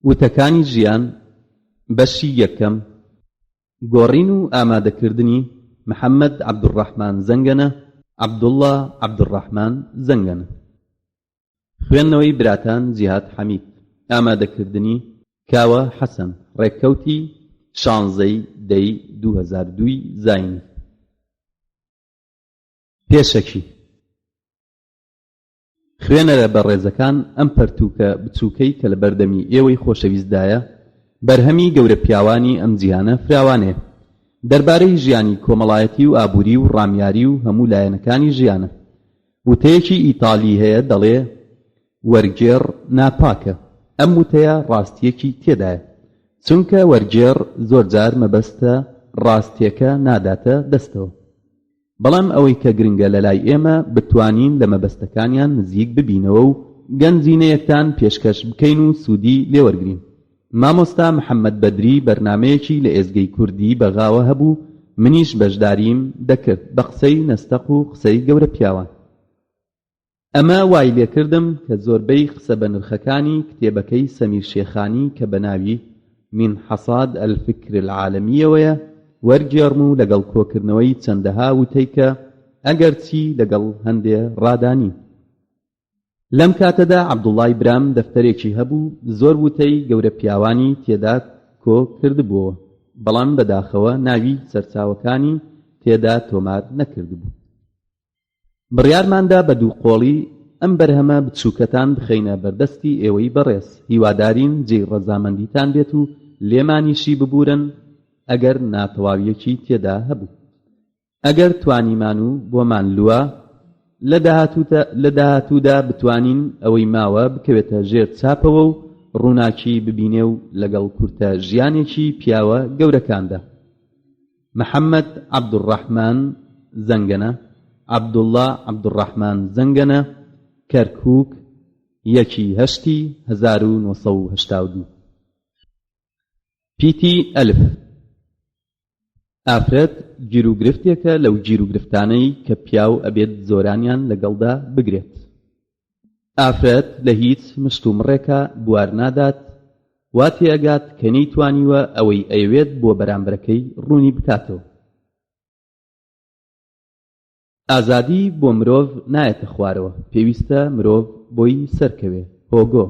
وتەکانی ژیان بەشی یەکەم گۆڕین و ئامادەکردنی محەممەد عەبدوڕەحمان زەنگەنە عەبدوڵڵا عەبدوڕەحمان زەنگەنە خوێندنەوەی براتان جیهاد حەمید ئامادەکردنی کاوە حەسەن ڕێککەوتی 16/10/2002 زاینی پێشەکی خوێنەرە بەڕێزەکان ئەم پەرتووکە بچووکەی کە لە بەردەمی ئێوەی خۆشەویستدایە بەرهەمی گەورە پیاوانی ئەم جیهانە فراوانێ دەربارەی ژیانی کۆمەڵایەتی و ئابووری و ڕامیاری و هەموو لایەنەکانی ژیانە وتەیەکی ئیتالی هەیە دەڵێ وەرگێڕ ناپاکە ئەم وتەیە ڕاستیەکی تێدایە چونکە وەرگێڕ زۆرجار مەبەستە ڕاستیەکە ناداتە دەستەوە بەڵام ئەوەی کە گرنگە لەلای ئێمە بتوانین لە مەبەستەکانیان نزیک ببینەوە و گەنجینەیەکتان پێشکەش بکەین و سوودی لێوەرگرین مامۆستا محەممەد بەدری بەرنامەیەکی لە ئێزگەی کوردی بەغاوە هەبوو منیش بەشداریم دەکرد بە قسەی نەستەق و قسەی گەورە پیاوان ئەمە وای لێکردم کە زۆربەی قسە بە نرخەکانی کتێبەکەی سەمیر شێخانی کە بەناوی من حەساد الفکر العالەمیەوەیە وەرگێڕم و لەگەڵ کۆکردنەوەی چەندەها وتەی کە ئەگەرچی لەگەڵ هەندێ ڕادانی لەم کاتەدا عەبدوڵڵای برام دەفتەرێکی هەبوو زۆر وتەی گەورە پیاوانی تێدا کۆ کردبووە بەڵام بەداخەوە ناوی سەرچاوەکانی تێدا تۆمار نەکردبوو بڕیارماندا بە دووقۆڵی ئەم بەرهەمە بچووکەتان بخەینە بەردەستی ئێوەی بەڕێز هیوادارین جێی ڕەزامەندیتان بێت و لێمانیشی ببورن ئەگەر ناتەواویەکی تێدا هەبوو ئەگەر توانیمان و بۆمان لووە لە داهاتوودا بتوانین ئەوەی ماوە بکەوێتە ژێر چاپەوە و ڕووناکی ببینێ و لەگەڵ کورتە ژیانێکی پیاوە گەورەکاندا محەممەد عەبدوڕەحمان زەنگەنە عەبدوڵڵا عەبدوڕەحمان زەنگەنە کەرکووک 1/8/1982 پیتی ئەلف ئافرەت گیرروگرفتێکە لەو گیرروگرفتانەی کە پیاو ئەبێت زۆرانیان لەگەڵدا بگرێت ئافرەت لە هیچ مشتومڕێکە بوار نادات وا تێئەگات کە نەیتوانیوە ئەوەی ئەیەوێت بۆ بەرامبەرەکەی ڕوونی بکاتەوە ئازادی بۆ مرۆڤ نایەتە خوارەوە پێویستە مرۆڤ بۆی سەرکەوێ هۆگۆ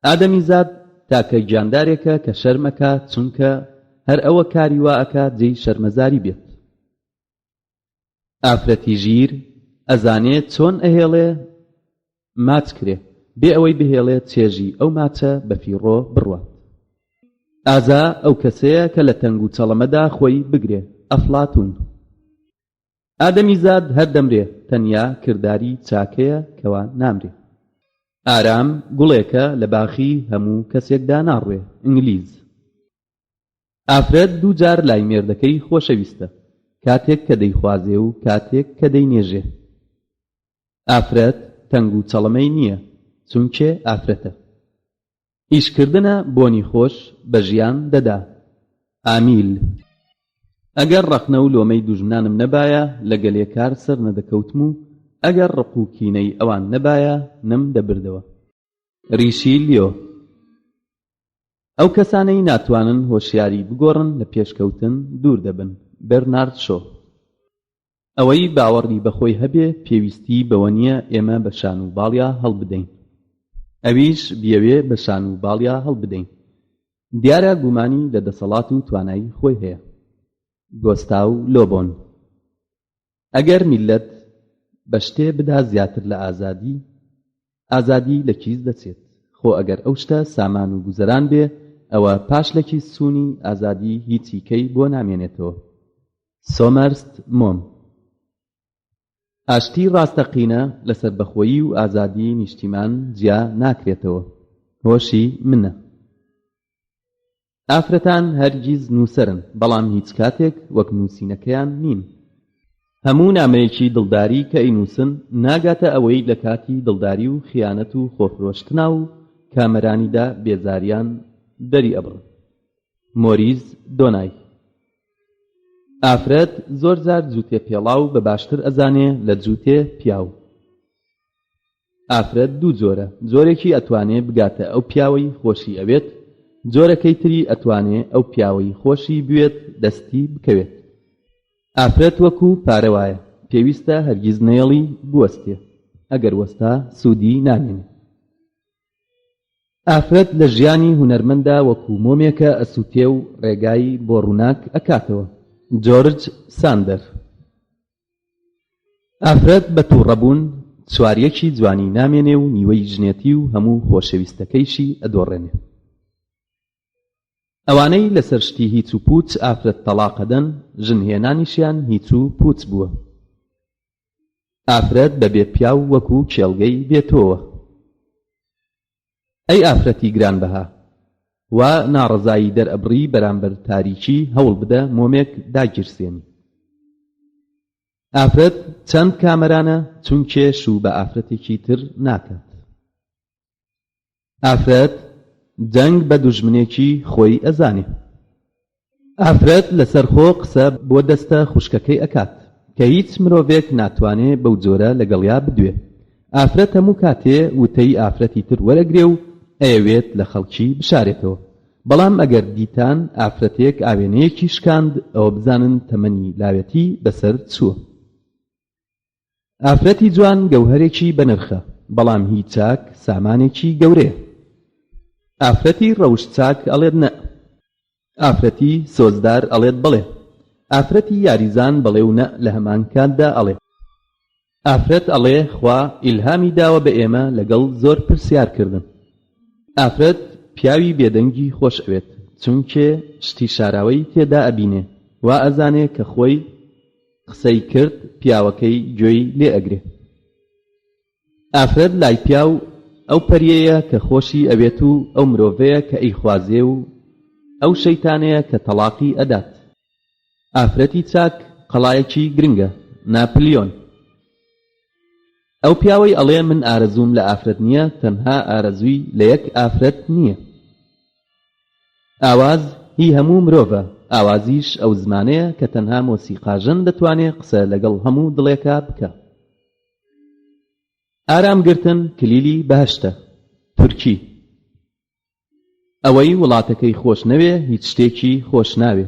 ئادەمیزاد تاکە گیاندارێکە کە شەرمەکە چونکە هەر ئەوە کاری وا ئەکات جێی شەرمەزاری بێت ئافرەتی ژیر ئەزانێت چۆن ئەهێڵێ ماچ کرێ بێ ئەوەی بهێڵێت چێژی ئەو ماچە بە فیڕۆ بڕوات ئازا ئەو کەسەیە کە لە تەنگ و چەڵەمەدا خۆی بگرێ ئەفڵاتون ئادەمیزاد هەر دەمرێ تەنیا کردداری چاکەیە کەوا نامرێ ئارام گوڵێکە لە باخی هەموو کەسێکدا ناڕوێ ئینگلیز ئافرەت دووجار لای مێردەکەی خۆشەویستە کاتێک کە دەیخوازێ و کاتێک کە دەینێژێ ئافرەت تەنگ و چەڵەمەی نییە چونکێ ئافرەتە ئیشکردنە بۆنی خۆش بە ژیان دەدا ئامیل ئەگەر ڕەخنە و لۆمەی دوژمنانم نەبایە لە گەلێکار سەر نەدەکەوتم و ئەگەر ڕق و کینەی ئەوان نەبایە نەم دەبردەوە ریشیلیۆ ئەو کەسانەی ناتوانن هۆشیاری بگۆڕن لە پێشکەوتن دوور دەبن بەرنارد شۆ ئەوەی باوەڕی بەخۆی هەبێ پێویستی بەوە نییە ئێمە بە شان و باڵیا هەڵبدەین ئەویش بیەوێ بە شان و باڵیا هەڵبدەین دیارە گومانی لە دەسەڵات و توانایی خۆی هەیە گۆستاو لۆبۆن ئەگەر میلەت بە شتێ بدا زیاتر لە ئازادی لە کیس دەچێت خۆ ئەگەر ئەو شتە سامان و گوزەران بێ ئەوە پاش لە کیس سوونی ئازادی هیچیکەی بۆ نامێنێتەوە سۆمەرست مۆم ئاشتی ڕاستەقینە لەسەر بەخۆیی و ئازادی نیشتیمان جیا ناکرێتەوە هۆشی منە ئافرەتان هەرگیز نووسەرن بەڵام هیچ کاتێک وەک نووسینەکەیان نین هەموو نامەیەکی دڵداری کە ئەینووسن ناگاتە ئەوەی لە کاتی دڵداری و خیانەت و خۆفرۆشتنا و کامەرانیدا بێزاریان دەری ئەبڕن مۆریز دۆنای ئافرەت زۆر جار جووتێ پێڵاو بە باشتر ئەزانێ لە جووتێ پیاو ئافرەت دوو جۆرە، جۆرێکی ئەتوانێ بگاتە ئەو پیاوەی خۆشی ئەوێت، جۆرەکەی تری ئەتوانێ ئەو پیاوەی خۆشی بوێت دەستی بکەوێت. ئافرەت وەکو پارە وایە، پێویستە هەرگیز نەیەڵی بوەستێ، ئەگەر وەستا سوودی نامێنێ. ئافرەت لە ژیانی هونەرمەندا وەکو مۆمێکە ئەسووتێ و ڕێگای بۆ ڕووناک ئەکاتەوە. جۆرج ساندەر. ئافرەت بە تووڕەبوون سواریەکی جوانی نامێنێ و نیوەی ژنێتی و هەموو خۆشەویستەکەیشی ئەدۆڕێنێ. ئەوانەی لەسەر شتی هیچ و پوچ ئافرەت تەڵاقەدەن، ژنهێنانیشیان هیچ و پوچ بووە. ئافرەت بەبێ پیاو وەکو کێڵگەی بێتۆوە. ئەی ئافرەتی گرانبەها، وا ناڕەزایی دەرئەبڕی بەرامبەر تاریکی هەوڵ بدە مۆمێک داگیرسێنی. ئافرەت چەند کامەرانە چونکێش و بە ئافرەتێکی تر ناکات. ئافرەت جەنگ بە دوژمنێکی خۆی ئەزانێ. ئافرەت لەسەر خۆ قسە بۆ دەستە خوشکەکەی ئەکات کە هیچ مرۆڤێک ناتوانێ بەو جۆرە لەگەڵیا بدوێ. ئافرەت هەموو کاتێ وتەی ئافرەتی تر وەرەگرێ و ئەیەوێت لە خەڵکی بشارێتەوە. بەڵام ئەگەر دیتان ئافرەتێک ئاوێنەیەکی شکاند، ئەوە بزانن تەمەنی لاوێتی بەسەر چووە. ئافرەتی جوان گەوهەرێکی بەنرخە، بەڵام هیچ چاک سامانێکی گەورەیە. ئافرەتی ڕەوش چاک ئەڵێت نە، ئافرەتی سۆزدار ئەڵێت بڵێ، ئافرەتی یاریزان بەڵێ و نە لە هەمان کاتدا ئەڵێ. ئافرەت ئەڵێ خوا ئیلهامی داوە بە ئێمە لەگەڵ زۆر پرسیارکردن. ئافرەت پیاوی بێدەنگی خۆش ئەوێت، چونکێ شتی شاراوەی تێدا ئەبینێ، وا ئەزانێ کە خۆی قسەی کرد پیاوەکەی گوێی لێ ئەگرێ. ئافرەت لای پیاو ئەو پەریەیە کە خۆشی ئەوێت و ئەو مرۆڤەیە کە ئەیخوازێ و ئەو شەیتانەیە کە تەڵاقی ئەدات. ئافرەتی چاک قەڵایەکی گرنگە، ناپلیۆن. ئەو پیاوەی ئەڵێ من ئارەزوم لە ئافرەت نییە، تەنها ئارەزووی لە یەک ئافرەت نییە. ئاواز هی هەموو مرۆڤە، ئاوازیش ئەو زمانەیە کە تەنها مۆسیقاژن دەتوانێت قسە لەگەڵ هەموو دڵێکا بکە. ئارامگرتن کلیلی بەهەشتە. تورکی. ئەوەی وڵاتەکەی خۆش نەوێ هیچ شتێکی خۆش ناوێ.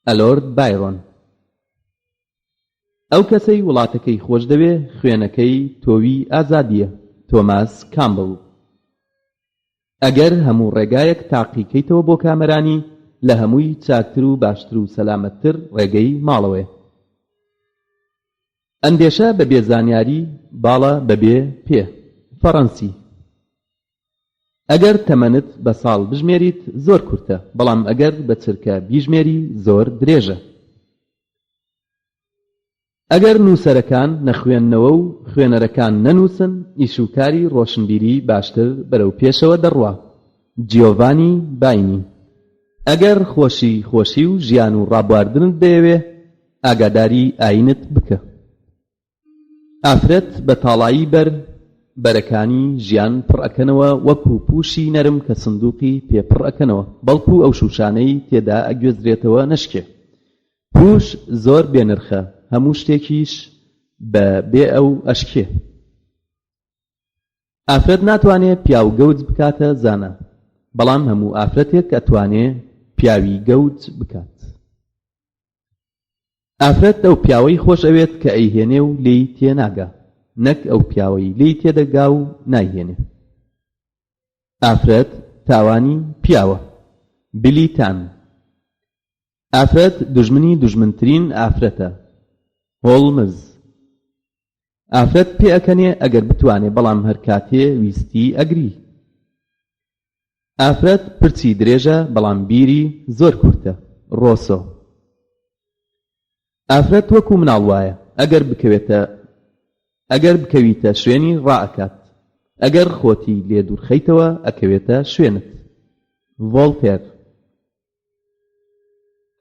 ئەلۆرد بایڕۆن. ئەو کەسەی وڵاتەکەی خۆش دەوێ خوێنەکەی تۆوی ئازادیە. تۆماس کامبڵ. ئەگەر هەموو ڕێگایەک تاقیکەیتەوە بۆ کامەرانی، لە هەمووی چاکتر و باشتر و سەلامەتتر ڕێگەی ماڵەوەیە. ئەندێشە بەبێ زانیاری باڵە بەبێ پێ. فەڕەنسی. ئەگەر تەمەنت بە ساڵ بژمێریت زۆر کورتە، بەڵام ئەگەر بە چرکە بیژمێری زۆر درێژە. ئەگەر نووسەرەکان نەخوێندنەوە و خوێنەرەکان نەنووسن، ئیشوکاری ڕۆشنبیری باشتر بەرەو پێشەوە دەڕوا. جیۆڤانی باینی. ئەگەر خۆشی و ژیان و ڕابواردنت دەیەوێ، ئاگاداری ئاینت بکە. ئافرەت بە تاڵایی بەرەکانی ژیان پڕ ئەکەنەوە وەکو پوشی نەرم کە سندوقی پێپڕ ئەکەنەوە، بەڵکو ئەو شوشانەی تێدا ئەگوێزرێتەوە نەشکێ. پوش زۆر بێنرخە، هەموو شتێکیش بە بێ ئەو ئەشکێ. ئافرەت ناتوانێ پیاو گەوج بکاتە زانە، بەڵام هەموو ئافرەتێک ئەتوانێ پیاوی گەوج بکات. ئافرەت ئەو پیاوەی خۆش ئەوێت کە ئەیهێنێ و لێی تێناگا، نەک ئەو پیاوەی لێی تێدەگا و نایهێنێ. ئافرەت تاوانی پیاوە. بلیتان. ئافرەت دوژمنی دوژمنترین ئافرەتە. هۆڵمز. ئافرەت پێ ئەکەنێ ئەگەر بتوانێ، بەڵام هەر کاتێ ویستی ئەگری. ئافرەت پرچی درێژە، بەڵام بیری زۆر کورتە. ڕۆسۆ. ئافرەت وەکو مناڵ وایە، ئەگەر بکەویتە شوێنی ڕائەکات، ئەگەر خۆتی لێ دوورخەیتەوە ئەکەوێتە شوێنت. ڤۆڵتێر.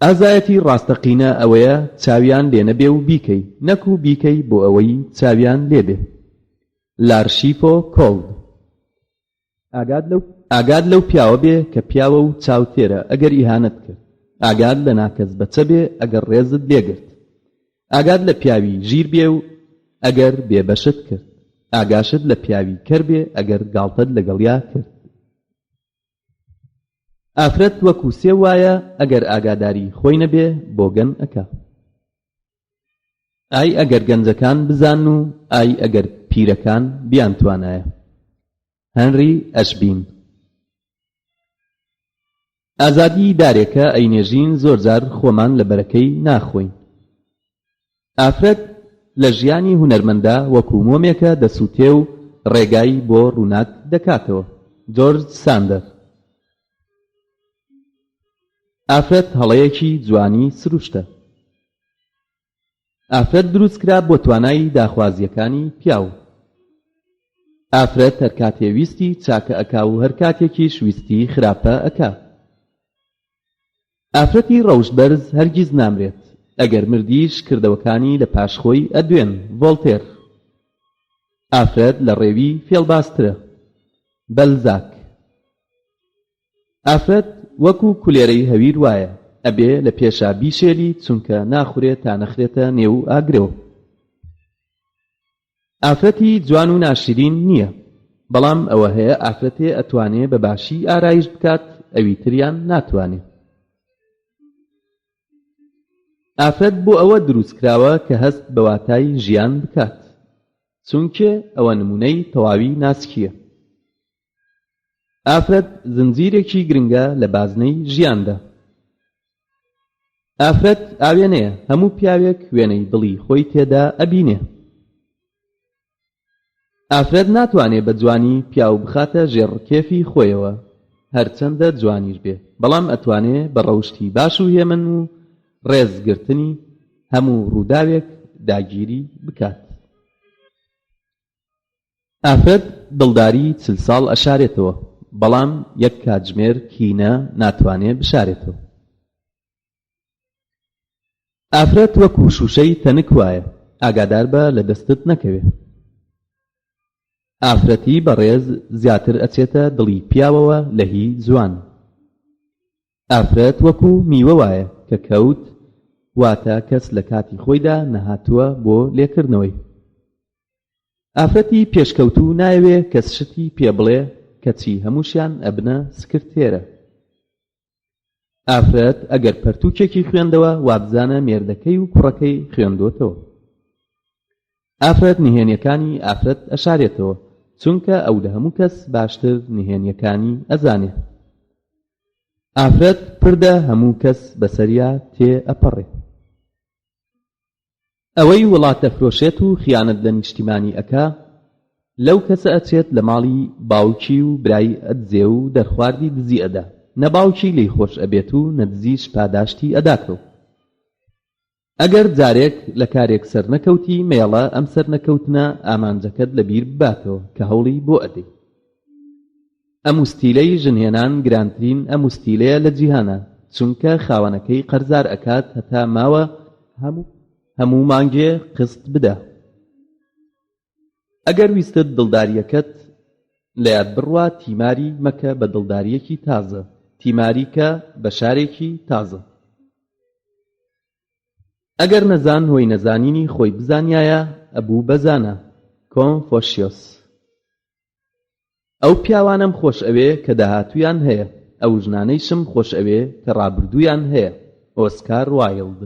ئازایەتی ڕاستەقینە ئەوەیە چاویان لێ نەبێ و بیکەی، نەکو بیکەی بۆ ئەوەی چاویان لێبێ. لارشیفۆ کۆڵد. ئاگاد لەو پیاوە بێ کە پیاوە و چاوتێرە ئەگەر ئیهانەت کرد. ئاگاد لە ناکەس بەچە بێ ئەگەر ڕێزت لێگرت. ئاگاد لە پیاوی ژیر بێ و ئەگەر بێبەشت کرد. ئاگاشت لە پیاوی کەر بێ ئەگەر گاڵتەت لەگەڵیا کرد. ئافرەت وەکو سێ وایە ئەگەر ئاگاداری خۆی نەبێ بۆ گەن ئەکا. ئای ئەگەر گەنجەکان بزان و ئای ئەگەر پیرەکان بیانتوانایە. هەنری ئەشبین. ئازادی دارێکە ئەینێژین زۆر جار خۆمان لە بەرەکەی ناخۆین. ئافرەت لە ژیانی هونەرمەندا وەکو مۆمێکە دەسووتێ و ڕێگای بۆ ڕووناک دەکاتەوە. جۆرج ساندەر. ئافرەت هەڵەیەکی جوانی سروشتە. ئافرەت دروستکرا بۆ توانای داخوازیەکانی پیاو. ئافرەت هەر کاتێ ویستی چاکە ئەکا و هەر کاتێکیش ویستی خراپە ئەکا. ئافرەتی ڕەوشبەرز هەرگیز نامرێت، ئەگەر مردیش کردەوەکانی لە پاشخۆی ئەدوێن. ڤۆڵتێر. ئافرەت لە ڕێوی فێڵباسترە. بەلزاک. ئافرەت وەکو کولێرەی هەویر وایە، ئەبێ لە پێشا بیشێلی چونکە ناخورێت تا نەخرێتە نێو ئاگرەوە. ئافرەتی جوان و ناشرین نییە، بەڵام ئەوە هەیە ئافرەتێ ئەتوانێ بەباشی ئارایش بکات، ئەوی تریان ناتوانێ. ئافرەت بۆ ئەوە دروستکراوە کە هەست بە واتای ژیان بکات، چونکە ئەوە نمونەی تەواوی ناسکیە. ئافرەت زنجیرێکی گرنگە لە بازنەی ژیاندا. ئافرەت ئاوێنەیە، هەموو پیاوێک وێنەی دڵی خۆی تێدا ئەبینێ. ئافرەت ناتوانێ بە جوانی پیاو بخاتە ژێڕکێفی خۆیەوە، هەرچەندە جوانیش بێ، بەڵام ئەتوانێ بە ڕەوشتی باش و هێمن و ڕێزگرتنی هەموو ڕووداوێک داگیری بکات. ئافرەت دڵداری 40 ساڵ ئەشارێتەوە، بەڵام یەک کاتژمێر کینە ناتوانێ بشارێتەوە. ئافرەت وەکو شوشەی تەنک وایە، ئاگادار بە لە دەستت نەکەوێ. ئافرەتی بەڕێز زیاتر ئەچێتە دڵی پیاوەوە لە هی جوان. ئافرەت وەکو میوە وایە کە کەوت، واتە کەس لە کاتی خۆیدا نەهاتووە بۆ لێکردنەوەی. ئافرەتی پێشکەوتوو نایەوێ کەس شتی پێ بڵێ کەچی هەمووشیان ئەبنە سکرتێرە. ئافرەت ئەگەر پەرتووکێکی خوێندەوە وابزانە مێردەکەی و کوڕەکەی خوێندوتەوە. ئافرەت نهێنیەکانی ئافرەت ئەشارێتەوە، چونکە ئەو لە هەموو کەس باشتر نهێنیەکانی ئەزانێ. ئافرەت پردە هەموو کەس بەسەریا تێ ئەپەڕێ. ئەوەی وڵاتە فرۆشێت و خیانەت لە نیشتیمانی ئەکا، لەو کەسە ئەچێت لە ماڵی باوکی و برای ئەدزێ و دەرخواردی دزی ئەدا، نە باوکی لی خۆش ئەبێت و نەدزیش پاداشتی ئەداتەوە. ئەگەر جارێک لە کارێک سەر نەکەوتی، مێڵە ئەم سەر نەکەوتنە ئامانجەکەت لەبیر بباتەوە کە هەوڵی بۆ ئەدەی. ئەم وستیلەی ژنهێنان گرانترین ئەم وستیلەیە لە جیهانە، چونکە خاوەنەکەی قەرزار ئەکات هەتا ماوە هەموو مانگێ قست بدە. ئەگەر ویستت دڵداریەکەت لە یاد بڕوا، تیماری مەکە بە دڵداریەکی تازە، تیماریکە بە شارێکی تازە. ئەگەر نەزان هۆی نەزانینی خۆی بزانیایە، ئەبوو بەزانە. کۆنفۆشیۆس. ئەو پیاوانم خۆش ئەوێ کە داهاتویان هەیە، ئەو ژنانەیشم خۆش ئەوێ کە ڕابردوویان هەیە. ئۆسکار وایلد.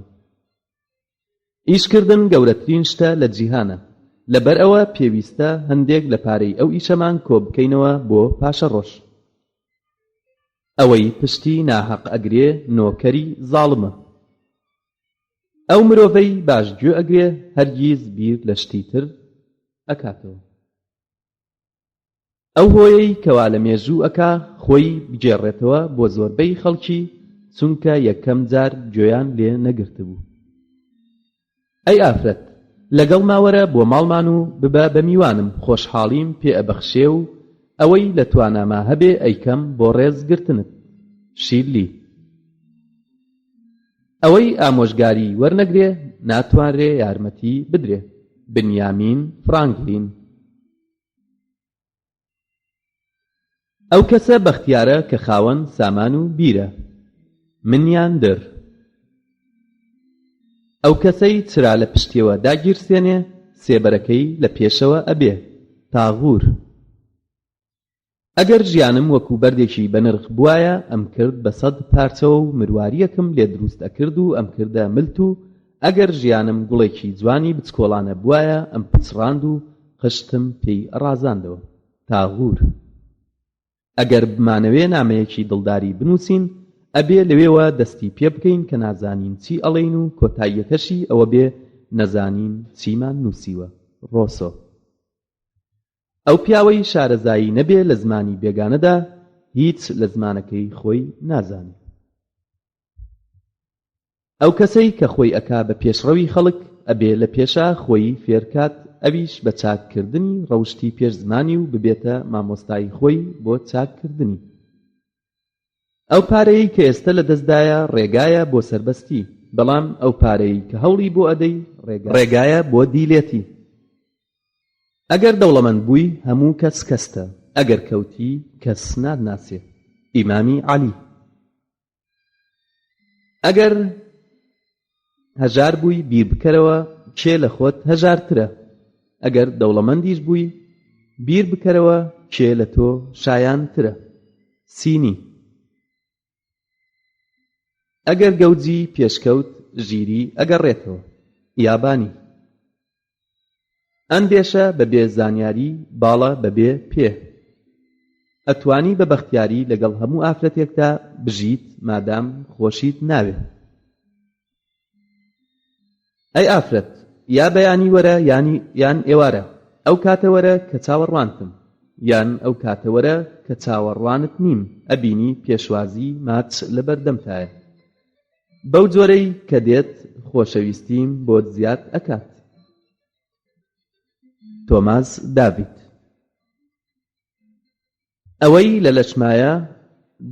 ئیشکردن گەورەترین شتە لە جیهانە، لەبەر ئەوە پێویستە هەندێک لە پارەی ئەو ئیشەمان کۆ بکەینەوە بۆ پاشە ڕۆژ. ئەوەی پشتی ناحەق ئەگرێ نۆکەری زاڵمە. ئەو مرۆڤەی باشگوێ ئەگرێ هەرگیز بیر لە شتی تر ئەکاتەوە. ئەو هۆیەی کەوا لە مێژوو ئەکا خۆی بگێڕێتەوە بۆ زۆربەی خەڵکی، چونکە یەکەم جار گوێیان لێ نەگرتبوو. ئەی ئافرەت، لەگەڵ ماوەرە بۆ ماڵمان و ببە بە میوانم، خۆشحاڵیم پێ ئەبەخشێ و ئەوەی لە تواناما هەبێ ئەیکەم بۆ ڕێزگرتنت. شیرلی. ئەوەی ئامۆژگاری وەرنەگرێ ناتوانرێ یارمەتی بدرێ. بنیامین فرانکلین. ئەو کەسە بەختیارە کە خاوەن سامان و بیرە. منیاندر. ئەو کەسەی چرا لە پشتیەوە داگیرسێنێ، سێبەرەکەی لە پێشەوە ئەبێ. تاغور. ئەگەر ژیانم وەکو بەردێکی بەنرخ بوایە ئەم کرد بە 100 پارچەوە و مرواری لێ دروست ئەکرد و ئەم کردە ملت و ئەگەر ژیانم گوڵێکی جوانی بچکۆڵانە بوایە ئەم پچڕاند و قشتم پێی ئەڕازاندەوە. تاغور. ئەگەر بمانەوێ نامەیەکی دڵداری بنووسین ئەبێ لەوێوە دەستی پێ بکەین کە نازانین چی ئەڵێین و کۆتاییەکەشی ئەوە بێ نەزانین چیمان نووسیوە. ڕۆسۆ. ئەو پیاوەی شارەزایی نەبێ لە زمانی بێگانەدا هیچ لە زمانەکەی خۆی نازانێ. ئەو کەسەی کە خۆی ئەکا بە پێشڕەوی خەڵک ئەبێ لە پێشا خۆی فێرکات ئەویش بە چاککردنی ڕەوشتی پێشزمانی و ببێتە مامۆستای خۆی بۆ چاککردنی. ئەو پارەی کە ئێستا لە دەستدایە ڕێگایە بۆ سەربەستی، بەڵام ئەو پارەی کە هەوڵی بۆ ئەدەی ڕێگایە بۆ دیلێتی. ئەگەر دەوڵەمەند بووی هەموو کەس کەستە، ئەگەر کەوتی کەس نادناسێ. ئیمامی عەلی. ئەگەر هەژار بووی بیر بکەرەوە کێ لە خۆت هەژارترە، ئەگەر دەوڵەمەندیش بووی بیر بکەرەوە کێ لە تۆ شایانترە. سینی. ئەگەر گەوجی پێشکەوت ژیری ئەگەڕێتەوە. یابانی. ئەندێشە بەبێ زانیاری باڵە بەبێ پێ. ئەتوانی بە بەختیاری لەگەڵ هەموو ئافرەتێکدا بژیت مادام خۆشیت ناوێ. ئەی ئافرەت، یا بەیانی وەرە یان ئێوارە، ئەو کاتە وەرە کە چاوەڕوانتم، یان ئەو کاتە وەرە کە چاوەڕوانت نیم، ئەبینی پێشوازی ماچ لە بەردەمتایە. بەو جۆرەی کە دێت خۆشەویستیم بۆت زیاد ئەکات. تۆماس داڤید. ئەوەی لە لەشمایە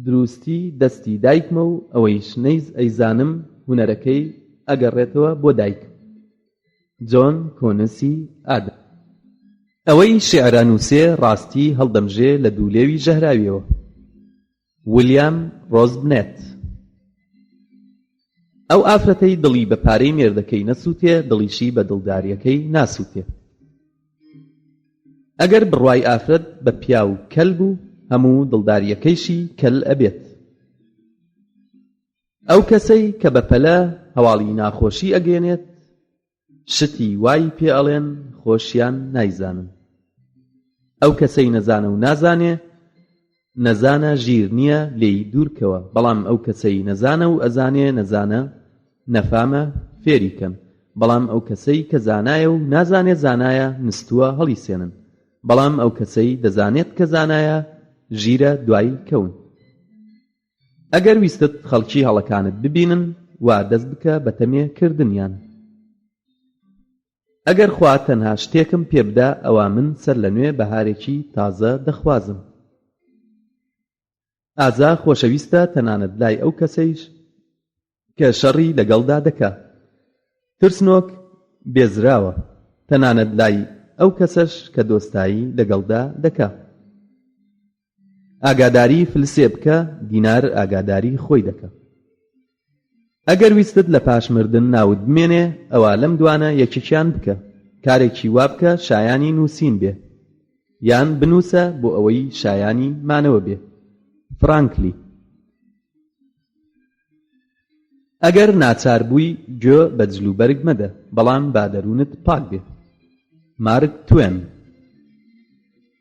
دروستی دەستی دایکمە و ئەوەیش نەیز ئەیزانم هونەرەکەی ئەگەڕێتەوە بۆ دایک. جۆن کۆنسی ئادەم. ئەوەی شێعرە نووسێ ڕاستی هەڵدەمژێ لە دوولێوی ژەهراویەوە. ویلیام ڕۆزبنێت. ئەو ئافرەتەی دڵی بە پارەی مێردەکەی نەسووتێ دڵیشی بە دڵداریەکەی ناسووتێ. ئەگەر بڕوای ئافرەت بە پیا و کەل بوو هەموو دڵداریەکەیشی کەل ئەبێت. ئەو کەسەی کە بە پەلە هەواڵی ناخۆشی ئەگەێنێت شتی وای پێ ئەڵێن خۆشیان نایزانن. ئەو کەسەی نەزانە و نازانێ نەزانە ژیر نییە لێی دوورکەوە، بەڵام ئەو کەسەی نەزانە و ئەزانێ نەزانە نەفامە فێریکەن، بەڵام ئەو کەسەی کە زانایە و نازانێ زانایە نستووە هەڵی سێنن، بەڵام ئەو کەسەی دەزانێت کە زانایە ژیرە دوای کەون. ئەگەر ویستت خەڵکی هەڵەکانت ببینن وا دەست بکە بە تەمێ کردنیان. ئەگەر خوا تەنها شتێکم پێبدا ئەوا من سەر لە نوێ بەهارێکی تازە دەخوازم. ئازا خۆشەویستە تەنانەت لای ئەو کەسەیش کە شەڕی لەگەڵدا دەکا. ترسنۆک بێزراوە تەنانەت لای ئەو کەسەش کە دۆستایی لەگەڵدا دەکا. ئاگاداری فلسێ بکە دینار ئاگاداری خۆی دەکە. ئەگەر ویستت لە پاش مردن ناود بمێنێ ئەوە لەم دوانە یەکێکیان بکە، کارێکی وا بکە شایانی نووسین بێ، یان بنووسە بۆ ئەوەی شایانی مانەوە بێ. فرانکلی. ئەگەر ناچار بووی گوێ بە جلوبەرگ مەدە، بەڵام با دەروونت پاک بێ. مارک توێن.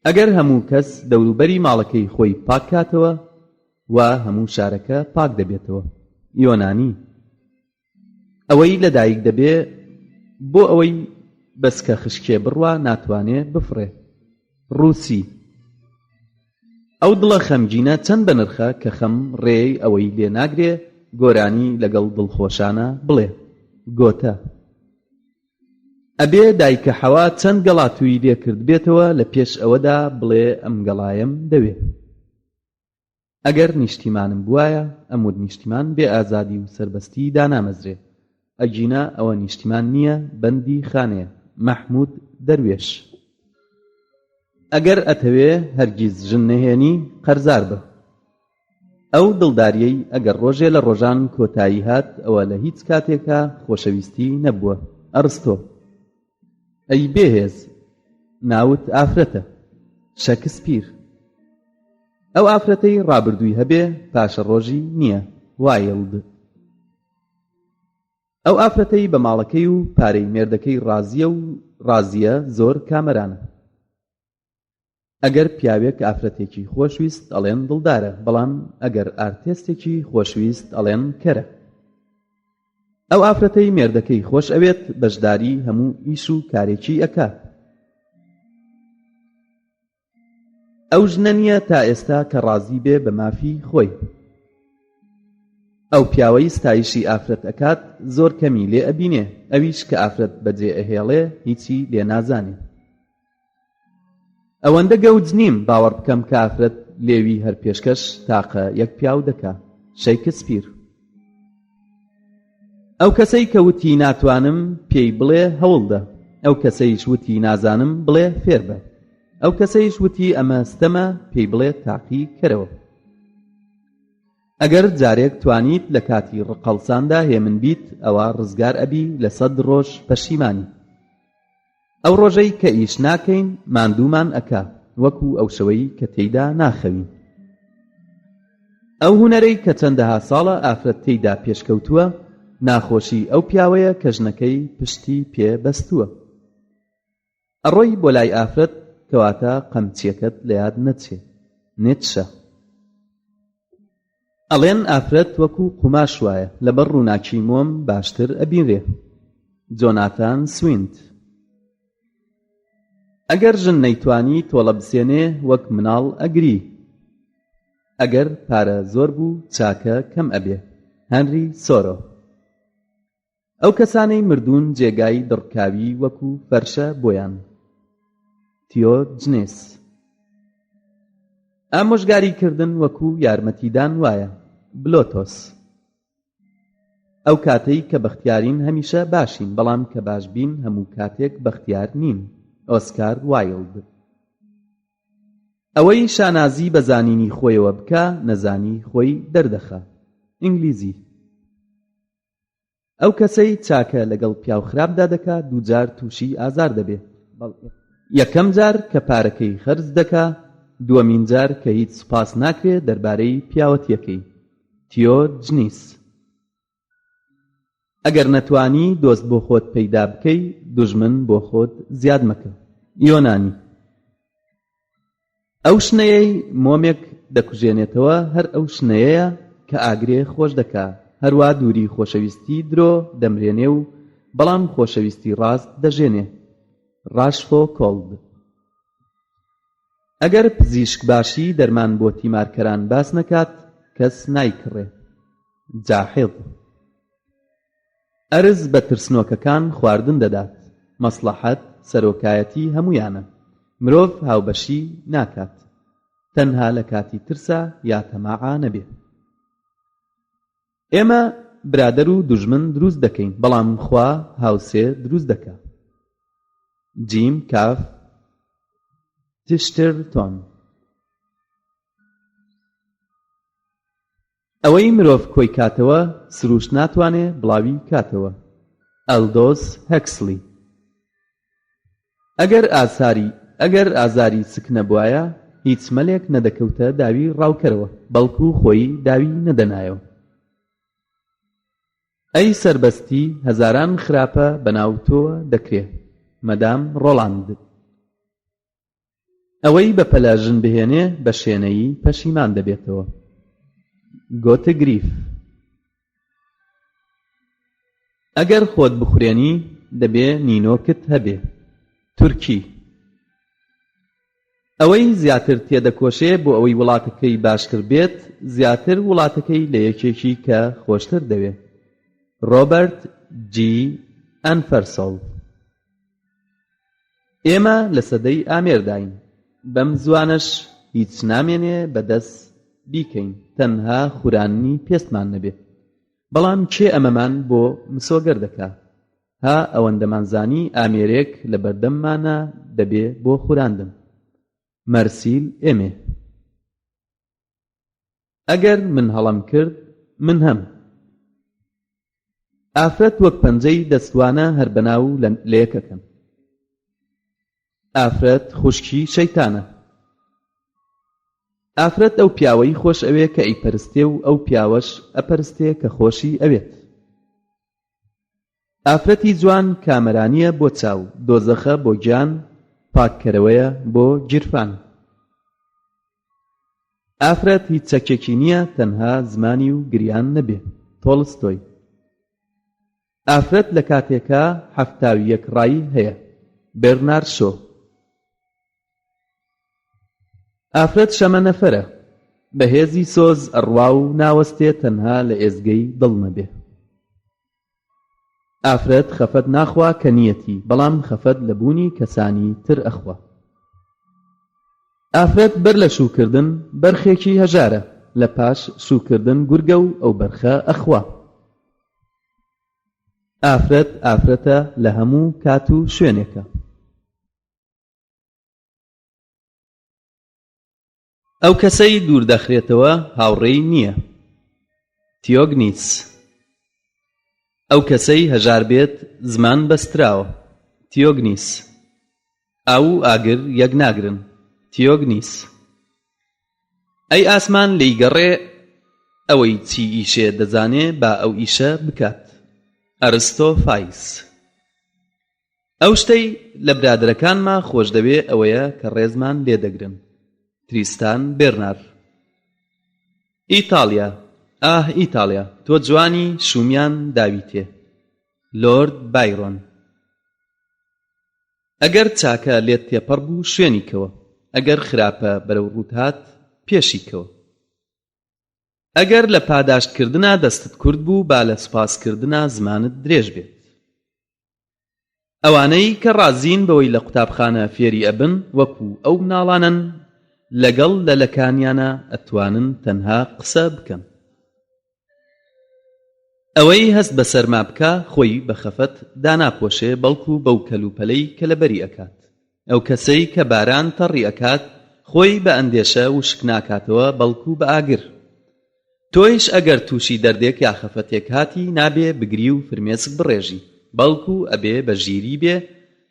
ئەگەر هەموو کەس دەوروبەری ماڵەکەی خۆی پاک کاتەوە وا هەموو شارەکە پاک دەبێتەوە. یۆنانی. ئەوەی لەدایک دەبێ بۆ ئەوەی بەسکە خشکێ بڕوا ناتوانێ بفڕێ. ڕووسی. ئەو دڵە خەمگینە چەند بەنرخە کە خەم ڕێی ئەوەی لێ ناگرێ گۆرانی لەگەڵ دڵخۆشانە بڵێ. گۆتە. ئەبێ دایکە حەوا چەند گەڵاتووی لێکرد بێتەوە لە پێش ئەوەدا بڵێ ئەم گەڵایم دەوێ. ئەگەر نیشتیمانم بوایە ئەمود نیشتیمان بێ ئازادی و سەربەستی دانامەزرێ. ئەگینا ئەوە نیشتیمان نییە بەندی خانەیە. مەحموود دەروێش. ئەگەر ئەتەوێ هەرگیز ژن نەهێنی قەرزار بە. ئەو دڵداریەی ئەگەر ڕۆژێ لە ڕۆژان کۆتایی هات ئەوە لە هیچ کاتێکە خۆشەویستی نەبووە. ئەرستۆ. ئەی بێهێز ناوت ئافرەتە. شەکسپیر. ئەو ئافرەتەی ڕابردووی هەبێ پاشە ڕۆژی نییە. وایلد. ئەو ئافرەتەی بە ماڵەکەی و پارەی مێردەکەی ڕازیە زۆر کامەرانە. ئەگەر پیاوێک ئافرەتێکی خۆشویست ئەڵێن دڵدارە، بەڵام ئەگەر ئارتێستێکی خۆشویست ئەڵێن کەرە. ئەو ئافرەتەی مێردەکەی خۆش ئەوێت بەشداری هەموو ئیش و کارێکی ئەکات. ئەو ژنە نییە تا ئێستا کە ڕازی بێ بە مافی خۆی. ئەو پیاوەی ستایشی ئافرەت ئەکات زۆر کەمی لێ ئەبینێ، ئەویش کە ئافرەت بەجێ ئەهێڵێ هیچی لێ نازانێ. ئەوەندە گەوج نیم باوەڕ بکەم کە ئافرەت لێوی هەر پێشکەش تاقە یەک پیاو دەکا. شەیکسپیر. ئەو کەسەی کە وتی ناتوانم پێی بڵێ هەوڵدە، ئەو کەسەیش وتی نازانم بڵێ فێر بە، ئەو کەسەیش وتی ئەمە ستەمە پێی بڵێ تاقی کەرەوە. ئەگەر جارێک توانیت لە کاتی ڕقەڵساندا هێمن بیت ئەوە ڕزگار ئەبی لە 100 ڕۆژ پەشیمانی. ئەو ڕۆژەی کە ئیش ناکەین ماندوومان ئەکا، وەکو ئەو شەوەی کە تێیدا ناخەوین. ئەو هونەرەی کە چەندەها ساڵە ئافرەت تێیدا پێشکەوتووە ناخۆشی ئەو پیاوەیە کە ژنەکەی پشتی پێ بەستووە. ئەڕۆی بۆ لای ئافرەت کەواتە قەمچیەکەت لە یاد نەچێ. نێتشە. ئەڵێن ئافرەت وەکو قوماش وایە، لەبەر ڕووناکی مۆم باشتر ئەبینرێ. جۆناتان سوینت. ئەگەر ژن نەیتوانی تۆڵە بسێنێ وەک مناڵ ئەگری. ئەگەر پارە زۆر بوو چاکە کەم ئەبێ. هەنری سۆرۆ. ئەو کەسانەی مردوون جێگای دڕکاوی وەکو فەرشە بۆیان. تیۆجنێس. ئامۆژگاریکردن وەکو یارمەتیدان وایە. بلۆتۆس. ئەو کاتەی کە بەختیارین هەمیشە باشین، بەڵام کە باش بین هەموو کاتێک بەختیار نین. ئۆسکار وایلد. ئەوەی شانازی بە زانینی خۆیەوە بکە نەزانی خۆی دەردەخە. ئینگلیزی. ئەو کەسەی چاکە لەگەڵ پیاو خراپدا دەکات دووجار تووشی ئازار دەبێ. یەکەم جار کە پارەکەی خەرج دەکا، دووەمین جار کە هیچ سوپاس ناکرێت دەربارەی پیاوەتیەکەی. تیۆجنیس. ئەگەر نەتوانی دۆست بۆ خۆت پەیدا بکەی دوژمن بۆ خۆت زیاد مەکە. یۆنانی. ئەو شنەیەی مۆمێک دەکوژێنێتەوە هەر ئەو شنەیەیە کە ئاگرێ خۆش دەکا، هەروە دووری خۆشەویستی درۆ دەمرێنێ و بەڵام خۆشەویستی ڕاست دەژێنێ. ڕاشفۆکۆڵد. ئەگەر پزیشک باشی دەرمان بۆ تیمارکەران باس نەکات کەس نایکڕێ. جاحیڵ. ئەرز بە ترسنۆکەکان خواردن دەدات. مەسلەحەت سەرۆکایەتی هەمویانە. مرۆڤ هاوبەشی ناکات، تەنها لە کاتی ترسا یا تەماعا نەبێ. ئێمە برادەر و دوژمن دروست دەکەین، بەڵام خوا هاوسێ دروست دەکا. جیم کاف تشترتۆن. ئەوەی مرۆڤ کۆی کاتەوە سروش ناتوانێ بڵاوی کاتەوە. ئەلدۆس هەکسلی. ئەگەر ئازاری سک نەبوایە هیچ مەلێک نەدەکەوتە داوی ڕاوکەرەوە، بەڵکو خۆی داوی نەدەنایەوە. ئەی سەربەستی هەزاران خراپە بەناو تۆوە دەکرێ. مەدام ڕۆڵاند. ئەوەی بە پەلاژن بهێنێ بە شوێنەیی پەشیمان دەبێتەوە. گۆتەگریف. ئەگەر خۆت بخورێنی دەبێ نینۆکت هەبێ. تورکی. ئەوەی زیاتر تێدەکۆشێ بۆ ئەوەی وڵاتەکەی باشتر بێت زیاتر وڵاتەکەی لە یەکێکی کە خۆشتر دەوێ. ڕۆبەرت جی ئەنفەرسۆڵ. ئێمە لە سەدەی ئامێرداین، بەم زوانەش هیچ نامێنێ بەدەست بیکەین تەنها خوراننی پێستمان نەبێت. بەڵام کێ ئەمەمان بۆ مسۆگەر دەکا؟ ها ئەوەندەمانزانی ئامێرێک لە بەردەممانە دەبێ بۆ خوراندن. مەرسیل ئێمێ. ئەگەر من هەڵم کرد من هەم. ئافرەت وەک پەنجەی دەستوانە هەر بەناو لە یەکەکەن. ئافرەت خوشکی شەیتانە. ئافرەت ئەو پیاوەی خۆش ئەوێ کە ئەیپەرستێ و ئەو پیاوەش ئەپەرستێ کە خۆشی ئەوێت. ئافرەتی جوان کامەرانیە بۆ چاو، دۆزەخە بۆ گیان، پاککەرەوەیە بۆ گیرفان. ئافرەت هیچ چەکێکی نییە تەنها زمانی و گریان نەبێ. تۆڵستۆی. ئافرەت لە کاتێکا 71 ڕایی هەیە. بێرنارد شۆ. ئافرەت شەمەنەفەرە، بەهێزی سۆز ئەڕوا و ناوەستێ تەنها لە ئێزگەی دڵ نەبێ. ئافرەت خەفەت ناخوا کە نیەتی، بەڵام خەفەت لە بوونی کەسانی تر ئەخوا. ئافرەت بەر لە شوکردن بەرخێکی هەژارە، لە پاش شوکردن گورگە و ئەو بەرخە ئەخوا. ئافرەت ئافرەتە لە هەموو کات و شوێنێکە. ئەو کەسەی دوور دەخرێتەوە هاوڕێی نییە. تیۆگنیس. ئەو کەسەی هەژار بێت زمان بەستراوە. تیۆگنیس. ئاو و ئاگر یەک ناگرن. تیۆگنیس. ئەی ئاسمان لێیگەڕێ ئەوەی چی ئیشێ دەزانێ با ئەو ئیشە بکات. ئەرستۆفایس. ئەو شتەی لە برادەرەکانمان خۆش دەوێ ئەوەیە کە ڕێزمان لێدەگرن. تریستان بێرنار. ئیتاڵیا. ئاه ئیتاڵیا، تۆ جوانی شومیان داویتێ. لۆرد بایڕۆن. ئەگەر چاکە لێت تێپەڕ بوو شوێنیکەوە، ئەگەر خراپە بەرەو ڕووت هات پێشیکەوە. ئەگەر لە پاداشتکردنا دەستت کورد بوو با لە سوپاسکردنا زمانت درێژ بێت. ئەوانەی کە ڕازین بەوەی لە قوتابخانە فێری ئەبن وەکو ئەو مناڵانن لەگەڵ لەلەکانیانە ئەتوانن تەنها قسە بکەن. ئەوەی هەست بە سەرما بکە خۆی بە خەفەت داناپۆشێ بەڵکو بەو کەلوپەلەی کە لەبەری ئەکات. ئەو کەسەی کە باران تەڕی ئەکات خۆی بە ئەندێشە وشک ناکاتەوە بەڵکو بە ئاگر. تۆیش ئەگەر تووشی دەردێک یا خەفەتێک هاتی نابێ بگری و فرمێسک بڕێژی، بەڵکو ئەبێ بە ژیری بێ،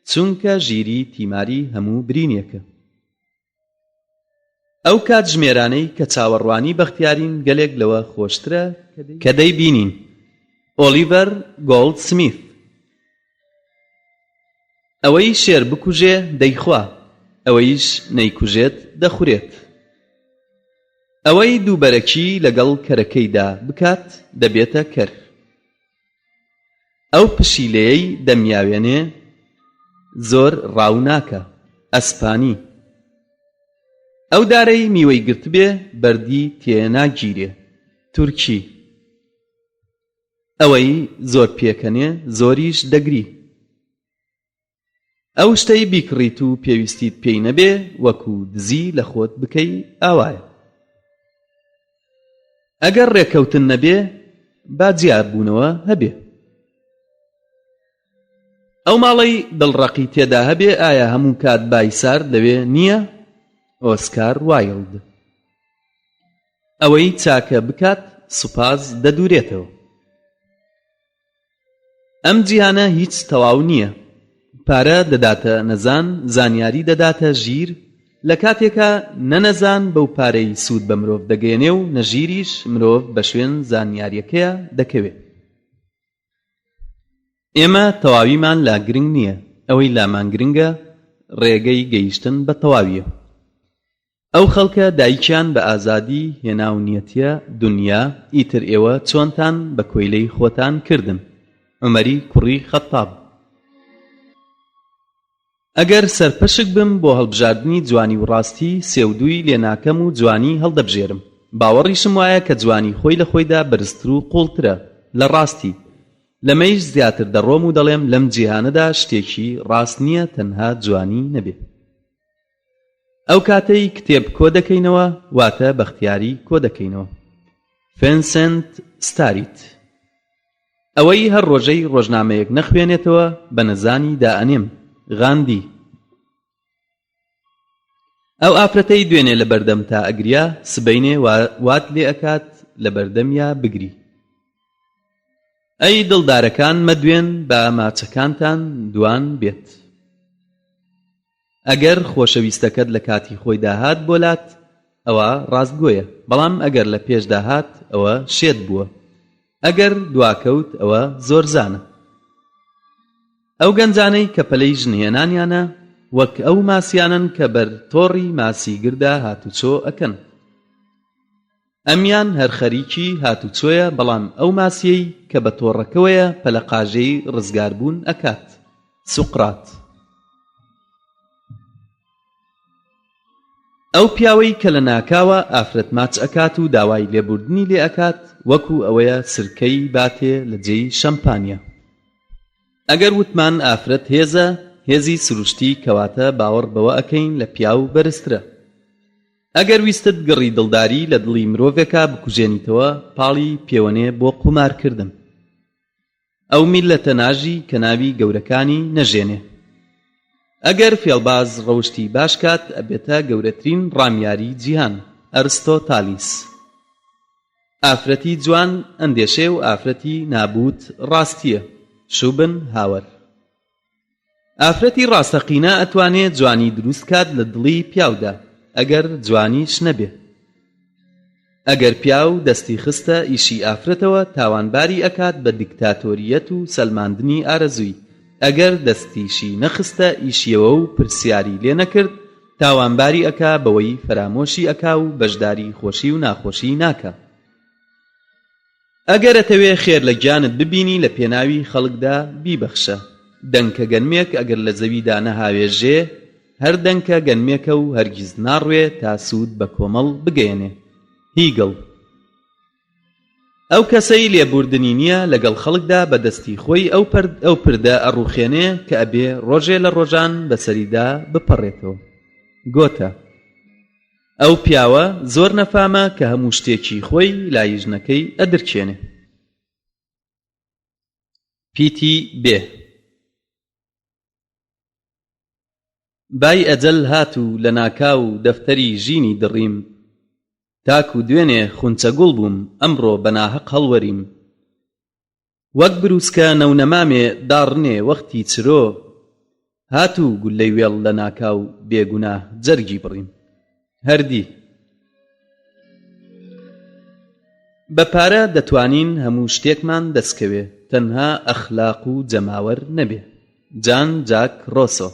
چونکە ژیری تیماری هەموو برینێکە. ئەو کات ژمێرانەی کە چاوەڕوانی بەختیارین گەلێک لەوە خۆشترە کە دەیبینین. ئۆلیڤەر گۆڵدسمیث. ئەوەی شێر بکوژێ دەیخوا، ئەوەیش نەیکوژێت دەخورێت. ئەوەی دووبەرەکی لەگەڵ کەرەکەیدا بکات دەبێتە کەر. ئەو پشیلەیەی دەمیاوێنێ زۆر ڕاو ناکە. ئەسپانی. ئەو دارەی میوەی گرت بێ بەردی تێناگیرێ. تورکی. ئەوەی زۆر پێکەنێ زۆریش دەگری. ئەو شتەی بیکڕیت و پێویستیت پێی نەبێ وەکو دزی لە خۆت بکەی ئاوایە. ئەگەر ڕێکەوتن نەبێ با جیاببوونەوە هەبێ. ئەو ماڵەی دڵڕەقی تێدا هەبێ ئایا هەموو کات بایسار لەوێ نییە؟ ئۆسکار وایلد. ئەوەی چاکە بکات سوپاس دەدورێتەوە. ئەم جیهانە هیچ تەواو نییە. پارە دەداتە نەزان، زانیاری دەداتە ژیر، لە کاتێکە نەنەزان بەو پارەی سوود بە مرۆڤ دەگەێنێ و نەژیریش مرۆڤ بە شوێن زانیاریەکەیە دەکەوێت. ئێمە تەواویمان لا گرنگ نییە، ئەوەی لامان گرنگە ڕێگەی گەیشتن بە تەواویە. ئەو خەڵکە دایکیان بە ئازادی هێناونیەتیە دنیا، ئیتر ئێوە چۆنتان بە کۆیلەی خۆتان کردن. عومەری کوڕی خەتاب. ئەگەر سەرپەشک بم بۆ هەڵبژاردنی جوانی و ڕاستی سێودووی لێناکەم و جوانی هەڵدەبژێرم. باوەڕیشم وایە کە جوانی خۆی لە خۆیدا بەرزتر و قوڵترە لە ڕاستی. لەمەیش زیاتر دەڕۆم و دەڵێم لەم جیهانەدا شتێکی ڕاست نییە تەنها جوانی نەبێ. ئەو کاتەی کتێب کۆ دەکەینەوە واتە بەختیاری کۆ دەکەینەوە. فێنسنت ستاریت. ئەوەی هەر ڕۆژەی ڕۆژنامەیەک نەخوێنێتەوە بە نەزانی دائەنێم. غاندی. ئەو ئافرەتەی دوێنێ لە بەردەم تا ئەگریا سبەینێ وات لێ ئەکات لە بەردەمیا بگری. ئەی دڵدارەکان مەدوێن بە ماچەکانتان دوان بێت. ئەگەر خۆشەویستەکەت لە کاتی خۆی داهات بۆلات ئەوە ڕاستگۆیە، بەڵام ئەگەر لە پێش داهات ئەوە شێت بووە، ئەگەر دواکەوت ئەوە زۆرزانە. ئەو گەنجانەی کە پەلەی ژنهێنانیانە وەک ئەو ماسیانن کە بەر تۆڕی ماسی گردا هاتوچۆ ئەکەن. ئەمیان هەر خەریکی هاتوچۆیە، بەڵام ئەو ماسیەی کە بە تۆڕەکەوەیە پەلەقاژەی ڕزگاربوون ئەکات. سوقرات. ئەو پیاوەی کە لە ناکاوە ئافرەت ماچ ئەکات و داوای لێبوردنی لێ ئەکات وەکو ئەوەیە سرکەی باتێ لە جێی شەمپانیا. ئەگەر وتمان ئافرەت هێزە، هێزی سروشتی کەواتە باوەڕ بەوە ئەکەین لە پیاو بەرزترە. ئەگەر ویستت گڕی دڵداری لە دڵی مرۆڤێکە بکوژێنیتەوە، پاڵی پێوەنێ بۆ قومارکردن. ئەو میلەتە ناژی کە ناوی گەورەکانی نەژێنێ. ئەگەر فێڵباز ڕەوشتی باشکات ئەبێتە گەورەترین ڕامیاری جیهان. ئەرستۆتالیس. ئافرەتی جوان ئەندێشێ و ئافرەتی نابوت ڕاستیە. شوبنهاور. ئافرەتی ڕاستەقینە ئەتوانێت جوانی دروستکات لە دڵی پیاودا ئەگەر جوانیش نەبێ. ئەگەر پیاو دەستی خستە ئیشی ئافرەتەوە تاوانباری ئەکات بە دیکتاتۆریەت و سەلماندنی ئارەزووی. ئەگەر دەستیشی نەخستە ئیشیەوە و پرسیاری لێ نەکرد تاوانباری ئەکا بەوەی فەرامۆشی ئەکا و بەشداری خۆشی و ناخۆشی ناکە. ئەگەر ئەتەوێ خێر لە گیانت ببینی لە پێناوی خەڵکدا بیبەخشە. دەنکە گەنمێک ئەگەر لە زەویدا نەهاوێژێ هەر دەنکە گەنمێکە و هەرگیز ناڕوێ تا سوود بە کۆمەڵ بگەێنێ. هیگڵ. ئەو کەسەی لێبوردنی نییە لەگەڵ خەڵکدا بەدەستی خۆی ئەو پردە ئەڕوخێنێ کە ئەبێ ڕۆژێ لە ڕۆژان بەسەریدا بپەڕێتەوە. گۆتە. ئەو پیاوە زۆر نەفامە کە هەموو شتێکی خۆی لای ژنەکەی ئەدرکێنێ. پیتی بێ. بای ئەجەل هات و لە ناکاو دەفتەری ژینی دڕیم. تاکو دوێنێ خونچە گوڵ بووم ئەمڕۆ بەناهەق هەڵوەریم. وەک بروسکە نەونەمامێ داڕنێ وەختی چرۆ هاتوو گولەی وێڵ لە ناکاو بێگوناه جەرگی بڕیم. هەردی. بە پارە دەتوانین هەموو شتێکمان دەستکەوێ تەنها ئەخلاق و جەماوەر نەبێ. جان جاک ڕۆسۆ.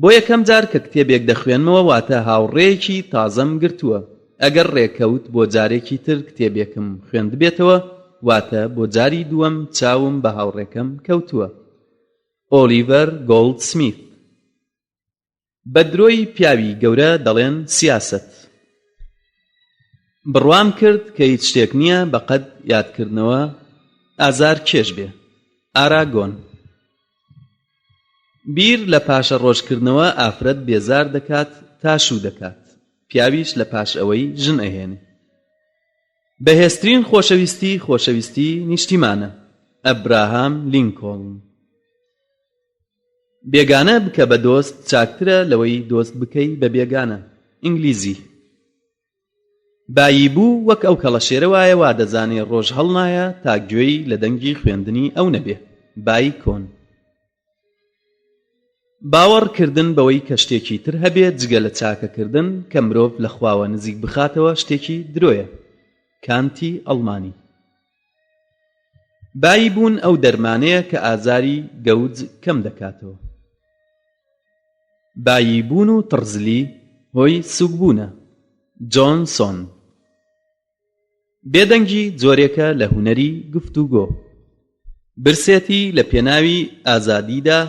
بۆ یەکەم جار کە کتێبێک دەخوێنمەوە واتە هاوڕێیەکی تازەم گرتووە. ئەگەر ڕێکەوت بۆ جارێکی تر کتێبێکم خوێندبێتەوە واتە بۆ جاری دووەم چاوم بە هاوڕێکەم کەوتووە. ئۆلیڤەر گۆڵدسمیت. بە درۆی پیاوی گەورە دەڵێن سیاسەت. بڕوام کرد کە هیچ شتێک نییە بەقەد یادکردنەوە ئازار کێش بێ. ئاراگۆن. بیر لە پاشە ڕۆژکردنەوە ئافرەت بێزار دەکات تاشوو دەکات. پیاویش لە پاش ئەوەی ژن ئەهێنێ. بەهێزترین خۆشەویستی نیشتیمانە. ئەبراهام لینکۆڵن. بێگانە بکە بە دۆست چاکترە لەوەی دۆست بکەی بە بێگانە. ئینگلیزی. بایی بوو وەک ئەو کەڵەشێرە وایە وا دەزانێ ڕۆژ هەڵنایە تا گوێی لە دەنگی خوێندنی ئەو نەبێ. بای کۆن. باوەڕکردن بەوەی کە شتێکی تر هەبێت جگە لە چاکەکردن کە مرۆڤ لە خواوە نزیک بخاتەوە شتێکی درۆیە. کانتی ئەڵمانی. بایی بوون ئەو دەرمانەیە کە ئازاری گەوج کەم دەکاتەوە. بایی بوون و تڕزلی هۆی سوکبوونە. جۆنسۆن. بێدەنگی جۆرێکە لە هونەری گفتوگۆ. برسێتی لە پێناوی ئازادیدا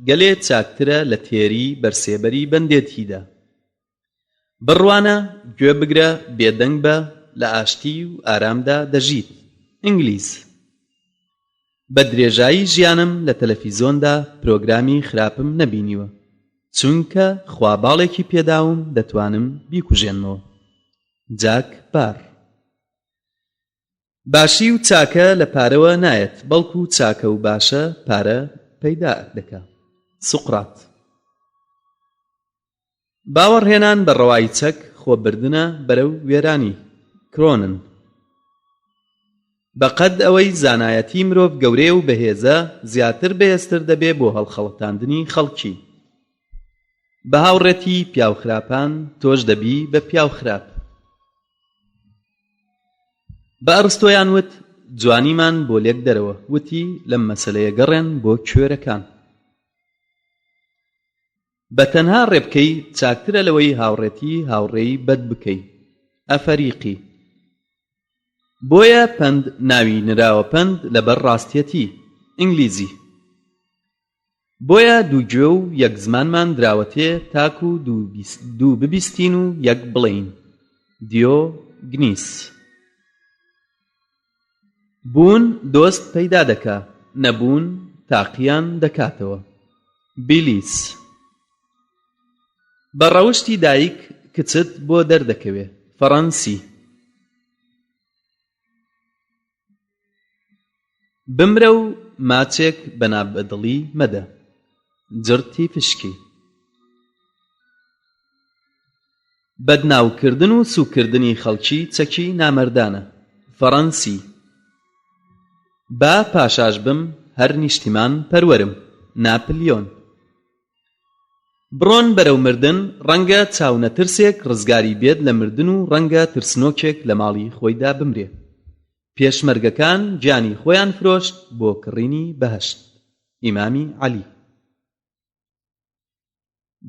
گەلێ چاکترە لە تێری بەرسێبەری بەندێتیدا. بڕوانە گوێ بگرە بێدەنگ بە لە ئاشتی و ئارامدا دەژیت. ئینگلیز. بە درێژایی ژیانم لە تەلەڤیزۆندا پرۆگرامی خراپم نەبینیوە چونکە خواباڵێکی پێداوم دەتوانم بیکوژێنمەوە. جاک بار. باشی و چاکە لە پارەوە نایەت بەڵکو چاکە و باشە پارە پەیدا دەکات. سوقرات. باوەڕهێنان بە ڕەوای چەک خۆبردنە بەرەو وێرانی. کرۆنن. بەقەد ئەوەی زانایەتی مرۆڤ گەورەیە و بەهێزە زیاتر بەهێزتر دەبێ بۆ هەڵخەڵەتاندنی خەڵکی. بە هاوڕێتی پیاوخراپان تۆش دەبی بە پیاوخراپ. بە ئەرستۆیان وت جوانیمان بۆ لێک دەرەوە، وتی لەم مەسەلەیە گەڕێن بۆ کوێرەکان. بە تەنها ڕێبکەی چاکترە لەوەی هاوڕێتی هاوڕێی بەد بکەی. ئەفەریقی. بۆیە پەند ناوی نراوە پەند لەبەر ڕاستیەتی. ئینگلیزی. بۆیە دووگوێ و یەک زمانمان دراوەتێ تاکو دوو ببیستین و یەک بڵێین. دیۆ گنیس. بوون دۆست پەیدا دەکا، نەبوون تاقییان دەکاتەوە. بیلیس. بە ڕەوشتی دایک کچت بۆ دەردەکەوێ. فەڕەنسی. بمرە و ماچێک بەنابەدڵی مەدە. جرتی فشکی. بەدناوکردن و سوکردنی خەڵکی چەکی نامەردانە. فەڕەنسی. با پاشاش بم هەر نیشتیمان پەروەرم. ناپلیۆن. بڕۆن بەرەو مردن، ڕەنگە چاونەترسێک ڕزگاری بێت لە مردن و ڕەنگە ترسنۆکێک لە ماڵی خۆیدا بمرێ. پێشمەرگەکان گیانی خۆیان فرۆشت بۆ کڕینی بەهەشت. ئیمامی عەلی.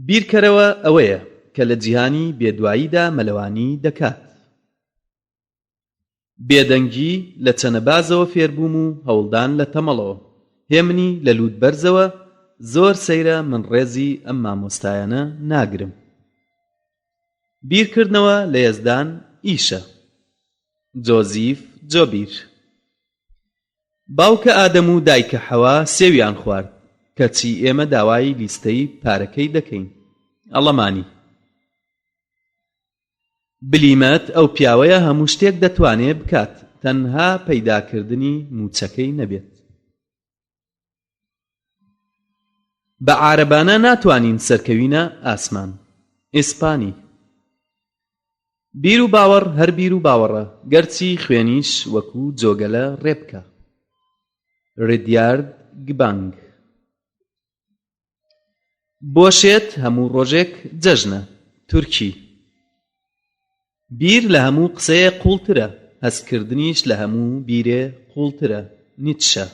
بیرکەرەوە ئەوەیە کە لە جیهانی بێدواییدا مەلەوانی دەکات. بێدەنگی لە چەنەبازەوە فێربووم و هەوڵدان لە تەمەڵەوە. هێمنی لە لووت بەرزەوە زۆر سەیرە من ڕێزی ئەم مامۆستایانە ناگرم. بیرکردنەوە لە یەزدان ئیشە. جۆزیف جۆبیر. باوکە ئادەم و دایکە حەوا سێویان خوارد، کەچی ئێمە داوای لیستەی پارەکەی دەکەین. ئەڵەمانی. بلیمەت ئەو پیاوەیە هەموو شتێک دەتوانێ بکات، تەنها پەیداکردنی موچەکەی نەبێت. بە عارەبانە ناتوانین سەرکەوینە ئاسمان. ئیسپانی. بیر و باوەڕ هەر بیر و باوەڕە، گەرچی خوێنیش وەکو جۆگەلە ڕێبکە. ڕیدیارد گبانگ. بۆشێت هەموو ڕۆژێک جەژنە. تورکی. بیر لە هەموو قسەیە قوڵترە، هەستکردنیش لە هەموو بیرێ قوڵترە. نیتشە.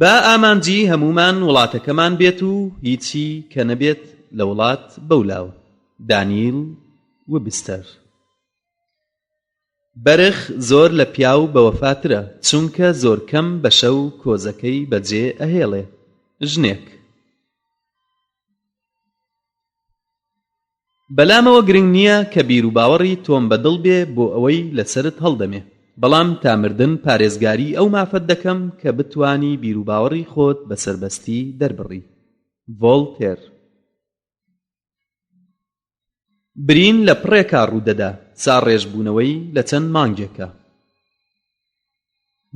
با ئامانجی هەمومان وڵاتەکەمان بێت و هیچی کە نەبێت لە وڵات بەولاوە. دانیل وبستەر. بەرخ زۆر لە پیاو بەوەفاترە، چونکە زۆر کەم بە شەو کۆزەکەی بەجێ ئەهێڵێ. ژنێک. بەلامەوە گرنگ نییە کە بیر و باوەڕی تۆم بەدڵ بێ بۆ ئەوەی لەسرت هەڵدەمێ، بەڵام تا مردن پارێزگاری ئەو مافەت دەکەم کە بتوانی بیر و باوەڕی خۆت بەسەربەستی دەربڕی. ڤۆڵتێر. برین لە پڕێکا ڕوودەدا، چاڕێژبوونەوەی لە چەند مانگێکە.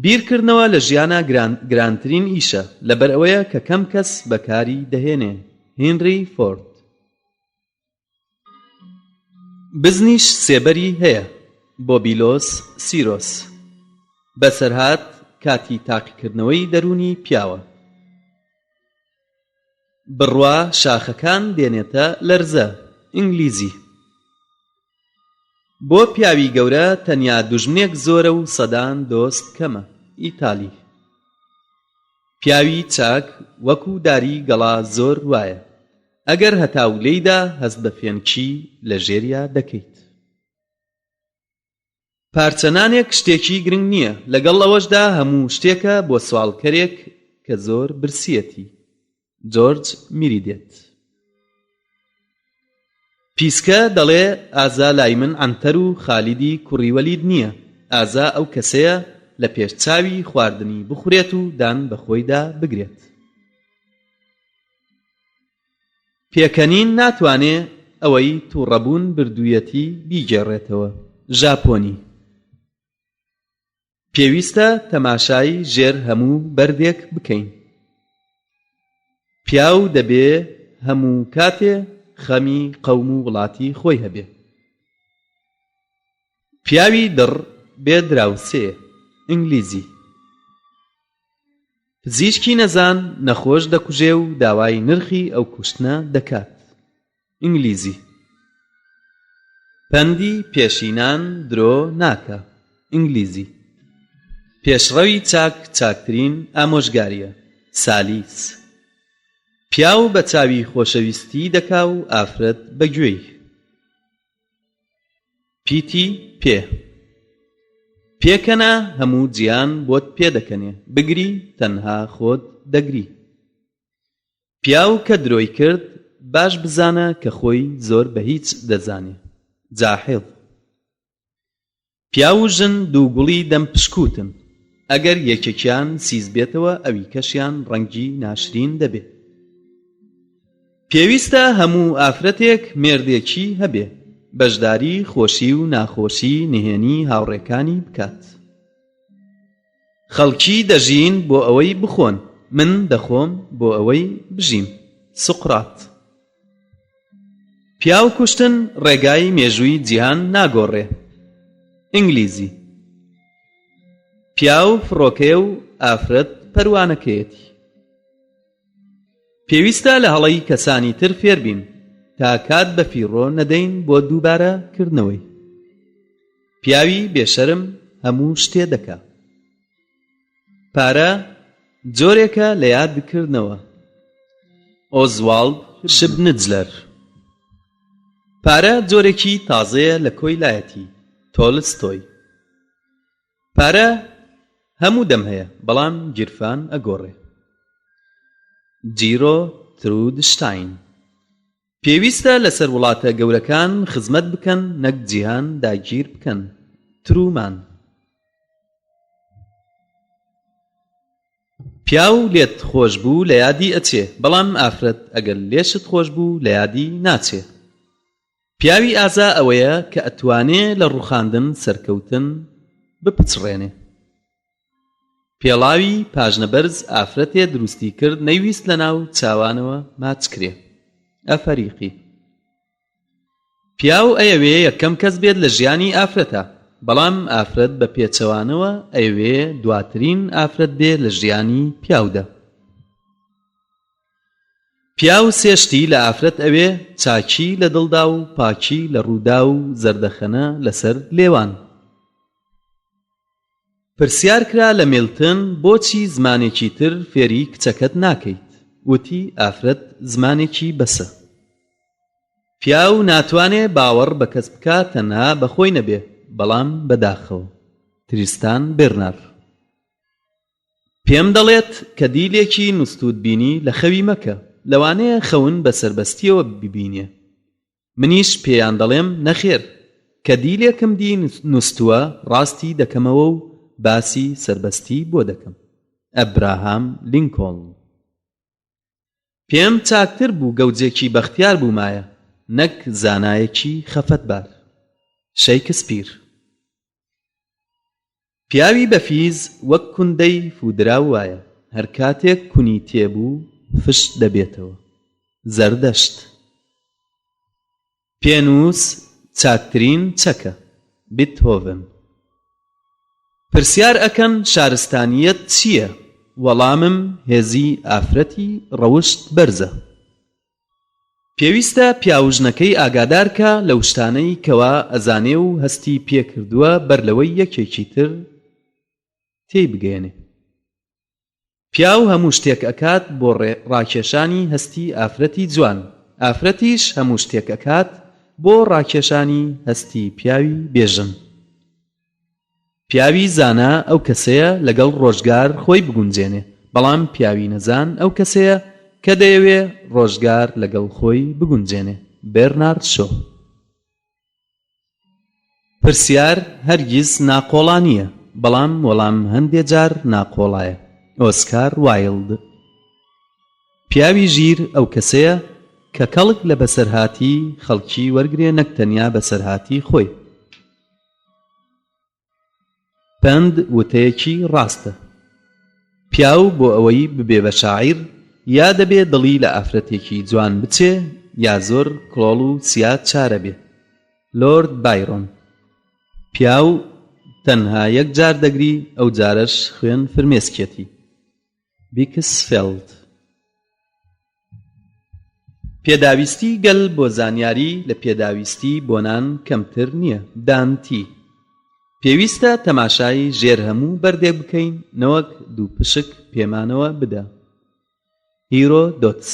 بیرکردنەوە لە ژیانە گرانترین ئیشە، لەبەر ئەوەیە کە کەم کەس بەکاری دەهێنێ. هێنری فۆرد. بزنیش سێبەری هەیە. بۆبیلۆس سیرۆس. بەسەرهات کاتی تاقیکردنەوەی دەرونی پیاوە. بڕوا شاخەکان دێنێتە لەرزە. ئینگلیزی. بۆ پیاوی گەورە تەنیا دوژمنێک زۆرە و سەدان دۆست کەمە. ئیتالی. پیاوی چاک وەکو داری گەڵا زۆر وایە، ئەگەر هەتاو لێیدا هەست بە فێنکی لە ژێریا دەکەیت. پارچەنانێک شتێکی گرنگ نییە، لەگەڵ ئەوەشدا هەموو شتێکە بۆ سوالکەرێک کە زۆر برسیەتی. جۆرج میریدێت. پیسکە دەڵێ ئازا لای من عەنتەر و خالیدی کوڕی وەلید نییە، ئازا ئەو کەسەیە لە پێشچاوی خواردنی بخورێت و دان بە خۆیدا بگرێت. پێکەنین ناتوانێ ئەوەی تووڕەبوون بردوویەتی بیگێڕێتەوە. ژاپۆنی. پێویستە تەماشای ژێر هەموو بەردێک بکەین. پیاو دەبێ هەموو کاتێ خەمی قەوم و وڵاتی خۆی هەبێ. پیاوی دڕ بێ دراوسێ. ئینگلیزی. پزیشکی نەزان نەخۆش دەکوژێ و داوای نرخی ئەو کوشتنە دەکات. ئینگلیزی. پەندی پێشینان درۆ ناکە. ئینگلیزی. پێشڕەوی چاک چاکترین ئامۆژگاریە. سالیس. پیاو بە چاوی خۆشەویستی دەکا و ئافرەت بەگوێی. پیتی پێ. پێکەنە هەموو جیان بۆت پێدەکەنێ، بگری تەنها خۆت دەگری. پیاو کە درۆی کرد باش بزانە کە خۆی زۆر بە هیچ دەزانێ. جاحیڵ. پیاو و ژن دوو گوڵی دەم پشکوتن، ئەگەر یەکێکیان سیز بێتەوە ئەوی کەشیان ڕەنگی ناشرین دەبێت. پێویستە هەموو ئافرەتێک مێردێکی هەبێ، بەشداری خۆشی و ناخۆشی نهێنی هاوڕێکانی بکات. خەڵکی دەژین بۆ ئەوەی بخۆن، من دەخۆم بۆ ئەوەی بژیم. سقرات. پیاو کوشتن ڕێگای مێژووی جیهان ناگۆڕێ. ئینگلیزی. پیاو فڕۆکەیە و ئافرەت پەروانەکەیەتی. پێویستە لە هەڵەی کەسانی تر فێر بین تا کات بە فیڕۆ نەدەین بۆ دووبارە کردنەوەی. پیاوی بێشەرم هەموو شتێ دەکا. پارە جۆرێکە لە یادکردنەوە. ئۆزواڵد شبنجلەر. پارە جۆرێکی تازەیە لە کۆیلایەتی. تۆلستۆی. پارە هەموو دەم هەیە بەڵام گیرفان ئەگۆڕێ. جیرۆ ترودشتاین. پێویستە لەسەر وڵاتە گەورەکان خزمەت بکەن نەک جیهان داگیر بکەن. ترومان. پیاو لێت خۆش بوو لە یادی ئەچێ، بەڵام ئافرەت ئەگەر لێشت خۆش بوو لە یادی ناچێ. پیاوی ئازا ئەوەیە کە ئەتوانێ لە ڕووخاندن سەرکەوتن بپچڕێنێ. پێڵاوی پاژنەبەرز ئافرەتێ دروستی کرد نەیویست لە ناو چاوانەوە ماچکرێ. ئەفەریقی. پیاو ئەیەوێ یەکەم کەس بێت لە ژیانی ئافرەتە، بەڵام ئافرەت بە پێچەوانەوە ئەیەوێ دواترین ئافرەت بێ لە ژیانی پیاودا. پیاو سێشتی لە ئافرەت ئەوێ چاکی لە دڵدا و پاکی لە ڕوودا و زەردەخەنە لەسەر لێوان. پرسیار کرا لە میلتن بۆچی زمانێکی تر فێری کچەکەت ناکەیت؟ وتی ئافرەت زمانێکی بەسە. پیاو ناتوانێ باوەڕ بە کەس بکات تەنها بەخۆی نەبێ بەڵام بەداخەوە. تریستان بێرنار. پێم دەڵێت کە دیلێکی نوستوت بینی لە خەوی مەکە، لەوانەیە خەون بە سربەستیەوە ببینێ. منیش پێیان دەڵێم نەخێر، کە دیلێکم دی نوستووە ڕاستی دەکەمەوە و باسی سربەستی بۆ دەکەم. ئەبراهام لینکۆڵن. پێم چاکتر بوو گەوجێکی بەختیار بوومایە نەک زانایەکی خەفەتبار. شەیکسپیر. پیاوی بەفیز وەک کوندەی فودراو وایە، هەر کاتێک کونی تێبوو فشت دەبێتەوە. زەردەشت. پێنووس چاکترین چەکە. بیتهۆڤن. پرسیار ئەکەن شارستانیەت چییە؟ وەڵامم هێزی ئافرەتی ڕەوشت بەرزە. پێویستە پیاوژنەکەی ئاگادارکە لەو شتانەی کەوا ئەزانێ و هەستی پێکردووە بەر لەوەی یەکێکی تر تێی بگەێنێ. پیاو هەموو شتێک ئەکات بۆ ڕاکێشانی هەستی ئافرەتی جوان، ئافرەتیش هەموو شتێک ئەکات بۆ ڕاکێشانی هەستی پیاوی بێژن. پیاوی زانا ئەو کەسەیە لەگەڵ ڕۆژگار خۆی بگونجێنێ، بەڵام پیاوی نەزان ئەو کەسەیە کە دەیەوێ ڕۆژگار لەگەڵ خۆی بگونجێنێ. بێرنارد شۆ. پرسیار هەرگیز ناقۆڵانیە، بەڵام وەڵام هەندێک جار ناقۆڵایە. ئۆسکار وایلد. پیاوی ژیر ئەو کەسەیە کە کەڵک لە بەسەرهاتی خەڵکی وەرگرێ نەک تەنیا بەسەرهاتی خۆی. پند وتەیەکی ڕاستە. پیاو بۆ ئەوەی ببێ بە شاعیر یا دەبێ دڵی لە ئافرەتێکی جوان بچێ یا زۆر کڵۆڵ و سیات چارە بێ. لۆرد بایرۆن. پیاو تەنها یەک جار دەگری، ئەو جارەش خوێن فرمێسکێتی. بیکسفێلد. پێداویستی گەل بۆ زانیاری لە پێداویستی بۆنان کەمتر نییە. دانتی پێویستە تەماشای ژێر هەموو بەردێک بکەین نەوەک دوو پشک پێمانەوە بدە. هیرۆدۆتس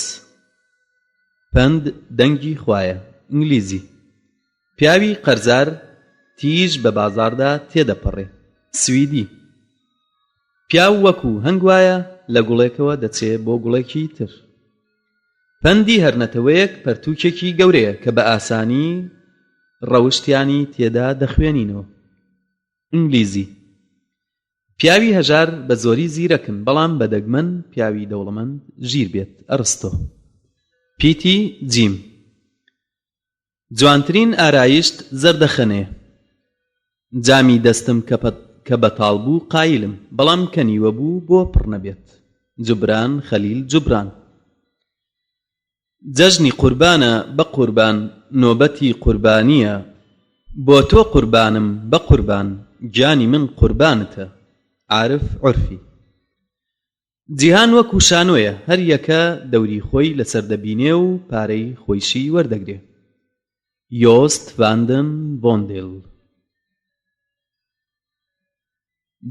پەند دەنگی خوایە. ئینگلیزی پیاوی قەرزار تیژ بە بازاردا تێدەپەڕێ. سویدی پیاو وەکو هەنگ وایە لە گوڵێکەوە دەچێ بۆ گوڵێکی تر. پەندی هەرنەتەوەیەک پەرتووکێکی گەورەیە کە بە ئاسانی ڕەوشتیانی تێدا دەخوێنینەوە. ئینگلیزی پیاوی هەژار بە زۆری زیرەکن بەڵام بەدەگمەن پیاوی دەوڵەمەند ژیر بێت. ئەرستۆ. پیتی جیم جوانترین ئارایشت زەردەخەنەیە. جامی دەستم کە بەتاڵ بوو قایلم بەڵام کەنیوە بوو بۆ پڕ نەبێت. جوبران خەلیل جوبران. جەژنی قوربانە بە قوربان نۆبەتی قوربانیە بۆ تۆ قوربانم بە قوربان گیانی من قوربانتە. عارف عورفی. جیهان وەکو شانۆیە هەر یەکە دەوری خۆی لەسەر دەبینێ و پارەی خۆیشی وەردەگرێ. یۆست ڤاندن ڤۆندێل.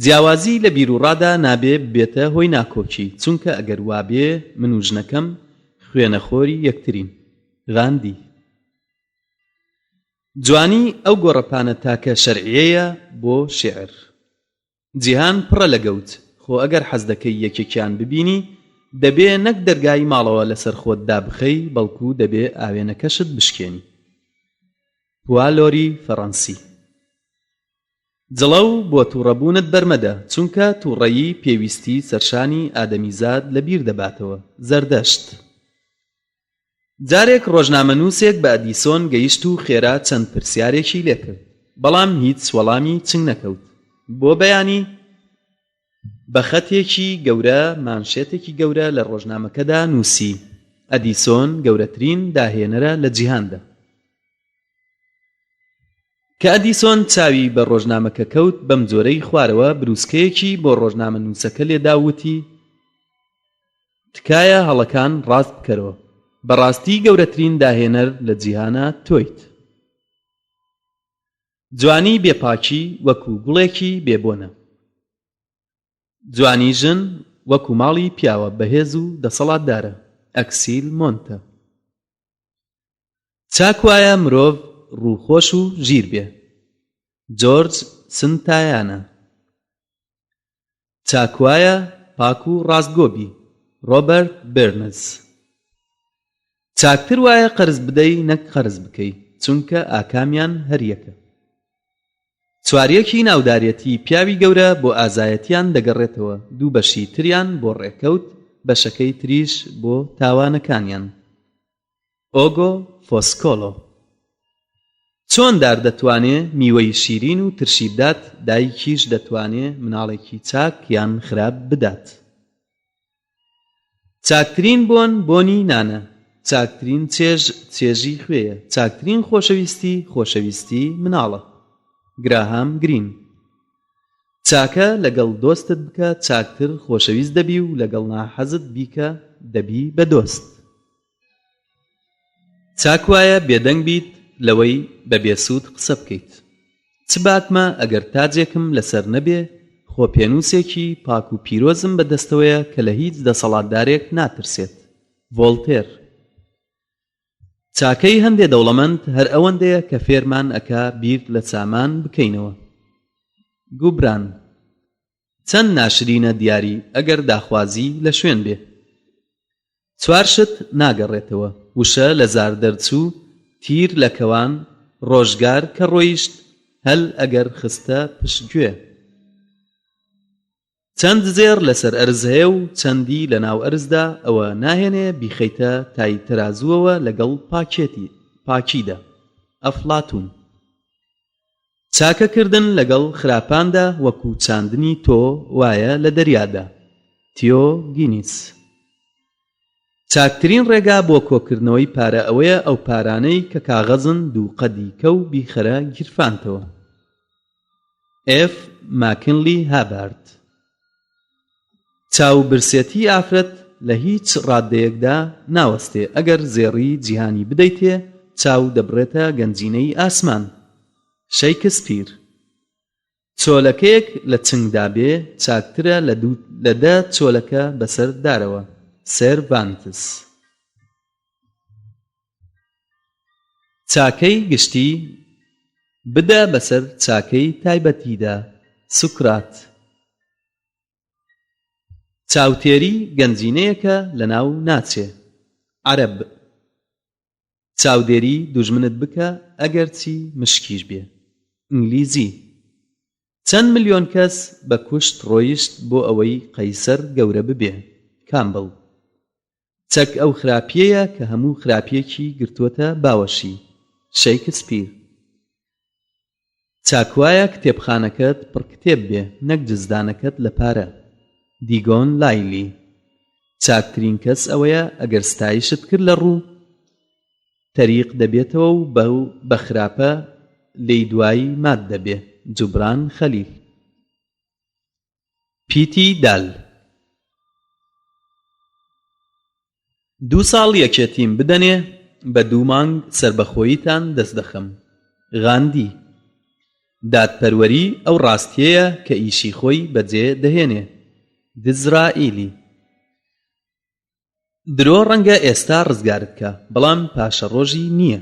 جیاوازی لە بیرروڕادا نابێ بێتە هۆی ناکۆکی چونکە ئەگەر وابێ من و ژنەکەم خوێنەخۆری یەکترین. غاندی. جوانی ئەو گۆڕەپانە تاکە شەرعیەیە بۆ شێعر. جیهان پڕە لە گەوت خۆ ئەگەر حەز دەکەی یەکێکیان ببینی دەبێ نەک دەرگای ماڵەوە لەسەر خۆت دابخەی بەڵکو دەبێ ئاوێنەکەشت بشکێنی. پوالۆری فەڕەنسی. جڵەو بۆ تووڕەبوونت بەرمەدە چونکە تووڕەیی پێویستی سەرشانی ئادەمیزاد لە بیر دەباتەوە. زەردەشت. جارێک ڕۆژنامەنووسێک بە ئەدیسۆن گەیشت و خێرا چەند پرسیارێکی لێکرد بەڵام هیچ وەڵامی چنگ نەکەوت. بۆ بەیانی بە خەتێکی گەورە مانشێتێکی گەورە لە ڕۆژنامەکەدا نووسی ئەدیسۆن گەورەترین داهێنەرە لە جیهاندا. کە ئەدیسۆن چاوی بە ڕۆژنامەکە کەوت بەم جۆرەی خوارەوە بروسکەیەکی بۆ ڕۆژنامە نووسەکە لێدا وتی تکایە هەڵەکان ڕاست بکەرەوە بەڕاستی گەورەترین داهێنەر لە جیهانە تۆیت. جوانی بێپاکی وەکو گوڵێکی بێبۆنە. جوانی ژن وەکو ماڵی پیاوە بەهێز و دەسەڵاتدارە. ئەکسیل مۆنتە. چاک وایە مرۆڤ ڕووخۆش و ژیر بێ. جۆرج سنتایانە. چاک وایە پاک و ڕاستگۆبی. ڕۆبەرت بێرنز. چاکتر وایە قەرز بدەی نەک قەرز بکەی چونکە ئاکامیان هەر یەکە. چواریەکی ناودارەتی پیاوی گەورە بۆ ئازایەتیان دەگەڕێتەوە دوو بەشی تریان بۆ ڕێکەوت بەشەکەی تریش بۆ تاوانەکانیان. ئۆگۆ فۆسکۆلۆ. چۆن دار دەتوانێ میوەی شیرین و ترشی بدات دایکیش دەتوانێ مناڵێکی چاک یان خراپ بدات. چاکترین بۆن بۆنی نانە. چاکترین چێژ چێژی خوێیە. چاکترین خۆشەویستی خۆشەویستی مناڵە. گراهام گرین. چاکە لەگەڵ دۆستت بکە چاکتر خۆشەویست دەبی و لەگەڵ ناحەزت بیکە دەبی بە دۆست. چاک وایە بێدەنگ بیت لەوەی بە بێسوود قسە بکەیت. چ باکمە ئەگەر تاجێکم لەسەر نەبێ خۆپێنووسێکی پاک و پیرۆزم بەدەستەوەیە کە لە هیچ دەسەڵاتدارێک ناترسێت. ڤۆڵتێر. چاکەی هەندێ دەوڵەمەند هەر ئەوەندەیە کە فێرمان ئەکا بیر لە چامان بکەینەوە. گوبران. چەند ناشرینە دیاری ئەگەر داخوازی لە شوێن بێ. چوار شت ناگەڕێتەوە. وشە لە زار دەرچوو تیر لە کەوان ڕۆژگار کە ڕۆیشت هەل ئەگەر خستە پشتگوێ. چەند زێر لەسەر ئەرز هەیە و چەندی لە ناو ئەرزدا ئەوە ناهێنێ بیخەیتە تای تەرازووەوە لەگەڵ پاکیدا. ئەفلاتون. چاکەکردن لەگەڵ خراپاندا وەکو چاندنی تۆ وایە لە دەریادا. تیۆ گینیس. چاکترین ڕێگا بۆ کۆکردنەوەی پارە ئەوەیە ئەو پارانەی کە کاغەزن دوو قەدی کە و بیخەرە گیرفانتەوە. ئف ماکنلی هابارد. چاوبرسێتی ئافرەت لە هیچ ڕاددەیەکدا ناوەستێ ئەگەر زێڕی جیهانی بدەیتێ چاو دەبڕێتە گەنجینەی ئاسمان. شەیکسپیر. چۆلەکەیەک لە چنگدا بێ چاکترە لە 10 چۆلەکە بەسەر دارەوە. سێرڤانتس. چاکەی گشتی بدە بەسەر چاکەی تایبەتیدا. سوکرات. چاوتێری گەنجینەیەکە لە ناو ناچێ. عەرەب. چاودێری دوژمنت بکە ئەگەرچی مشکیش بێ. ئینگلیزی. چەند ملیۆن کەس بە کوشت ڕۆیشت بۆ ئەوەی قەیسەر گەورە ببێ. کامبڵ. چەک ئەو خراپیەیە کە هەموو خراپیەکی گرتووەتە باوەشی. شەیکسپیر. چاکوایە کتێبخانەکەت پڕ کتێب بێ نەک جزدانەکەت لە پارە. دیگۆن لایلی. چاکترین کەس ئەوەیە ئەگەر ستایشت کرد لە ڕوو تەریق دەبێتەوە و بە خراپە لێی دوایی مات دەبێ. جوبران خەلیل. پیتی دال. 2 ساڵ یەکێتیم بدەنێ بە 2 مانگ سەربەخۆییتان دەست دەخەم. غاندی. دادپەروەری ئەو ڕاستیەیە کە ئیشی خۆی بەجێ دەهێنێ. دزرائیلی. درۆ ڕەنگە ئێستا ڕزگارت کە بەڵام پاشەڕۆژی نییە.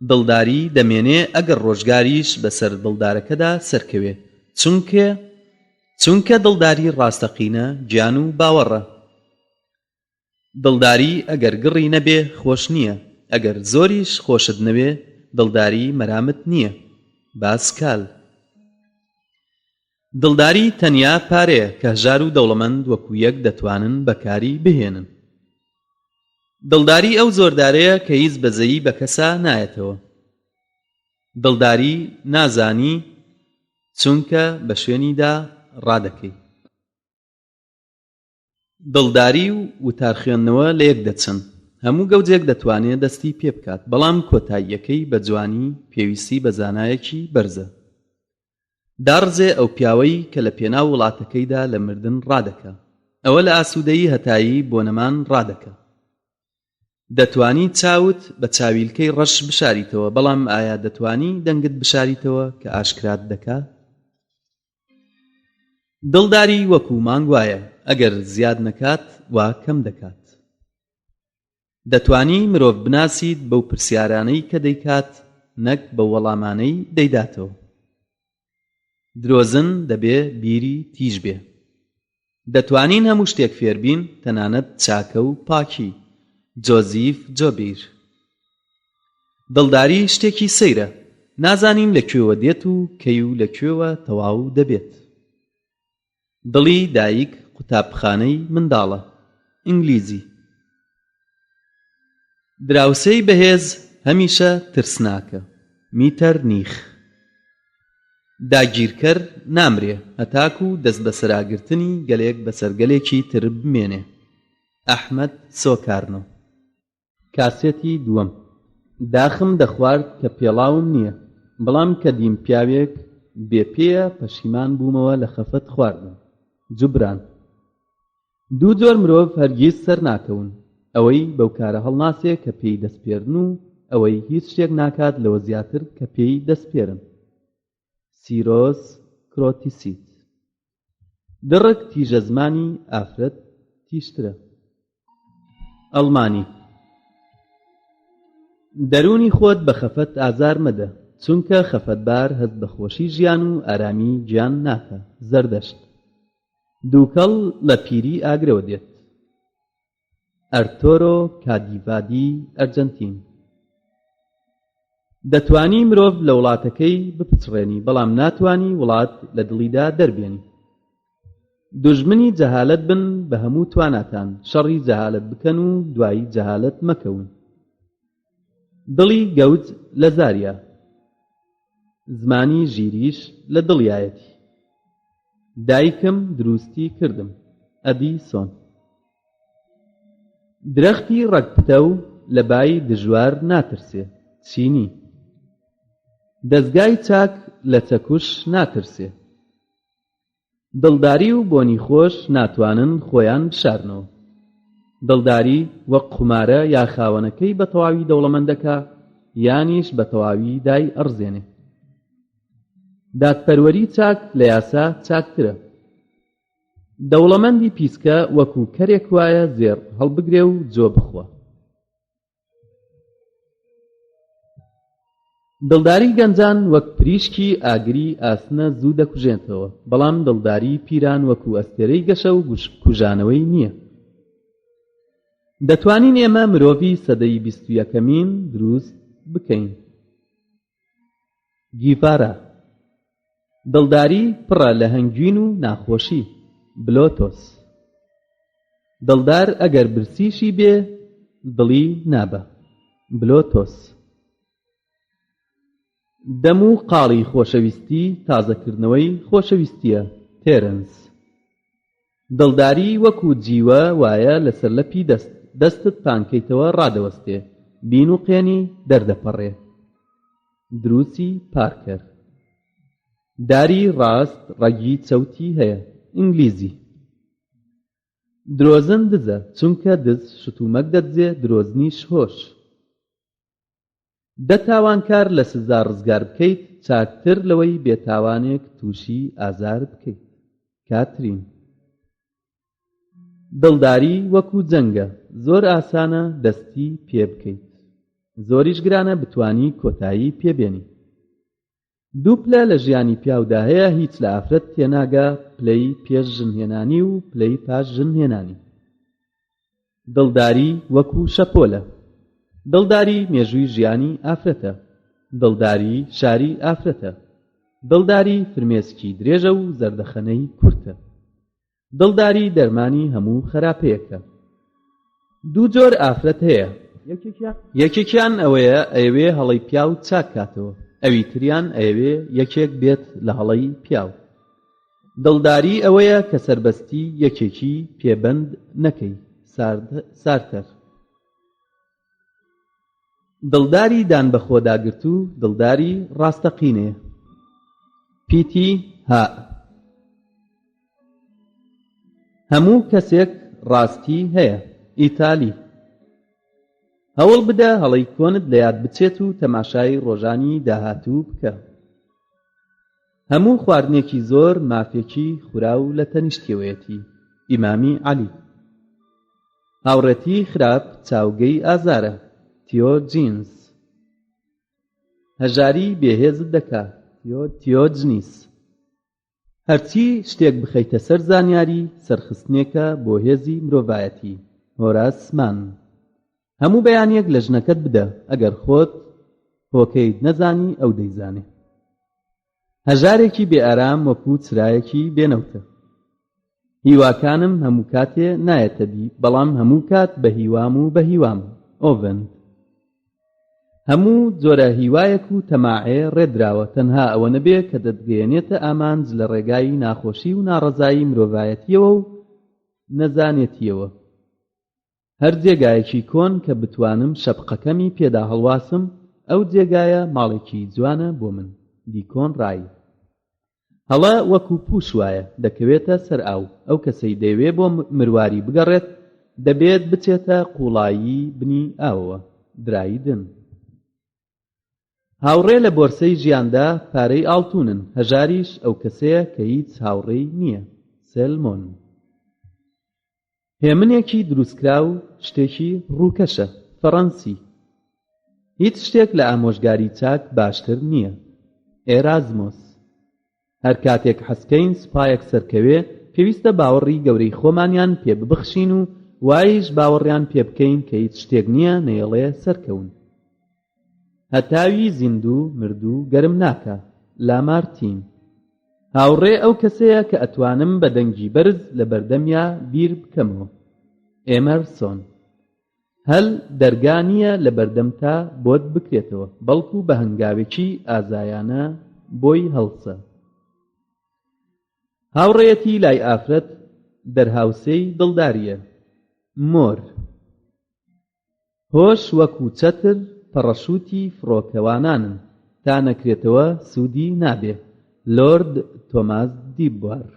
دڵداری دەمێنێ ئەگەر ڕۆژگاریش بەسەر دڵدارەکەدا سەرکەوێ چونکە دڵداری ڕاستەقینە گیان و باوەڕە. دڵداری ئەگەر گڕی نەبێ خۆش نییە ئەگەر زۆریش خۆشت نەبێ دڵداری مەرامت نییە. باسکال. دڵداری تەنیا پارەیە کە هەژار و دەوڵەمەند وەکو یەک دەتوانن بەکاری بهێنن. دڵداری ئەو زۆردارەیە کە هیچ بەزەیی بە کەسا نایەتەوە. دڵداری نازانی چونکە بە شوێنیدا ڕادەکەی. دڵداری و وتار خوێندنەوە لە یەک دەچن. هەموو گەوجێک دەتوانێت دەستی پێ بکات بەڵام کۆتاییەکەی بە جوانی پێویستی بە زانایەکی بەرزە. داڕزێ ئەو پیاوەی کە لە پێناو وڵاتەکەیدا لە مردن ڕادەکە. ئەوە لە ئاسوودەیی هەتایی بۆ نەمان ڕادەکە. دەتوانی چاوت بە چاویلکەی ڕەش بشاریتەوە بەڵام ئایا دەتوانی دەنگت بشاریتەوە کە ئاشکرات دەکات؟ دڵداری وەکو مانگ وایە ئەگەر زیاد نەکات وا کەم دەکات. دەتوانی مرۆڤ بناسیت بەو پرسیارانەی کە دەیکات نەک بە وەڵامانەی دەیداتەوە. درۆزن دەبێ بیری تیژ بێ. دەتوانین هەموو شتێک فێربین تەنانەت چاکە و پاکی. جۆزیف جۆبیر. دڵداری شتێکی سەیرە نازانین لەکوێوە دێت و کەی و لەکوێوە تەواو دەبێت. دڵی دایک قوتابخانەی منداڵە. ئینگلیزی. دراوسەی بەهێز هەمیشە ترسناکە. میتەر نیخ. داگیرکەر نامرێ هەتاکو دەست بەسەراگرتنی گەلێک بەسەرگەلێکی تر بمێنێ. ئەحمەد سۆکارنۆ. کاسێتی دووەم. داخم دەخوارد کە پێڵاوم نییە بەڵام کە دیم پیاوێک بێپێیە پەشیمان بوومەوە لە خەفەت خواردن. جوبران. 2 جۆر مرۆڤ هەرگیز سەر ناکەون ئەوەی بەو کارە هەڵناسێ کە پێی دەستپێرن و ئەوەی هیچ شتێک ناکات لەوە زیاتر کە پێی دەستپێرن. سیرۆس کرۆتیسیت. دڕک تیژە زمانی ئافرەت تیژترە. ئەڵمانی. دەرونی خۆت بە خەفەت ئازار مەدە چونکە خەفەتبار هەست بە خۆشی ژیان و ئارامی گیان ناکە. زەردەشت. دووکەڵ لە پیری ئاگرەوە دێت. ئەرتۆرۆ کادیڤادی ئەرجەنتین. دەتوانی مرۆڤ لە وڵاتەکەی بپچڕێنی بەڵام ناتوانی وڵات لە دڵیدا دەربێنی. دوژمنی جەهالەت بن بە هەموو تواناتان شەڕی جەهالەت بکەن و دوایی جەهالەت مەکەون. دڵی گەوج لە زاریا. زمانی ژیریش لە دڵیایەتی. دایکم دروستی کردم. ئەدیسۆن. درەختی ڕەگپتە و لە بای دژوار ناترسێ. چینی. دەستگای چاک لە چەکوش ناترسێ. دڵداری و بۆنی خۆش ناتوانن خۆیان بشارنەوە. دڵداری وەک قومارە یا خاوەنەکەی بە تەواوی دەوڵەمەندەکە یانیش بە تەواوی دای ئەڕزێنێ. دادپەروەری چاک لە یاسا چاکترە. دەوڵەمەندی پیسکە وەکو کەرێک وایە زێڕ هەڵبگرێ و جۆ بخوە. دڵداری گەنجان وەک پریشکی ئاگری ئاسنە زوو دەکوژێنێتەوە، بەڵام دڵداری پیران وەکو ئەستێرەی گەشە و کوژانەوەی نییە. دەتوانین ئێمە مرۆڤی سەدەی 21ەمین دروست بکەین. گیڤارا. دڵداری پڕە لە هەنگوین و ناخۆشی. بلۆتۆس. دڵدار ئەگەر برسیشی بێ دڵی نابە. بلۆتۆس. دەم و قاڵی خۆشەویستی تازەکردنەوەی خۆشەویستیە. تێرنس. دڵداری وەکو جیوە وایە لەسەر لەپی دەستت پانکەیتەوە ڕادەوەستێ، بین و قێنی دەردەپەڕێ. دروسی پارکەر. داری ڕاست ڕەگی چەوتی هەیە. ئینگلیزی. درۆزن دزە چونکە دز شتومەک دەدزێ، درۆزنیش هۆش. دەتاوانکار لە سزا ڕزگار بکەیت چاکتر لەوەی بێتاوانێک تووشی ئازار بکەیت. کاترین. دڵداری وەکو جەنگە، زۆر ئاسانە دەستی پێ بکەیت، زۆریش گرانە بتوانی کۆتایی پێبێنی. دوو پلە لە ژیانی پیاودا هەیە هیچ لە ئافرەت تێناگا، پلەی پێش ژنهێنانی و پلەی پاش ژنهێنانی. دڵداری وەکو شەپۆلە. دڵداری مێژووی ژیانی ئافرەتە. دڵداری شاری ئافرەتە. دڵداری فرمێسکی درێژە و زەردەخەنەی کورتە. دڵداری دەرمانی هەموو خراپەیەکە. دوو جۆر ئافرەت هەیە. یەکێکیان ئەوەیە ئەیەوێ هەڵەی پیاو چاک کاتەوە، ئەوی تریان ئەیەوێ یەکێک بێت لە هەڵەی پیاو. دڵداری ئەوەیە کە سەربەستی یەکێکی پێبەند نەکەی. سارتەر. دڵداری دان بە خۆداگرت و دڵداری ڕاستەقینێ. پیتی ها. هەموو کەسێک ڕاستی هەیە. ئیتالی. هەوڵ بدە هەڵەی کۆنت لە یاد بچێت و تەماشای ڕۆژانی داهاتوو بکە. هەموو خواردنێکی زۆر مافێکی خوراو لە تەنیشتیەوەیەتی. ئیمامی عەلی. هاوڕێتی خراپ چاوگەی ئازارە. تیۆجینز. هەژاری بێهێزت دەکات. تیۆجنیس. هەرچی شتێک بخەیتە سەر زانیاری سەرخستنێکە بۆ هێزی مرۆڤایەتی. هۆراسمان. هەموو بەیانێک لە ژنەکەت بدە، ئەگەر خۆت هۆکەیت نەزانی ئەو دەیزانێ. هەژارێکی بێئارام وەکو چرایەکی بێنەوتە. هیواکانم هەموو کاتێ نایەتە دی، بەڵام هەموو کات بە هیوام و بە هیوام. ئۆڤن. هەموو جۆرە هیوایەک و تەماعێ ڕێدراوە، تەنها ئەوە نەبێ کە دەتگەیەنێتە ئامانج لە ڕێگای ناخۆشی و ناڕەزایی مرۆڤایەتیەوە و نەزانێتیەوە. هەر جێگایەکی کۆن کە بتوانم شەپقەکەمی پێدا هەڵواسم، ئەو جێگایە ماڵێکی جوانە بۆ من. دیکۆن ڕای. هەڵە وەکو پوش وایە، دەکەوێتە سەر ئاو. ئەو کەسەی دەیەوێ بۆ مرواری بگەڕێت دەبێت بچێتە قوڵایی بنی ئاوەوە. درایدن. هاوڕێ لە بۆرسەی ژیاندا پارەی ئاڵتونن، هەژاریش ئەو کەسەیە کە هیچ هاوڕێی نییە. سێلمۆن. هێمنێکی دروستکرا و شتێکی ڕووکەشە. فەڕەنسی. هیچ شتێک لە ئامۆژگاری چاک باشتر نییە. ئێرازمۆس. هەر کاتێک حەسکەین سوپایەک سەرکەوێ، پێویستە باوەڕی گەورەی خۆمانیان پێ ببەخشین و وایش باوەڕیان پێ بکەین کە هیچ شتێک نییە نەیەڵێ سەرکەون. هەتاوی زیندوو مردوو گەرم ناکە. لامارتین. هاوڕێ ئەو کەسەیە کە ئەتوانم بە دەنگی بەرز لە بەردەمیا بیر بکەمەوە. ئێمەرسۆن. هەل دەرگانیە لە بەردەمتا بۆت بکرێتەوە، بەڵکو بە هەنگاوێکی ئازایانە بۆی هەڵسە. هاوڕێیەتی لای ئافرەت دەرهاوسەی دڵداریە. مۆر. هۆش وەکو چەتر پەڕەشوتی فڕۆکەوانانن، تا نەکرێتەوە سوودی نابێ. لۆرد تۆماس دیبوار.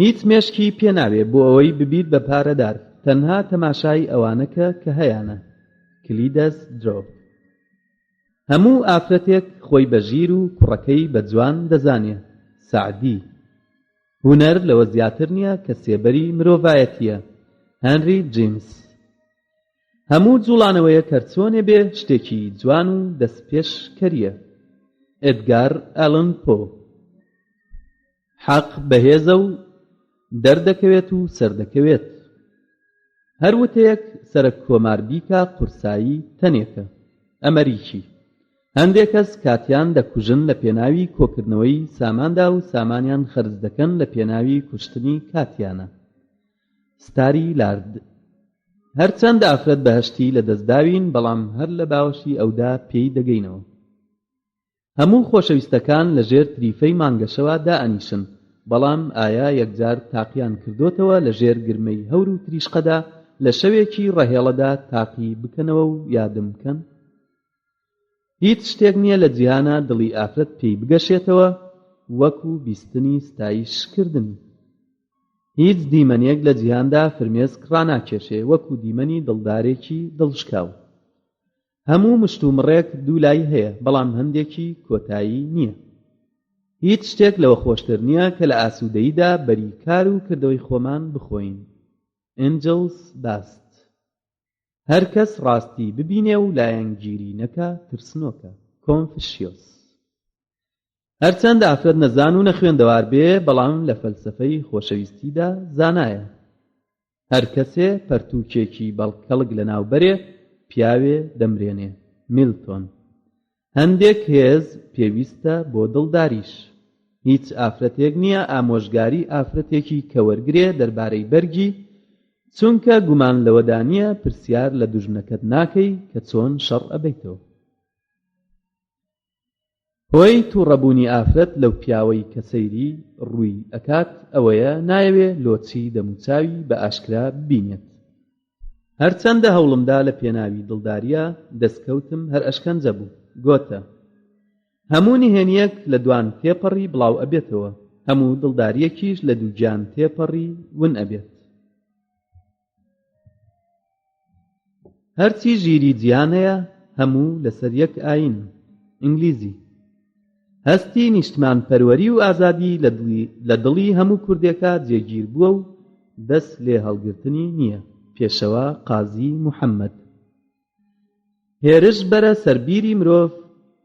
هیچ مێشکی پێ ناوێ بۆ ئەوەی ببیت بە پارەدار، تەنها تەماشای ئەوانەکە کە هەیانە. کلیدەس درۆ. هەموو ئافرەتێک خۆی بە ژیر و کوڕەکەی بە جوان دەزانێ. سعدی. هونەر لەوە زیاتر نییە کە سێبەری مرۆڤایەتیە. هەنری جیمس. هەموو جوڵانەوەیە کەرچۆنێ بێ شتێکی جوان و دەستپێشکەریە. ئێدگار ئەلن پۆ. حەق بەهێزە و دەردەکەوێت و سەردەکەوێت. هەر وتەیەک سەرک کۆمار بیکە قورسایی تەنێکە. ئەمەریکی. هەندێک کەس کاتیان دەکوژن لە پێناوی کۆکردنەوەی ساماندا و سامانیان خەرج دەکەن لە پێناوی کوشتنی کاتیانە. ستاری لارد. هەرچەند ئافرەت بەهەشتی لە دەستداوین، بەڵام هەر لە باوەشی ئەودا پێی دەگەینەوە. هەموو خۆشەویستەکان لە ژێر تریفەی مانگەشەوە دائەنیشن، بەڵام ئایا یەکجار تاقییان کردوتەوە لە ژێر گرمەی هەور و تریشقەدا لە شەوێکی ڕەهێڵەدا تاقی بکەنەوە و یادم بکەن؟ هیچ شتێک نییە لە جیهانە دڵی ئافرەت پێی بگەشێتەوە وەکو بیستنی ستایشکردن. هیچ دیمەنێک لە جیهاندا فرمێسک ڕاناکێشێ وەکو دیمەنی دڵدارێکی دڵشکاو. هەموو مشتومڕێک دوو لای هەیە، بەڵام هەندێکی کۆتایی نییە. هیچ شتێک لەوە خۆشتر نییە کە لە ئاسوودەییدا بەری کار و کردەوەی خۆمان بخۆین. ئێنجلز باست. هەر کەس ڕاستی ببینێ و لایەنگیری نەکا ترسنۆکە. کۆنفوشیۆس. هەرچەند ئافرەت نەزان و نەخوێندەوار بێ، بەڵام لە فەلسەفەی خۆشەویستیدا زانایە. هەر کەسێ پەرتووکێکی بەڵکەڵک لەناوبەرێ پیاوێ دەمرێنێ. میلتۆن. هەندێک هێز پێویستە بۆ دڵداریش. هیچ ئافرەتێک نییە ئامۆژگاری ئافرەتێکی کە وەرگرێ دەربارەی بەرگی، چونکە گومان لەوەدا نییە پرسیار لە دوژمنەکەت ناکەی کە چۆن شەڕ ئەبەیتەوە. هۆی تووڕەبوونی ئافرەت لەو پیاوەی کە سەیری ڕووی ئەکات ئەوەیە نایەوێ لۆچی دەموچاوی بە ئاشکرا ببینێت. هەرچەندە هەوڵمدا لە پێناوی دڵداریە دەستکەوتم هەر ئەشکەنجە بوو. گۆتە. هەموو نهێنیەک لە دوان تێپەڕی بڵاو ئەبێتەوە، هەموو دڵداریەکیش لە دووجیان تێپەڕی ون ئەبێت. هەرچی ژیری جیهان هەیە هەموو لەسەر یەک ئاین. ئینگلیزی. هەستی نیشتمان پەروەری و ئازادی لە دڵی هەموو کوردێکە جێگیر بووە و دەست لێ هەڵگرتنی نییە. پێشەوە قازی موحەممەد. هێرش بەرە سەربیری مرۆڤ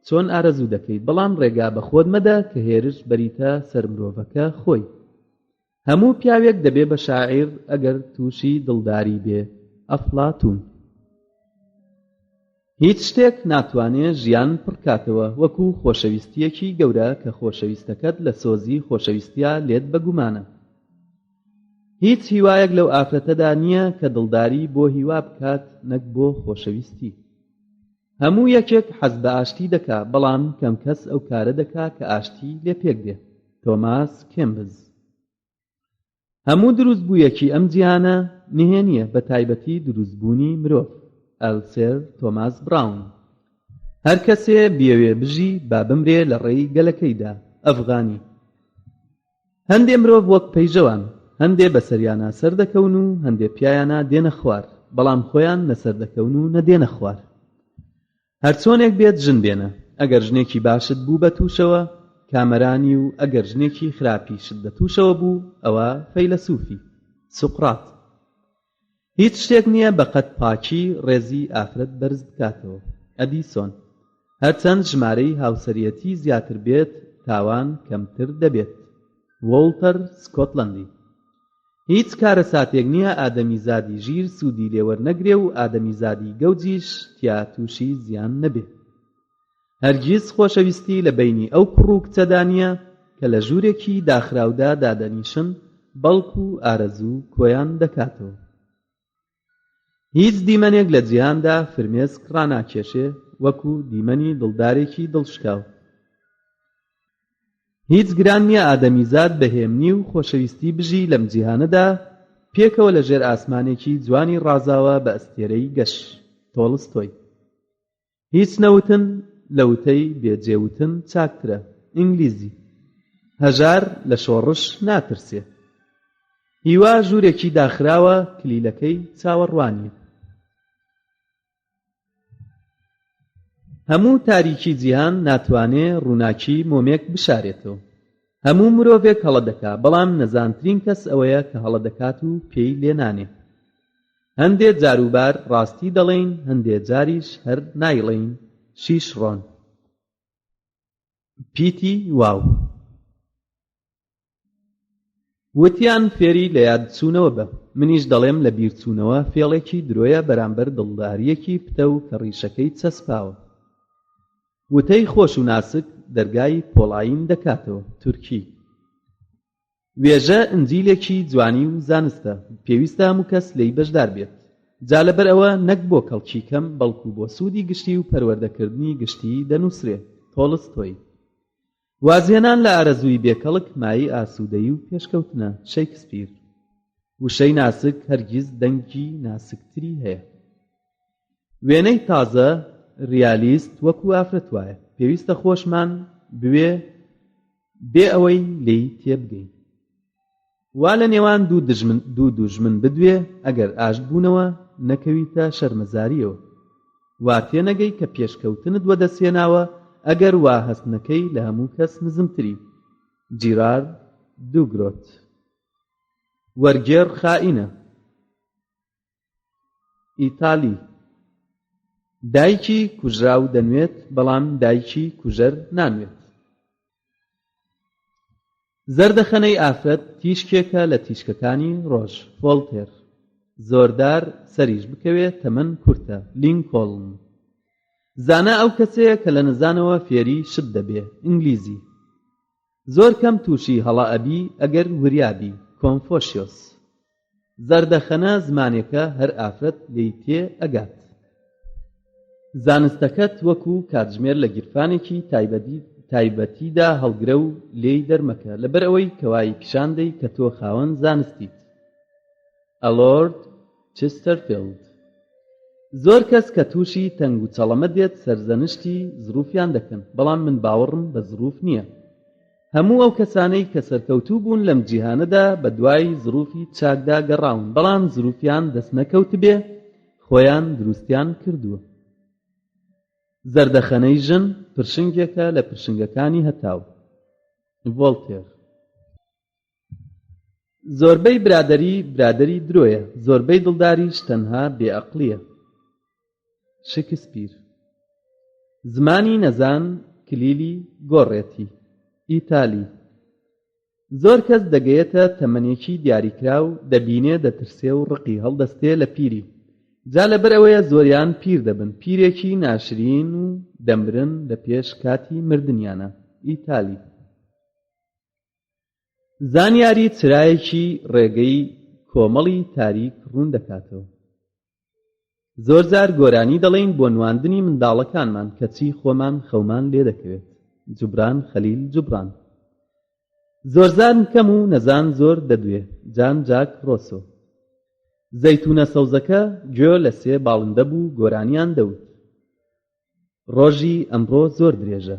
چۆن ئارەزوو دەکەیت، بەڵام ڕێگا بە خۆت مەدە کە هێرش بەریتە سەر مرۆڤەکە خۆی. هەموو پیاوێک دەبێ بە شاعیر ئەگەر تووشی دڵداری بێ. ئەفلاتون. هیچ شتێک ناتوانێت ژیان پڕکاتەوە وەکو خۆشەویستیەکی گەورە کە خۆشەویستەکەت لە سۆزی خۆشەویستیە لێت بەگومانە. هیچ هیوایەک لەو ئافرەتەدا نییە کە دڵداری بۆ هیوا بکات نەک بۆ خۆشەویستی. هەموو یەکێک حەز بە ئاشتی دەکا، بەڵام کەم کەس ئەو کارە دەکا کە ئاشتی لێ پێک دێ. تۆماس کێمبز. هەموو دروستبوویەکی ئەم جیهانە نهێنیە، بە تایبەتی دروستبوونی مرۆڤ. ئەلسێر تۆماس براون. هەر کەسێ بیەوێ بژی با بمرێ لە ڕێی گەلەکەیدا. ئەفغانی. هەندێ مرۆڤ وەک پەیژەوان، هەندێ بەسەریانە سەر دەکەون و هەندێ پیایانە دێنە خوار، بەڵام خۆیان لەسەر دەکەون و نەدێنە خوار. هەرچۆنێک بێت ژن بێنە. ئەگەر ژنێکی باشت بوو بە تووشەوە کامەرانی و ئەگەر ژنێکی خراپیشت بە تووشەوە بوو ئەوە فەیلسوفی. سوقڕات. هیچ شتێک نییە بەقەد پاکی ڕێزی ئافرەت بەرز بکاتەوە. ئەدیسۆن. هەرچەند ژمارەی هاوسەرەتی زیاتر بێت تاوان کەمتر دەبێت. وۆڵتەر سکۆتلەندی. هیچ کارە ساتێک نییە ئادەمیزادی ژیر سوودی لێوەرنەگرێ و ئادەمیزادی گەوجیش تیا تووشی زیان نەبێ. هەرگیز خۆشەویستی لە بەینی ئەو کوڕ و کچەدا نییە کە لە ژوورێکی داخراودا دادەنیشن، بەڵکو ئارەزوو کۆیان دەکاتەوە. هیچ دیمەنێک لە جیهاندا فرمێسک ڕاناکێشێ وەکو دیمەنی دڵدارێکی دڵشکاو. هیچ گران نییە ئادەمیزاد بەهێمنی و خۆشەویستی بژی لەم جیهانەدا پێکەوە لە ژێر ئاسمانێکی جوانی ڕازاوە بە ئەستێرەی گەش. تۆڵستۆی. هیچ نەوتن لە وتەی بێجێوتن چاکترە. ئینگلیزی. هەژار لە شۆڕش ناترسێ. هیوا ژوورێکی داخراوە کلیلەکەی چاوەڕوانی. هەموو تاریکی جیهان ناتوانێ ڕووناکی مۆمێک بشارێتەوە. هەموو مرۆڤێک هەڵە دەکا، بەڵام نەزانترین کەس ئەوەیە کە هەڵە دەکات و پێی لێ نانێ. هەندێک جاروبار ڕاستی دەڵێین، هەندێک جاریش هەر نایڵێین. شیش ڕۆن. پیتی واو. وتیان فێری لە یادچوونەوە بە. منیش دەڵێم لە بیرچوونەوە فێڵێکی درۆیە بەرامبەر دڵداریەکی پتە و کە ڕیشەکەی چەسپاوە. وتەی خۆش و ناسک دەرگای پۆڵاین دەکاتەوە. تورکی. وێژە ئنجیلێکی جوانی و زانستە، پێویستە هەموو کەس لێی بەشدار بێت. جا لەبەر ئەوە نەک بۆ کەڵکی کەم بەڵکو بۆ سوودی گشتی و پەروەردەکردنی گشتی دەنووسرێ. تۆڵستۆی. وازهێنان لە ئارەزووی بێکەڵک مای ئاسوودەیی و پێشکەوتنە. شەیکسپیر. وشەی ناسک هەرگیز دەنگی ناسکتری هەیە. وێنەی تازە ریالیست وەکو ئافرەت وایە، پێویستە خۆشمان بوێ بێ ئەوەی لێی تێبگەین. وا لە نێوان دوو دوژمن بدوێ ئەگەر ئاشت بوونەوە نەکەویتە شەرمەزاریەوە. وا تێنەگەی کە پێشکەوتنت وەدەسێناوە ئەگەر وا هەستنەکەی لە هەموو کەس نزمتری. جیرارد دووگرۆت. وەرگێڕ خائینە. ئیتالی. دایکی کوژراو دەنوێت، بەڵام دایکی کوژەر نانوێت. زەردەخەنەی ئافرەت تیشکێکە لە تیشکەکانی ڕۆژ. ڤۆڵتێر. زۆردار سەریش بکەوێت تەمەن کورتە. لینکۆڵن. زانا ئەو کەسەیە کە لە نەزانەوە فێری شت دەبێ. ئینگلیزی. زۆر کەم تووشی هەڵا ئەبی ئەگەر وریابی. کۆنفۆشیۆس. زەردەخەنە زمانێکە هەر ئافرەت لێی تێ ئەگات. زانستەکەت وەکو کاتژمێر لە گیرفانێکی تایبەتیدا هەڵگرە و لێی دەرمەکە لەبەر ئەوەی کەوای پیشاندەی کە تۆ خاوەن زانستیت. ئەلۆرد چستەرفیلد. زۆر کەس کە تووشی تەنگ و چەڵەمە دێت سەرزەنشتی زروفیان دەکەن، بەڵام من باوەڕم بە زروف نییە. هەموو ئەو کەسانەی کە سەرکەوتوو بوون لەم جیهانەدا بە دوای زروفی چاکدا گەڕاون، بەڵام زروفیان دەست نەکەوت بێ خۆیان دروستیان کردووە. زەردەخەنەی ژن پرشنگێکە لە پرشنگەکانی هەتاو. ڤۆڵتێر. زۆربەی برادەری درۆیە، زۆربەی دڵداریش تەنها بێعەقلیە. شکسپیر. زمانی نەزان کلیلی گۆڕێتی. ئیتالی. زۆر کەس دەگەیەتە تەمەنێکی دیاریکراو دەبینێ دەترسێ و ڕقی هەڵدەستێ لە پیری. جا لەبەر ئەوەیە زۆریان پیر دەبن، پیرێکی ناشرین و دەمرن لە پێش کاتی مردنیانە. ئیتالی. زانیاری چرایەکی ڕێگەی کۆمەڵی تاریک ڕوون دەکاتەوە. زۆر جار گۆرانی دەڵێین بۆ نواندنی منداڵەکانمان کەچی خۆمان خەومان لێ دەکەوێت. جوبران خەلیل جوبران. زۆرزان کەم و نەزان زۆر دەدوێ. جان جاک ڕۆسۆ. زەیتونە سەوزەکە گوێ لە سێ باڵندە بوو گۆرانیان دەوت. ڕۆژی ئەمڕۆ زۆر درێژە،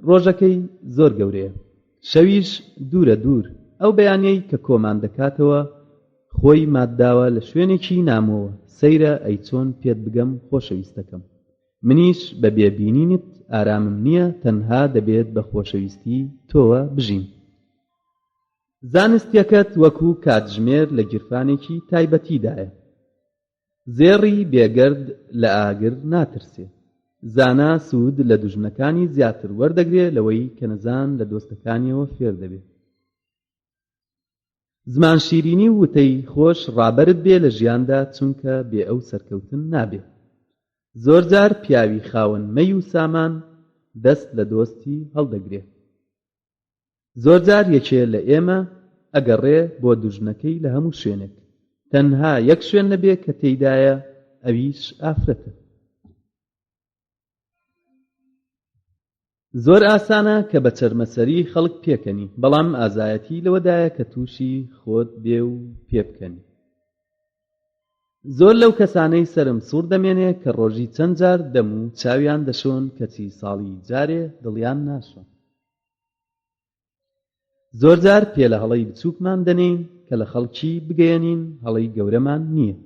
ڕۆژەکەی زۆر گەورەیە، شەویش دوورە دوور. ئەو بەیانیەی کە کۆمان دەکاتەوە خۆی مادداوە لە شوێنێکی نامەوە. سەیرە ئەی چۆن پێت بگەم خۆشەویستەکەم، منیش بە بێبینینت ئارامم نییە، تەنها دەبێت بە خۆشەویستی تۆوە بژیم. زانستیەکەت وەکو کاتژمێر لە گیرفانێکی تایبەتیدایە. زێڕی بێگەرد لە ئاگر ناترسێ. زانا سوود لە دوژمنەکانی زیاتر وەردەگرێ لەوەی کە نەزان لە دۆستەکانیەوە فێر دەبێت. زمان شیرینی و وتەی خۆش ڕابەرت بێ لە ژیاندا، چونکە بێ ئەو سەرکەوتن نابێ. زۆر جار پیاوی خاوەن مەی و سامان دەست لە دۆستی هەڵدەگرێ. زۆر جار یەکێ لە ئێمە ئەگەڕێ بۆ دوژمنەکەی لە هەموو شوێنێک، تەنها یەک شوێن نەبێ کە تێیدایە، ئەویش ئافرەتە. زۆر ئاسانە کە بە چەرمەسەری خەڵک پێکەنی، بەڵام ئازایەتی لەوەدایە کە تووشی خۆت بێ و پێ بکەنی. زۆر لەو کەسانەی سرم سوور دەمێنێ کە ڕۆژی چەند جار دەم و چاویان دەشۆن کەچی ساڵی جارێ دڵیان ناشۆن. زۆر جار پێ لە هەڵەی بچووکمان دەنێین کە لە خەڵکی بگەیەنین هەڵەی گەورەمان نییە.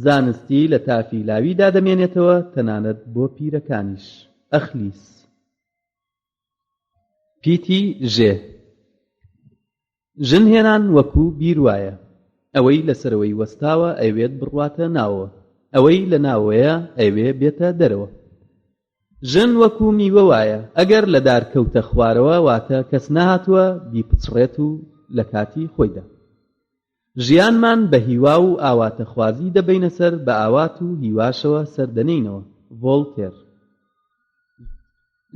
زانستی لە تافی لاویدا دەمێنێتەوە تەنانەت بۆ پیرەکانیش. ئەخلیس. پیتی ژێ. ژنهێنان وەکو بیر وایە. ئەوەی لەسەرەوەی وەستاوە ئەوێت بڕواتە ناوەوە، ئەوەی لە ناوەیە ئەوێ بێتە دەرەوە. ژن وەکو میوە وایە، ئەگەر لە دار کەوتە خوارەوە واتە کەس ناهاتووە بیپچڕێت و لە کاتی خۆیدا. ژیانمان بە هیوا و ئاواتە خوازی دەبەینە سەر، بە ئاوات و هیواشەوە سەردەنینەوە. ڤۆڵتێر.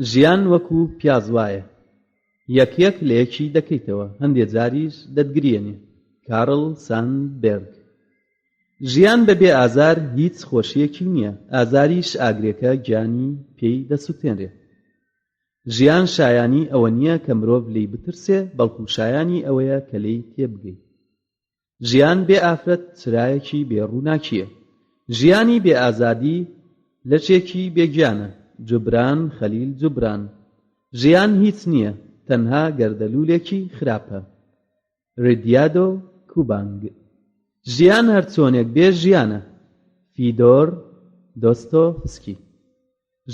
ژیان وەکو پیاز وایە، یەک لە یەکی دەکەیتەوە، هەندێک جاریش دەتگرێنێ. کارڵ ساندبێرگ. ژیان بەبێ ئازار هیچ خۆشیەکی نییە، ئازاریش ئاگرێکە گیانی پێی دەسووتێنرێ. ژیان شایانی ئەوە نییە کە مرۆڤ لێی بترسێ، بەڵکو شایانی ئەوەیە کە لێی تێبگەی. ژیان بێ ئافرەت چرایەکی بێڕووناکیە. ژیانی بێ ئازادی لەچێکی بێگیانە. جوبران خەلیل جوبران. ژیان هیچ نییە، تەنها گەردەلوولێکی خراپە. ڕێدیادۆ کوبانگ. ژیان هەرچۆنێک بێ ژیانە. فیدۆر دۆستۆفسکی.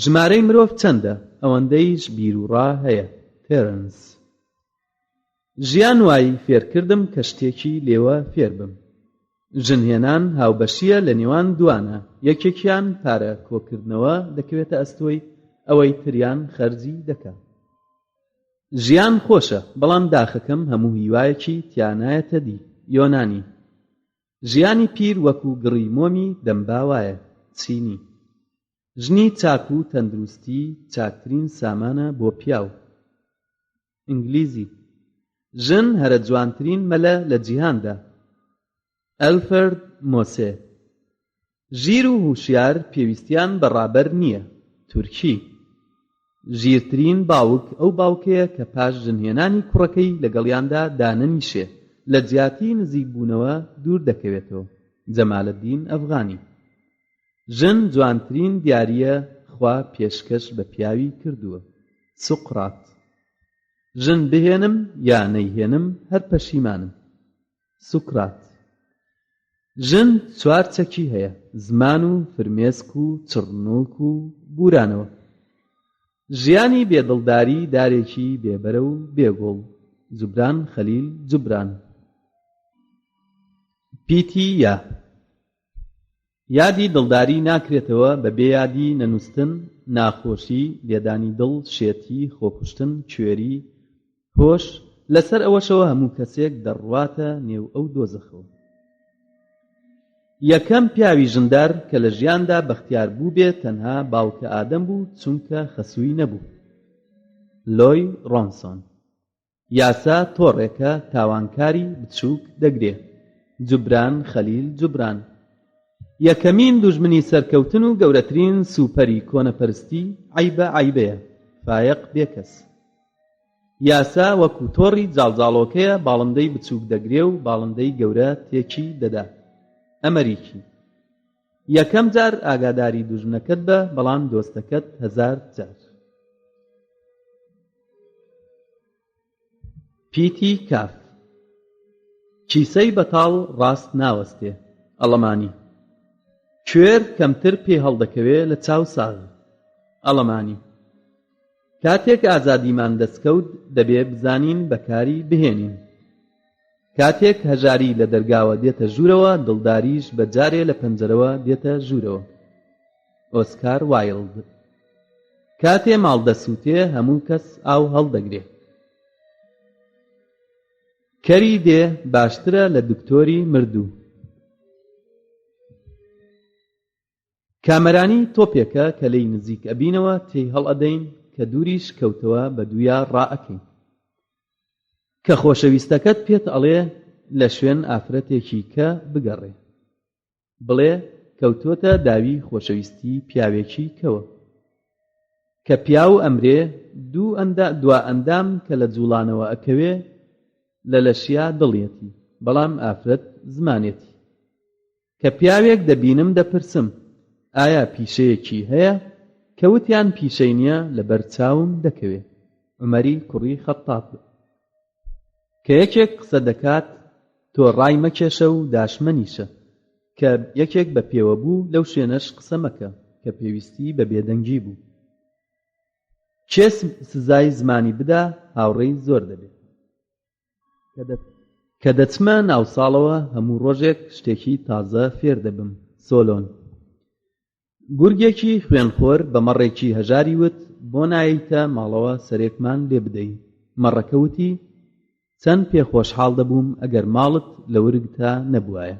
ژمارەی مرۆڤ چەندە؟ ئەوەندەیش بیرروڕا هەیە. تێرنس. ژیان وای فێرکردم کە شتێکی لێوە فێر بم. ژنهێنان هاوبەشیە لە نێوان دوانە، یەکێکیان پارە کۆکردنەوە دەکەوێتە ئەستۆی، ئەوەی تریان خەرجی دەکات. ژیان خۆشە، بەڵام داخەکەم هەموو هیوایەکی تیانایەتە دی. یۆنانی. ژیانی پیر وەکو گڕی مۆمی دەمباوایە. چینی. ژنی چاک و تەندروستی چاکترین سامانە بۆ پیاو. ئینگلیزی. ژن هەرە جوانترین مەلە لە جیهاندا. ئەلفرد مۆسێ. ژیر و هوشیار پێویستیان بەڕابەر نییە. تورکی. ژیرترین باوک ئەو باوکەیە کە پاش ژنهێنانی کوڕەکەی لەگەڵیاندا دانەنیشێ، لە جیاتی نزیک بوونەوە دوور دەکەوێتەوە. جەمالەدین ئەفغانی. ژن جوانترین دیاریە خوا پێشکەش بە پیاوی کردووە. سوقڕات. ژن بهێنم یا نەیهێنم هەر پەشیمانم. سوقڕات. ژن چوار چەکی هەیە: زمان و فرمێسک و چڕنووک و بورانەوە. ژیانی بێدڵداری دارێکی بێبەرە و بێگۆڵ. جوبران خەلیل جوبران. پیتی یا. یادی دڵداری ناکرێتەوە بەبێ یادی نەنووستن، ناخۆشی، لێدانی دڵ، شێتی، خۆکوشتن، کوێری، هۆش. لەسەر ئەوەشەوە هەموو کەسێک دەڕواتە نێو ئەو دۆزەخەوە. یەکەم پیاوی ژندار کە لە ژیاندا بەختیار بوو بێت تەنها باوکە ئادەم بوو، چونکە خەسووی نەبوو. لۆی ڕۆنسۆن. یاسا تۆڕێکە تاوانکاری بچووک دەگرێ. جوبران خەلیل جوبران. یەکەمین دوژمنی سەرکەوتن و گەورەترین سوپەری کۆنەپەرستی عەیبە عەیبەیە، فایق بێکەس. یاسا وەکو تۆڕی جاڵجاڵۆکەیە، باڵندەی بچووک دەگرێ و باڵندەی گەورە تێکی دەدا. ئەمەریکی. یەکەم جار ئاگاداری دوژمنەکەت بە، بەڵام دۆستەکەت 1000 جار. پیتی کاف. کیسەی بەتاڵ ڕاست ناوەستێ. ئەڵەمانی. کوێر کەمتر پێ هەڵدەکەوێ لە چاو ساغ. ئەڵەمانی. کاتێک ئازادیمان دەستکەوت دەبێ بزانین بەکاری بهێنین. کاتێک هەژاری لە دەرگاوە دێتە ژوورەوە، دڵداریش بەجارێ لە پەنجەرەوە دێتە ژوورەوە. ئۆسکار وایلد. کاتێ ماڵ دەسووتێ هەموو کەس ئاو هەڵدەگرێ. کەری دێ باشترە لە دکتۆری مردوو. کامەرانی تۆپێکە کە لەی نزیک ئەبینەوە تێی هەڵئەدەین، کە دووریش کەوتەوە بە دوویا ڕائەکەین. کە خۆشەویستەکەت پێت ئەڵێ لە شوێن ئافرەتێکی کە بگەڕێ، بڵێ کەوتۆتە داوی خۆشەویستی پیاوێکی کەوە. کە پیاو ئەمرێ دوا ئەندام کە لە جوڵانەوە ئەکەوێ، لە لەشیا دڵیەتی، بەڵام ئافرەت زمانێتی. کە پیاوێک دەبینم دەپرسم ئایا پیشەیەکی هەیە؟ کەوتیان پیشەی نییە، لە بەرچاوم دەکەوێ. عومەری کوڕی خەتاب. کە کە یەکێک قسە دەکات تۆ ڕای مەکێشە و داشمەنیشە کە یەکێک بە پێوە بوو لەو شوێنەش قسە مەکە کە پێویستی بە بێدەنگی بوو. کێ سزای زمانی بدا هاوڕێی زۆر دەبێت. کە دەچمە ناوساڵەوە هەموو ڕۆژێک شتێکی تازە فێر دەبم. سۆلۆن. گورگێکی خوێنخۆر بە مەڕێکی هەژاری وت بۆ نایەیتە ماڵەوە سەرێکمان لێ بدەی. مەڕەکە وتی چەند پێخۆشحاڵ دەبووم ئەگەر ماڵت لە ورگتا نەبوایە.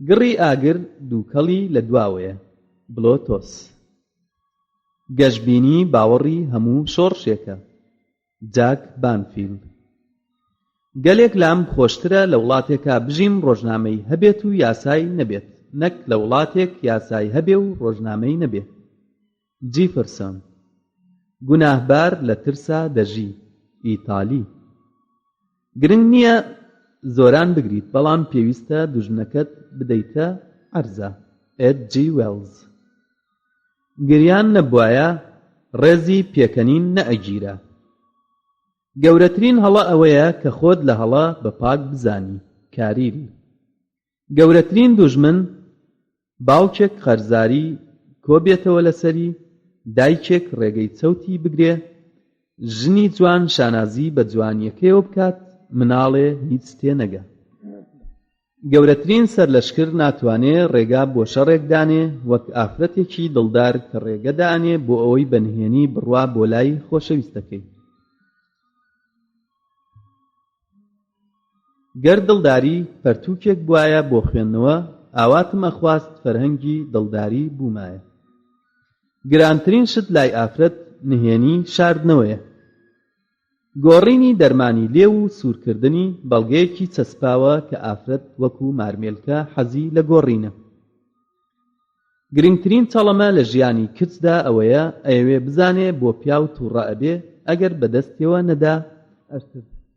گڕی ئاگر دووکەڵی لە دواوەیە. بلۆتۆس. گەشبینی باوەڕی هەموو شۆڕشێکە. جاک بانفیلد. گەلێک لام خۆشترە لە وڵاتێکا بژیم ڕۆژنامەی هەبێت و یاسای نەبێت نەک لە وڵاتێک یاسای هەبێ و ڕۆژنامەی نەبێت. جیفرسۆن. گوناهبار لە ترسا دەژی. ئیتالی. گرنگ نییە زۆران بگریت بەڵام پێویستە دوژمنەکەت بدەیتە عەرزە. ئێد جی وێڵز. گریان نەبوایە ڕێزی پێکەنین نەئەگیرە. گەورەترین هەڵە ئەوەیە کە خۆت لە هەڵە بە پاک بزانی. کاریری. گەورەترین دوژمن باوکێک خەرزاری کۆبێتەوە لەسەری، دایکێک ڕێگەی چەوتی بگرێ، ژنی جوان شانازی بە جوانیەکەیەوە بکات، مناڵێ هیچ تێنەگا. گەورەترین سەرلەشکر ناتوانێ ڕێگا بۆ شەڕێک دانێ وەک ئافرەتێکی دڵدار کە ڕێگە دانێ بۆ ئەوەی بەنهێنی بڕوا بۆ لای خۆشەویستەکەی. گەر دڵداری پەرتووکێک بوایە بۆ خوێندنەوە ئاواتم ئەخواست فەرهەنگی دڵداری بوومایە. گرانترین شت لای ئافرەت نهێنی شاردنەوەیە. گۆڕینی دەرمانی لێو و سوورکردنی بەڵگەیەکی چەسپاوە کە ئافرەت وەکو مارمێلکە حەزی لە گۆڕینە. گرنگترین چەڵەمە لە ژیانی کچدا ئەوەیە ئەیەوێ بزانێ بۆ پیاو تووڕە ئەبێ ئەگەر بەدەستیەوە نەدا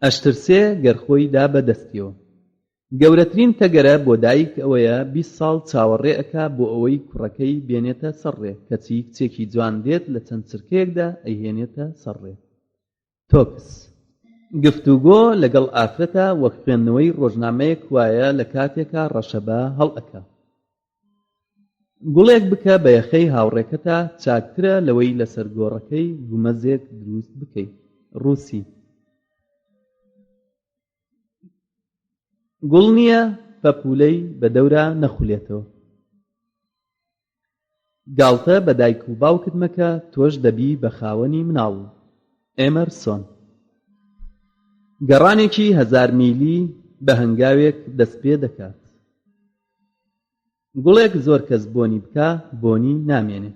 ئەشترسێ گەر خۆی دا بەدەستیەوە. گەورەترین تەگەرە بۆ دایک ئەوەیە 20 ساڵ چاوەڕێ ئەکا بۆ ئەوەی کوڕەکەی بێنێتە سەرڕێ کەچی کچێکی جوان دێت لە چەند چرکەیەکدا ئەیهێنێتە سەرڕێ. تۆکس. گفتوگۆ لەگەڵ ئافرەتە وەک خوێندنەوەی ڕۆژنامەیەک وایە لە کاتێکا ڕەشەبە هەڵئەکا. گوڵێک بکە بە یەخەی هاوڕێکەتا چاکترە لەوەی لەسەر گۆڕەکەی گومەزێک دروست بکەیت. ڕووسی. گوڵ نییە پەپولەی بە دەورە نەخولێتەوە. گاڵتە بە دایک و باوکت مەکە تۆش دەبی بە خاوەنی مناڵ. ئێمەرسۆن. گەڕانێکی 1000 میلی بە هەنگاوێک دەست پێ دەکات. گوڵێک زۆر کەس بۆنی بکە بۆنی نامێنێ.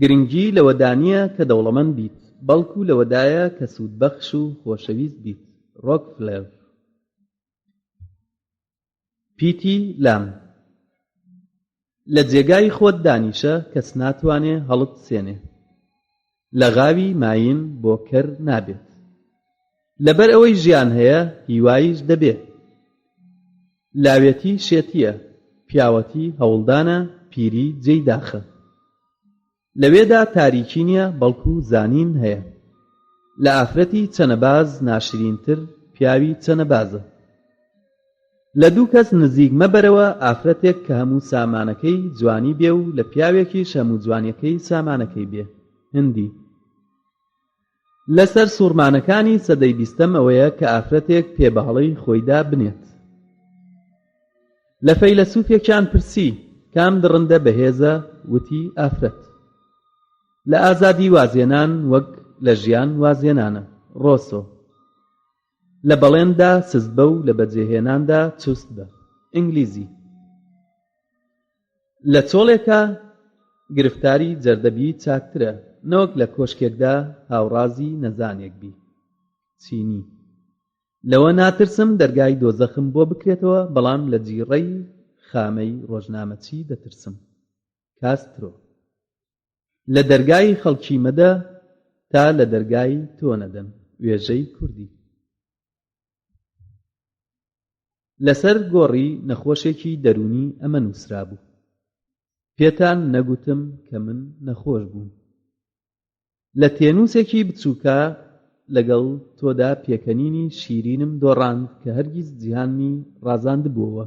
گرنگی لەوەدانیە کە دەوڵەمەند بیت بەڵکو لەوەدایە کە سوودبەخش و خۆشەویست بیت. ڕۆکفلێر. پیتی لام. لە جێگای خۆت دانیشە کەس ناتوانێ هەڵت سێنێ. لە غاوی ماین بۆ کەر نابێت. لەبەر ئەوەی ژیان هەیە هیواییش دەبێت. لاوێتی شێتیە، پیاوەتی هەوڵدانە، پیری جێی داخە. لەوێدا تاریکی نییە بەڵکو زانین هەیە. لە ئافرەتی چەنەباز ناشرینتر پیاوی چەنەبازە. لە دوو کەس نزیک مەبەرەوە ئافرەتێک کە هەموو سامانەکەی جوانی بێ و لە پیاوێکیش هەموو جوانیەکەی سامانەکەی بێ. هندی. لەسەر سوورمانەکانی سەدەی 20ەم ئەوەیە کە ئافرەتێک پێبەهەڵەی خۆیدا بنێت. لە فەیلسوفێکیان پرسی کام دڕندە بەهێزە، وتی ئافرەت. لە ئازادی وازێنان وەک لە ژیان وازێنانە. ڕۆسۆ. لە بەڵێندا سست بە و لە بەجێهێناندا چوست بە. ئینگلیزی. لە چۆڵێکە گرفتاری جەردەبی چاکترە نەوەک لە کۆشکێکدا هاوڕازی نەزانێک بی. چینی. لەوە ناترسم دەرگای دۆزەخم بۆ بکرێتەوە بەڵام لە جیڕەی خامەی ڕۆژنامەچی دەترسم. کاسترۆ. لە دەرگای خەڵکی مەدە تا لە دەرگای تۆ نەدەن. وێژەی کوردی. لەسەر گۆڕی نەخۆشێکی دەرونی ئەمە نووسرا بوو. پێتان نەگوتم کە من نەخۆش بووم. لە تێنووسێکی بچووکە لەگەڵ تۆدا پێکەنینی شیرینم دۆڕاند کە هەرگیز جیهانی ڕازاندبووەوە،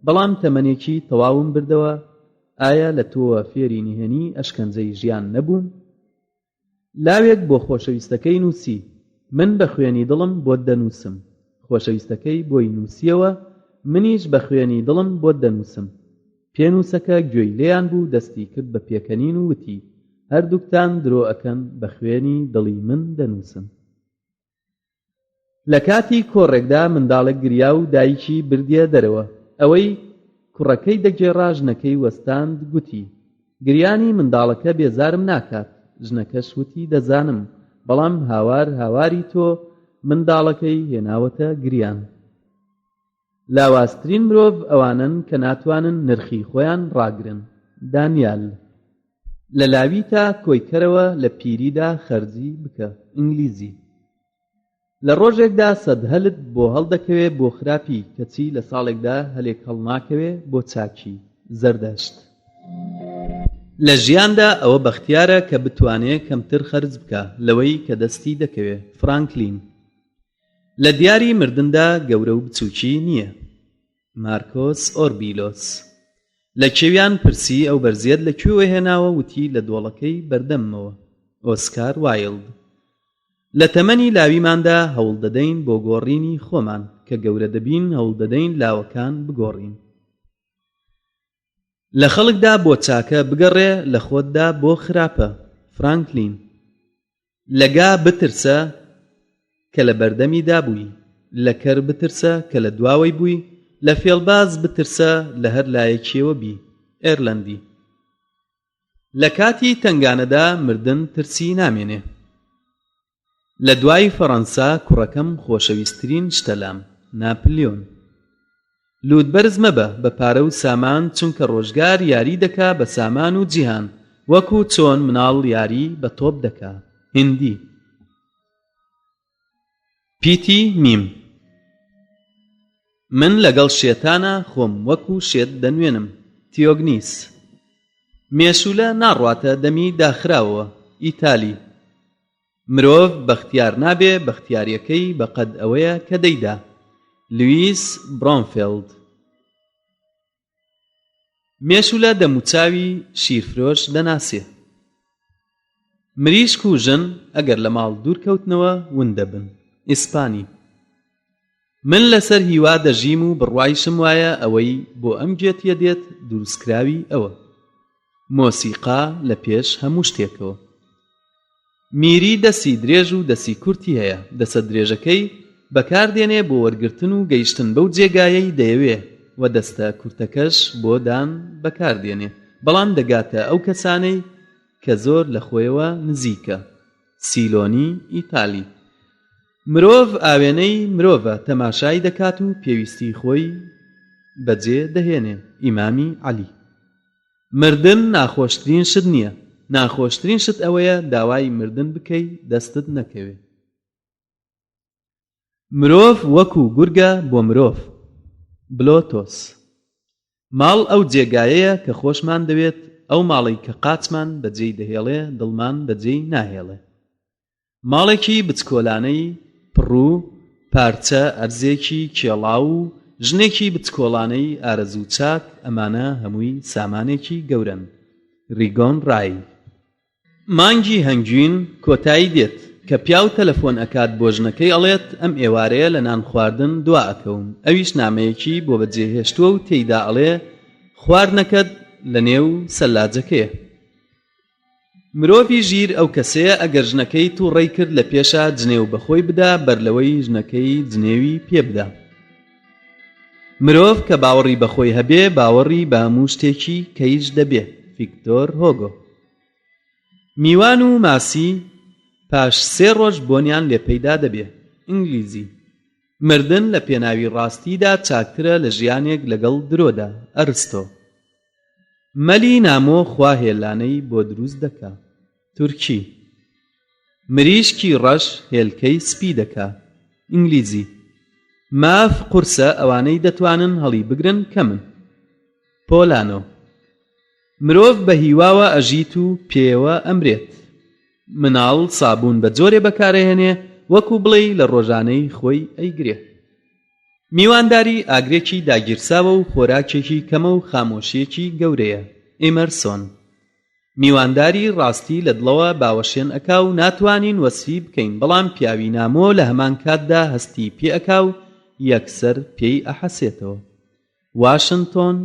بەڵام تەمەنێکی تەواوم بردەوە. ئایا لە تۆوە فێری نهێنی ئەشکەنجەی ژیان نەبووم؟ لاوێک بۆ خۆشەویستەکەی نووسی: من بە خوێنی دڵم بۆت دەنووسم. خۆشەویستەکەی بۆی نووسیەوە: منیش بە خوێنی دڵم بۆت دەنووسم. پێنووسەکە گوێی لێیان بوو، دەستی کرد بە پێکەنین و وتی: هەردووکتان درۆ ئەکەن، بە خوێنی دڵی من دەنووسن. لە کاتی کۆڕێکدا منداڵێک گریا و دایکی بردیە دەرەوە. ئەوەی کوڕەکەی دەگێڕا ژنەکەی وەستاند، گوتی: گریانی منداڵەکە بێزارم ناکات. ژنەکەش وتی: دەزانم، بەڵام هاواری تۆ منداڵەکەی هێناوەتە گریان. لاواازترین مرۆڤ ئەوانن کە ناتوانن نرخی خۆیان ڕاگرن. دانیال. لە لاوی تا کۆیکەرەوە لە پیریدا خەرجی بکە. ئینگلیزی. لە ڕۆژێکدا سەد هەلت بۆ هەڵدەکەوێ بۆ خراپی، کەچی لە ساڵێکدا هەلێک هەڵناکەوێ بۆ چاکی. زەردەشت. لە ژیاندا ئەوە بەختیارە کە بتوانێت کەمتر خەرج بکە لەوەی کە دەستی دەکەوێ. فرانکلین. لە دیاری مردندا گەورە و بچووکی نییە. مارکۆس ئۆربیلۆس. لە کێویان پرسی ئەو بەرزیەت لەکوێوە هێناوە، وتی: لە دۆڵەکەی بەردەممەوە. ئۆسکار وایلد. لە تەمەنی لاویماندا هەوڵ دەدەین بۆ گۆڕینی خۆمان، کە گەورە دەبین هەوڵ دەدەین لاوەکان بگۆڕین. لە خەڵکدا بۆ چاکە بگەڕێ، لە خۆتدا بۆ خراپە. فرانکلین. لەگا بترسە کە لە بەردەمیدا بووی، لە کەر بترسە کە لە دواوەی بووی، لە فێڵباز بترسە لە هەر لایەکیەوە بی. ئێرلەندی. لە کاتی تنگانەدا مردن ترسی نامێنێ. لە دوای فەڕەنسا کوڕەکەم خۆشەویستترین شتە لام. ناپلیۆن. لوودبەرز مەبە بە پارە و سامان، چونکە ڕۆژگار یاری دەکا بە سامان و جیهان، وەکو چۆن مناڵ یاری بە تۆپ دەکا. هندی. پیتی میم. من لەگەڵ شێتانە خۆم وەکو شێت دەنوێنم. تیۆگنیس. مێشولە ناڕواتە دەمی داخراوە. ئیتالی. مرۆڤ بەختیار نابێ، بەختیاریەکەی بەقەد ئەوەیە کە دەیدا. لوئیس برۆنفێلد. مێشولە دەموچاوی شیرفرۆش دەناسێ. مریشک و ژن ئەگەر لە ماڵ دوورکەوتنەوە ون دەبن. ئیسپانی. من لەسەر هیوا دەژیم و بڕوایشم وایە ئەوەی بۆ ئەم گوێتیە دێت دروستکراوی ئەوە. مۆسیقا لە پێش هەموو شتێکەوە. میری دەسی درێژ و دەسی کورتی هەیە. دەسە درێژەکەی بەکاردێنێ بۆ وەرگرتن و گەیشتن بەو جێگایەی دەیەوێ، و دەستە کورتەکەش بۆ دان بەکاردێنێ، بەڵام دەگاتە ئەو کەسانەی کە زۆر لە خۆیەوە نزیکە. سیلۆنی. ئیتالی. مرۆڤ ئاوێنەی مرۆڤە، تەماشای دەکات و پێویستی خۆی بەجێ دەهێنێ. ئیمامی عەلی. مردن ناخۆشترین شت نییە. ناخۆشترین شت ئەوەیە داوای مردن بکەی دەستت نەکەوێ. مرۆڤ وەکو گورگە بۆ مرۆڤ. بلۆتۆس. ماڵ ئەو جێگایەیە کە خۆشمان دەوێت، ئەو ماڵی کە قاچمان بەجێی دەهێڵێ، دڵمان بەجێی ناهێڵێ. ماڵێکی بچکۆلانەی پڕوو پارچە ئەرزێکی کێڵاو و ژنێکی بچکۆڵانەی ئارەزوو چاک، ئەمانە هەمووی سامانێکی گەورن. ریگۆن ڕای. مانگی هەنگوین کۆتایی دێت کە پیاو تەلەفۆن ئەکات بۆ ژنەکەی ئەڵێت: ئەم ئێوارەیە لە نان خواردن دوا ئەکەوم. ئەویش نامەیەکی بۆ بەجێهێشتووە و تێیدا ئەڵێ: خواردنەکەت لە نێو سەلاجەکەیە. مرۆڤی ژیر ئەو کەسەیە ئەگەر ژنەکەی تووڕەی کرد لە پێشە جنێو بەخۆی بدا، بەرلەوەی ژنەکەی جنێوی پێ بدا. مرۆڤ کە باوەڕی بەخۆی هەبێ، باوەڕی بە هەموو شتێکی کەیش دەبێ. ڤیکتۆر هۆگۆ. میوان و ماسی پاش 3 ڕۆژ بۆنیان لێپەیدا دەبێ. ئینگلیزی. مردن لە پێناوی ڕاستیدا چاکترە لە ژیانێک لەگەڵ درۆدا. ئەرستۆ. مەلی نامۆ خواهێلانەی بۆ دروست دەکا. تورکی. مریشکی ڕەش هێلکەی سپی دەکا. ئینگلیزی. ماف قورسە ئەوانەی دەتوانن هەڵی بگرن کەمن. پۆلانۆ. مرۆڤ بە هیواوە ئەژیت و پێوە ئەمرێت. مناڵ سابوون بە جۆرێ بەکارەهێنێ وەکو بڵێ لە ڕۆژانەی خۆی ئەیگرێ. میوانداری ئاگرێکی داگیرساوە و خۆراکێکی کەمە و خامۆشیەکی گەورەیە. ئێمەرسۆن. میوانداری ڕاستی لە دڵەوە باوەشێن ئەکا و ناتوانین وەسفی بکەین، بەڵام پیاوی نامۆ لە هەمان کاتدا هەستی پێ ئەکا و یەکسەر پێی ئەحەسێتەوە. واشنتۆن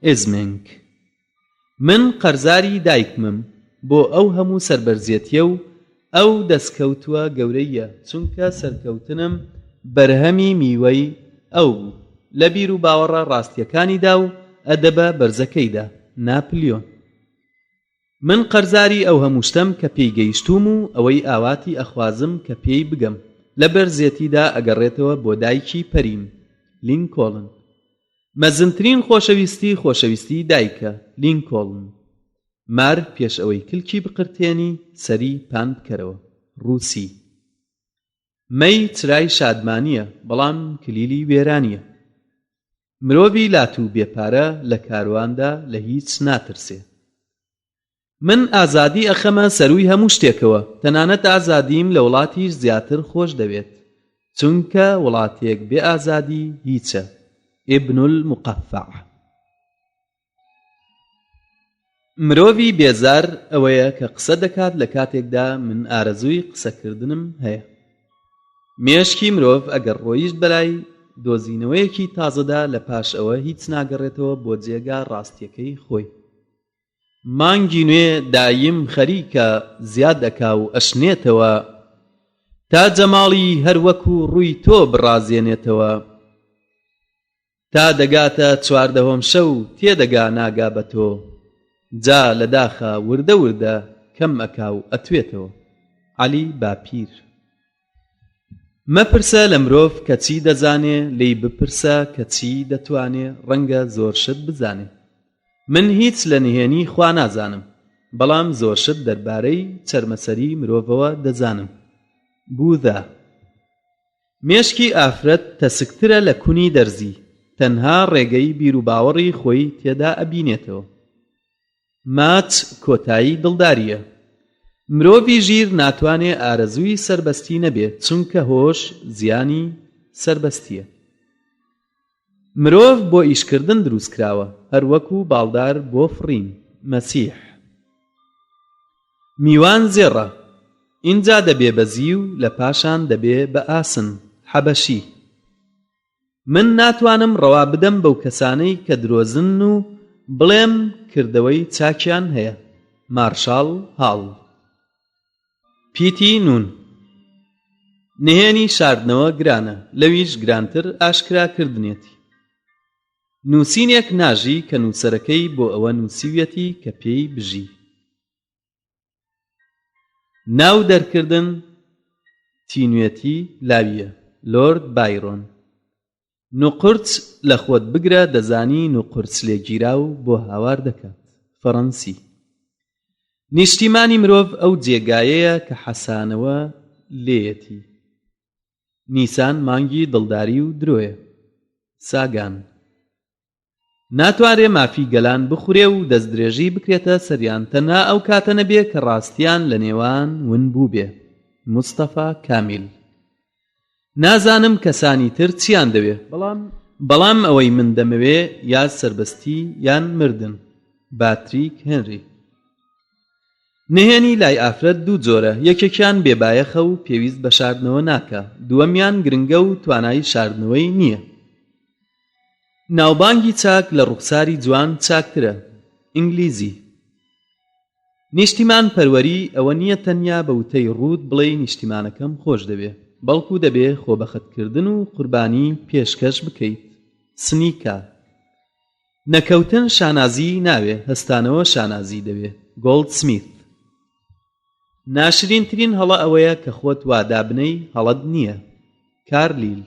ئێزمنگ. من قەرزاری دایکمم بۆ ئەو هەموو سەربەرزێتیە و ئەو دەستکەوتووە گەورەیە، چونکە سەرکەوتنم بەرهەمی میوەی ئەو بوو لە بیر و باوەڕە ڕاستیەکانیدا و ئەدەبە بەرزەکەیدا. ناپلیۆن. من قەرزاری ئەو هەموو شتەم کە پێی گەیشتوم و ئەوەی ئاواتی ئەخوازم کە پێی بگەم لە بەرزێتیدا ئەگەڕێتەوە بۆ دایکی پەریم. لینکۆڵن. مەزنترین خۆشەویستی دایکە. لینکۆڵن. مار پێش ئەوەی کلکی بقرتێنی سەری پان بکەرەوە. ڕووسی. مەی چرای شادمانیە، بەڵام کلیلی وێرانیە. مرۆڤی لات و بێپارە لە کارواندا لە هیچ ناترسێ. من ئازادی ئەخەمە سەرووی هەموو شتێکەوە، تەنانەت ئازادیم لە وڵاتیش زیاتر خۆش دەوێت، چونکە وڵاتێک بێ ئازادی هیچە. ئیبن المقەفع. مرۆڤی بێزار ئەوەیە کە قسە دەکات لە کاتێکدا من ئارەزووی قسەکردنم هەیە. مێشکی مرۆڤ ئەگەر ڕۆیشت بەلای دۆزینەوەیەکی تازەدا لە پاش ئەوە هیچ ناگەڕێتەوە بۆ جێگا ڕاستیەکەی خۆی. مانگی نوێ دایم خەریکە زیاد ئەکا و ئەشنێتەوە تا جەماڵی هەر وەکو ڕووی تۆ بڕازێنێتەوە. تا دەگاتە چواردەهۆم شەو تێدەگا ناگا بە تۆ، جا لە داخە وردە وردە کەم ئەکا و ئەتوێتەوە. عەلی باپیر. مەپرسە لە مرۆڤ کە چی دەزانێ، لێی بپرسە کە چی دەتوانێ، ڕەنگە زۆر شت بزانێ. من هیچ لە نهێنی خوا نازانم، بەڵام زۆر شت دەربارەی چەرمەسەری مرۆڤەوە دەزانم. بوودا. مێشکی ئافرەت تەسکترە لە کونی دەرزی، تەنها ڕێگەی بیر و باوەڕی خۆی تێدا ئەبینێتەوە. ماچ کۆتایی دڵداریە. مرۆڤی ژیر ناتوانێ ئارەزووی سەربەستی نەبێت، چونکە هۆش زیانی سەربەستیە. مرۆڤ بۆ ئیشکردن دروست کراوە، هەروەکو باڵدار بۆ فڕین. مەسیح. میوان زێڕە. ئینجا دەبێ بەزی و لە پاشان دەبێ بە ئاسن. حەبەشی. من ناتوانم ڕەوا بدەم بەو کەسانەی کە درۆزن و بڵێم کردەوەی چاکیان هەیە. مارشال هاڵ. پیتی نون. نهێنی شاردنەوە گرانە، لەویش گرانتر ئاشکراکردنێتی. نووسینێک ناژی کە نووسەرەکەی بۆ ئەوە نووسیویەتی کە پێی بژی. ناو دەرکردن تینوێتی لاویە. لۆرد بایڕۆن. نوقورچ لە خۆت بگرە، دەزانی نوقورچ لێگیراو بۆ هاوار دەکات. فەڕەنسی. نیشتیمانی مرۆڤ ئەو جێگایەیە کە حەسانەوە لێیەتی. نیسان مانگی دڵداری و درۆیە. ساگان. ناتوارێ مافی گەلان بخورێ و دەستدرێژی بکرێتە سەریان، تەنها ئەو کاتە نەبێ کە ڕاستیان لە نێوان ون بوو بێ. مستەفا کامیل. نازانم کەسانی تر چیان دەوێ، بەڵام ئەوەی من دەمەوێ یا سەربەستی یان مردن. باتریک هێنری. نهێنی لای ئافرەت دوو جۆرە، یەکێکیان بێبایەخە و پێویست بە شاردنەوە ناکە، دووەمیان گرنگە و توانای شاردنەوەی نییە. ناوبانگی چاک لە ڕوخساری جوان چاکترە. ئینگلیزی. نیشتیمان پەروەری ئەوە نییە تەنیا بە وتەی ڕوود بڵێ نیشتیمانەکەم خۆش دەبێ، بەڵکو دەبێ خۆبەخەتکردن و قوربانی پێشکەش بکەیت. سنیکا. نەکەوتن شانازی ناوێ، هەستانەوە شانازی دەوێ. گۆڵد سمیت. ناشرینترین هەڵە ئەوەیە کە خۆت وادابنەی هەڵەت نییە. کارلیل.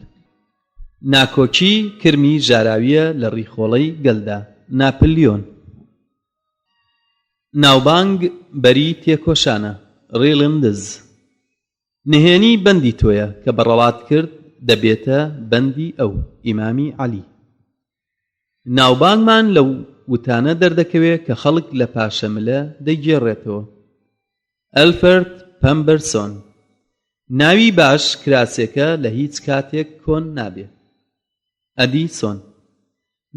ناکۆکی کرمی ژاراویە لە ڕیخۆڵەی گەلدا. ناپلیۆن. ناوبانگ بەری تێکۆشانە. ڕێڵندز. نهێنی بەندی تۆیە کە بەڕەڵات کرد دەبێتە بەندی ئەو. ئیمامی عەلی. ناوبانگمان لەو وتانە دەردەکەوێت کە خەڵک لە پاشەملە دەیگێڕێتەوە. ئەلفرد پەمبەرسۆن. ناوی باش کراسێکە لە هیچ کاتێک کۆن نابێ. ئەدیسۆن: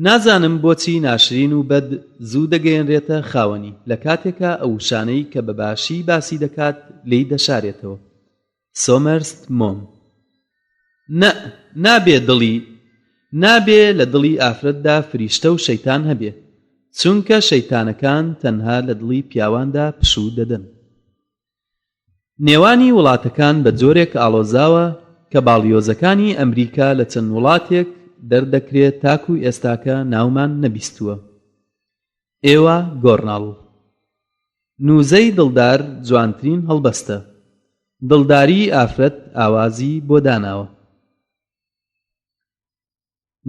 نازانم بۆچی ناشرین و بەد زوو دەگەیەنرێتە خاوەنی لە کاتێکە ئەو شانەی کە بەباشی باسی دەکات لێی دەشارێتەوە. سۆمەرست مۆم: نابێ لە دڵی ئافرەتدا فریشتە و شەیتان هەبێ، چونکە شەیتانەکان تەنها لە دڵی پیاواندا پشوو دەدەن. نێوانی وڵاتەکان بە جۆرێک ئاڵۆزاوە کە باڵیۆزەکانی ئەمریکا لە چەند وڵاتێک دەردەکرێت تاکو ئێستاکە ناومان نەبیستووە. ئێوە گۆڕناڵ: نووزەی دڵدار جوانترین هەڵبەستە، دڵداری ئافرەت ئاوازی بۆ داناوە.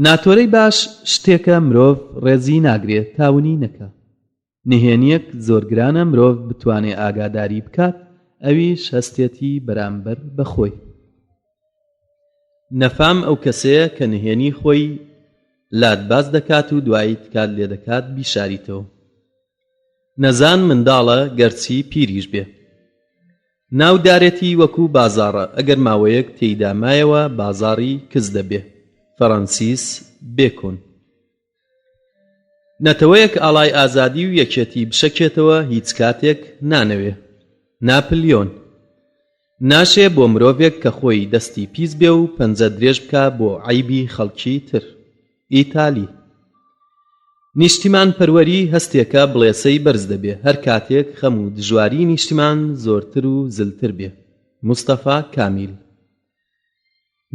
ناتۆرەی باش شتێکە مرۆڤ ڕێزی ناگرێت تاونی نەکە. نهێنیەک زۆر گرانە مرۆڤ بتوانێ ئاگاداری بکات، ئەویش هەستێتی بەرامبەر بەخۆی. نەفام ئەو کەسەیە کە نهێنی خۆی لاتباس دەکات و دوایی تکات لێ دەکات بیشاریتەوە. نەزان منداڵە گەرچی پیریش بێ. ناودارێتی وەکو بازاڕە، ئەگەر ماوەیەک تێیدا مایەوە بازاڕی کز دەبێ. فەڕەنسیس بێکۆن. نەتەوەیەک ئاڵای ئازادی و یەکێتی بشەکێتەوە هیچ کاتێک نانەوێ. ناپلیۆن: ناشێ بۆ مرۆڤێک کە خۆی دەستی پیس بێ و پەنجە درێژ بکە بۆ عەیبی خەڵکی تر. ئیتالی: نیشتیمان پەروەری هەستێکە بڵێسەی بەرز دەبێ هەر کاتێک خەم و دژواری نیشتیمان زۆرتر و زلتر بێ. مستەفا کامیل: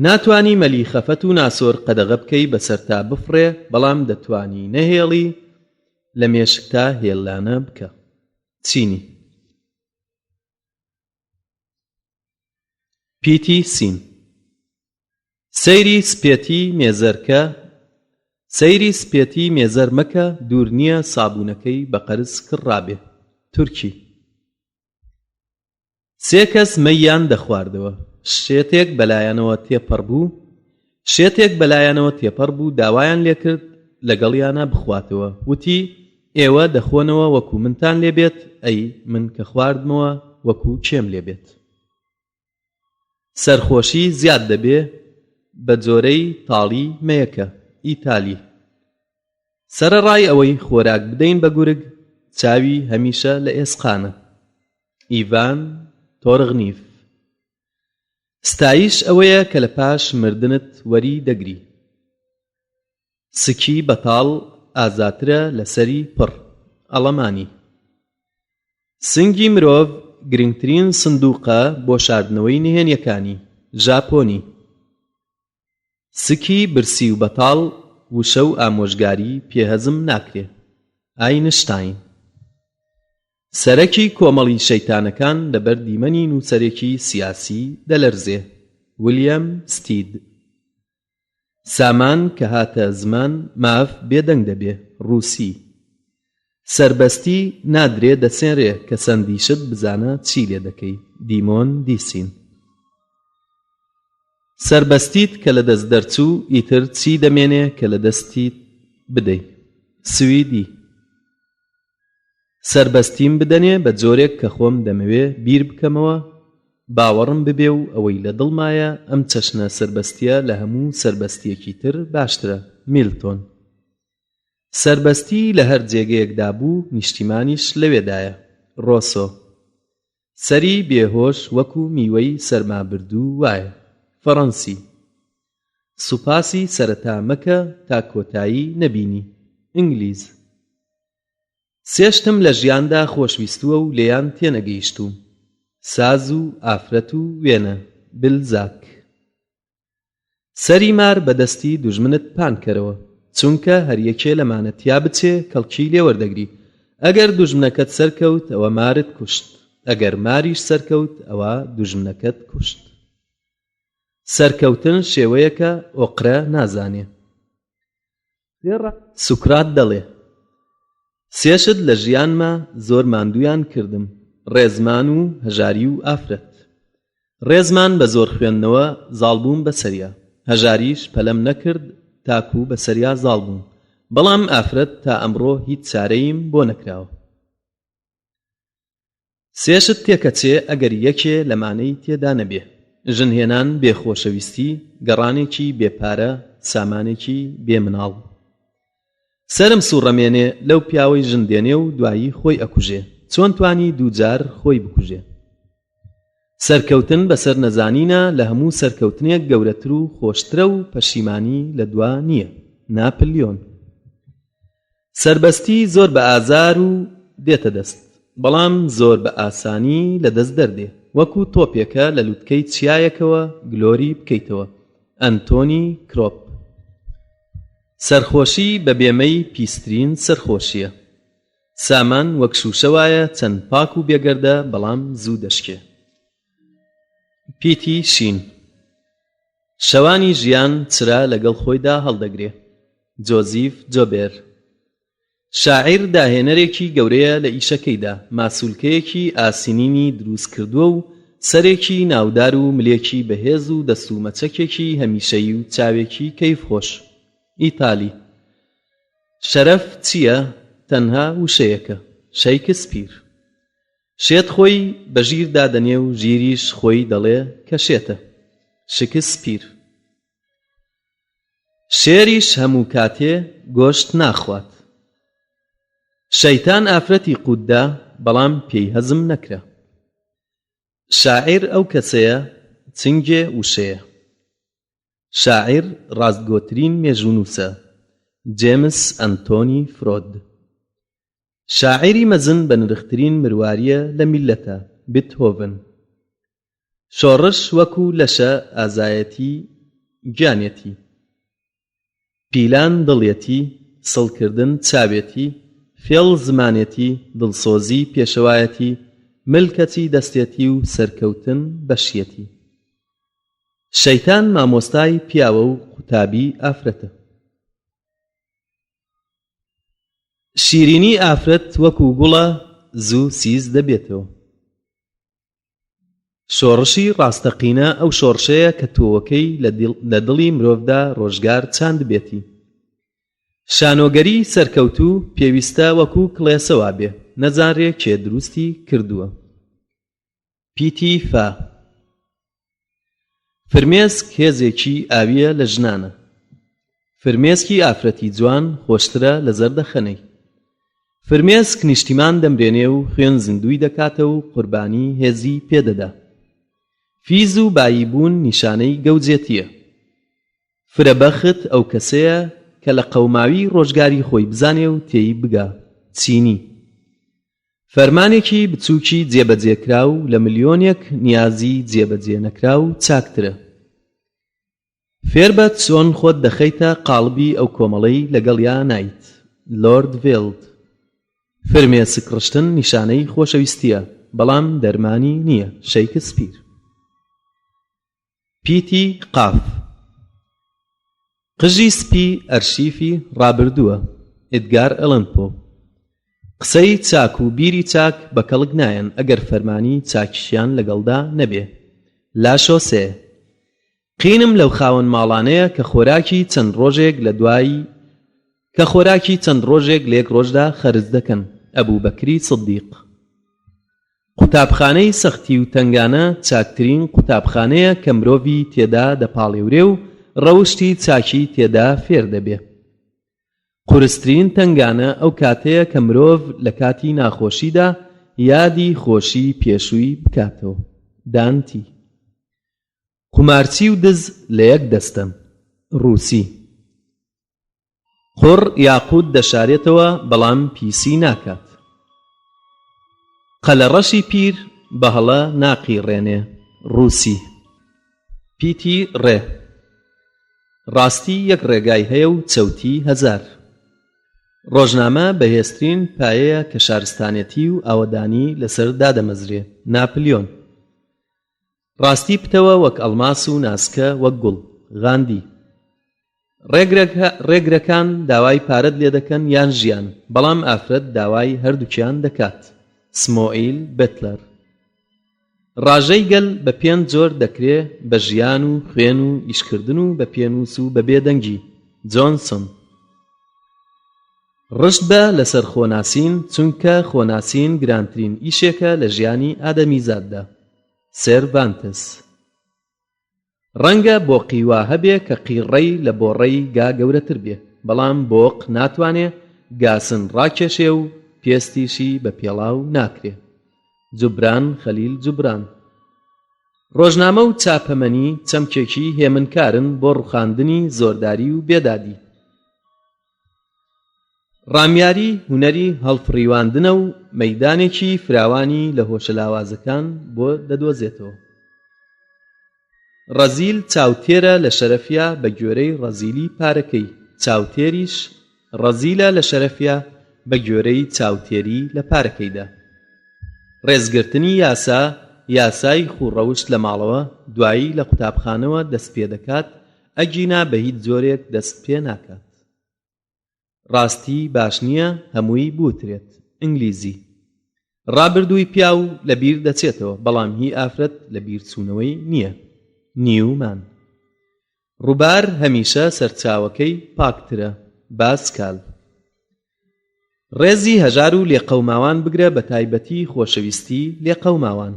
ناتوانی مەلی خەفەت و ناسۆر قەدەغە بکەی بەسەرتا بفڕێ، بەڵام دەتوانی نەهێڵی لە مێشکتا هێڵانە بکە. چینی. پیتی سین: سەیری سپێتی مێزەر مەکە، دوور نییە سابوونەکەی بە قەرز کڕابێ. تورکی. سێ کەس مەیان دەخواردەوە. شێتێک بەلایەنەوە تێپەڕ بوو داوایان لێکرد لەگەڵیانە بخواتەوە. وتی: ئێوە دەخۆنەوە وەکو منتان لێبێت، ئەی من کە خواردمەوە وەکو کێم لێبێت. سەرخۆشی زیاد دەبێ بە جۆرەی تاڵی مەیەکە. ئیتالی. سەرەڕای ئەوەی خۆراک بدەین بە گورگ، چاوی هەمیشە لە ئێسقانە. ئیڤان تۆرغنیف. ستایش ئەوەیە کە لە پاش مردنت وەری دەگری. سکی بەتاڵ ئازاترە لە سەری پڕ. ئەڵەمانی. سنگی مرۆڤ گرنگترین سندووقە بۆ شاردنەوەی نهێنیەکانی. ژاپۆنی. سکی برسی و بەتاڵ وشە و ئامۆژگاری پێهەزم ناکرێ. ئاینشتاین. سەرەکی کۆمەڵی شەیتانەکان لەبەر دیمەنی نووسەرێکی سیاسی دەلەرزێ. ویلیام ستید. سامان کە هاتە زمان ماف بێدەنگ دەبێ. ڕووسی. سەربەستی نادرێ دەسێنرێ کە سەندیشت بزانە چی لێ دەکەی. دیمۆن دیسین. سەربەستیت کە لە دەست دەرچوو ئیتر چی دەمێنێ کە لە دەستیت بدەی. سویدی. سەربەستیم بدەنێ بە جۆرێک کە خۆم دەمەوێ بیر بکەمەوە، باوەڕم ببێ و ئەوەی لە دڵمایە ئەم چەشنە سەربەستیە لە هەموو سەربەستیەکی تر باشترە. میلتۆن. سەربەستی لە هەر جێگەیەکدا بوو، نیشتیمانیش لەوێدایە. ڕۆسۆ. سەری بێهۆش وەکو میوەی سەرمابردوو وایە. فەڕەنسی. سوپاسی سەرەتا مەکە تا کۆتایی نەبینی. ئینگلیز. سێشتم لە ژیاندا خۆشویستووە و لێیان تێنەگەیشتووم. ساز و ئافرەت و وێنە. بلزاک. سەری مار بەدەستی دوژمنت پانکەرەوە، چونکە هەریەکێ لەمانەتیا بچێ کەڵکی لێوەردەگری. ئەگەر دوژمنەکەت سەرکەوت ئەوە مارت کوشت، ئەگەر ماریش سەرکەوت ئەوە دوژمنەکەت کوشت. سەرکەوتن شێوەیەکە ئۆقرە نازانێ. سوکرات دەڵێ: سێشت لە ژیانما زۆر ماندوویان کردم، ڕێزمان و هەژاری و ئافرەت. ڕێزمان بە زۆر خوێندنەوە زاڵبووم بەسەریا، هەژاریش پەلەم نەکرد تاکو بەسەریا زاڵ بووم، بەڵام ئافرەت تا ئەمڕۆ هیچ چارەیم بۆ نەکراوە. سێشت تێکەچێ ئەگەر یەکێ لەمانەی تێدا نەبێ. ژنهێنان بێخۆشەویستی، گەڕانێکی بێپارە، سامانێکی بێمناڵ. سەرم سوڕەمێنێ لەو پیاوەی ژن دێنێ و دوایی خۆی ئەکوژێ، چۆن توانی دووجار خۆی بکوژێ. سەرکەوتن بەسەر نەزانینە لە هەموو سەرکەوتنێک گەورەتر و خۆشترە و پەشیمانی لە دوا نییە. ناپلیۆن. سەربەستی زۆر بە ئازار و دێتە دەست، بەڵام زۆر بە ئاسانی لە دەست دەردێ، وەکو تۆپێکە لە لووتکەی چیایەکەوە گلۆری بکەیتەوە. ئەنتۆنی کرۆپ. سەرخۆشی بە بێمەی پیسترین سەرخۆشیە. سامان وەک شوشە وایە چەند پاک و بێگەردە، بەڵام زوو دەشکێ. پیتی شین. شەوانی ژیان چرا لەگەڵ خۆیدا هەڵدەگرێ. جۆزیف جۆبێر. شاعیر داهێنەرێکی گەورەیە لە ئیشەکەیدا، ماسوولکەیەکی ئاسینینی دروست کردووە و سەرێکی ناودار و ملێکی بەهێز و دەستومەچەکێکی هەمیشەیی و چاوێکی کەیفخۆش. ئیتالی. شەرەف چییە؟ تەنها وشەیەکە. شەیکسپیر. شێت خۆی بە ژیر دادەنێ و ژیریش خۆی دەڵێ کە شێتە. شکسپیر. شێریش هەموو کاتێ گۆشت ناخوات. شەیتان ئافرەتی قووددا، بەڵام پێی هەزم نەکرا. شاعیر ئەو کەسەیە چنگێ وشەیە. شاعیر ڕاستگۆترین مێژوونووسە. جێمس ئەنتۆنی فرۆد. شاعیری مەزن بە نرخترین مرواریە لە میلەتە. بێتهۆڤن. شۆڕش وەکو لەشە ئازایەتی گیانێتی. پیلان دڵیەتی، سڵکردن چاوێتی، فێڵ زمانێتی، دڵسۆزی پێشەوایەتی، ملکەتی دەستێتی و سەرکەوتن بەشیەتی. شەیتان مامۆستای پیاوە و قوتابی ئافرەتە. شیرینی ئافرەت وەکو گوڵە، زوو سیز دەبێتەوە. شۆڕشی ڕاستەقینە ئەو شۆڕشەیە کە تۆوەکەی لە دڵی مرۆڤدا ڕۆژگار چاند بێتی. شانۆگەری سەرکەوتوو پێویستە وەکو کڵێسەوا بێ، نەزانرێ کێ دروستی کردووە. پیتی فا. فرمێسک هێزێکی ئاویە لە ژنانە. فرمێسکی ئافرەتی جوان خۆشترە لە زەردەخەنەی. فرمێسک نیشتیمان دەمرێنێ و خوێن زیندوی دەکاتە و قوربانی هێزی پێدەدا. فیز و باییبوون نیشانەی گەوجێتیە. فرەبەخت ئەو کەسەیە کە لە قەوماوی ڕۆژگاری خۆی بزانێ و تێی بگا. چینی. فەرمانێکی بچووکی جێبەجێکرا و لە ملیۆنێک نیازی جێبەجێ نەکرا و چاکترە. فێر بە چۆن خۆت دەخەیتە قاڵبی ئەو کۆمەڵەی لەگەڵیا نایت. لۆرد ڤێلد. فرمێسک ڕشتن نیشانەی خۆشەویستیە، بەڵام دەرمانی نییە. شەیکسپیر. پیتی قاف. قژی سپی ئەرشیفی ڕابردووە. ئێدگار ئەلەن پۆ. قسەی چاک و بیری چاک بە کەڵک نایەن ئەگەر فەرمانی چاکیشیان لەگەڵدا نەبێ. لا شۆسێ. قینم لەو خاوەن ماڵانەیە کە خۆراکی چەند ڕۆژێک لێک ڕۆژدا خەرج دەکەن. ئەبوبەکری سدیق. قوتابخانەی سەختی و تەنگانە چاکترین قوتابخانەیە کە مرۆڤی تێدا دەپاڵێورێ و ڕەوشتی چاکی تێدا فێر دەبێ. قورسترین تەنگانە ئەو کاتەیە کە مرۆڤ لە کاتی ناخۆشیدا یادی خۆشی پێشووی بکاتەوە. دانتی. قومارچی و دز لە یەک دەستن. ڕووسی. قوڕ یاقوت دەشارێتەوە، بەڵام پیسی ناکات. قەلەڕەشی پیر بە هەڵە ناقیڕێنێ. ڕووسی. پیتی ڕێ. ڕاستی یەک ڕێگای هەیە و چەوتی هەزار. ڕۆژنامە بەهێزترین پایەیە کە شارستانێتی و ئاوەدانی لەسەر دادەمەزرێ. ناپلیۆن. ڕاستی پتەوە وەک ئەڵماس و ناسکە وەک گوڵ. غاندی. ڕێگرەکان داوای پارەت لێ دەکەن یان ژیان، بەڵام ئافرەت داوای هەردووکیان دەکات. سمۆئیل بێتلەر. ڕاژەی گەل بە پێنج جۆر دەکرێ، بە ژیان و خوێن و ئیشکردن و بە پێنووس و بە بێدەنگی. جۆنسن. ڕشت بە لەسەر خۆناسین، چونکە خۆناسین گرانترین ئیشێکە لە ژیانی ئادەمیزاددا. سێرڤانتس. ڕەنگە بۆقی وا هەبێ کە قیڕەی لە بۆڕەی گا گەورەتر بێ، بەڵام بۆق ناتوانێ گاسن ڕاکێشێ و پێستیشی بە پێڵاو ناکرێ. جوبران خەلیل جوبران. ڕۆژنامە و چاپەمەنی چەمکێکی هێمنکارن بۆ ڕوخاندنی زۆرداری و بێدادی. ڕامیاری هونەری هەڵفڕیواندنە و مەیدانێکی فراوانی لە هۆشەلاوازەکان بۆ دەدۆزێتەوە. ڕەزیل چاوتێرە لە شەرەفیا بە گوێرەی ڕەزیلی پارەکەی، چاوتێریش ڕەزیلە لە شەرەفیا بە گوێرەی چاوتێری لە پارەکەیدا. ڕێزگرتنی یاسا یاسای خوڕەوشت لە ماڵەوە دوایی لە قوتابخانەوە دەست پێ دەکات، ئەگینا بە هیچ زۆرێک دەست پێ ناکات. ڕاستی باش نییە هەمووی بوترێت. ئینگلیزی. ڕابردووی پیا و لەبیر دەچێتەوە، بەڵام هی ئافرەت لە بیرچوونەوەی نییە. نیومان. ڕووبار هەمیشە سەرچاوەکەی پاکترە. باسکال. ڕێزی هەژار و لێقەوماوان بگرە، بە تایبەتی خۆشەویستی لێقەوماوان.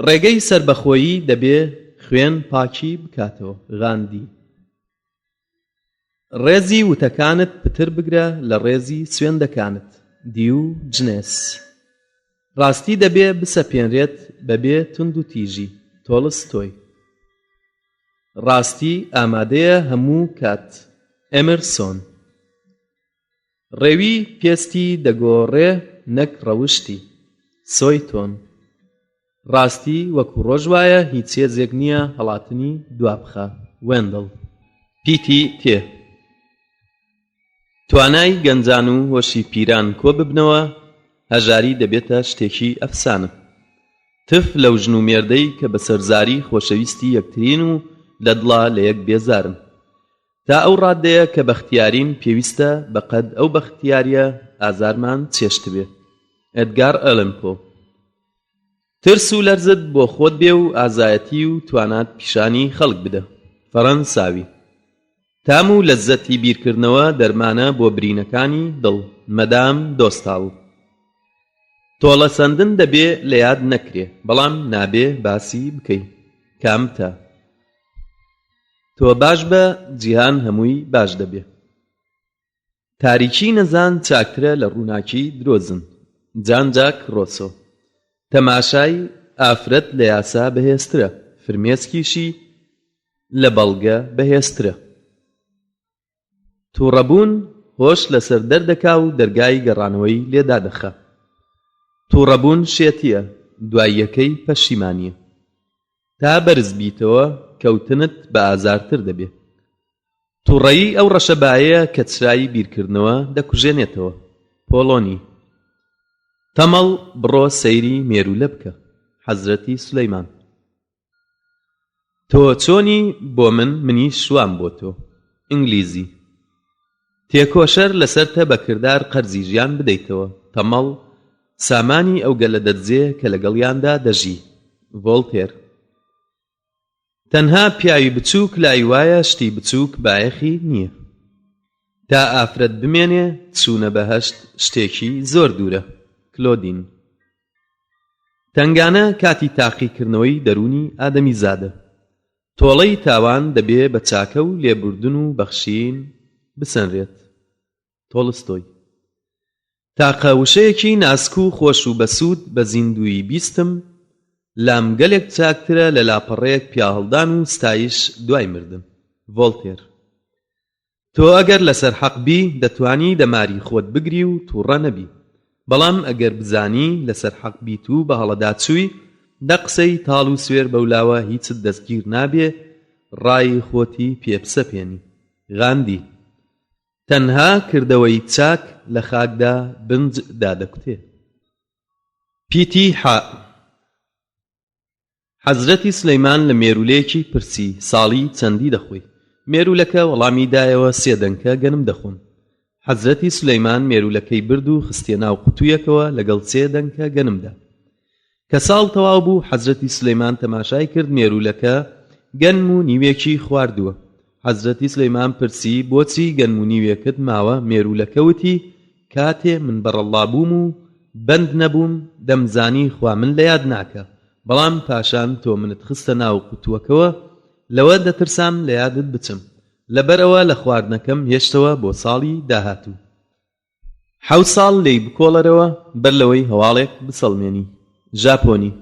ڕێگەی سەربەخۆیی دەبێ خوێن پاکی بکاتەوە. غاندی. ڕێزی وتەکانت پتر بگرە لە ڕێزی سوێندەکانت. دیو جنێس. ڕاستی دەبێ بسەپێنرێت بەبێ تند و تیژی. تۆڵستۆی. ڕاستی ئامادەیە هەموو کات. ئەمەرسۆن. ڕێوی پێستی دەگۆڕێ نەک ڕەوشتی. سۆیتۆن. ڕاستی وەکو ڕۆژ وایە هیچ هێزێک نییە هەڵاتنی دوابخە. وێندڵ. پیتی تێ. توانای گەنجان و هۆشی پیران کۆ ببنەوە هەژاری دەبێتە شتێکی ئەفسانە. تف لەو ژن و مێردەی کە بە سەرزاری خۆشەویستی یەکترین و لە دڵا لە یەک بێزارن، تا ئەو ڕادەیە کە بەختیارین پێویستە بەقەد ئەو بەختیاریە ئازارمان چێشت بێ. ئەدگار ئەلەن پۆ. ترس و لەرزت بۆ خۆت بێ و ئازایەتی و توانات پیشانی خەڵک بدە. فەڕەنساوی. تام و لەززەتی بیرکردنەوە دەرمانە بۆ برینەکانی دڵ. مەدام دۆستاڵ. تۆڵە سەندن دەبێ لە یاد نەکرێ، بەڵام نابێ باسی بکەی. کامتە. تۆ باش بە جیهان هەمووی باش دەبێ. تاریکی نەزان چاکترە لە ڕووناکی درۆزن. جان جاک ڕۆسۆ. تەماشای ئافرەت لە یاسا بەهێزترە، فرمێسکیشی لە بەڵگە بەهێزترە. تووڕەبوون هۆش لەسەر دەردەکا و دەرگای گەڕانەوەی لێدا دەخە. تووڕەبوون شێتیە، دواییەکەی پەشیمانیە. تا بەرز بیتەوە کەوتنت بە ئازارتر دەبێ. تووڕەیی ئەو ڕەشەبایەیە کە چرایی بیرکردنەوە دەکوژێنێتەوە. پۆلۆنی. تەمەڵ بڕۆ سەیری مێرولە بکە. حەزرەتی سولەیمان. تۆ چۆنی بۆ منی شوام بۆ تۆ. ئینگلیزی. تێکۆشەر لەسەرتە بە کردار قەرزی ژیان بدەیتەوە. تەمەڵ سامانی ئەو گەلە دەرجێ کە لەگەڵیاندا دەژی. ڤۆڵتێر. تەنها پیاوی بچووک لای وایە شتی بچووک بایەخی نییە. تا ئافرەت بمێنێ چوونە بەهەشت شتێکی زۆر دوورە. کلۆدین. تنگانە کاتی تاقیکردنەوەی دەرونی ئادەمیزادە. تۆڵەی تاوان دەبێ بە چاکە و لێبوردن و بەخشین بسەنرێت. تۆڵستۆی. تاقە وشەیەکی ناسک و خۆش و بەسوود بە زیندوی بیستم، لام گەلێک چاکترە لە لاپەڕەیەک پیاهەڵدان و ستایش دوای مردن. ڤۆڵتێر. تۆ ئەگەر لەسەر حەق بی دەتوانی دەماری خۆت بگری و تووڕە نەبی، بەڵام ئەگەر بزانی لەسەر حەق بیت و بە هەڵەداچووی دە قسەی تاڵ و سوێر بەولاوە هیچت دەستگیر نابێ ڕای خۆتی پێبسەپێنی. غاندی. تەنها کردەوەی چاک لە خاکدا بنج دادەکوتێ. پیتی حا. حەزرەتی سلەیمان لە مێرولەیەکی پرسی ساڵی چەندی دەخۆی. مێرولەکە وەڵامی دایەوە 3 دەنکە گەنم دەخۆن. حەزرەتی سلەیمان مێرولەکەی برد و خستێ ناو قوتوویەکەوە لەگەڵ 3 دەنکە گەنمدا. کە ساڵ تەواو بوو حەزرەتی سلەیمان تەماشای کرد مێرولەکە گەنم و نیوێکی خواردووە. حەزرەتی سلەیمان پرسی بۆچی گەنم و نیوێکت ماوە؟ مێرولەکە وتی کاتێ من بەڕەڵا بووم و بەند نەبووم دەمزانی خوا من لە یاد ناکە، بەڵام پاشان تۆ منت خستە ناو قوتووەکەوە لەوە دەترسام لە یادت بچم لەبەرەوە لە خواردنەکەم هێشتەوە بۆ ساڵی داهاتوو 7 ساڵ لێی بکۆڵەرەوە بەر لەوەی هەواڵێک بسەڵمێنی ژاپۆنی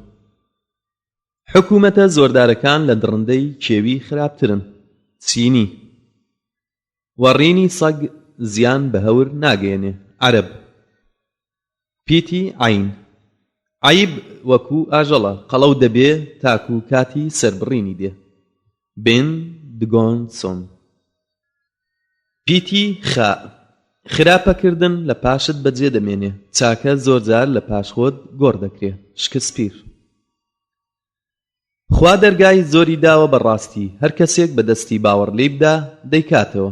حکوومەتە زۆردارەکان لە دڕندەی کێوی خراپترن چینی وەڕینی سەگ زیان بە هەور ناگەێنێ عەرەب پیتی عین عیب وەکو ئاژەڵە قەڵەو دەبێ تاکو کاتی سەربڕینی دێ بێن دگۆنسۆن پیتی خاء خراپەکردن لە پاشت بەجێ دەمێنێ چاکە زۆرجار لە پاشخۆت گۆڕ دەکرێ شکسپیر خوا دەرگای زۆری داوە بەڕاستی هەر کەسێک بەدەستی باوەڕ لێی بدا دەیکاتەوە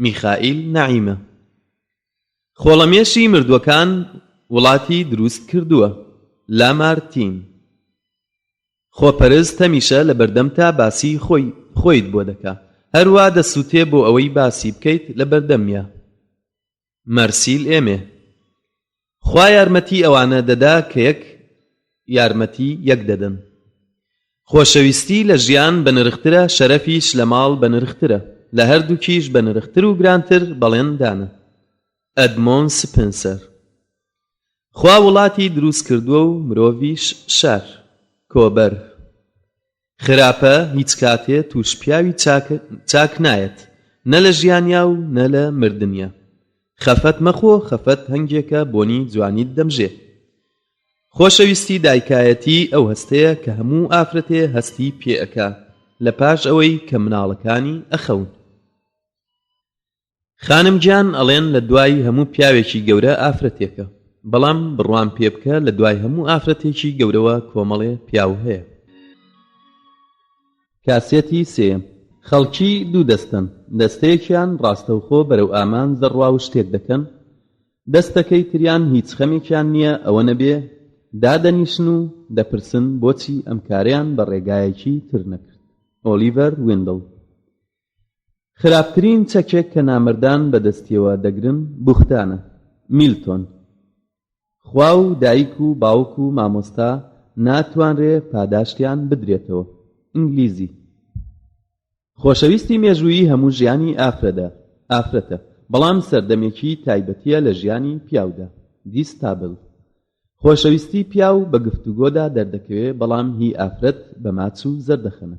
میخائیل نەعیمە خۆڵەمێشی مردووەکان وڵاتی دروست کردووە لامارتین خۆپەرست هەمیشە لە بەردەم تا باسی خۆیت بۆ دەکا هەروە دەسووتێ بۆ ئەوەی باسی بکەیت لە بەردەمیە مەرسیل ئێمێ خوا یارمەتی ئەوانە دەدا کە یەک یارمەتی یەک دەدەن خۆشەویستی لە ژیان بەنرخترە شەرەفیش لە ماڵ بەنرخترە لە هەردووکیش بەنرختر و گرانتر بەڵێن دانە ئەدمۆن سپنسەر خوا وڵاتی دروست کردووە و مرۆڤیش شار کۆبەر خراپە هیچ کاتێ تووش پیاوی چاک نایەت نە لە ژیانیا و نە لە مردنیا خەفەت مەخۆ خەفەت هەنگێکە بۆنی جوانیت دەمژێ خۆشەویستی دایکایەتی ئەو هەستەیە کە هەموو ئافرەتێ هەستی پێئەکا لە پاش ئەوەی کە مناڵەکانی ئەخەون خانم گیان ئەڵێن لە دوای هەموو پیاوێکی گەورە ئافرەتێکە بەڵام بڕوان پێ بکە لە دوای هەموو ئافرەتێکی گەورەوە کۆمەڵێ پیاو هەیە کاسێتی سێم خەڵکی دوو دەستن دەستەیەکیان ڕاستەوخۆ بەرەو ئامان زەڕوا و شتێک دەکەن دەستەکەی تریان هیچ خەمێکیان نییە ئەوە نەبێ دادەنیشن و دەپرسن بۆچی ئەم کاریان بە ڕێگایەکی تر نەکرد ئۆلیڤەر وێندڵ خراپترین چەکێک کە نامردان بەدەستیەوە دەگرن بوختانە میلتۆن خوا و دایک و باوک و مامۆستا ناتوانرێ پاداشتیان بدرێتەوە ئینگلیزی خۆشەویستی مێژوویی هەموو ژیانی ئافرەتە بەڵام سەردەمێکی تایبەتیە لە ژیانی پیاودا دیستابل خۆشەویستی پیاو بە گفتوگۆدا دەردەکەوێ بەڵام هی ئافرەت بە ماچ و زەردەخەنە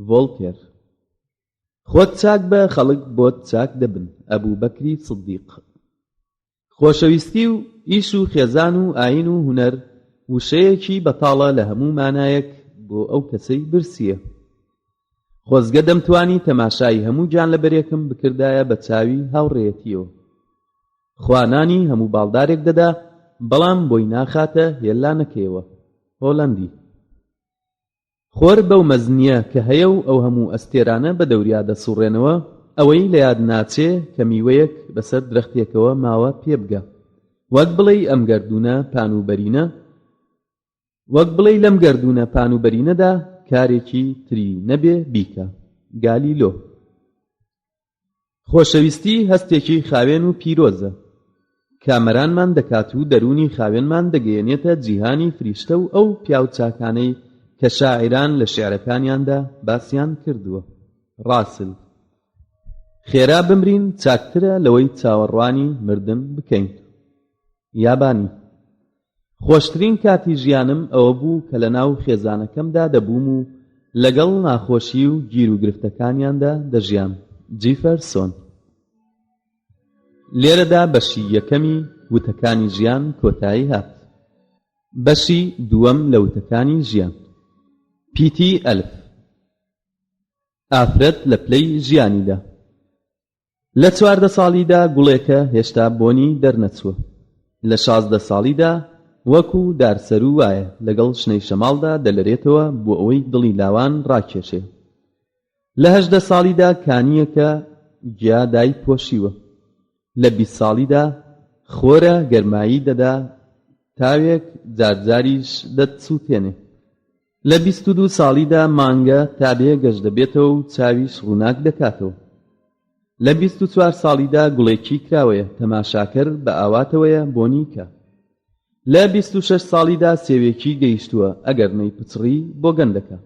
ڤۆڵتێر خۆت چاک بە خەڵک بۆت چاک دەبن ئەبوو بەکری سدیق خۆشەویستی و ئیش و خێزان و ئاین و هونەر وشەیەکی بەتاڵە لە هەموو مانایەک بۆ ئەو کەسەی برسیە خۆزگە دەمتوانی تەماشای هەموو گیان لەبەرێکم بکردایە بە چاوی هاوڕێیەتیەوە خوانانی هەموو باڵدارێک دەدا بەڵام بۆی ناخاتە هێلا نەکەیەوە هۆڵەندی خۆر بەو مەزنیە کە هەیە و ئەو هەموو ئەستێرانە بە دەوریا دەسوڕێنەوە ئەوەی لە یاد ناچێ کە میوەیەک بەسەر درەختێکەوە ماوە پێبگە وەک بڵێ ئەم گەردوونە پانوبەرینە وەک بڵێ لەم گەردوونە پانوبەرینەدا کارێکی تری نەبێ بیکە گالیلۆ خۆشەویستی هەستێکی خاوێن و پیرۆزە کامەرانمان دەکات و دەرونی خاوێنمان دەگەیەنێتە جیهانی فریشتە و ئەو پیاو چاکانەی کە شاعران لە شێعرەکانیاندا باسییان کردووە ڕاسل خێرا بمرین چاکترە لەوەی چاوەڕوانی مردن بکەین یابانی خۆشترین کاتی ژیانم ئەوە بوو کە لە ناو خێزانەکەمدا دەبووم و لەگەڵ ناخۆشی و گیر و گرفتەکانیاندا دەژیام جیفەرسۆن لێرەدا بەشی یەکەمی وتەکانی ژیان کۆتایی هات بەشی دووەم لە وتەکانی ژیان پیتی ئەلف ئافرەت لە پلەی ژیانیدا لە 14 ساڵیدا گوڵێکە هێشتا بۆنی دەرنەچووە لە 16 ساڵیدا وەکو دارسەر و وایە لەگەڵ شنەی شەماڵدا دەلەرێتەوە بۆ ئەوەی دڵی لاوان ڕاکێشێ لە 18 ساڵیدا کانیەکە گیا دای پۆشیوە لە 20 ساڵیدا خۆرە گەرمایی دەدا تاوێک جارجاریش دەتسووتێنێ لە 22 ساڵیدا مانگە تابێ گەشت دەبێتەوە و چاویش ڕووناک دەکاتەوە لە 24 ساڵیدا گوڵێکی کراوەیە تەماشاکەر بە ئاواتەوەیە بۆنیکە لە 26 ساڵیدا سێوێکی گەیشتووە ئەگەر نەی پچڕی بۆ گەندەکە.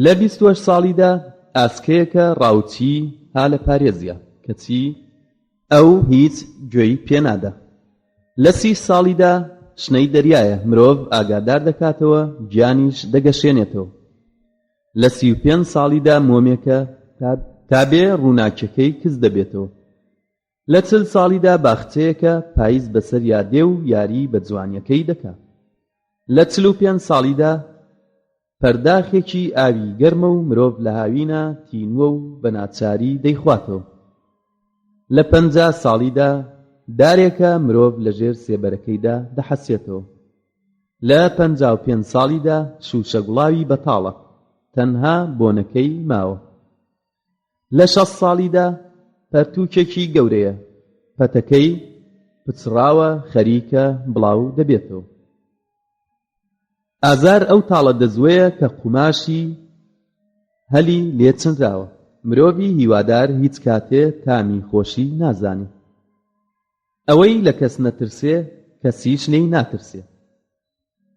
لە 28 ساڵیدا ئاسکەیەکە ڕاوچی ها لە پارێزیە کەچی ئەو هیچ گوێی پێنادا. لە 30 ساڵیدا شنەی دەریایە مرۆڤ ئاگادار دەکاتەوە گیانیش دەگەشێنێتەوە. لە 35 ساڵیدا مۆمێکە تابێ ڕووناکیەکەی کز دەبێتەوە. لە 40 ساڵیدا باخچەیەکە پاییز بەسەر یادێ و یاری بە جوانیەکەی دەکات. لە 45 ساڵیدا پەرداخێکی ئاوی گەرمە و مرۆڤ لە هاوینە تینوە و بە ناچاری دەیخواتەوە. لە 50 ساڵیدا دارێکە مرۆڤ لەژێر سێبەرەکەیدا دەحەسێتەوە. لە 55 ساڵیدا شوشە گوڵاوی بەتاڵە تەنها بۆنەکەی ماوە. لە 60 ساڵیدا پەرتووکێکی گەورەیە پەتەکەی پچڕاوە خەریکە بڵاو دەبێتەوە. ئازار ئەو تاڵە دەزوەیە کە قوماشی هەلی لێچنراوە. مرۆڤی هیوادار هیچ کاتێ تامی خۆشی نازانێت. ئەوەی لە کەس نەترسێ کەسیش لێی ناترسێ.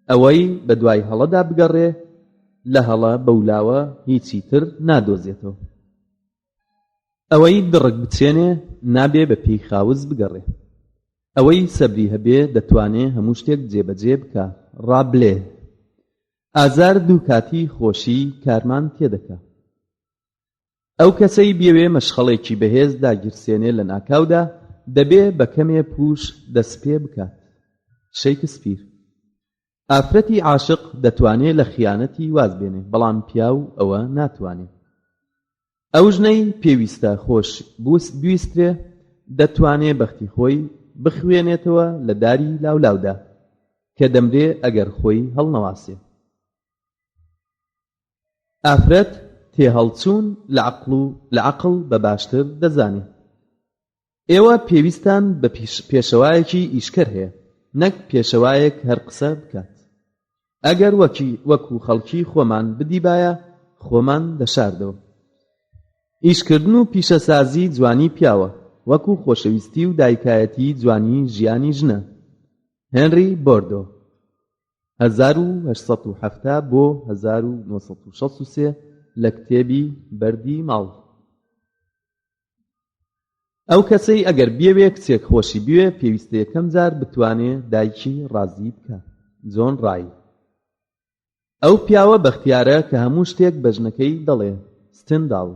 ئەوەی بە دوای هەڵەدا بگەڕێ لە هەڵە بەولاوە هیچی تر نادۆزێتەوە. ئەوەی دڕک بچێنێ نابێ بە پێی خاوز بگەڕێ. ئەوەی سەبری هەبێ دەتوانێ هەموو شتێک جێبەجێ بکە ڕابلێ. ئازار دوو کاتی خۆشی کارمان تێدەکا. ئەو کەسەی بێوێ مەشخەڵێکی بەهێز داگیرسێنێ لە ناکاودا دەبێ بە کەمێ پوش دەست پێ بکات. شەیکسپیر. ئافرەتی عاشق دەتوانێت لە خیانەتی واز بێنێ بەڵام پیاو ئەوە ناتوانێت. ئەو ژنەی پێویستە خۆش بویسترێ دەتوانێت بەختی خۆی بخوێنێتەوە لە داری لاولاودا کە دەمرێ ئەگەر خۆی هەڵنەواسێ. ئافرەت تێهەڵچوون لە عەقڵ بە باشتر دەزانێت. ئێوە پێویستان بە پێشەوایەکی ئیشکەر هەیە نەک پێشەوایەک هەر قسە بکات. ئەگەر وەکو خەڵکی خۆمان بدیبایە خۆمان دەشاردەوە. ئیشکردن و پیشەسازی جوانی پیاوە وەکو خۆشەویستی و دایکایەتی جوانی ژیانی ژنە. هێنری بۆردۆ 1870 بۆ 1963 لە کتێبی بەردی ماڵ. ئەو کەسەی ئەگەر بێوێ کچێک خۆشی بوێ پێویستە یەکەم جار بتوانێ دایکی ڕازی بکە. جۆن ڕای. ئەو پیاوە بەختیارە کە هەموو شتێک بە ژنەکەی دەڵێ. ستنداڵ.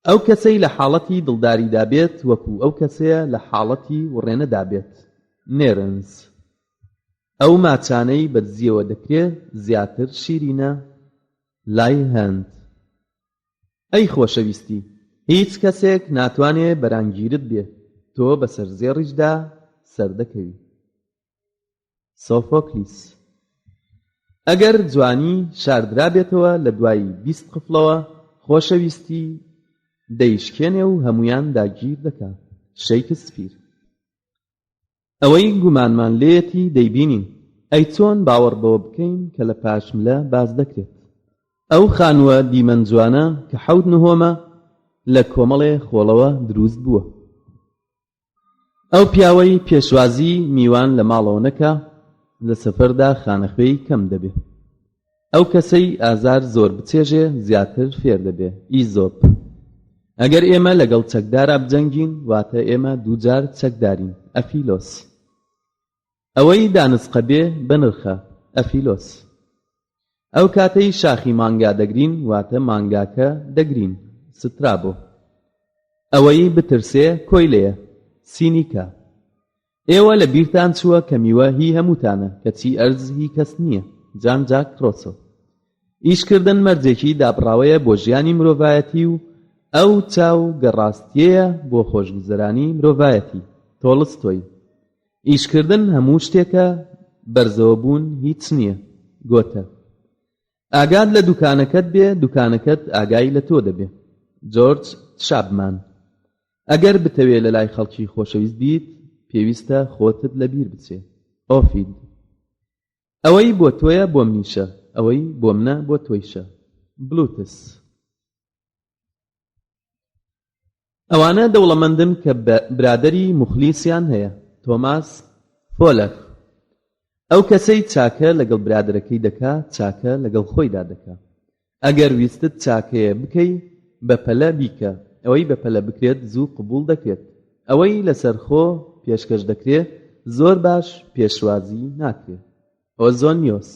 ئەو کەسەی لە حاڵەتی دڵداریدا بێت وەکو ئەو کەسەیە لە حاڵەتی وڕێنەدا بێت. نێرنس. ئەو ماچانەی بەرزیەوە دەکرێت زیاتر شیرینە. لای هەند. ئەی خۆشەویستی هیچ کەسێک ناتوانێ بەرانگیرت بێ تۆ بەسەر زێڕیشدا سەردەکەوی. سۆفۆکلیس. ئەگەر جوانی شاردرا بێتەوە لە دوای 20 قفڵەوە خۆشەویستی دەیشکێنێ و هەمویان داگیر دەکات. شەیکسپیر. ئەوەی گومانمان لێتی دەیبینین ئەی چۆن باوەڕ بەوە بکەین کە لە پاشملە باز دەکرێت. ئەو خانووە دیمەنجوانە کە 7 نهۆمە لە کۆمەڵێ خۆڵەوە دروست بووە. ئەو پیاوەی پێشوازی میوان لە ماڵەوە نەکا لە سەفەردا خانەخوێی کەم دەبێ. ئەو کەسەی ئازار زۆر بچێژێ زیاتر فێر دەبێ. ئیزۆپ. ئەگەر ئێمە لەگەڵ چەکدارا بجەنگین واتە ئێمە دووجار چەکدارین. ئەفیلۆس. ئەوەی دانسقە بێ بنرخە. ئەفیلۆس. ئەو کاتەی شاخی مانگا دەگرین واتە مانگاکە دەگرین. سترابۆ. ئەوەی بترسێ کۆیلەیە. سینیکا. ئێوە لە بیرتان چووە کە میوە هی هەمووتانە کەچی ئەرز هی کەس نییە. جان جاک ڕۆسۆ. ئیشکردن مەرجێکی دابڕاوەیە بۆ ژیانی مرۆڤایەتی و ئەو چاو گەڕاستیەیە بۆ خۆشگوزەرانی مرۆڤایەتی. تۆڵستۆی. ئیشکردن هەموو شتێکە بەرزەوە بوون هیچ نییە. گۆتە. ئاگاد لە دوکانەکەت بێ دوکانەکەت ئاگای لە تۆ دەبێ. جۆرج شابمان. ئەگەر بتەوێ لە لای خەڵکی خۆشەویست بیت پێویستە خۆتت لەبیر بچێ. ئۆفید. ئەوەی بۆ تۆیە بۆم نیشە ئەوەی بۆ منە بۆ تۆیشە. بلوتس. ئەوانە دەوڵەمەندن کە برادەری موخلیسیان هەیە. تۆماس فۆلەر. ئەو کەسەی چاکە لەگەڵ برادەرەکەی دەکا چاکە لەگەڵ خۆیدا دەکا. ئەگەر ویستت چاکەیە بکەی بەپەلە بیکە، ئەوەی بەپەلە بکرێت زوو قبول دەکرێت. ئەوەی لەسەر خۆ پێشکەش دەکرێت زۆر باش پێشوازی ناکرێت. ئۆزۆنیۆس.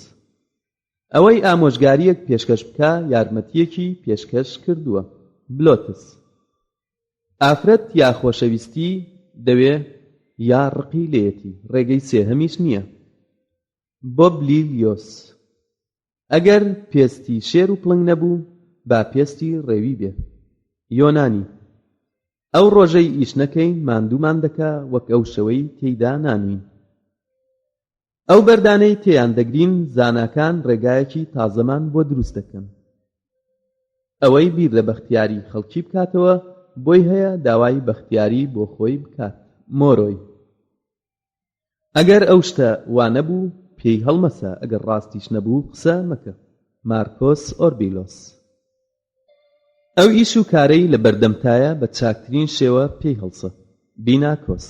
ئەوەی ئامۆژگاریەک پێشکەش بکە یارمەتیەکی پێشکەش کردووە. بلۆتس. ئافرەت یا خۆشەویستی دەوێ یا ڕقی لێیەتی ڕێگەی سێهەمیش نییە. بۆبلیلیۆس. ئەگەر پێستی شێر و پڵنگ نەبوو با پێستی ڕێوی بێ. یۆنانی. ئەو ڕۆژەی ئیش نەکەین ماندوومان دەکا وەک ئەو شەوەی تێیدا نانوین. ئەو بەردانەی تێیان دەگرین زاناکان ڕێگایەکی تازەمان بۆ دروست دەکەن. ئەوەی بیر لە بەختیاری خەڵکی بکاتەوە بۆی هەیە داوای بەختیاری بۆ خۆی بکات. مۆرۆی. ئەگەر ئەو شتە وا نەبوو پێی هەڵمەسە، ئەگەر ڕاستیش نەبوو قسە مەکە. مارکۆس ئۆربیلۆس. ئەو ئیش و کارەی لە بەردەمتایە بە چاکترین شێوە پێی هەڵسە. بیناکۆس.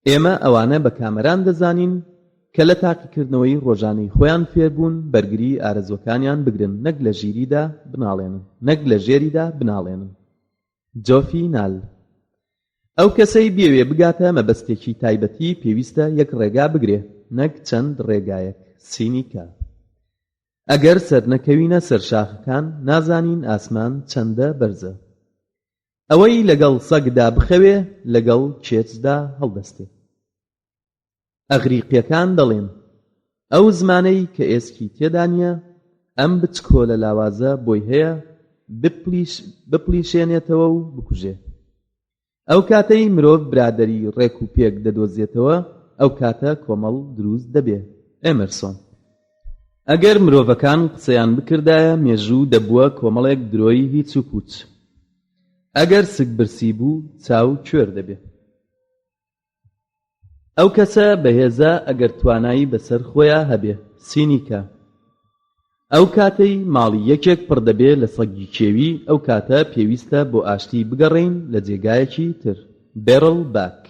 ئێمە ئەوانە بە کامەران دەزانین کە لە تاقیکردنەوەی ڕۆژانەی خۆیان فێربوون بەرگری ئارەزوەکانیان بگرن، نەک لە ژیریدا بناڵێنن، نەک لە ژێریدا بناڵێنن. جۆفی نال. ئەو کەسەی بێوێ بگاتە مەبەستێکی تایبەتی پێویستە یەک ڕێگا بگرێ، نەک چەند ڕێگایەک. سینیکا. ئەگەر سەرنەکەوینە سەر شاخەکان نازانین ئاسمان چەندە بەرزە. ئەوەی لەگەڵ سەگدا بخەوێ لەگەڵ کێچدا هەڵدەستێ. ئەغریقیەکان دەڵێن ئەو زمانەی کە ئێسکی تێدا نییە ئەم بچکۆلە لاوازە بۆی هەیە بپلیشێنێتەوە و بکوژێ. ئەو کاتەی مرۆڤ برادەری ڕێک و پێک دەدۆزێتەوە ئەو کاتە کۆمەڵ دروست دەبێ. ئێمەرسۆن. ئەگەر مرۆڤەکان قسەیان بکردایە مێژوو دەبووە کۆمەڵێک درۆی هیچ و پوچ. ئەگەر سک برسی بوو چاو کوێر دەبێ. ئەو کەسە بەهێزە ئەگەر توانایی بەسەر خۆیان هەبێ. سینیکا. ئەو کاتەی ماڵی یەکێک پڕ دەبێ لە سەگی کێوی ئەو کاتە پێویستە بۆ ئاشتی بگەڕین لە جێگایەکی تر. بێڕڵ باک.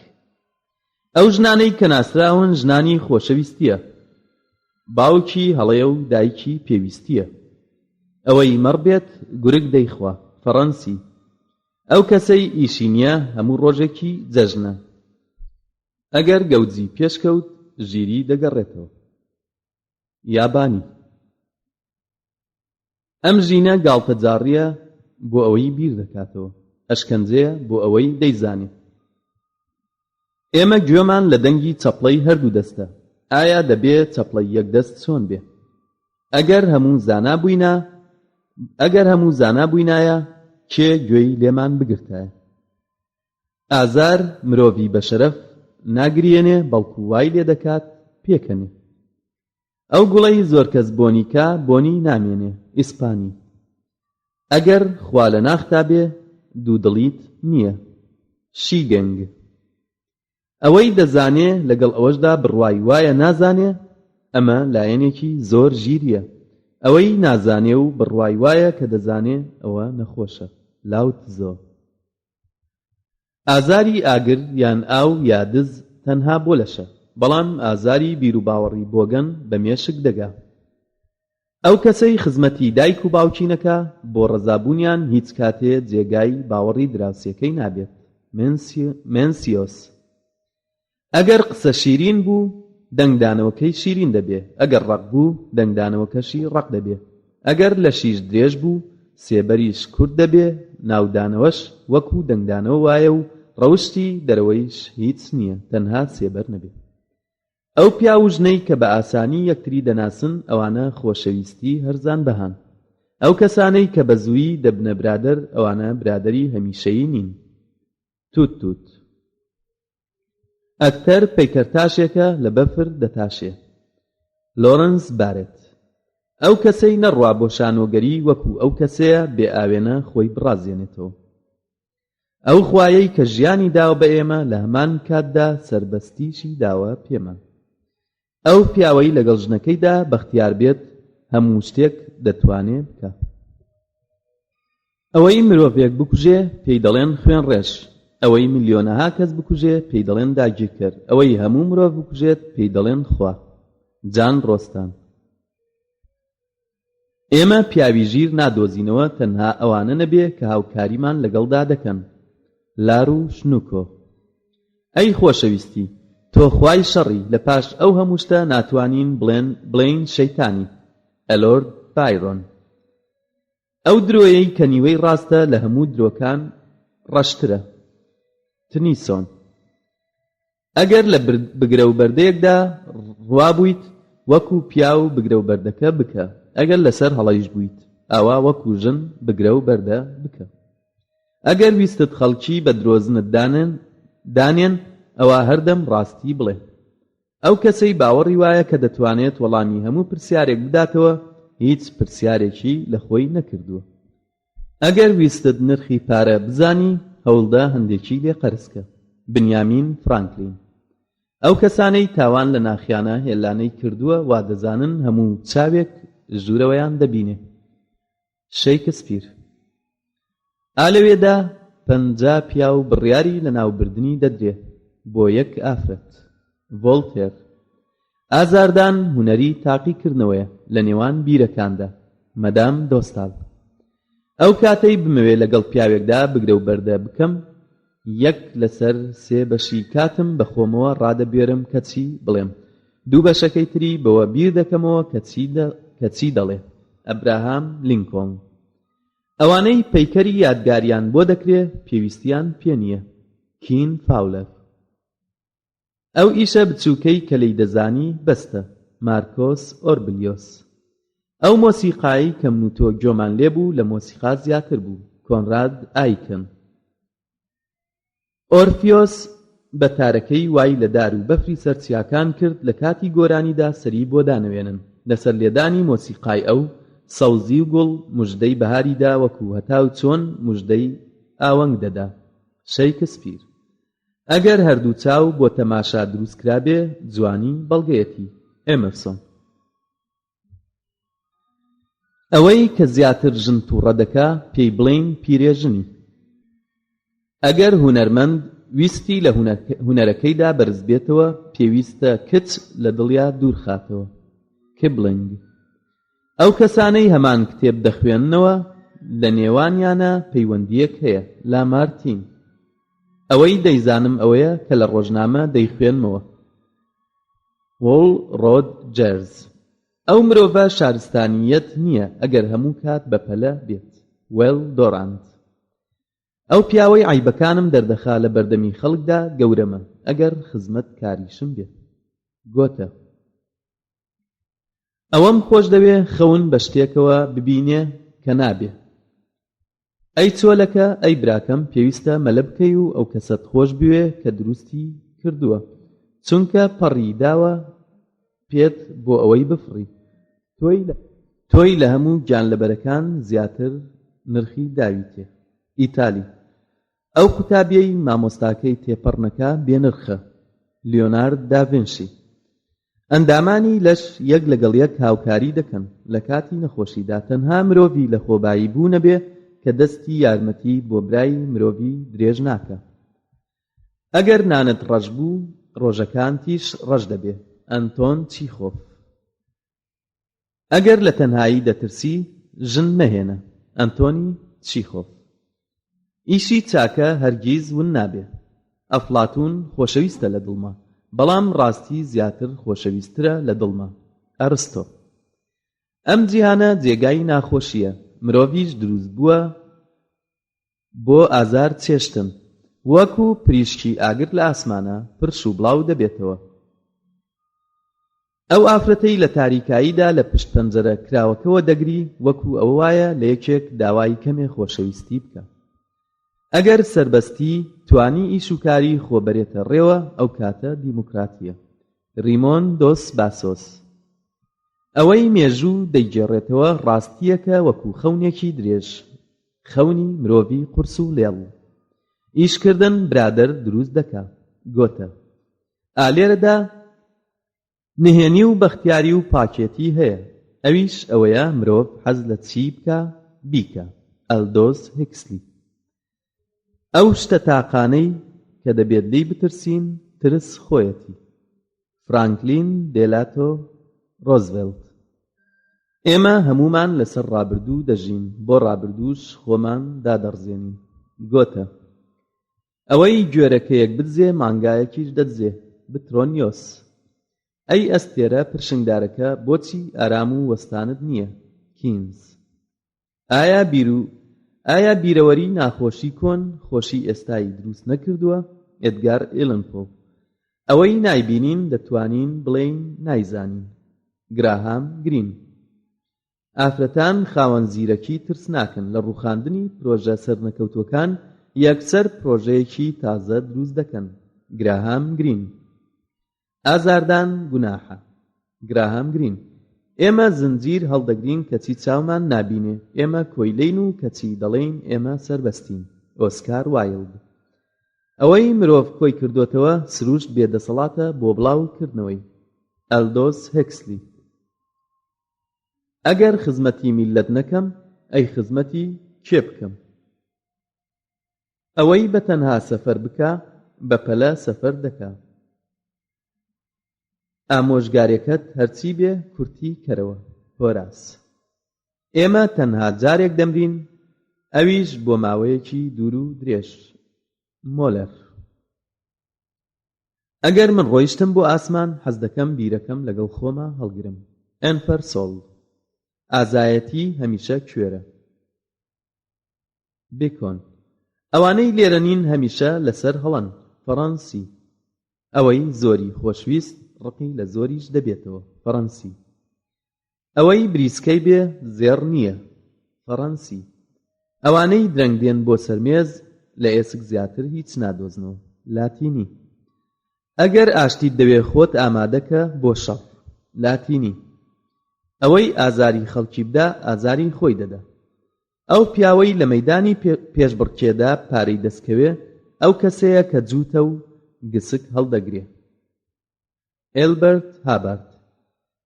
ئەو ژنانەی کە ناسراون ژنانی خۆشەویستیە. باوکی هەڵەیە و دایکی پێویستیە. ئەوەی مەڕ بێت گورگ دەیخوا. فەڕەنسی. ئەو کەسەی ئیشی نییە هەموو ڕۆژێکی جەژنە. ئەگەر گەوجی پێشکەوت ژیری دەگەڕێتەوە. یابانی. ئەم ژینە گاڵتەجاڕیە بۆ ئەوەی بیر دەکاتەوە، ئەشکەنجەیە بۆ ئەوەی دەیزانێت. ئێمە گوێمان لە دەنگی چەپڵەی هەردوو دەستە. ئایا دەبێت چەپڵەی یەک دەست چۆن بێ؟ ئەگەر هەموو زانابووینایە کێ گوێی لێمان بگرتایە؟ ئازار مرۆڤی بەشەرەف ناگرێنێ بەڵکو وای لێ دەکات پێکەنێ. ئەو گوڵەی زۆر کەس بۆنیکا بۆنی نامێنێ. ئیسپانی. ئەگەر خوا لە ناختا بێ دوودڵیت نییە. شیگەنگ. ئەوەی دەزانێ لەگەڵ ئەوەشدا بڕوای وایە نازانێ ئەمە لایەنێکی زۆر ژیریە. ئەوەی نازانێ و بڕوای وایە کە دەزانێ ئەوە نەخۆشە. لاوت زۆ. ئازاری ئاگر یان ئاو یا دز تەنها بۆ لەشە، بەڵام ئازاری بیر و باوەڕی بۆگەن بە مێشک دەگا. ئەو کەسەی خزمەتی دایک و باوکی نەکا بۆ ڕەزابوونیان هیچ کاتێ جێگای باوەڕی دراوسێکەی نابێت. مێنسیۆس. ئەگەر قسە شیرین بوو دەنگدانەوەکەی شیرین دەبێ، ئەگەر ڕق بوو دەنگدانەوەکەشی ڕق دەبێ. ئەگەر لە شیش درێژ بوو سێبەریش کورد دەبێ، ناودانەوەش وەکو دەنگدانەوە وایە و ڕەوشتی دەرەوەیش هیچ نییە، تەنها سێبەر نەبێ. ئەو پیا و ژنەی کە بە ئاسانی یەکتری دەناسن ئەوانە خۆشەویستی هەرزان بەهان. ئەو کەسانەی کە بە زووی دەبنە برادەر ئەوانە برادەری هەمیشەیی نین. توت. ئەکتەر پەیکەرتاشێکە لە بەفر دەتاشێ. لۆرنس بارێت. ئەو کەسەی نەڕوا بۆ شانۆگەری وەکو ئەو کەسەیە بێ ئاوێنە خۆی بڕازێنێتەوە. ئەو خوایەی کە ژیانی داوە بە ئێمە لە هەمان کاتدا سەربەستیشی داوە پێمە. ئەو پیاوەی لەگەڵ ژنەکەیدا بەختیار بێت هەموو شتێک دەتوانێ بکە. ئەوەی مرۆڤێک بکوژێ پێی دەڵێن خوێن ڕێژ. ئەوەی ملیۆنەها کەس بکوژێت پێی دەڵێن داگیرکەر، ئەوەی هەموو مرۆڤ بکوژێت پێی دەڵێن خوا. جان ڕۆستان. ئێمە پیاوی ژیر نادۆزینەوە تەنها ئەوانە نەبێ کە هاوکاریمان لەگەڵدا دەکەن. لار و شنووکۆ. ئەی خۆشەویستی، تۆ خوای شەڕی، لە پاش ئەو هەموو شتە ناتوانین بڵێین شەیتانی. ئەلۆرد بایرۆن. ئەو درۆیەی کە نیوەی ڕاستە لە هەموو درۆکان ڕەشترە. تنیسۆن. ئەگەر لە بگرە و بەردەیەکدا ڕوابوویت، وەکو پیا و بگرە و بەردەکە بکە. ئەگەر لەسەر هەڵەیش بوویت، ئاوا وەکو ژن بگرە و بەردە بکە. ئەگەر ویستت خەڵکی بە درۆزنت دانێن، ئەوە هەردەم ڕاستی بڵێ. ئەو کەسەی باوەڕی وایە کە دەتوانێت وەڵامی هەموو پرسیارێک بداتەوە، هیچ پرسیارێکی لە خۆی نەکردووە. ئەگەر ویستت نرخی پارە بزانی، هەوڵدا هەندێکی لێ قەرزکە. بنیامین فرانکلین. ئەو کەسانەی تاوان لە ناخیانە هێلانەی کردووە وا دەزانن هەموو چاوێک ژوورەوەیان دەبینێ. شەیکسپیر. ئالەوێدا 50 پیا و بڕیاری لە ناوبردنی دەدرێ بۆ یەک ئافرەت. ڤۆڵتێر. ئازاردان هونەری تاقیکردنەوەیە لە نێوان بیرەکاندا. مەدام دۆستال. ئەو کاتەی بمەوێ لەگەڵ پیاوێکدا بگرە و بەردە بکەم، 1/3 کاتم بە خۆمەوە ڕادەبێرم کە چی بڵێم، 2 بەشەکەی تری بەوە بیر دەکەمەوە کە چی دەڵێ. ئەبراهام لینکۆڵن. ئەوانەی پەیکەری یادگاریان بۆ دەکرێ پێویستیان پێ نییە. کین فاولەر. ئەو ئیشە بچووکەی کە لی دەزانی بەستە. مارکۆس ئۆربلیۆس. ئەو مۆسیقایی کە من و تۆ گوێمان لێبوو لە مۆسیقا زیاتر بوو. کۆنراد ئایکن. ئۆرفیۆس بە تارەکەی وای لە دار و بەفری سەرچیاکان کرد لە کاتی گۆرانیدا سەری بۆ دانەوێنن. لەسەر لێدانی مۆسیقای ئەو سەوزی و گوڵ موژدەی بەهاریدا وەکو هەتاو چۆن موژدەی ئاوەنگ دەدا. شەیکسپیر. ئەگەر هەردوو چاو بۆ تەماشا دروستکرابێ، جوانی بەڵگەیەتی. ئێمەرسۆن. ئەوەی کە زیاتر ژن تووڕە دەکا پێی بڵێین پیرێژنی. ئەگەر هونەرمەند ویستی لە هونەرەکەیدا بەرز بێتەوە، پێویستە کچ لە دڵیا دوور خاتەوە. کبلنگ. ئەو کەسانەی هەمان کتێب دەخوێننەوە لە نێوانیانە پەیوەندیەک هەیە. لامارتین. ئەوەی دەیزانم ئەوەیە کە لە ڕۆژنامە دەیخوێنمەوە. وۆڵ ڕۆد جێرز. ئەو مرۆڤە شارستانیەت نییە ئەگەر هەموو کات بەپەلە بێت. وێل دۆڕاند. ئەو پیاوەی عیبەکانم دەردەخا لە بەردەمی خەڵکدا گەورەمە ئەگەر خزمەت کاریشم بێت. گۆتە. ئەوەم خۆش دەوێ خەون بە شتێکەوە ببینێ کە نابێ. ئەی چۆلەکە، ئەی براکەم، پێویستە مەلە بکەی و ئەو کەسەت خۆش بوێ کە دروستی کردووە، چونکە پەڕی داوە پێت بۆ ئەوەی بفڕی. تۆی لە هەموو گیانلەبەرەکان زیاتر نرخی داویتێ. ئیتالی. ئەو قوتابیەی مامۆستاکەی تێپەڕنەکە بێنرخە. لیۆنارد داڤینشی. ئەندامانی لەش یەک لەگەڵ یەک هاوکاری دەکەن. لە کاتی نەخۆشیدا تەنها مرۆڤی لە خۆبایی بوو نەبێ کە دەستی یارمەتی بۆ برای مرۆڤی درێژ ناکە. ئەگەر نانت ڕەش بوو، ڕۆژەکان تیش ڕەش دەبێ. ئەنتۆن چیخۆف. ئەگەر لە تەنهایی دەترسی، ژن مەهێنە. ئەنتۆنی چیخۆف. ئیشی چاکە هەرگیز ون نابێ. ئەفلاتون خۆشەویستە لە دڵما، بەڵام ڕاستی زیاتر خۆشەویسترە لە دڵما. ئەرستۆ. ئەم جیهانە جێگای ناخۆشیە، مرۆڤیش دروست بووە بۆ ئازار چێشتن، وەکو پریشکی ئاگر لە ئاسمانە پرش و بڵاو دەبێتەوە. ئەو ئافرەتەی لە تاریکاییدا لە پشت پەنجەرە کراوەکەوە دەگری، وەکو ئەو وایە لە یەکێک داوای کەمێ خۆشەویستی بکە. ئەگەر سەربەستی توانی ئیش و کاری خۆ بەرێتە ڕێوە، ئەو کاتە دیموکراتیە. ریمۆن دۆس باسۆس. ئەوەی مێژوو دەیگێڕێتەوە ڕاستیەکە وەکو خەونێکی درێژ، خەونی مرۆڤی قورس و لێڵ. ئیشکردن برادەر دروست دەکا. گۆتە. ئالێرەدا نهێنی و بەختیاری و پاکێتی هەیە، ئەویش ئەوەیە مرۆڤ حەز لە چی بکە بیکە. ئەلدۆز هێکسلی. ئەو شتە تاقانەی کە دەبێت لێی بترسین ترس خۆیەتی. فرانکلین دێلاتۆ ڕۆزڤێلت. ئێمە هەموومان لەسەر ڕابردوو دەژین، بۆ ڕابردووش خۆمان دادەڕزێنین. گۆتە. ئەوەی گوێرەکەیەک بدزێ مانگایەکیش دەدزێ. بترۆنیۆس. ئەی ئەستێرە پرشنگدارەکە بۆچی ئارام و وەستانت نییە؟ کینز. ئایا بیرەوەری ناخۆشی کۆن خۆشی ئێستایی دروست نەکردووە؟ ئێدگار ئێلن پۆ. ئەوەی نایبینین دەتوانین بڵێین نایزانین. گراهام گرین. ئافرەتان خاوەن زیرەکی ترس ناکەن. لە ڕووخاندنی پرۆژە سەرنەکەوتووەکان یەکسەر پرۆژەیەکی تازە دروست دەکەن. گراهام گرین. ئازاردان گوناحە. گراهام گرین. ئێمە زنجیر هەڵدەگرین کەچی چاومان نابینێ. ئێمە کۆیلەین و کەچی دەڵێین ئێمە سەربەستین. ئۆسکار وایلد. ئەوەی مرۆڤ کۆی کردوتەوە سروشت بێدەسەڵاتە بۆ بڵاوکردنەوەی. ئەلدۆس هێکسلی. ئەگەر خزمەتی میلەت نەکەم ئەی خزمەتی کێ بکەم؟ ئەوەی بەتەنها سەفەر بکا بەپەلە سەفەر دەکا. ئامۆژگاریەکەت هەرچی بێ کورتی کەرەوە. هۆراس. ئێمە تەنها جارێک دەمرین، ئەویش بۆ ماوەیەکی دوور و درێژ. مۆلەر. ئەگەر من ڕۆیشتم بۆ ئاسمان حەز دەکەم بیرەکەم لەگەڵ خۆمە هەڵگرم. ئەنفەرسۆڵ. ئازایەتی هەمیشە کوێرە. بیکۆن. ئەوانەی لێرە نین هەمیشە لەسەر هەڵەن. فەڕەنسی. ئەوەی زۆری خۆشویست ڕقی لە زۆریش دەبێتەوە. فەڕەنسی. ئەوەی بریسکەی بێ زێڕ نییە. فەڕەنسی. ئەوانەی درەنگ دێن بۆ سەرمێز لە ئێسک زیاتر هیچ نادۆزنەوە. لاتینی. ئەگەر ئاشتیت دەوێ خۆت ئامادەکە بۆ شەڕ. لاتینی. ئەوەی ئازاری خەڵکی بدا ئازاری خۆی دەدا. ئەو پیاوەی لە مەیدانی پێشبڕکێدا پارەی دەستکەوێ ئەو کەسەیە کە جووتە و گسک هەڵدەگرێ. ئێلبەرت هابارد.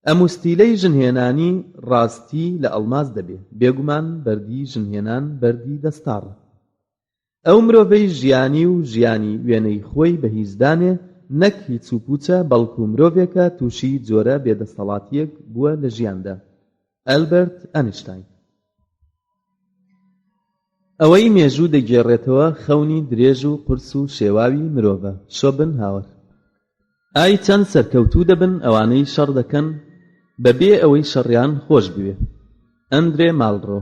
ئەموستیلەی ژنهێنانی ڕاستی لە ئەڵماس دەبێ. بێگومان بەردی ژنهێنان بەردی دەستاڕە. ئەو مرۆڤەی ژیانی و ژیانی وێنەی خۆی بە هیزدانێ نەک هیچ و پوچە بەڵکو مرۆڤێکە تووشی جۆرە بێدەسەڵاتیەک بووە لە ژیاندا. ئەلبەرت ئەنیشتاین. ئەوەی مێژوو دەگێڕێتەوە خەونی درێژ و قورس و شێواوی مرۆڤە. شۆپنهاور. ئای چەند سەرکەوتوو دەبن ئەوانەی شەڕ دەکەن بەبێ ئەوەی شەڕیان خۆش بوێ. ئەندرێ ماڵڕۆ.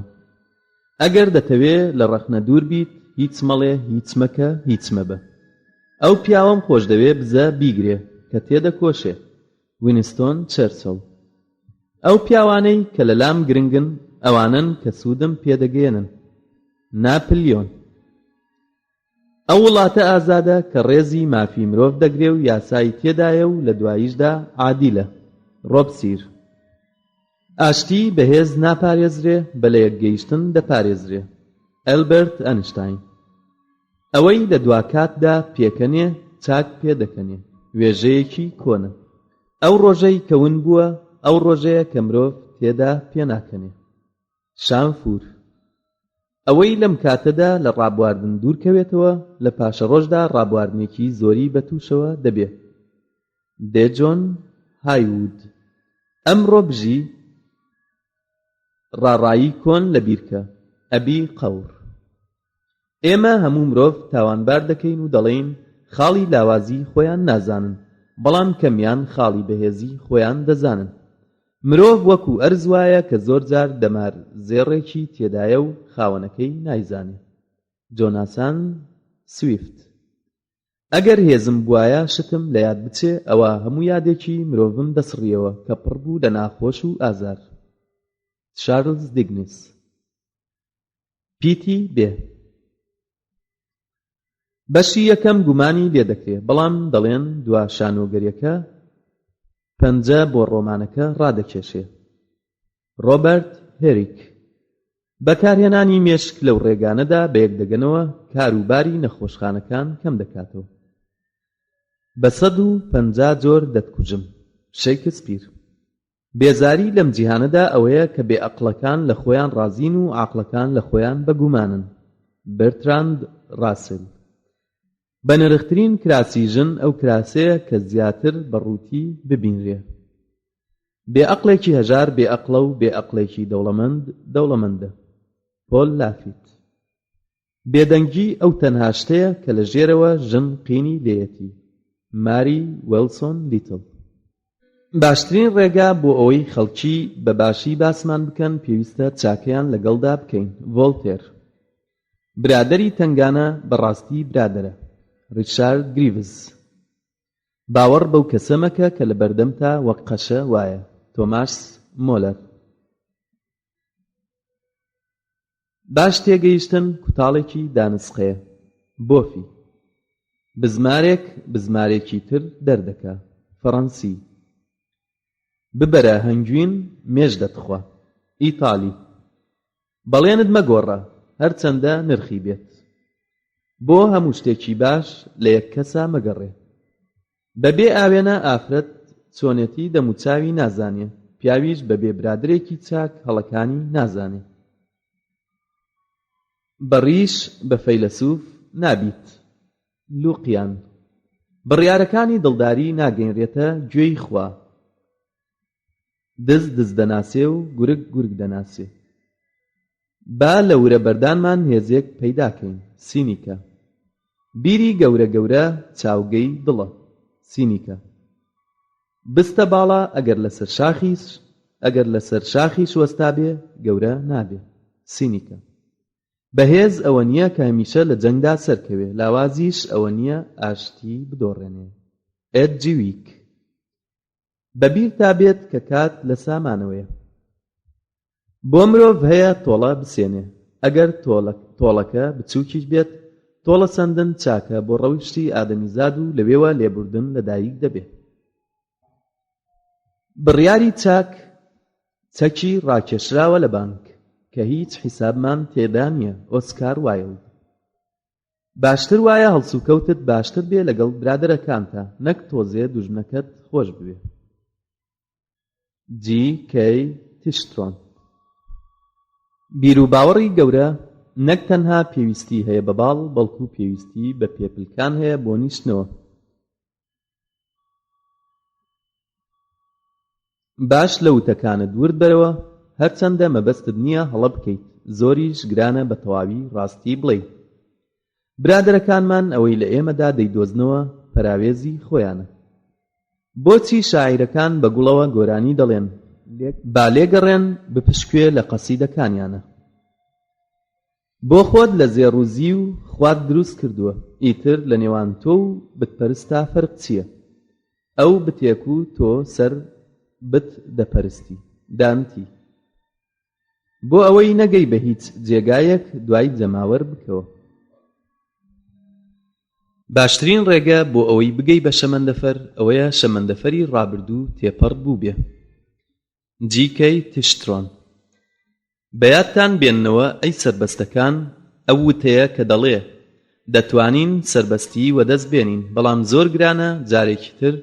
ئەگەر دەتەوێ لە ڕەخنە دوور بیت هیچ مەڵێ هیچ مەکە هیچ مەبە. ئەو پیاوەم خۆش دەوێ بزە بیگرێ کە تێدەکۆشێ. وینستۆن چەرچڵ. ئەو پیاوانەی کە لە لام گرنگن ئەوانن کە سوودم پێدەگەێنن. ناپلیۆن. ئەو وڵاتە ئازادە کە ڕێزی مافی مرۆڤ دەگرێ و یاسایی تێدایە و لە دواییشدا عادیلە. ڕۆبسیر. ئاشتی بەهێز ناپارێزرێ بە لە یەکگەیشتن دەپارێزرێ. ئەلبەرت ئەنیشتاین. ئەوەی لە دواکاتدا پێکەنێ چاک پێدەکەنێ. وێژەیەکی کۆنە. ئەو ڕۆژەی کەون بووە ئەو ڕۆژەیە کە مرۆڤ تێدا پێناکەنێ. شانفور. ئەوەی لەم کاتەدا لە ڕابواردن دوورکەوێتەوە لە پاشە ڕۆژدا ڕابواردنێکی زۆری بەتووشەوە دەبێت. دێجۆن هایوود. ئەمڕۆ بژی ڕاڕایی کۆن لە بیرکە. ئەبی قەور. ئێمە هەموو مرۆڤ تاوانبار دەکەین و دەڵێین خاڵی لاوازی خۆیان نازانن، بەڵام کەمیان خاڵی بەهێزی خۆیان دەزانن. مرۆڤ وەکو ئەرز وایە کە زۆر جار دەمار زێڕێکی تێدایە و خاوەنەکەی نایزانێ. جۆناسان سویفت. ئەگەر هێزم بوایە شتم لە یاد بچێ ئەوە هەموو یادێکی مرۆڤم دەسڕیەوە کە پڕ بوو لە ناخۆش و ئازار. چارلز دیگنس. پیتی بێ. بەشی یەکەم گومانی لێ دەکرێت، بەڵام دەڵێن دوا شانۆگەریەکە پەنجە بۆ ڕۆمانەکە ڕادەکێشێ. ڕۆبەرت هێریک. بەکارهێنانی مێشک لەو ڕێگانەدا بەیەکدەگەنەوە کاروباری نەخۆشخانەکان کەم دەکاتەوە. بە 150 جۆر دەتکوژم. شەیکسپیر. بێزاری لەم جیهانەدا ئەوەیە کە بێعەقڵەکان لە خۆیان ڕازین و عاقڵەکان لە خۆیان بەگومانن. بەرتراند راسل. بە نرخترین کراسی ژن ئەو کراسەیە کە زیاتر بەڕووتی ببینرێ. بێعەقڵێکی هەژار بێعەقڵە و بێعەقڵێکی دەوڵەمەند دەوڵەمەندە. پۆل لافیت. بێدەنگی ئەو تەنها شتەیە کە لە ژێرەوە ژن قینی لێیەتی. ماری ویلسۆن لیتل. باشترین ڕێگا بۆ ئەوەی خەڵکی بەباشی باسمان بکەن پێویستە چاکەیان لەگەڵدا بکەین. ڤۆڵتێر. برادەری تنگانە بەڕاستی برادەرە. ریچارد گریڤز. باوەڕ بەو کەسە مەکە کە لە بەردەمتا وەک قەشە وایە. تۆماس مۆلەر. باش تێگەیشتن کوتاڵێکی دانسقەیە. بۆفی. بزمارێک بزمارێکی تر دەردەکا. فەڕەنسی. ببەرە هەنگوین مێژ دەتخوا. ئیتاڵی. بەڵێنت مەگۆڕە هەرچەندە نرخی بێت. بۆ هەموو شتێکی باش لە یەک کەسا مەگەڕێ. بەبێ ئاوێنە ئافرەت چۆنێتی دەموچاوی نازانێ. پیاویش بەبێ برادرێکی چاک هەڵەکانی نازانێ. بەڕیش بە فەیلسوف نابیت. لوقیان. بڕیارەکانی دڵداری ناگەیەنرێتە گوێی خوا. دز دز دەناسێ و گورگ گورگ دەناسێ. با لە ورە بەردانمان هێزێک پەیداکەین. سینیکە. بیری گەورە گەورە چاوگەی دڵە. سینیکە. بستە باڵا ئەگەر لەسەر شاخیش وەستا بێ گەورە نابێ. سینیکە. بەهێز ئەوە نییە کە هەمیشە لە جەنگدا سەرکەوێ. لاوازیش ئەوە نییە ئاشتی بدۆڕێنێ. ئێدجیویک. بەبیر تا بێت کە کات لە سامانەوەیە. بۆ مرۆڤ هەیە تۆڵە بسێنێ. ئەگەر تۆڵەکە بچووکیش بێت تۆڵە سەندن چاکە بۆ ڕەوشتی ئادەمیزاد و لەوێوە لێبوردن لەدایک دەبێ. بڕیاری چاک چەکی ڕاکێشراوە لە بانک کە هیچ حیسابمان تێدا نییە. ئۆسکار وایلد. باشتر وایە هەڵسوکەوتت باشتر بێ لەگەڵ برادەرەکانتە نەک تۆزێ دوژمنەکەت خۆش بوێ. جی کەی تیشترۆن. بیر و باوەڕی گەورە نەک تەنها پێویستی هەیە بە باڵ بەڵکو پێویستی بە پێپلکان هەیە بۆ نیشتنەوە. باش لە وتەکانت ورد بەرەوە هەرچەندە مەبەستت نییە هەڵە بکەیت. زۆریش گرانە بە تەواوی ڕاستی بڵێ. برادەرەکانمان ئەوەی لە ئێمەدا دەیدۆزنەوە پەراوێزی خۆیانە. بۆچی شاعیرەکان بە گوڵەوە گۆرانی دەڵێن با لێگەڕێن بپشکوێ لە قەسیدەکانیانە. بۆ خۆت لە زێڕووزی و خوات دروست کردووە. ئیتر لە نێوان تۆ و بتپەرستە فەرق چییە؟ ئەو بتێک و تۆ سەر بت دەپەرستی. دانتی. بۆ ئەوەی نەگەی بە هیچ جێگایەک دوای جەماوەر بکەوە. باشترین ڕێگە بۆ ئەوەی بگەی بە شەمەندەفەر ئەوەیە شەمەندەفەری ڕابردوو تێپەڕ بوو بێ. جی.کەی تیشترۆن. بەیادتان بێننەوە ئەی سەربەستەکان ئەو وتەیە کە دەڵێ دەتوانین سەربەستی وەدەست بێنین بەڵام زۆر گرانە جارێکی تر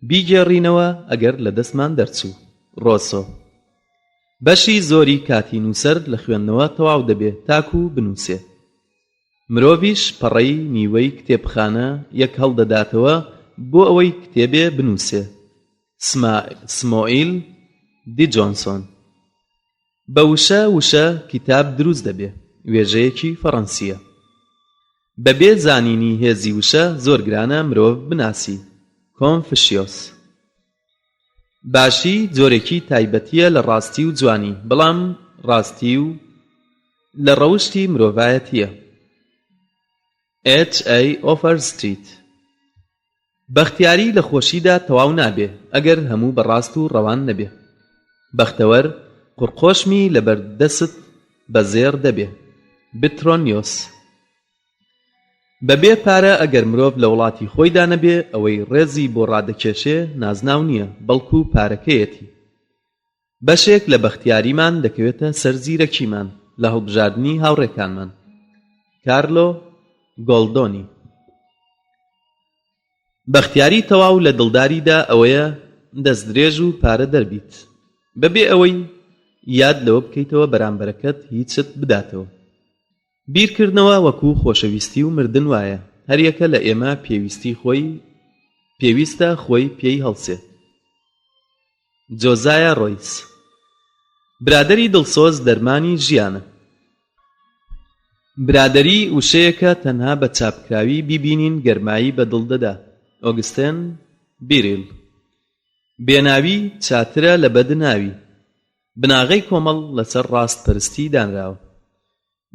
بیگێڕینەوە ئەگەر لە دەستمان دەرچوو. ڕۆسۆ. بەشی زۆری کاتی نووسەر لە خوێندنەوە تەواو دەبێ تاکو بنووسێ. مرۆڤیش پەڕەی نیوەی کتێبخانە یەک هەڵدەداتەوە بۆ ئەوەی کتێبێ بنووسێ. سمۆئیل دی جۆنسۆن. بە وشە وشە کتاب دروست دەبێ. وێژەیەکی فەڕەنسیە. بەبێ زانینی هێزی وشە زۆر گرانە مرۆڤ بناسی. کۆنفوشیۆس. باشی جۆرێکی تایبەتیە لە ڕاستی و جوانی بەڵام ڕاستی و لە ڕەوشتی مرۆڤایەتیە. H.A. ئۆفەرستریت. بەختیاری لە خۆشیدا تەواو نابێ ئەگەر هەموو بەڕاست و ڕەوان نەبێ. بەختەوەر قورقۆشمی لەبەر دەست بەزێر دەبێ. بترۆنیۆس. بەبێ پارە ئەگەر مرۆڤ لە وڵاتی خۆیدا نەبێ ئەوەی ڕێزی بۆ ڕادەکێشێ نازناو نییە بەڵکو پارەکەیەتی. بەشێک لە بەختیاریمان دەکەوێتە سەر زیرەکیمان لە هەڵبژاردنی هاوڕێکانمان. کارلۆ گۆڵدۆنی. بەختیاری تەواو لە دڵداریدا ئەوەیە دەست درێژ و پارە دەربیت بەبێ ئەوەی یاد لەوە بکەیتەوە بەرامبەرەکەت هیچت بداتەوە. بیرکردنەوە وەکوو خۆشەویستی و مردن وایە، هەر یەکە لە ئێمە پێویستە خۆی پێی هەڵسێت. جۆزایە ڕۆیس. برادەری دڵسۆز دەرمانی ژیانە. برادەری وشەیەکە تەنها بە چاپکراوی بیبینین گەرمایی بە دڵ دەدا. ئۆگستێن بیریل. بێناوی چاترە لە بەدناوی. بناغەی کۆمەڵ لەسەر ڕاستپەرستی دانراوە.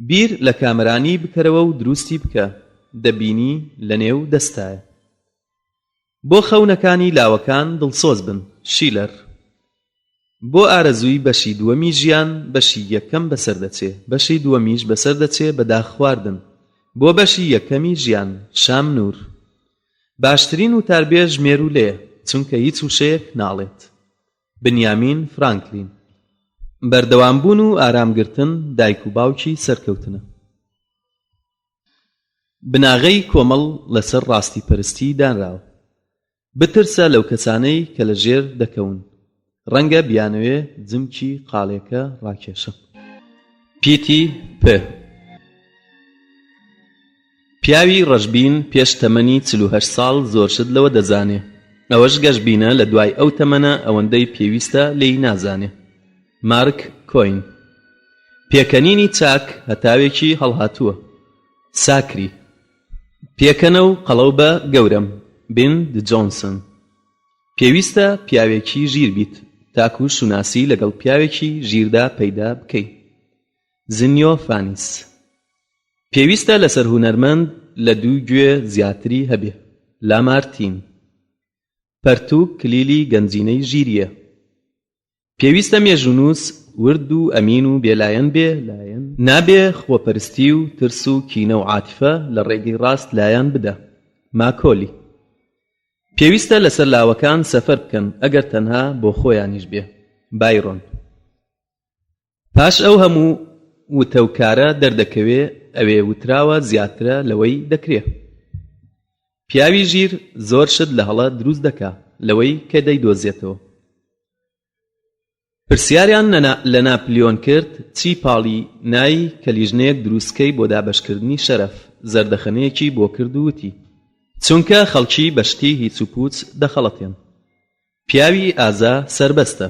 بیر لە کامەرانی بکەرەوە و دروستی بکە، دەبینی لە نێو دەستایە. بۆ خەونەکانی لاوەکان دڵسۆز بن. شیلەر. بۆ ئارەزووی بەشی دووەمی ژیان بەشی یەکەم بەسەردەچێ، بەشی دووەمیش بەسەردەچێ بە داخواردن. بۆ بەشی یەکەمی ژیان شام نور. باشترین وتاربێژ ژمێر و لێ، چونکە هیچ وشەیەک ناڵێت. بنیامین فرانکلین. بەردەوامبوون و ئارامگرتن دایک و باوکی سەرکەوتنە. بناغەی کۆمەڵ لەسەر ڕاستی پەرستی دانراوە. بترسە لەو کەسانەی کە لە ژێر دەکەون، ڕەنگە بیانەوێ جمکی قاڵێکە ڕاکێشە. پیتی پ. پیاوی ڕەشبین پێش تەمەنی 48 ساڵ زۆرشت لەوە دەزانێ، ئەوەش گەشبینە لە دوای ئەو تەمەنە ئەوەندەی پێویستە لێی نازانێ. مارک کۆین. پێکەنینی چاک هەتاوێکی هەڵهاتووە. ساکری. پێکەنە و قەڵەو بە گەورەم. بن د جۆنسن. پێویستە پیاوێکی ژیر بیت تاکو شوناسی لەگەڵ پیاوێکی ژیردا پەیدا بکەیت. زنیۆ فانیس. پێویستە لەسەر هونەرمەند لە 2 گوێ زیاتری هەبێ. لامارتین. پەرتووک کلیلی گەنجینەی ژیریە. پێویستە مێژونووس ورد و ئەمین و بێلایەن بێ، نابێ خۆپەرستی و ترس و کینە و عاتیفە لە ڕێگەی ڕاست لایەن بدە. ماکۆلی. پێویستە لەسەر لاوەکان سەفەر بکەن ئەگەر تەنها بۆ خۆیانیش بێ. بایڕۆن. پاش ئەو هەموو وتەوکارە دەردەکەوێ ئەوێ وتراوە زیاترە لەوەی دەکرێ. پیاوی ژیر زۆر شت لە هەڵە دروست دەکا لەوەی کە دەیدۆزێتەوە. پرسیاریان لە ناپلیۆن کرد چی پاڵی نایی کەلیژنەیەک دروستکەی بۆ دابەشکردنی شەرەف، زەردەخەنەیەکی بۆ کرد و وتی چونکە خەڵکی بەشتی هیچ و پوچ دەخەڵەتێن. پیاوی ئازا سەربەستە.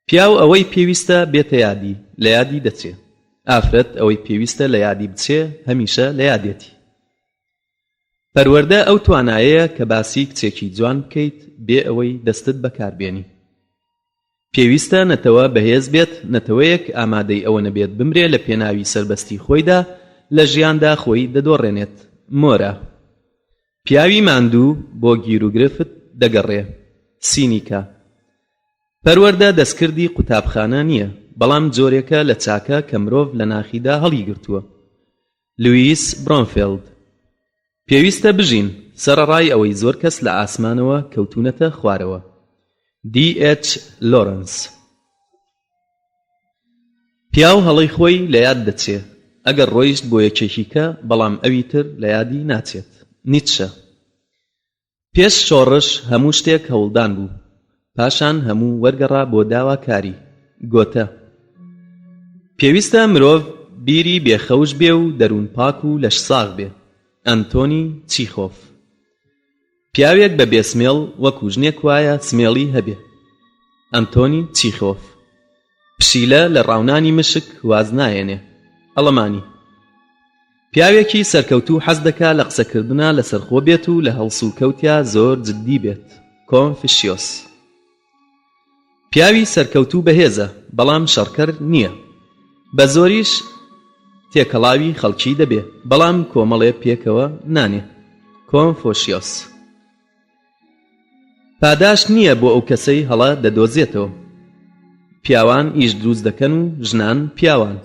پیاو ئەوەی پێویستە بێتە یادی لە یادی دەچێ. ئافرەت ئەوەی پێویستە لە یادی بچێ هەمیشە لە یادێتی. پەروەردە ئەو توانایەیە کە باسی کچێکی جوان بکەیت بێ ئەوەی دەستت بەکاربێنی. پێویستە نەتەوە بەهێز بێت، نەتەوەیەک ئامادەی ئەوە نەبێت بمرێ لە پێناوی سەربەستی خۆیدا لە ژیاندا خۆی دەدۆڕێنێت. مۆرە. پیاوی ماندوو بۆ گیر و گرفت دەگەڕێ. سینیکا. پەروەردە دەستکردی قوتابخانە نییە، بەڵام جۆرێکە لە چاکە کە مرۆڤ لە ناخیدا هەڵی گرتووە. لوئیس برۆنفێلد. پێویستە بژین سەرەڕای ئەوەی زۆر کەس لە ئاسمانەوە کەوتونەتە خوارەوە. D.H. لۆرنس. پیاو هەڵەی خۆی لە یاد دەچێ ئەگەر ڕۆیشت بۆ یەکێکی کە بەڵام ئەوی تر لە یادی ناچێت. نیتشە. پێش شۆڕش هەموو شتێک هەوڵدان بوو، پاشان هەموو وەرگەڕا بۆ داواکاری. گۆتە. پێویستە مرۆڤ بیری بێخەوش بێ و دەروون پاک و لەش ساغ بێ. ئەنتۆنی چیخۆف. پیاوێک بە بێسمێڵ وەکو ژنێک وایە سمێڵی هەبێ. ئەنتۆنی چیخۆف. پشیلە لە ڕاونانی مشک واز نایەنێ. ئەڵەمانی. پیاوێکی سەرکەوتوو حەز دەکا لە قسەکردنا لەسەرخۆ بێت و لە هەڵسو کەوتیا زۆر جددی بێت. کۆنفوشیۆس. پیاوی سەرکەوتوو بەهێزە بەڵام شەڕکەر نییە، بە زۆریش تێکەڵاوی خەڵکی دەبێ بەڵام کۆمەڵێ پێکەوە نانێ. کۆنفوشیۆس. پاداش نییە بۆ ئەو کەسەی هەڵە دەدۆزێتەوە. پیاوان ئیش دروست دەکەن و ژنان پیاوان.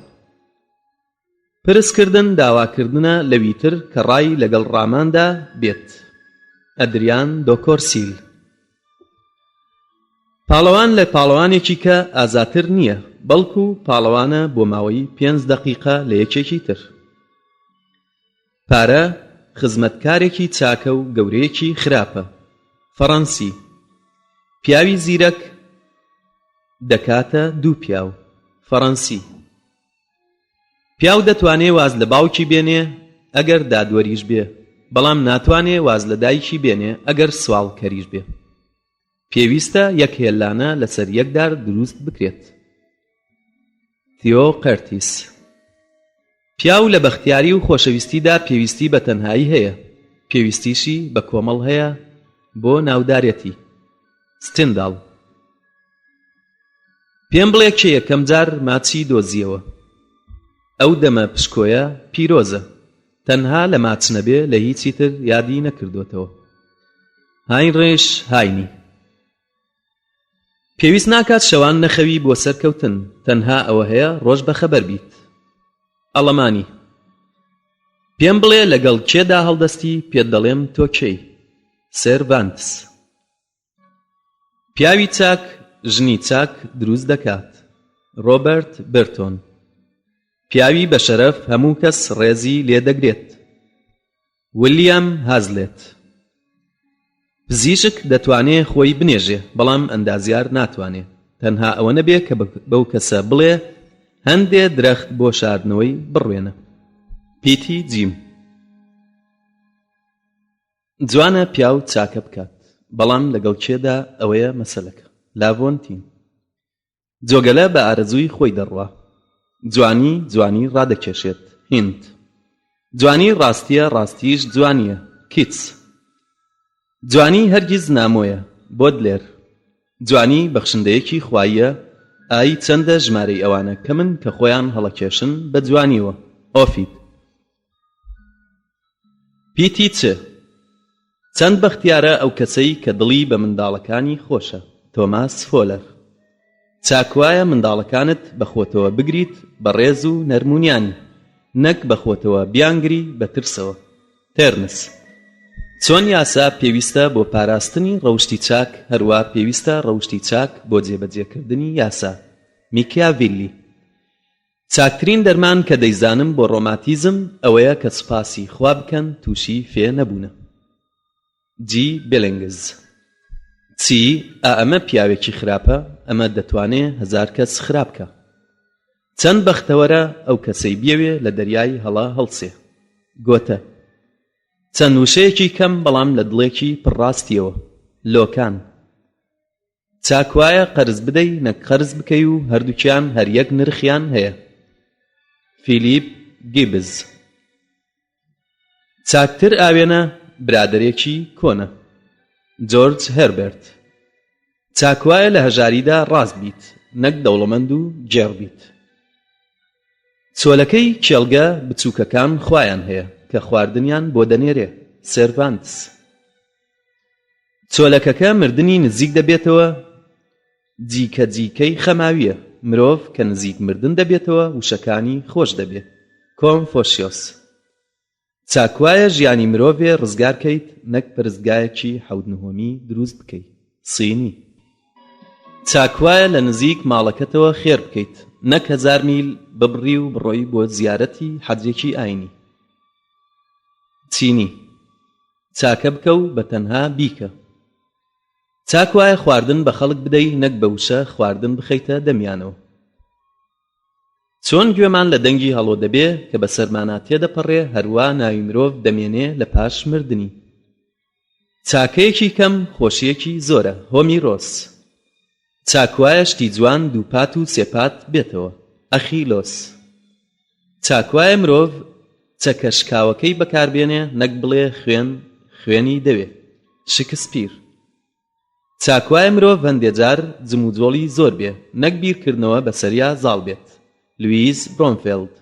پرسکردن داواکردنە لەویتر کە ڕای لەگەڵ ڕاماندا بێت. ئەدریان دۆکۆرسیل. پاڵەوان لە پاڵەوانێکی کە ئازاتر نییە بەڵکو پاڵەوانە بۆ ماوەی 5 دەقیقە لە یەکێکی تر. پارە خزمەتکارێکی چاکە و گەورەیەکی خراپە. فەڕەنسی. پیاوی زیرەک دەکاتە دوو پیاو. فەڕەنسی. پیاو دەتوانێ واز لە باوکی بێنێ ئەگەر دادوەریش بێ، بەڵام ناتوانێ واز لە دایکی بێنێ ئەگەر سواڵکەریش بێ. پێویستە یەک هێلانە لەسەر یەکدار دروست بکرێت. تیۆ قەرتیس. پیاو لە بەختیاری و خۆشەویستیدا پێویستی بە تەنهایی هەیە، پێویستیشی بە کۆمەڵ هەیە بۆ ناودارێتی. ستنداڵ. پێم بڵێ کێ یەکەم جار ماچی دۆزیەوە؟ ئەو دەمە پشکۆیە پیرۆزە، تەنها لە ماچ نەبێ لە هیچی تر یادی نەکردوێتەوە. هاینڕێش هاینی. پێویست ناکات شەوان نەخەوی بۆ سەرکەوتن، تەنها ئەوە هەیە ڕۆژ بەخەبەر بیت. ئەڵەمانی. پێم بڵێ لەگەڵ کێدا هەڵدەستی پێت دەڵێم تۆ کێی؟ سێرڤانتس. پیاوی چاک ژنی چاک دروست دەکات. ڕۆبەرت بێرتۆن. پیاوی بەشەرەف هەموو کەس ڕێزی لێدەگرێت. ویلیام هازلێت. پزیشک دەتوانێ خۆی بنێژێ، بەڵام ئەندازیار ناتوانێ، تەنها ئەوە نەبێ کە بەو کەسە بڵێ هەندێ درەخت بۆ شاردنەوەی بڕوێنە. پیتی جیم. جوانە پیاو چاکە بکات، بەڵام لەگەڵ کێدا ئەوەیە مەسەلەکە. لاڤۆنتین. جۆگەلە بە ئارەزووی خۆی دەڕوا. جوانی جوانی ڕادەکێشێت. هیند. جوانی ڕاستیە، ڕاستیش جوانیە. کیتس. جوانی هەرگیز نامۆیە. بۆدلێر. جوانی بەخشندەیەکی خواییە. ئای چەندە ژمارەی ئەوانە کە من کە خۆیان هەڵەکێشن بە جوانیەوە. ئۆفید. پیتی چ؟ چەند بەختیارە ئەو کەسەی کە دڵی بە منداڵەکانی خۆشە. تۆماس فۆلەر. چاکوایە منداڵەکانت بەخۆتەوە بگریت بە ڕێز و نەرمونیانی، نەک بەخۆتەوە بیانگری بە ترسەوە. تێرنس. چۆن یاسا پێویستە بۆ پاراستنی ڕەوشتی چاک، هەروە پێویستە ڕەوشتی چاک بۆ جێبەجێکردنی یاسا. میکیاڤیلی. چاکترین دەرمان کە دەیزانم بۆ ڕۆماتیزم ئەوەیە کە سوپاسی خوا بکەن تووشی فێ نەبوونە. جی بێلنگز. چی؟ ئەمە پیاوێکی خراپە؟ ئەمە دەتوانێ هەزار کەس خراپکە. چەند بەختەوەرە ئەو کەسەی بیەوێ لە دەریای هەڵا هەڵسێ. گۆتە. چەند وشەیەکی کەم بەڵام لە دڵێکی پڕڕاستیەوە. لۆکان. چاکوایە قەرز بدەی نەک قەرز بکەی و هەردووکیان هەر یەک نرخیان هەیە. فیلیپ گیبز. چاکتر ئاوێنە برادەرێکی کۆنە. جۆرج هێربێرت. چاکوایە لە هەژاریدا ڕاست بیت، نەک دەوڵەمەند و جێڕ بیت. چۆلەکەی کێڵگە بچووکەکان خوایان هەیە کە خواردنیان بۆ دەنێرێ. سێرڤانتس. چۆلەکەکە مردنی نزیک دەبێتەوە. جیکە جیکەی خەماویە. مرۆڤ کە نزیک مردن دەبێتەوە وشەکانی خۆش دەبێت. کۆنفۆشیۆس. چاکوایە ژیانی مرۆڤێ ڕزگارکەیت، نەک پرزگایەکی حەوت نهۆمی دروست بکەیت. سینی. چاکوایە لە نزیک ماڵەکەتەوە خێر بکەیت، نەک 1000 میل ببڕی و بڕۆی بۆ زیارەتی حەجێکی ئاینی. چینی. چاکە بکە و بە تەنها بیکە. چاکوایە خواردن بە خەڵک بدەی، نەک بە وشە خواردن بخەیتە دەمیانەوە. چۆن گوێمان لە دەنگی هەڵۆ دەبێ کە بە سەرمانە تێدەپەڕێ، هەروە ناوی مرۆڤ دەمێنێ لە پاش مردنی. چاکەیەکی کەم خۆشیەکی زۆرە. هۆمیرۆس. چاکوایە شتی جوان دووپات و سێپات بێتەوە. ئەخیلۆس. چاکوایە مرۆڤ چەکە شکاوەکەی بەکاربێنێ، نەک بڵێ خوێنی دەوێ. شکسپیر. چاکوایە مرۆڤ هەندێجار جم و جۆڵی زۆر بێ، نەک بیرکردنەوە بەسەریا زاڵ بێت. لویز برۆنفێلد.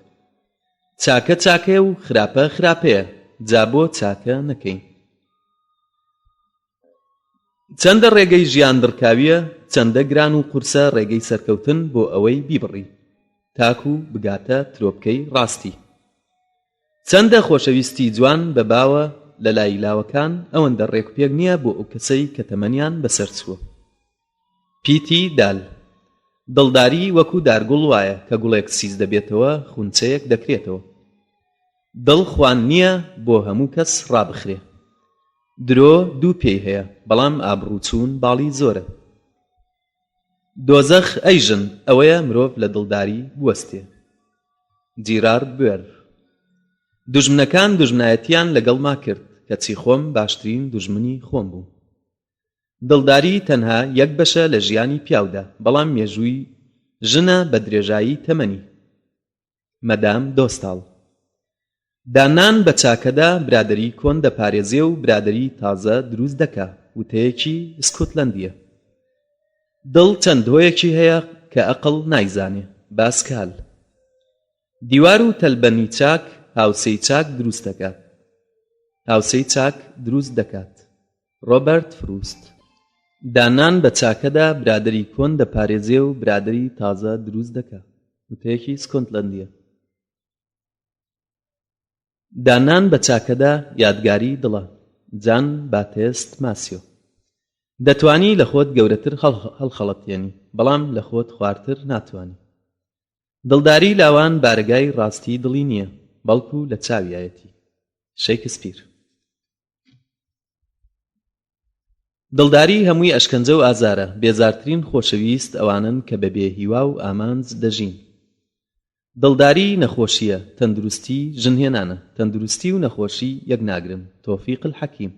چاکە چاکەیە و خراپە خراپەیە، جا بۆ چاکە نەکەین. چەندە ڕێگەی ژیان دڕکاویە، چەندە گران و قورسە ڕێگەی سەرکەوتن بۆ ئەوەی بیبڕی، تاکو بگاتە ترۆپکەی ڕاستی. چەندە خۆشەویستی جوان بەباوە لە لای لاوەکان، ئەوەندە ڕێکوپێک نییە بۆ ئەو کەسەی کە تەمەنیان بەسەر چووە. پیتی دال. دڵداری وەکو دارگوڵ وایە کە گوڵێک سیز دەبێتەوە خونچەیەک دەکرێتەوە. دڵ خوان نییە بۆ هەموو کەس ڕابخرێ. درۆ دوو پێی هەیە، بەڵام ئابڕووچوون باڵی زۆرە. دۆزەخ ئەیژن ئەوەیە مرۆڤ لە دڵداری بوەستێ. جیرارد بوێر دوژمنەکان دوژمنایەتیان لەگەڵما کرد کەچی خۆم باشترین دوژمنی خۆم بوو. دڵداری تەنها یەک بەشە لە ژیانی پیاودا، بەڵام مێژووی ژنە بە درێژایی تەمەنی. مەدام دۆستاڵ دانان بە چاکەدا برادەری کۆن دەپارێزێ و برادەری تازە دروست دەکا. وتەیەکی سکۆتلەندیە. دڵ چەند هۆیەکی هەیە کە ئەقڵ نایزانێ. باسکال دیوار و تەلبەنی چاک هاوسەی چاک دروست دەکات. هاوسەی چاک دروست دەکات. ڕۆبەرت فروست دانان بە چاکەدا برادەری کۆن دەپارێزێ و برادەری تازە دروست دەکا. وتەیەکی سکۆتلەندیە. دانان بە چاکەدا یادگاری دڵە. جان باتێست ماسیۆ دەتوانی لە خۆت گەورەتر هەڵخەڵەتێنی، بەڵام لە خۆت خواردتر ناتوانی. دڵداری لاوان بارگای ڕاستی دڵی نییە، بەڵکو لە چاویایەتی. شەیکسپیر. دڵداری هەمووی ئەشکەنجە و ئازارە. بێزارترین خۆشەویست ئەوانن کە بەبێ هیوا و ئامانج دەژین. دڵداری نەخۆشیە، تەندروستی ژنهێنانە. تەندروستی و نەخۆشی یەک ناگرن. تۆفیق الحەکیم.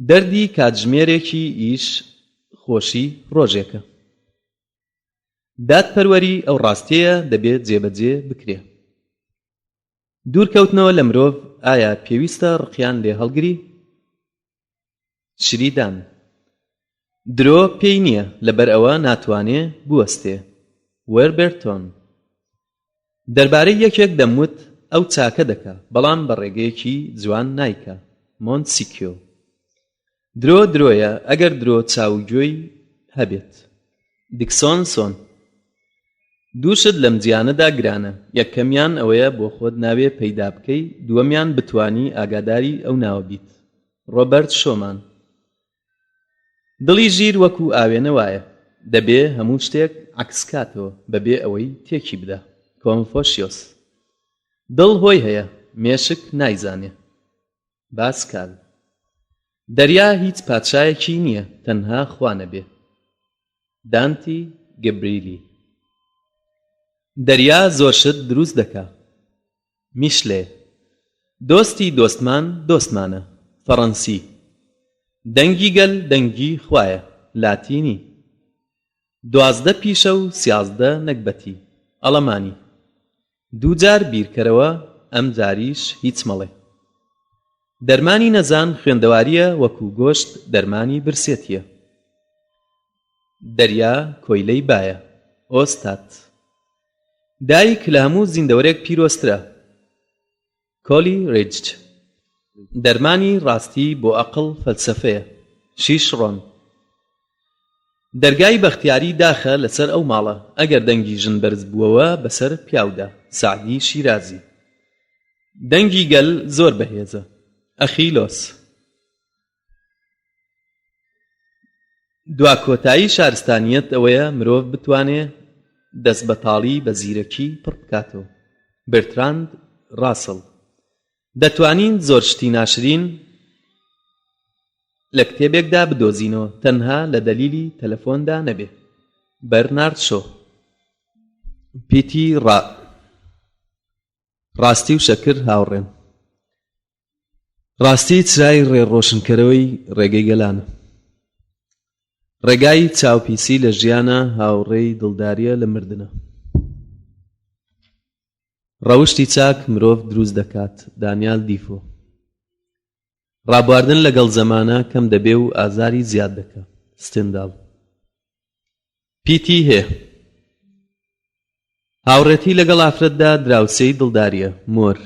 دەردی کاتژمێرێکی ئیش خۆشی ڕۆژێکە. دادپەروەری ئەو ڕاستیەیە دەبێت جێبەجێ بکرێ. دوورکەوتنەوە لە مرۆڤ ئایا پێویستە ڕقیان لێ هەڵگری؟ شریدان درۆ پێی نییە، لەبەر ئەوە ناتوانێ بوەستێ. وێربێرتۆن دەربارەی یەکێک دەموت ئەو چاکە دەکا، بەڵام بە ڕێگەیەکی جوان نایکا. مۆنتسیکیۆ درۆ درۆیە ئەگەر درۆ چاوگوێی هەبێت. دیکسۆنسۆن دووشت لەم جیانەدا گرانە. یەکەمیان ئەوەیە بۆ خۆت ناوێ پەیدا بکەی، دووەمیان بتوانی ئاگاداری ئەو ناوە بیت. ڕۆبەرت شۆمان دڵی ژیر وەکو ئاوێنە وایە، دەبێ هەموو شتێک عەکسکاتەوە بەبێ ئەوەی تێکی بدە. کۆنفۆشیۆس دڵ هۆی هەیە، مێشک نایزانێ. باسکال دەریا هیچ پادشایەکی نییە، تەنها خوا نەبێ. دانتی گەبریلی دەریا زۆر شت دروست دەکا. میشلێ دۆستی دۆستمان دۆستمانە. فەڕەنسی دەنگی گەل دەنگی خوایە. لاتینی 12 پیشە و 13 نەکبەتی. ئەڵەمانی دووجار بیرکەرەوە، ئەم جاریش هیچ مەڵێ. دەرمانی نەزان خوێندەواریە، وەکو گۆشت دەرمانی برسێتیە. دەریا کۆیلەی بایە. ئۆستات دایک لە هەموو زیندەوەرێک پیرۆسترە. کۆلی ڕێجچ دەرمانی ڕاستی بۆ ئەقڵ فەلسەفەیە. شیشڕۆن دەرگای بەختیاری داخە لەسەر ئەو ماڵە، ئەگەر دەنگی ژن بەرز بووەوە بەسەر پیاودا. سعدی شیرازی دەنگی گەل زۆر بەهێزە. ئەخیلۆس دواکۆتایی شارستانیەت ئەوەیە مرۆڤ بتوانێ دەست بەتاڵی بە زیرەکی پڕ بکاتەوە. برتراند راسڵ دەتوانین زۆر شتی ناشرین لە کتێبێکدا بدۆزینەوە، تەنها لە دەلیلی تەلەفۆندا نەبێ. بەرنارد شۆ پیتی ڕاستی و شەکر هاوڕێن. ڕاستی چرای ڕێڕۆشنکەرەوەی ڕێگەی گەلانە. ڕێگای چاوپیسی لە ژیانە هاوڕێی دڵداریە لە مردنە. ڕەوشتی چاک مرۆڤ دروست دەکات. دانیال دیفۆ ڕابواردن لەگەڵ زەمانە کەم دەبێ و ئازاری زیاد دەکات. ستندال پیتی هێ هاوڕێتی لەگەڵ ئافرەتدا دراوسێی دڵداریە. مۆر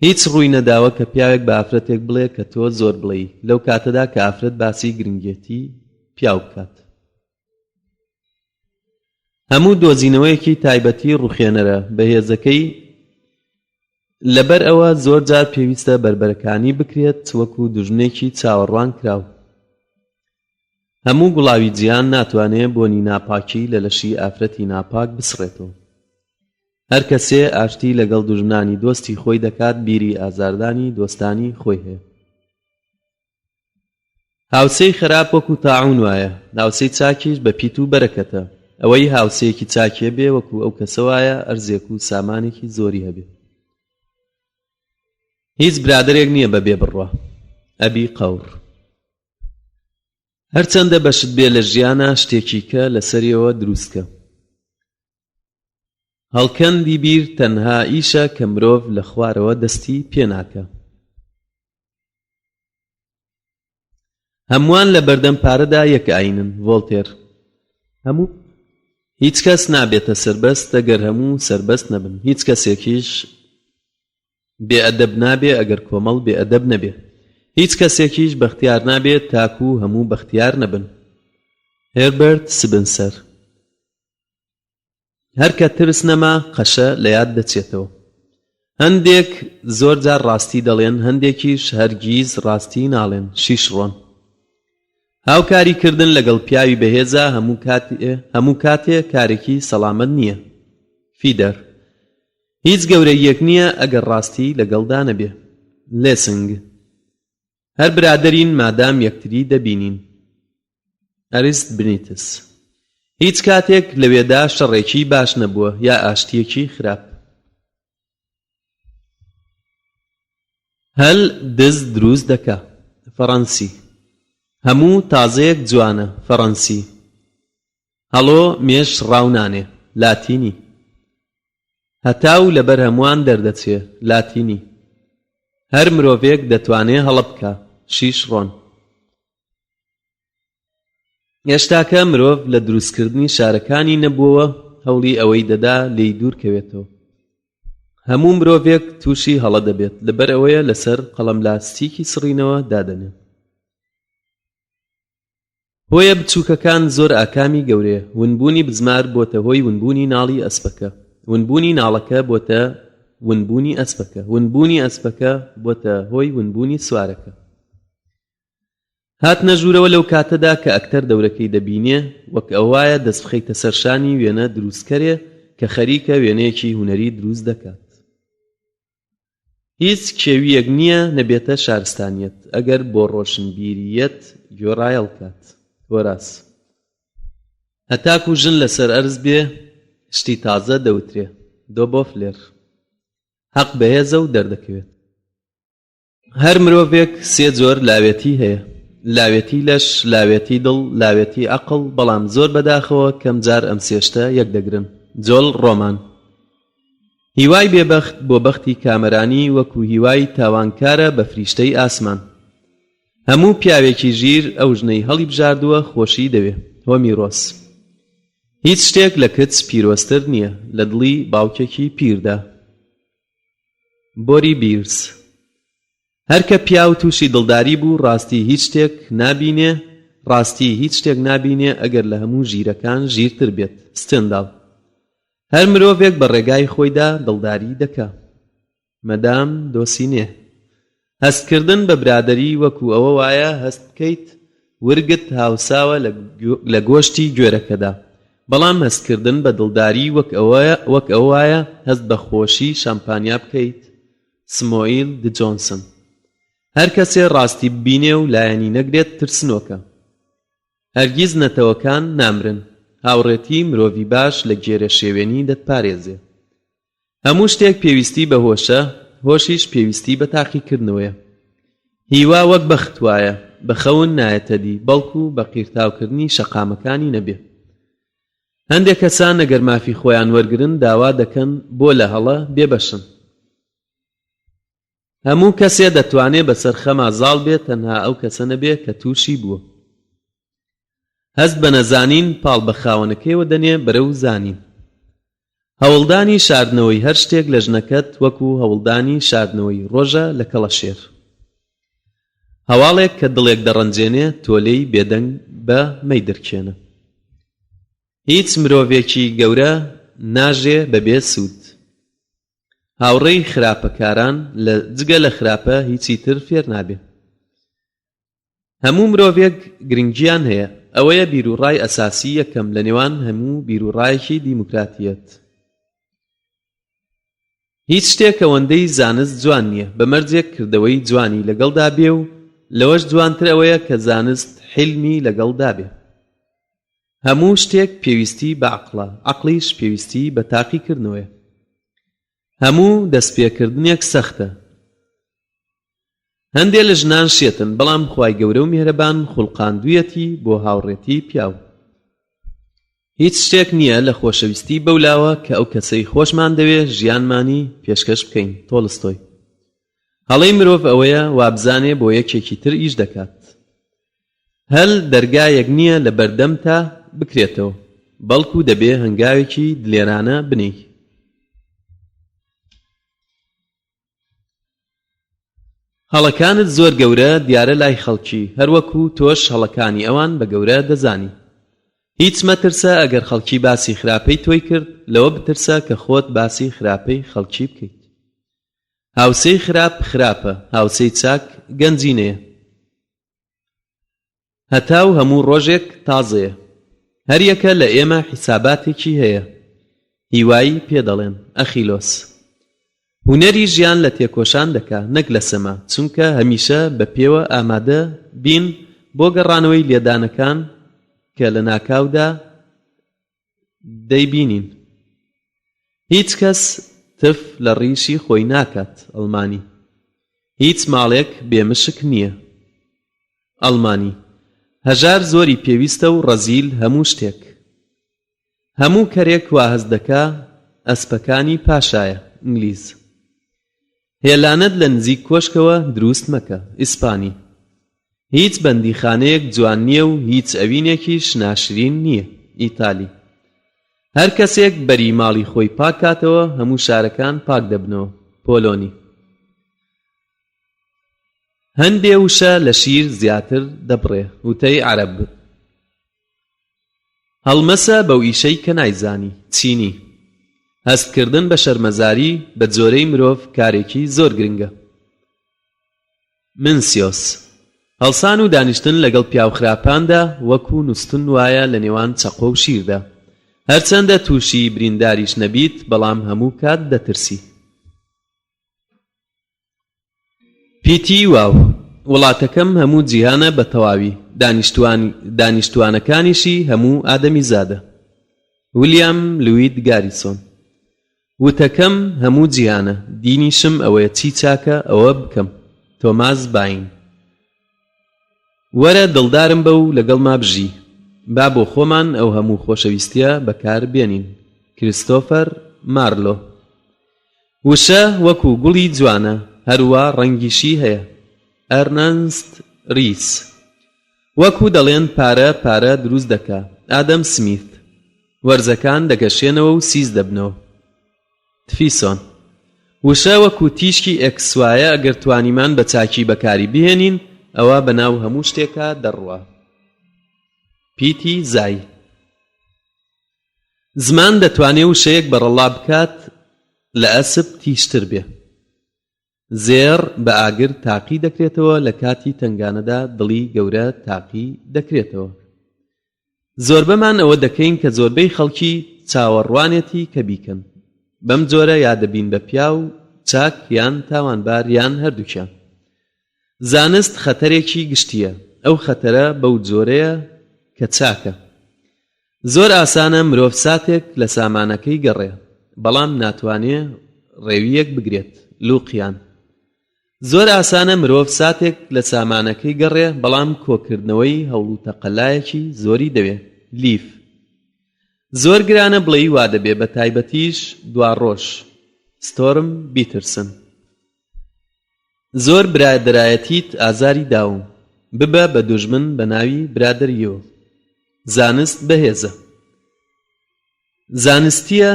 هیچ ڕووی نەداوە کە پیاوێک بە ئافرەتێک بڵێ کە تۆ زۆر بڵێی، لەو کاتەدا کە ئافرەت باسی گرنگێتی پیاو بکات. هەموو دۆزینەوەیەکی تایبەتی ڕوخێنەرە بەهێزەکەی، لەبەر ئەوە زۆر جار پێویستە بربەرەکانی بکرێت وەکو دوژمنێکی چاوەڕوان کراو. هەموو گوڵاوی جیان ناتوانێت بۆنی ناپاکی لە لەشی ئافرەتی ناپاک بسڕێتەوە. هەر کەسێ ئاشتی لەگەڵ دوژمنانی دۆستی خۆی دەکات، بیری ئازاردانی دۆستانی خۆی هەیە. هاوسەی خراپ وەکو تاعون وایە، هاوسەی چاکیش بە پیت و بەرەکەتە. ئەوەی هاوسەیەکی چاکێ بێ وەکو ئەو کەسەوایە ئەرزێک و سامانێکی زۆری هەبێ. هیچ برادرێک نییە بەبێ بڕوا. ئەبی قەور. هەرچەندە بەشت بێ لە ژیانە شتێکی کە لەسەریەوە دروستکە. هەڵکەندی بیر تەنها ئیشە کە مرۆڤ لە خوارەوە دەستی پێناکە. هەمووان لە بەردەم پارەدا یەک ئاینن. ڤۆڵتێر. هیچ کەس نابێتە سەربەست ئەگەر هەموو سەربەست نەبن. هیچ کەسێکیش بێئەدەب نابێ ئەگەر کۆمەڵ بێئەدەب نەبێ. هیچ کەسێکیش بەختیار نابێت تاکو هەموو بەختیار نەبن. هێربەرت سبنسەر. هەر کە ترس نەما قەشە لە یاد دەچێتەوە. هەندێک زۆر جار ڕاستی دەڵێن، هەندێکیش هەرگیز ڕاستی ناڵێن. شیشڕۆن. هاوکاریکردن لەگەڵ پیاوی بەهێزە هەموو کاتێ کارێکی سەڵامەت نییە. فیدەر. هیچ گەورەییەک نییە ئەگەر ڕاستی لەگەڵدا نەبێ. لێسنگ. هەر برادەرین مادام یەکتری دەبینین. ئەریست بنیتس. هیچ کاتێک لەوێدا شەڕێکی باش نەبووە یا ئاشتیەکی خراپ. هەل دز دروست دەکا. فەڕەنسی. هەموو تازەیەک جوانە. فەڕەنسی. هەڵۆ مێش ڕاونانێ. لاتینی. هەتاو لەبەر هەمووان دەردەچێ. لاتینی. هەر مرۆڤێک دەتوانێ هەڵە بکە. شیشڕۆن. هێشتاکە مرۆڤ لە دروستکردنی شارەکانی نەبووەوە هەوڵی ئەوەی دەدا لێی دوورکەوێتەوە. هەموو مرۆڤێک تووشی هەڵە دەبێت، لەبەر ئەوەیە لەسەر قەڵەم لاستیکی سڕینەوە دادەنێ. هۆیە بچووکەکان زۆر ئاکامی گەورەیە. ونبوونی بزمار بۆتە هۆی ونبوونی ناڵی ئەسپەکە. ونبوونی ناڵەکە بۆتە ونبوونی ئەسپەکە. ونبوونی ئەسپەکە بۆتە هۆی ونبوونی سوارەکە. هاتنە ژوورەوە لەو کاتەدا کە ئەکتەر دەورەکەی دەبینێ، وەک ئەوایە دەست بخەیتە سەرشانی وێنە دروستکەرێ کە خەریکە وێنەیەکی هونەری دروست دەکات. هیچ کێویەک نییە نەبێتە شارستانیەت ئەگەر بۆ ڕۆشنبیریەت گۆڕایەڵ کات. هۆراس. هەتاکو ژن لەسەر ئەرز بێ شتی تازە دەوترێ. دۆبۆفلێر. حەق بەهێزە و دەردەکەوێت. هەر مرۆڤێک سێ جۆر لاوێتی هەیە. لاوێتی لەش، لاوێتی دڵ، لاوێتی عەقڵ، بەڵام زۆر بەداخەوە کەم جار ئەم سێشتە یەک دەگرن. جۆل ڕۆمان. هیوای بێبەخت بۆ بەختی کامەرانی وەکو هیوای تاوانکارە بە فریشتەی ئاسمان. هەموو پیاوێکی ژیر ئەو ژنەی هەڵی بژاردووە خۆشی دەوێ. هۆمیرۆس. هیچ شتێک لە کچ پیرۆستر نییە لە دڵی باوکێکی پیردا. بۆری بیرس. هەر کە پیاو تووشی دڵداری بوو ڕاستی هیچ شتێک نابینێ ئەگەر لە هەموو ژیرەکان ژیرتر بێت. ستنداڵ. هەر مرۆڤێک بە ڕێگای خۆیدا دڵداری دەکا. مەدام دۆسینێ. هەستکردن بە برادەری وەکو ئەوە وایە هەست بکەیت ورگت هاوساوە لە گۆشتی گوێرەکەدا، بەڵام هەستکردن بە دڵداری وەک ئەو وایە هەست بە خۆشی شامپانیا بکەیت. سمۆئیل د جۆنسن. هەر کەسێ ڕاستی ببینێ و لایەنی نەگرێت ترسنۆکە. هەرگیز نەتەوەکان نامرن. هاوڕێتی مرۆڤی باش لە گێرە شێوێنی دەتپارێزێ. هەموو شتێک پێویستی بە هۆشە، هۆشیش پێویستی بە تاقیکردنەوەیە. هیوا وەک بەخت وایە، بە خەون نایەتە دی، بەڵکو بە قیرتاوکردنی شەقامەکانی نەبێ. هەندێک کەسان ئەگەر مافی خۆیان وەرگرن داوا دەکەن بۆ لە هەڵە بێبەشن. هەموو کەسێ دەتوانێت بەسەر خەما زاڵ بێت تەنها ئەو کەسە نەبێ کە تووشی بووە. هەست بە نەزانین پاڵ بە خاوەنەکەیەوە دەنێ بەرەو زانین. هەوڵدانی شاردنەوەی هەر شتێک لە ژنەکەت وەکو هەوڵدانی شاردنەوەی ڕۆژە لە کەڵەشێر. هەواڵێک کە دڵێک دەڕەنجێنێ تۆلەی بێدەنگ بە مەی دەرکێنە. هیچ مرۆڤێکی گەورە ناژێ بەبێ سوود. هاوڕێی خراپەکاران جگە لە خراپە هیچی تر فێر نابێ. هەموو مرۆڤێک گرنگیان هەیە، ئەوەیە بیرروڕای ئەساسی یەکەم لە نێوان هەموو بیرروڕایەکی دیموکراتیەت. هیچ شتێک ئەوەندەی زانست جوان نییە بەمەرجێک کردەوەی جوانی لەگەڵدا بێ و لەوەش جوانتر ئەوەیە کە زانست حیلمی لەگەڵدا بێ. هەموو شتێک پێویستی بە عەقڵە، عەقڵیش پێویستی بە تاقیکردنەوەیە. هەموو دەستپێکردنێک سەختە. هەندێ لە ژنان شێتن، بەڵام خوای گەورە و میهرەبان خوڵقاندوویەتی بۆ هاوڕێتی پیاو. هیچ شتێک نییە لە خۆشەویستی بەولاوە کە ئەو کەسەی خۆشمان دەوێ ژیانمانی پێشکەش بکەین. تۆڵستۆی. هەڵەی مرۆڤ ئەوەیە وابزانێ بۆ یەکێکی تر ئیش دەکات. هەل دەرگایەک نییە لە بەردەم تا بکرێتەوە، بەڵکو دەبێ هەنگاوێکی دلێرانە بنێی. هەڵەکانت زۆر گەورە دیارە لای خەڵکی، هەروەکو تۆش هەڵەکانی ئەوان بە گەورە دەزانی. هیچ مەترسە ئەگەر خەڵکی باسی خراپەی تۆی کرد، لەوە بترسە کە خۆت باسی خراپەی خەڵکی بکەیت. هاوسەی خراپ خراپە، هاوسەی چاک گەنجینەیە. هەتاو هەموو ڕۆژێک تازەیە. هەر یەکە لە ئێمە حیساباتێکی هەیە. هیوایی پێدەڵێن ئەخیلۆس. هونەری ژیان لە تێکۆشان دەکا، نەک لە سەما، چونکە هەمیشە بە پێوە ئامادە بین بۆ گەڕانەوەی لێدانەکان کە لە ناکاودا دەیبینین. هیچ کەس تف لە ڕیشی خۆی ناکات. ئەڵمانی. هیچ ماڵێک بێمشک نییە. ئەڵمانی. هەژار زۆری پێویستە و ڕەزیل هەموو شتێک. هەموو کەرێک وا هەست دەکا ئەسپەکانی پاشایە. ئینگلیز. هێلانت لە نزیک کۆشکەوە دروست مەکە. ئیسپانی. هیچ بەندیخانەیەک جوان نییە و هیچ ئەوینێکیش ناشرین نییە. ئیتالی. هەر کەسێک بەری ماڵی خۆی پاک کاتەوە، هەموو شارەکان پاک دەبنەوە. پۆلۆنی. هەندێ وشە لە شیر زیاتر دەبڕێ. وتەی عەرەب. هەڵمەسە بەو ئیشەی کە نایزانی. چینی. هەستکردن بە شەرمەزاری بە جۆرەی مرۆڤ کارێکی زۆر گرنگە. منسیۆس. هەڵسان و دانیشتن لەگەڵ پیاو خراپاندا وەکو نووستن وایە لە نێوان چەقۆ و شیردا. هەرچەندە تووشی برینداریش نەبیت، بەڵام هەموو کات دەترسی. پیتی واو. وڵاتەکەم هەموو جیهانە بە تەواوی، دانیشتوانەکانیشی هەموو ئادەمی زادە. ویلیام لوید گاریسۆن. وتەکەم هەموو جیهانە، دینیشم ئەوەیە چی چاکە ئەوە بکەم. تۆماس باین. وەرە دڵدارم بە و لەگەڵما بژی، با بۆ خۆمان ئەو هەموو خۆشەویستیە بەکار بێنین. کریستۆفەر مارلۆ. وشە وەکو گوڵی جوانە، هەروە ڕەنگیشی هەیە. ئەرنەست ریس. وەکو دەڵێن پارە پارە دروست دەکا. ئادەم سمیت. وەرزەکان دەگەشێنەوە و سیز دەبنەوە. تفیسۆن. وشە وەکو تیشکی ئەکسوایە، ئەگەر توانیمان بە چاکی بەکاری بهێنین، ئەوە بەناو هەموو شتێکە دەڕوا. پیتی زای. زمان دەتوانێت وشەیەک بەڕەڵا بکات لە ئەسپ تیشتر بێ. زێر بە ئاگر تاقی دەکرێتەوە، لە کاتی تنگانەدا دڵی گەورە تاقی دەکرێتەوە. زۆربەمان ئەوە دەکەین کە زۆربەی خەڵکی چاوەڕوانێتی کە بیکەن. بەم جۆرە یادەبین بە پیاو چاک یان تاوانبار یان هەردووکیان. زانست خەتەرێکی گشتیە. ئەو خەتەرە بەو جۆرەیە کە چاکە. زۆر ئاسانە مرۆڤ ساتێک لە سامانەکەی گەڕێ، بەڵام ناتوانێ ڕێویەک بگرێت. لوقیان. زۆر ئاسانە مرۆڤ ساتێک لە سامانەکەی گەڕێ، بەڵام کۆکردنەوەی هەوڵ و تەقەلایەکی زۆری دەوێت. لیف. زۆر گرانە بڵێی وا دەبێ، بە تایبەتیش دوڕۆژ. ستۆرم بیترسن. زۆر برادەرایەتیت ئازاری داوم، ببە بە دوژمن بە ناوی برادەریەوە. زانست بەهێزە. زانستیە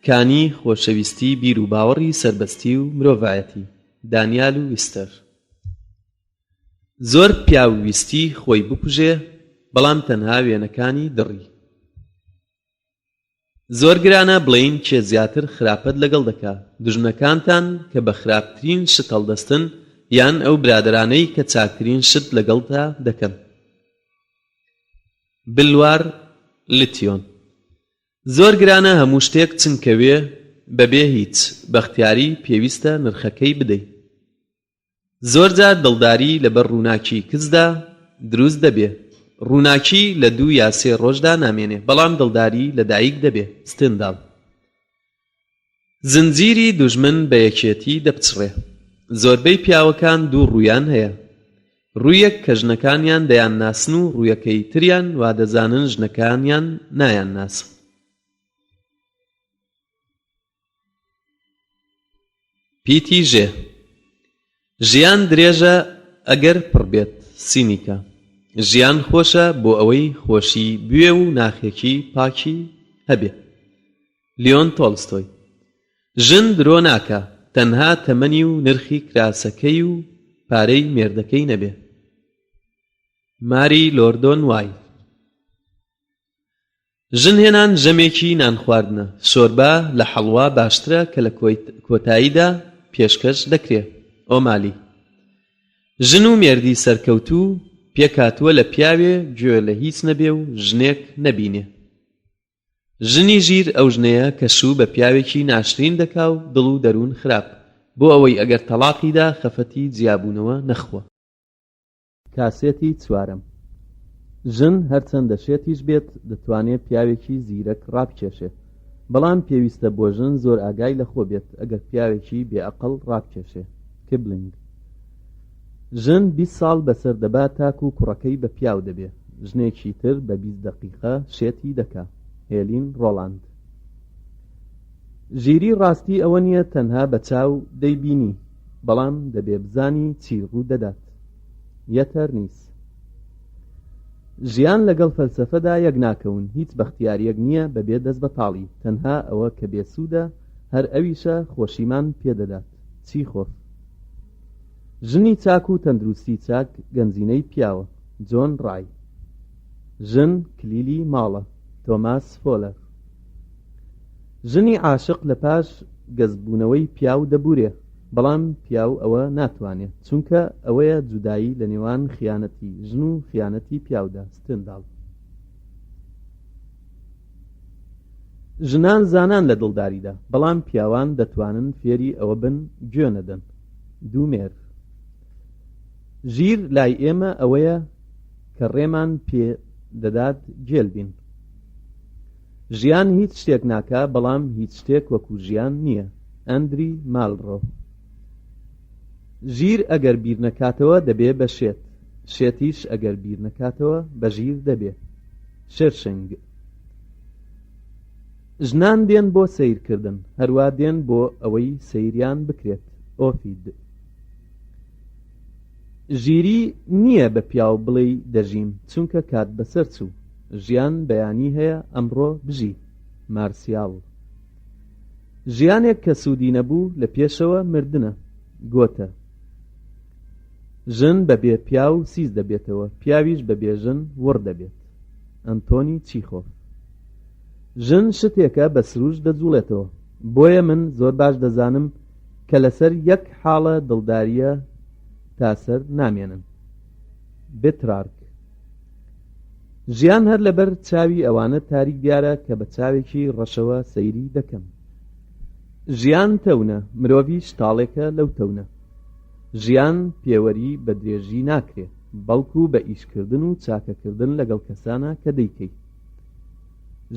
کانی خۆشەویستی بیر و باوەڕی سەربەستی و مرۆڤایەتی. دانیال و ویستەر. زۆر پیاویستی خۆی بکوژێ، بەڵام تەنها وێنەکانی دڕی. زۆر گرانە بڵین کێ زیاتر خراپەت لەگەڵ دەکا، دژمنەکانتان کە بە خراپترین شت هەڵدەستن، یان ئەو برادرانەی کە چاکترین شت لەگەڵتا دەکەن. بلوار لتیۆن. زۆر گرانە هەموو شتێک چنکەوێ بەبێ هیچ بەختیاری پێویستە نرخەکەی بدەیت. زۆر جار دڵداری لەبەر ڕووناکی کەسدا دروست دەبێ. ڕووناکی لە 2 یا 3 ڕۆژدا نامێنێ، بەڵام دڵداری لە دایک دەبێ. ستندال. زنجیری دوژمن بە یەکێتی دەپچڕێ. زۆربەی پیاوەکان 2 ڕوویان هەیە. ڕوویەک کە ژنەکانیان دەیان ناسن و ڕوویەکەی تریان وا دەزانن ژنەکانیان نایان ناسن. پیتی ژێ. ژیان درێژە ئەگەر پڕ بێت. سینیکە. ژیان خۆشە بۆ ئەوەی خۆشی بوێ و ناخێکی پاکی هەبێ. لیۆن تۆڵستۆی. ژن درۆ ناکە، تەنها تەمەنی و نرخی کراسەکەی و پارەی مێردەکەی نەبێ. ماری لۆردۆن وای. ژن هێنان ژەمێکی نان خواردنە. شۆربە لە حەڵوا باشترە کە لە کۆتاییدا پێشکەش دەکرێ. ئۆمالی. ژن و مێردی سەرکەوتوو پێکاتووە لە پیاوێ گوێ لە هیچ نەبێ و ژنێک نەبینێ. ژنی ژیر ئەو ژنەیە کە شوو بە پیاوێکی ناشرین دەکا و دڵ و دەروون خراپ بۆ ئەوەی ئەگەر تەلاقیدا خەفەتی جیابوونەوە نەخوە. کاسێتی چوارەم. ژن هەرچەندە شێتیش بێت دەتوانێت پیاوێکی زیرەک ڕابکێشێت، بەڵام پێویستە بۆ ژن زۆر ئاگای لەخۆ بێت ئەگەر پیاوێکی بێعەقڵ ڕابکێشێ. کبلنگ. ژن 20 ساڵ بەسەر دەبات تاکو و کوڕەکەی بە پیاو دەبێ. ژنێکی تر بە 20 دەقیقە شێتی دەکا. هێلین ڕۆڵاند. ژیری ڕاستی ئەوە نییە تەنها بە چاو دەیبینی، بەڵام دەبێ بزانی چی ڕوو دەدات. یەتەر نیس. ژیان لەگەڵ فەلسەفەدا یەک ناکەون، هیچ بەختیاریەک نییە بەبێ دەست بەتاڵی، تەنها ئەوە کە بێسوودە هەر ئەویشە خۆشیمان پێدەدات. چی خۆف. ژنی چاک و تەندروستی چاک گەنجینەی پیاوە. جۆن ڕای. ژن کلیلی ماڵە. تۆماس فۆلەر. ژنی عاشق لە پاش گەزبوونەوەی پیاو دەبورێ، بەڵام پیاو ئەوە ناتوانێت، چونکە ئەوەیە جودایی لە نێوان خیانەتی ژن و خیانەتی پیاودا. ستندال. ژنان زانان لە دڵداریدا، بەڵام پیاوان دەتوانن فێری ئەوە بن گوێ نەدەن. دوومێر. ژیر لای ئێمە ئەوەیە کە ڕێمان پێ دەدات گێل بین. ژیان هیچ شتێک ناکا، بەڵام هیچ شتێک وەکو ژیان نییە. ئەندری مالڕۆ. ژیر ئەگەر بیر نەکاتەوە دەبێ بە شێت، شێتیش ئەگەر بیر نەکاتەوە بە ژیر دەبێ. شێرشنگ. ژنان دێن بۆ سەیرکردن، هەروە دێن بۆ ئەوەی سەیریان بکرێت. ئۆفید. ژیری نییە بە پیاو بڵێ دەژیم، چونکە کات بەسەر چوو. ژیان بەیانی هەیە ئەمڕۆ بژی. مارسیال. ژیانێک کە سوودی نەبوو لە پێشەوە مردنە. گۆتە. ژن بەبێ پیاو سیز دەبێتەوە، پیاویش بەبێ ژن وڕ دەبێت. ئەنتۆنی چیخۆف. ژن شتێکە بە سروش دەجوڵێتەوە، بۆیە من زۆر باش دەزانم کە لەسەر یەک حاڵە دڵداریە تاسەر نامێنن. بترارک. ژیان هەر لەبەر چاوی ئەوانە تاریک دیارە کە بە چاوێکی ڕەشەوە سەیری دەکەم. ژیان تەونە، مرۆڤیش تاڵێکە لەو تەونە. ژیان پێوەری بە درێژی ناکرێت، بەڵکو بە ئیشکردن و چاکەکردن لەگەڵ کەسانە کە دەیکەی.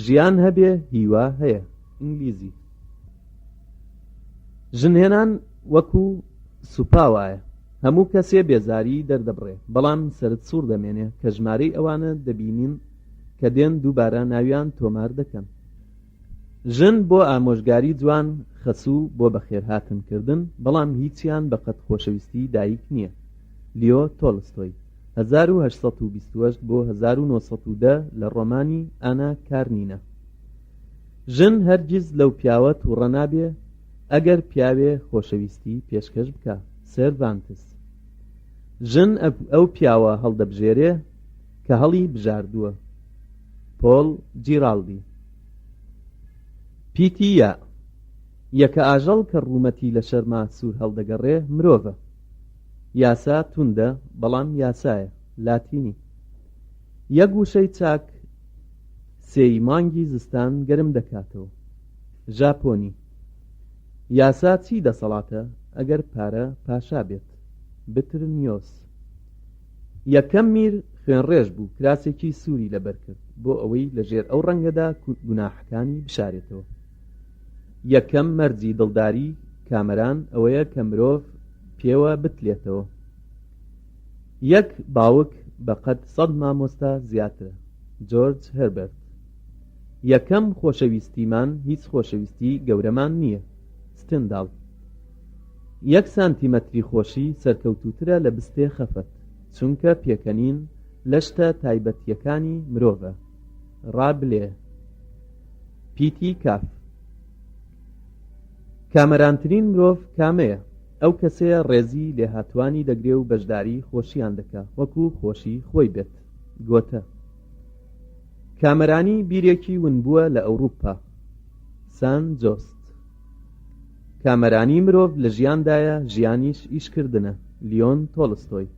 ژیان هەبێ هیوا هەیە. ئینگلیزی. ژنهێنان وەکو سوپا وایە، هەموو کەسێ بێزاری دەردەبڕێ، بەڵام سەرت سوور دەمێنێ کە ژمارەی ئەوانە دەبینین کە دێن دووبارە ناویان تۆمار دەکەن. ژن بۆ ئامۆژگاری جوان خەسوو بۆ بەخێرهاتنکردن، بەڵام هیچیان بەقەت خۆشەویستی دایک نییە. لیۆ تۆڵستۆی. 1828 بۆ 1910 لە ڕۆمانی ئانا کارنینە. ژن هەرگیز لەو پیاوە تووڕە نابێ ئەگەر پیاوێ خۆشەویستی پێشکەش بکە. سێرڤانتس. ژن ئەو پیاوە هەڵدەبژێرێ کە هەڵی بژاردووە. پۆل جیرالدی. پیتیە. یەکە ئاژەڵ کە ڕوومەتی لە شەرما سوور هەڵدەگەڕێ مرۆڤە. یاسا توندە، بەڵام یاسایە. لاتینی. یەک گوشەی چاک سێی مانگی زستان گەرم دەکاتەوە. ژاپۆنی. یاسا چی دەسەڵاتە ئەگەر پارە پاشا بێت. بترنیۆس. یەکەم میر خوێنڕێژ بوو کراسێکی سووری لەبەر کرد بۆ ئەوەی لەژێر ئەو ڕەنگەدا گوناحەکانی بشارێتەوە. یەکەم مەرجی دڵداری کامەران ئەوەیە کە مرۆڤ پێوە بتلێتەوە. یەک باوک بەقەد 100 مامۆستا زیاترە. جۆرج هەربەرت. یەکەم خۆشەویستیمان هیچ خۆشەویستی گەورەمان نییە. ستنداڵ. 1 سانتیمەتری خۆشی سەرکەوتووترە لە بستێ خەفەت چونکە پێکەنین لە شتە تایبەتیەکانی مرۆڤە. ڕابلێ. پیتی کاف. کامەرانترین مرۆڤ کامەیە؟ ئەو کەسەیە ڕێزی لێهاتوانی دەگرێ و بەشداری خۆشیان دەکا وەکو خۆشی خۆی بێت. گۆتە. کامەرانی بیرێکی ون بووە لە ئەوروپا. سان جۆست. کامەرانی مرۆڤ لە ژیاندایە ژیانیش ئیشکردنە. لیۆن تۆڵستۆی.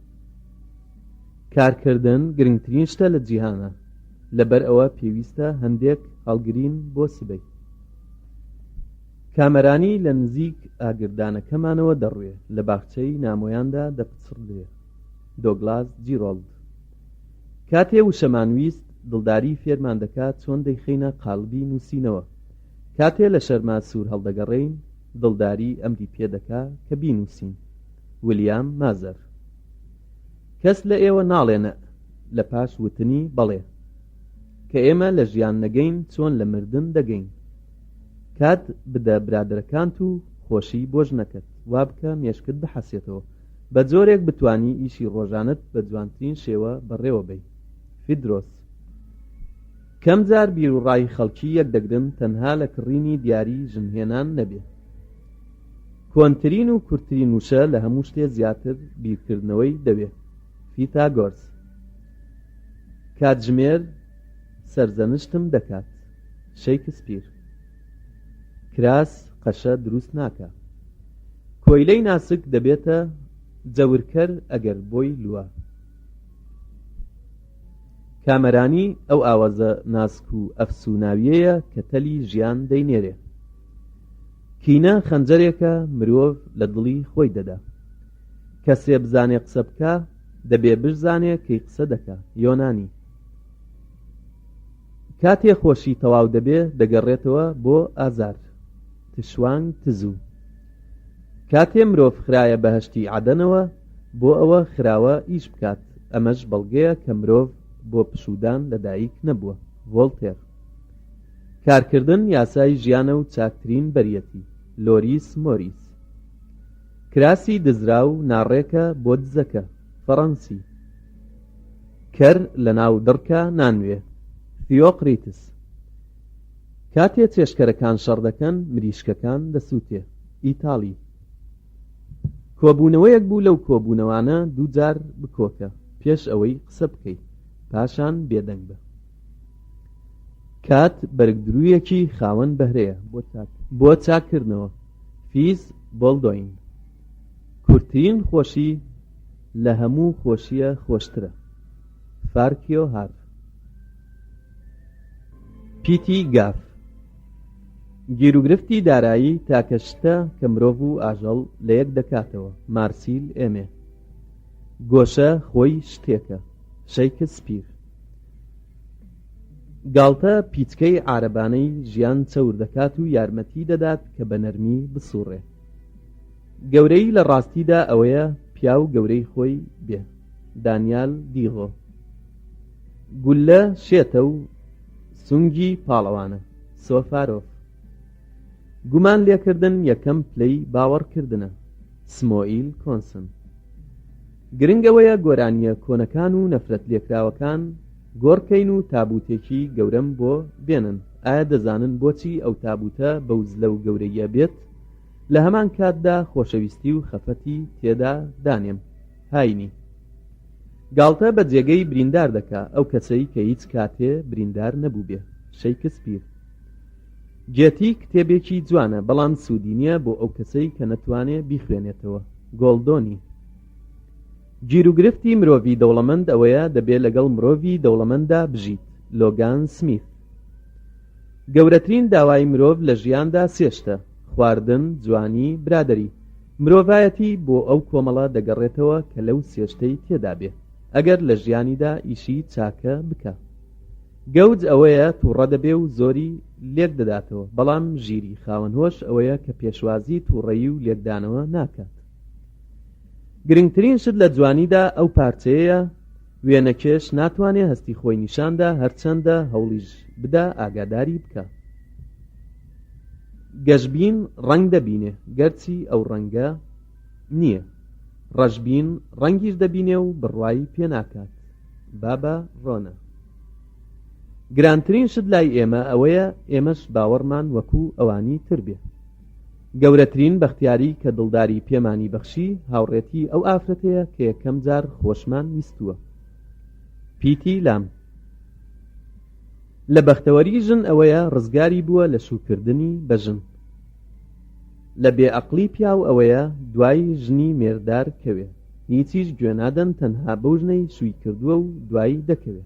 کارکردن گرنگترین شتە لە جیهانە لەبەر ئەوە پێویستە هەندێک هەڵگرین بۆ سبەی. کامەرانی لە نزیک ئاگردانەکەمانەوە دەڕوێ لە باخچەی نامۆیاندا دەپچڕدێ. دۆگلاس جیرۆلد. کاتێ وشەمانویست دڵداری فێرمان دەکات چۆن دەیخینە قاڵبی نووسینەوە. کاتێ لە شەرما سوور هەڵدەگەڕێین دڵداری ئەمری پێدەکا کە بینووسین. ویلیام مازەر. کەس لە ئێوە ناڵێنە لە پاش وتنی بەڵێ کە ئێمە لە ژیان نەگەین چۆن لە مردن دەگەین. کات بدە برادەکانت و خۆشی بۆژ نەکەت وا بکە مێشکت بحەسێتەوە بە جۆرێک بتانی ئیشی ڕۆژانت بە جوانترین شێوە بەڕێوە بێ. فیدرۆس. کەم جار بیر و ڕای خەڵکی یەک دەگرن تەنها لە کڕینی دیاری ژنهێنان نەبێ. کۆنترین و کورتترین وشە لە هەموو شتێ زیاتر بیرکردنەوەی دەوێت. فیتاگۆرس. کاتژمێر سەرزەنشتم دەکات. شەیکسپیر. کراس قەشە دروست ناکە. کۆیلەی ناسک دەبێتە جەورکەر ئەگەر بۆی لووە. کامەرانی ئەو ئاوازە ناسک و ئەفسوناویەیە کە تەلی ژیان دەینێرێ. کینە خەنجەرێکە مرۆڤ لە دڵی خۆی دەدا. کەسێ بزانێ قسە بکە دەبێ بزانێ کەی قسە دەکا. یۆنانی. کاتێ خۆشی تەواو دەبێ دەگەڕێتەوە بۆ ئازار. تشوان تزوو. کاتێ مرۆڤ خرایە بەهەشتی عەدەنەوە بۆ ئەوە خراوە ئیش بکات. ئەمەش بەڵگەیە کە مرۆڤ بۆ پشودان لەدایک نەبووە. ڤۆڵتێر. کارکردن یاسای ژیانە و چاکترین بەریەتی. لۆریس مۆریس. کراسی دزرا و ناڕێکە بۆ دزەکە. فەڕەنسی. کەر لە ناو دڕکە نانوێ. تیۆقریتس. کاتێ چێشکەرەکان شەڕ دەکەن مریشکەکان دەسووتێ. ئیتاڵی. کۆبوونەوەیەک بوو لەو کۆبوونەوانە دووجار بکۆکە پێش ئەوەی قسە بکەیت پاشان بێدەنگ بە. کات بەرگدروویەکی خاوەن بەهرەیە بۆ چاکردنەوە. فیز بۆڵدۆین. کورتترین خۆشی لە هەموو خۆشیە خۆشترە. فارکیۆ هار. پیتی گاف. گیرروگرفتی دارایی تاکەشتە کە مرۆڤ و ئاژەڵ لە یەک دەکاتەوە. مارسیل ئێمێ. گۆشە خۆی شتێکە. شەیکسپیر. گاڵتە پیچکەی عارەبانەی ژیان چەور دەکات و یارمەتی دەدات کە بە نەرمی بسوڕێ. گەورەی لە ڕاستیدا ئەوەیە پیاو گەورەی خۆی بێ. دانیال دیغۆ. گولە شێتە و سونگی پاڵەوانە. سۆفارۆف. گومان لێکردن یەکەم پلەی باوەڕکردنە. سمۆئیل کۆنسن. گرنگەوەیە گۆرانیە کۆنەکان و نەفرەت لێکراوەکان گۆڕکەین و تابوتێکی گەورەم بۆ بێنن. ئایا دەزانن بۆچی ئەو تابوتە بەو زلە و گەورەیە بێت؟ لە هەمان کاتدا خۆشەویستی و خەفەتی تێدا دانێم. هاینی. گاڵتە بە جێگەی بریندار دەکا ئەو کەسەی کە هیچ کاتێ بریندار نەبوو بێ. شەیکسپیر. گێتی کتێبێکی جوانە بەڵام سوودی نییە بۆ ئەو کەسەی کە نەتوانێ بیخوێنێتەوە. گۆڵدۆنی. گیرروگرفتی مرۆڤی دەوڵەمەند ئەوەیە دەبێ لەگەڵ مرۆڤی دەوڵەمەنددا بژیت. لۆگان سمیت. گەورەترین داوای مرۆڤ لە ژیاندا سێشتە: خواردن، جوانی، برادەری. مرۆڤایەتی بۆ ئەو کۆمەڵە دەگەڕێتەوە کە لەو سێشتەی تێدا بێ. ئەگەر لە ژیانیدا ئیشی چاکە بکە. گەوج ئەوەیە تووڕە دەبێ و زۆری لێک دەداتەوە، بەڵام ژیری خاوەن هۆش ئەوەیە کە پێشوازی تووڕەیی و لێکدانەوە ناکات. گرنگترین شت لە جوانیدا ئەو پارچەیە وێنەکێش ناتوانێت هەستی خۆی نیشاندا هەرچەندە هەوڵیش بدا ئاگاداری بکە. گەشبین ڕەنگ دەبینێ گەرچی ئەو ڕەنگە نییە، ڕەشبین ڕەنگیش دەبینێ و بڕوایی پێ ناکات. بابە ڕۆنە. گرانترین شت لای ئێمە ئەوەیە ئێمەش باوەڕمان وەکو ئەوانی تر بێ. گەورەترین بەختیاری کە دڵداری پێمانی بەخشی هاوڕێتی ئەو ئافرەتەیە کە یەکەم جار خۆشمان ویستووە. پیتی لام. لە بەختەوەری ژن ئەوەیە ڕزگاری بووە لە شوکردنی بە ژن. لە بێعەقلی پیاو ئەوەیە دوای ژنی مێردار کەوێ، هیچیش گوێ نادەن تەنها بەو ژنەی شووی کردووە و دوایی دەکەوێ.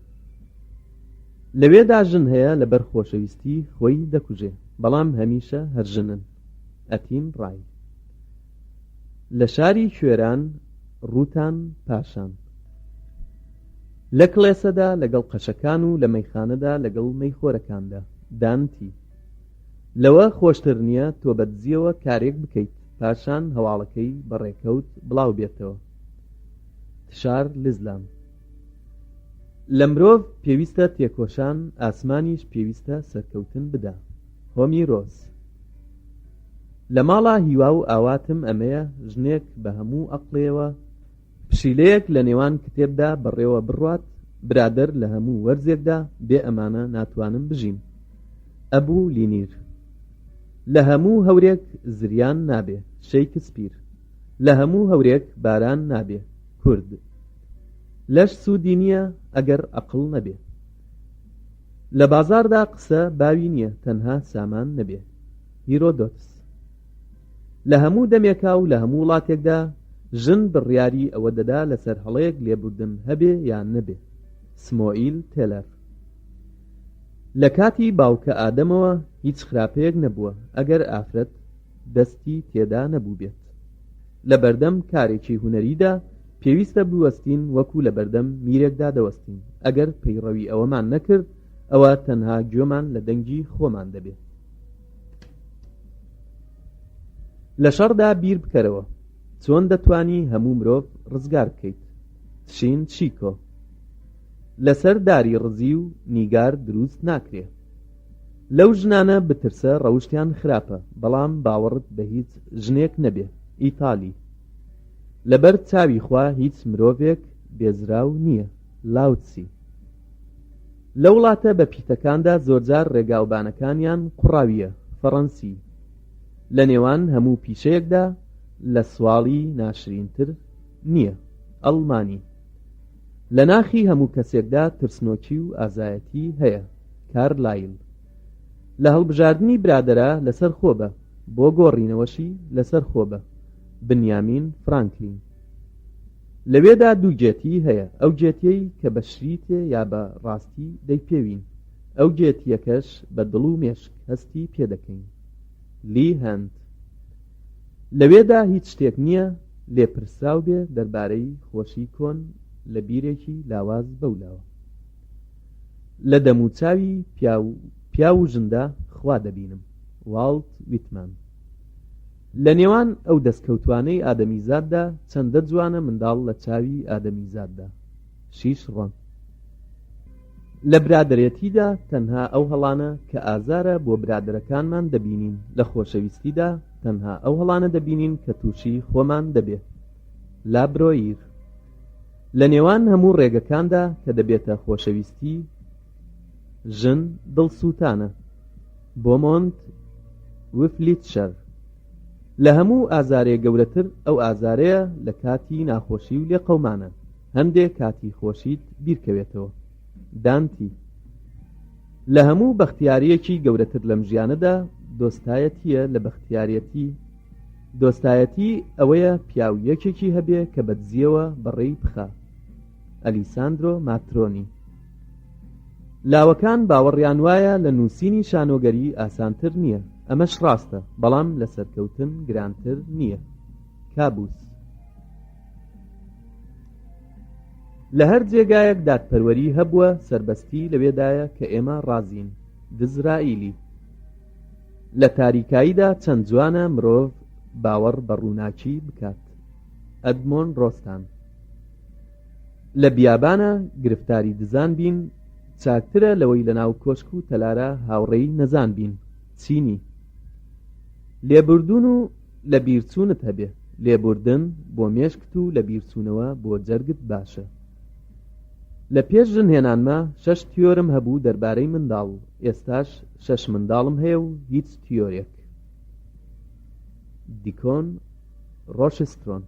لەوێدا ژن هەیە لەبەر خۆشەویستی خۆی دەکوژێ، بەڵام هەمیشە هەر ژنن. ئەتین ڕای. لە شاری کوێران ڕووتان پاشان، لە کڵێسەدا لەگەڵ قەشەکان و لە مەیخانەدا لەگەڵ مەیخۆرەکاندا دانتی. لەوە خۆشتر نییە تۆ بەدزیەوە کارێک بکەیت پاشان هەواڵەکەی بەڕێکەوت بڵاو بێتەوە. تشار لزلام. لە مرۆڤ پێویستە تێکۆشان، ئاسمانیش پێویستە سەرکەوتن بدا. هۆمی ڕۆز. لە ماڵا هیوا و ئاواتم ئەمەیە ژنێک بە هەموو ئەقڵێەوە پشیلەیەک لە نێوان کتێبدا بەڕێوە بڕوات، برادەر لە هەموو وەرزێکدا بێ ئەمانە ناتوانم بژیم. ئەبوو لینیر. لە هەموو هەورێک زریان نابێ. شەیکسپیر. لە هەموو هەورێک باران نابێ. کورد. لەش سوودی نییە ئەگەر ئەقڵ نەبێ. لە بازاردا قسە باوی نییە تەنها سامان نەبێ. هیرۆدۆتس. لە هەموو دەمێکا و لە هەموو وڵاتێکدا ژن بڕیاری ئەوە دەدا لەسەر هەڵەیەک لێبوردن هەبێ یان نەبێ. سمۆئیل تێلەر. لە کاتی باوکە ئادەمەوە هیچ خراپەیەک نەبووە ئەگەر ئافرەت دەستی تێدا نەبوو بێت. لە بەردەم کارێکی هونەریدا پێویستە بوەستین وەکو لە بەردەم میرێکدا دەوەستین. ئەگەر پەیڕەوی ئەوەمان نەکرد ئەوە تەنها گوێمان لە دەنگی خۆمان دەبێت. لە شەڕدا بیر بکەرەوە چۆن دەتوانی هەموو مرۆڤ ڕزگار بکەیت. تشین چیکۆ. لەسەر داری ڕزی و نیگار دروست ناکرێ. لەو ژنانە بترسە ڕەوشتیان خراپە، بەڵام باوەڕت بە هیچ ژنێک نەبێ. ئیتالی. لەبەر چاوی خوا هیچ مرۆڤێک بێزراو نییە. لاوتسی. لە وڵاتە بە پیتەکاندا زۆرجار ڕێگاوبانەکانیان قوڕاویە. فەڕەنسی. لە نێوان هەموو پیشەیەکدا لە سواڵی ناشرینتر نییە. ئەڵمانی. لە ناخی هەموو کەسێکدا ترسنۆکی و ئازایەتی هەیە. کارلایل. لە هەڵبژاردننی برادەرە لەسەر خۆبە، بۆ گۆڕینەوەشی لەسەر خۆبە. بنیامین فرانکلین. لەوێدا دوو جێتی هەیە، ئەو جێتیەی کە بە شریتێ یا بە ڕاستی دەیپێوین، ئەو جێتیەکەش بە دڵ و مێشک هەستی پێدەکەین. لی هەند. لەوێدا هیچ شتێک نییە لێپرساو بێ دەربارەی خۆشی کۆن لە بیرێکی لاواز بەولاوە. لە دەموچاوی پیا و ژندا خوا دەبینم. واڵت ویتمان. لە نێوان ئەو دەستکەوتوانەی ئادەمیزاددا چەندە جوانە منداڵ لە چاوی ئادەمیزاددا. شیش ڕەن. لە برادەرێتیدا تەنها ئەو هەڵانە کە ئازارە بۆ برادەرەکانمان دەبینین، لە خۆشەویستیدا تەنها ئەو هەڵانە دەبینین کە تووشی خۆمان دەبێت. لابرۆیر. لە نێوان هەموو ڕێگەکاندا کە دەبێتە خۆشەویستی ژن دڵسووتانە. بۆمۆنت وفلیتشەر. لە هەموو ئازارێ گەورەتر ئەو ئازارەیە لە کاتی ناخۆشی و لێقەومانە. هەندێک کاتی خۆشیت بیرکەوێتەوە. دانتی. لە هەموو بەختیاریەکی گەورەتر لەم ژیانەدا دۆستایەتیە لە بەختیارەتی. دۆستایەتی ئەوەیە پیاو یەکێکی هەبێ کە بەدزیەوە بەڕێی بخا. ئەلیساندرۆ ماترۆنی. لاوەکان باوەڕیان وایە لە نووسینی شانۆگەری ئاسانتر نییە، ئەمەش ڕاستە، بەڵام لە سەرکەوتن گرانتر نییە. کابوس. لە هەر جێگایەک دادپەروەری هەبووە سەربەستی لەوێدایە کە ئێمە ڕازین. دزرائیلی. لە تاریکاییدا چەند جوانە مرۆڤ باوەڕ بە ڕووناکی بکات. ئەدمۆن ڕۆستان. لە بیابانە گرفتاری دزان بین چاکترە لەوەی لە ناو کۆشک و تەلارە هاوڕێی نەزان بین. چینی. لێبوردون و لە بیرچوونت هەبێ. لێبوردن بۆ مێشکت و لە بیرچوونەوە بۆ جەرگت باشە. لە پێش ژنهێنانمە 6 تیۆرم هەبوو دەربارەی منداڵ. ئێستاش 6 منداڵم هەیە و هیچ تیۆرێک. دیکۆن ڕۆشسترۆن.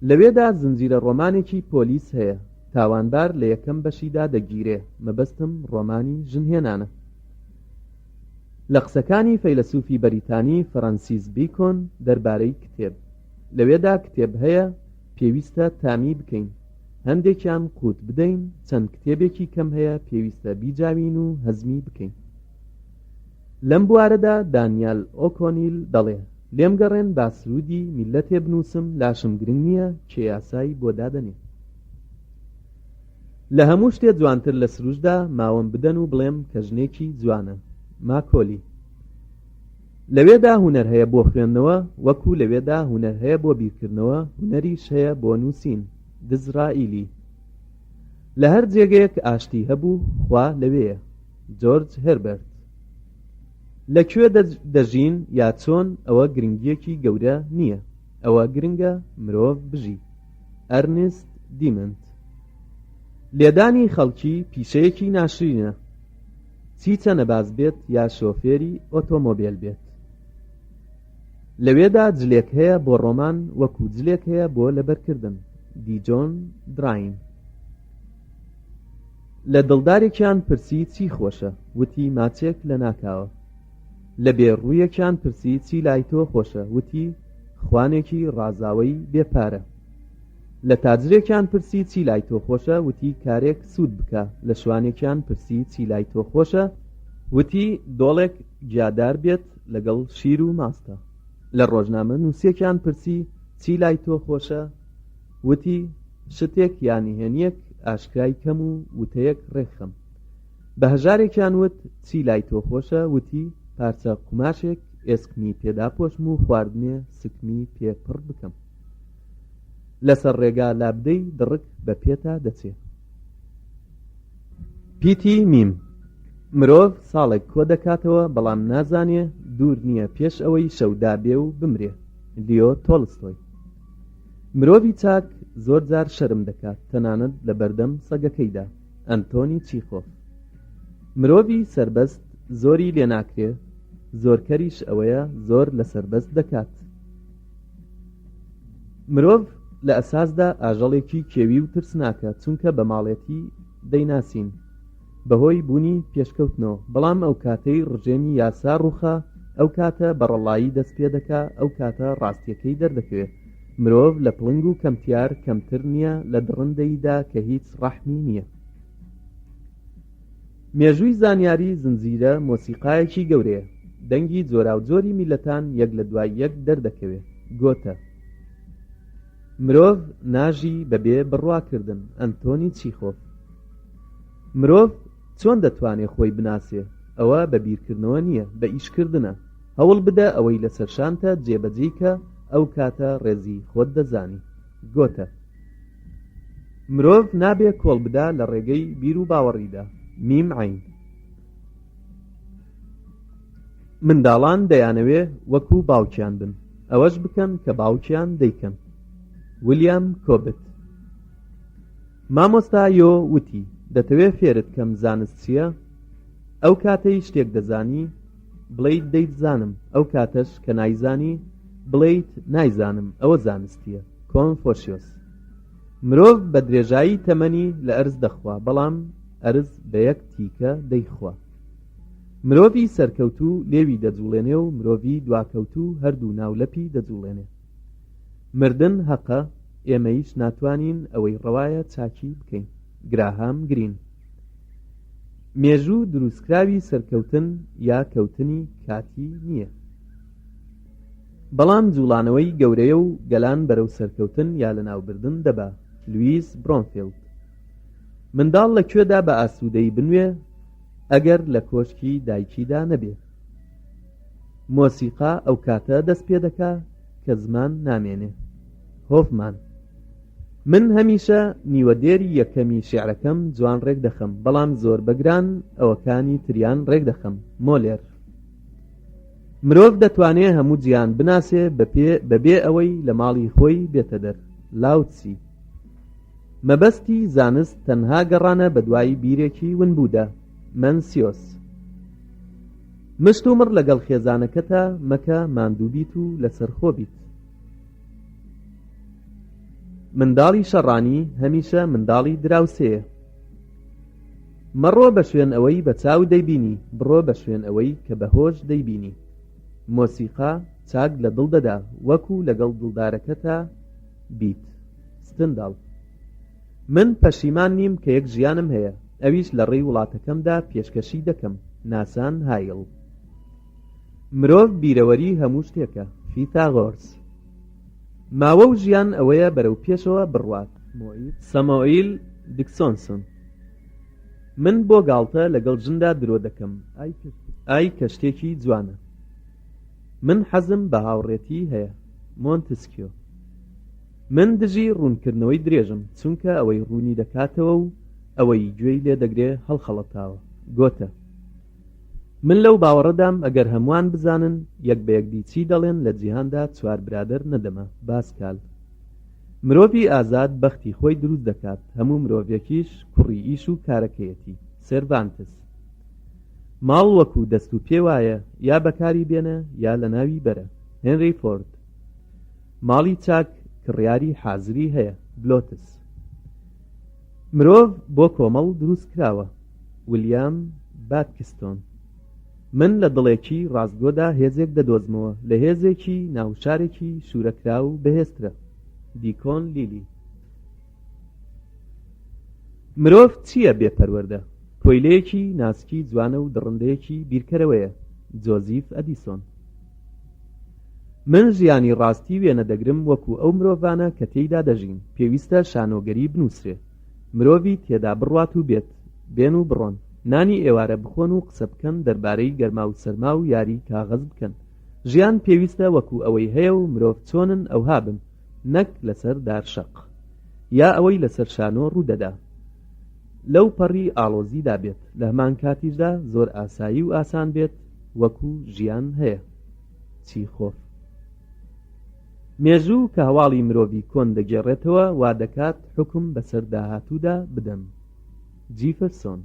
لەوێدا زنجیرە ڕۆمانێکی پۆلیس هەیە. تاوانبار لە یەکەم بەشیدا دەگیرێ. مەبەستم ڕۆمانی ژنهێنانە. لە قسەکانی فەیلسوفی بەریتانی فڕانسیس بیکۆن دەربارەی کتێب. لەوێدا کتێب هەیە پێویستە تامی بکەین. هەندێکیان قوت بدەین. چەند کتێبێکی کەم هەیە پێویستە بیجاوین و هەزمی بکەین. لەم بوارەدا دانیال ئۆکۆنیل دەڵێ لێم گەڕێن با سرودی میلەتێ بنووسم لاشم گرنگ نییە کێ یاسایی بۆ دادەنێ. لە هەموو شتێ جوانتر لە سروشدا ماوەم بدەن و بڵێم کە ژنێکی جوانە. ماکۆلی. لەوێدا هونەر هەیە بۆ خوێندنەوە وەکو لەوێدا هونەر هەیە بۆ بیرکردنەوە هونەریش هەیە بۆ نووسین. دزرائیلی. لە هەر جێگەیەک ئاشتی هەبوو خوا لەوێیە. جۆرج هێربەرت. لەکوێ دەژین یا چۆن ئەوە گرنگیەکی گەورە نییە. ئەوە گرنگە مرۆڤ بژی. ئەرنست دیمنت. لێدانی خەڵکی پیشەیەکی ناشرینە. چی چەنەباز بێت یا شۆفێری ئۆتۆمۆبیل بێت. لەوێدا جلێک هەیە بۆ ڕۆمان وەکو جلێک هەیە بۆ لەبەرکردن. دیجۆن دراین. لە دڵدارێکیان پرسی چی خۆشە. وتی ماچێک لە ناکاوە. لە بێڕوویەکیان پرسی چی لای تۆ خۆشە. وتی خوانێکی ڕازاوەی بێپارە. لە تاجرێکیان پرسی چی لای تۆ خۆشە. وتی کارێک سوود بکە. لە شوانێکیان پرسی چی لای تۆ خۆشە. وتی دۆڵێک گیادار بێت لەگەڵ شیر و ماستە. لە ڕۆژنامە نووسێکیان پرسی چی لای تۆ خۆشە. وتی شتێک یانی هێنیەک ئاشکای کەم و وتەیەک ڕێکخەم. بە هەژارێکیان وت چی لای تۆ خۆشە. وتی پارچە قوماشێک ئێسکمی پێدا پۆشم و خواردنێ سکمی پێپڕ بکەم. لەسەر ڕێگا لابدەی دڕک بە پێتا دەچێ. پیتی میم. مرۆڤ ساڵێک کۆ دەکاتەوە بەڵام نازانێ دوور نییە پێش ئەوەی شەودا بێ و بمرێ. لیۆ تۆڵستۆی. مرۆڤی چاک زۆر جار شەرم دەکات تەنانەت لە بەردەم سەگەکەیدا. ئەنتۆنی چیخۆف. مرۆڤی سربەست زۆری لێناکرێ زۆرکەریش ئەوەیە زۆر لە سربەست دەکات. مرۆڤ لە ئەساسدا ئاژەڵێکی کێوی و ترسناکە چونکە بە ماڵێتی دەیناسین بەهۆی بوونی پێشکەوتنەوە. بەڵام ئەو کاتەی ڕژێمی یاسا ڕووخا ئەو کاتە بەڕەڵایی دەست پێ دەکا. ئەو کاتە ڕاستیەکەی دەردەکەوێت. مرۆڤ لە پڵنگ و کەمتیار کەمتر نییە لە دڕندەیدا کە هیچ ڕەحمی نییە. مێژووی زانیاری زنجیرە مۆسیقایەکی گەورەیە. دەنگی جۆراوجۆری میلەتان یەک لە دوای یەک دەردەکەوێت. گۆتە. مرۆڤ ناژی بەبێ بڕواکردن. ئەنتۆنی چیخۆف. مرۆڤ چۆن دەتوانێت خۆی بناسێ. ئەوە بە بیرکردنەوە نییە بە ئیشکردنە. هەوڵ بدە ئەوەی لەسەر شانتە جێبەجێیکە ئەو کاتە ڕێزی خۆت دەزانی. گۆتە. مرۆڤ نابێ کۆڵ بدا لە ڕێگەی بیر و باوەڕیدا. میم عین. منداڵان دەیانەوێ وەکو باوکیان بن. ئەوەش بکەن کە باوکیان دەیکەن. ویلیام کۆبت. مامۆستا یۆ وتی دەتەوێت فێرت کەم زانست چییە؟ ئەو کاتەی شتێک دەزانی بڵێیت دەیزانم. ئەو کاتەش کە نایزانی بڵێیت نایزانم. ئەوە زانستیە. کۆنفۆشیۆس. مرۆڤ بە درێژایی تەمەنی لە ئەرز دەخوا بەڵام ئەرز بە یەک تیکە دەیخوا. مرۆڤی سەرکەوتوو لێوی دەجوڵێنێ و مرۆڤی دواکەوتوو هەردوو ناولەپی دەجوڵێنێ. مردن حەقە. ئێمەیش ناتوانین ئەوەی ڕەوایە چاکی بکەین. گراهام گرین. مێژوو دروستکراوی سەرکەوتن یا کەوتنی کاتی نییە. بەڵام جوڵانەوەی گەورەیە و گەلان بەرەو سەرکەوتن یا لە ناوبردن دەبا. لویس برۆنفیلد. منداڵ لەکوێدا بە ئاسوودەی بنوێ ئەگەر لە کۆشکی دایکیدا نەبێ. مۆسیقا ئەو کاتە دەست پێ دەکا کە زمان نامێنێ. هۆفمان: من هەمیشە نیوەدێری یەکەمی شێعرەکەم جوان ڕێک دەخەم، بەڵام زۆر بەگران ئەوەکانی تریان ڕێک دەخەم. مۆلێر: مرۆڤ دەتوانێت هەموو جیان بناسێ بەبێ ئەوەی لە ماڵی خۆی بێتە دەر. لاوتسی: مەبەستی زانست تەنها گەڕانە بە دوای بیرێکی ونبوودا. مەنسیۆس: مشت و مڕ لەگەڵ خێزانەکەتە مەکە ماندوو بیت و لەسەر خۆ بیت. منداڵی شەڕانی هەمیشە منداڵی دراوسەیە. مەڕۆ بە شوێن ئەوەی بە چاو دەیبینی، بڕۆ بە شوێن ئەوەی کە بە هۆش دەیبینی. مۆسیقا چاک لە دڵ دەدا وەکو لەگەڵ دڵدارەکەتە بیت. ستنداڵ: من پەشیمان نیم کە یەک ژیانم هەیە، ئەویش لە ڕێی وڵاتەکەمدا پێشکەشی دەکەم. ناسان هایڵ: مرۆڤ بیرەوەری هەموو شتێکە. فیتاغۆرس: ماوە و ژیان ئەوەیە بەرەو پێشەوە بڕوات. سەمۆئیل دیکسۆنسن: من بۆ گاڵتە لەگەڵ ژندا درۆ دەکەم. ئای کە شتێکی جوانە. من حەزم بە هاوڕێتی هەیە. مۆنتسکیۆ: من دژی ڕوونکردنەوەی درێژم، چونکە ئەوەی ڕوونی دەکاتەوە و ئەوەی گوێی لێ دەگرێ هەڵخەڵەتاوە. گۆتە: من لەو باوەڕەدام ئەگەر هەمووان بزانن یەک بە یەکدی چی دەڵێن لە جیهاندا چوار برادەر نەدەما. باسکال: مرۆڤی ئازاد بەختی خۆی دروست دەکات، هەموو مرۆڤێکیش کوڕی ئیش و کارەکەیەتی. سێرڤانتس: ماڵ وەکو دەست و پێ وایە، یا بەکاری بێنە یا لە ناوی بەرە. هێنری فۆرد: ماڵی چاک کڕیاری حازری هەیە. بلۆتس: مرۆڤ بۆ کۆمەڵ دروست کراوە. ویلیام باتکستۆن: من لە دڵێکی ڕاستگۆدا هێزێک دەدۆزمەوە، لە هێزێکی ناوشارێکی شوورەکرا و بەهێزترە. دیکۆن لیلی: مرۆڤ چییە بێپەروەردە؟ پۆیلەیەکی ناسکی جوانە و دڕندەیەکی بیرکەرەوەیە. جۆزیف ئەدیسۆن: من ژیانی ڕاستی وێنە دەگرم وەکو ئەو مرۆڤانە کە تێیدا دەژین. پێویستە شانۆگەری بنووسرێ، مرۆڤی تێدا بڕوات و بێت. بێن و بڕۆن، نانی ئێوارە بخۆن و قسە بکەن دەربارەی گەرما و سەرما و یاری کاغەز بکەن. ژیان پێویستە وەکو ئەوەی هەیە و مرۆڤ چۆنن ئەوها بن، نەک لەسەر دارشەق یا ئەوەی لەسەر شانۆ ڕوودەدا. لەو پەڕی ئاڵۆزیدا بێت، لە هەمان کاتیشدا زۆر ئاسایی و ئاسان بێت وەکو ژیان هەیە. چیخۆف: مێژوو کە هەواڵی مرۆڤی کۆن دەگێڕێتەوە وا دەکات حکم بەسەر داهاتوودا بدەن. جیفەرسۆن: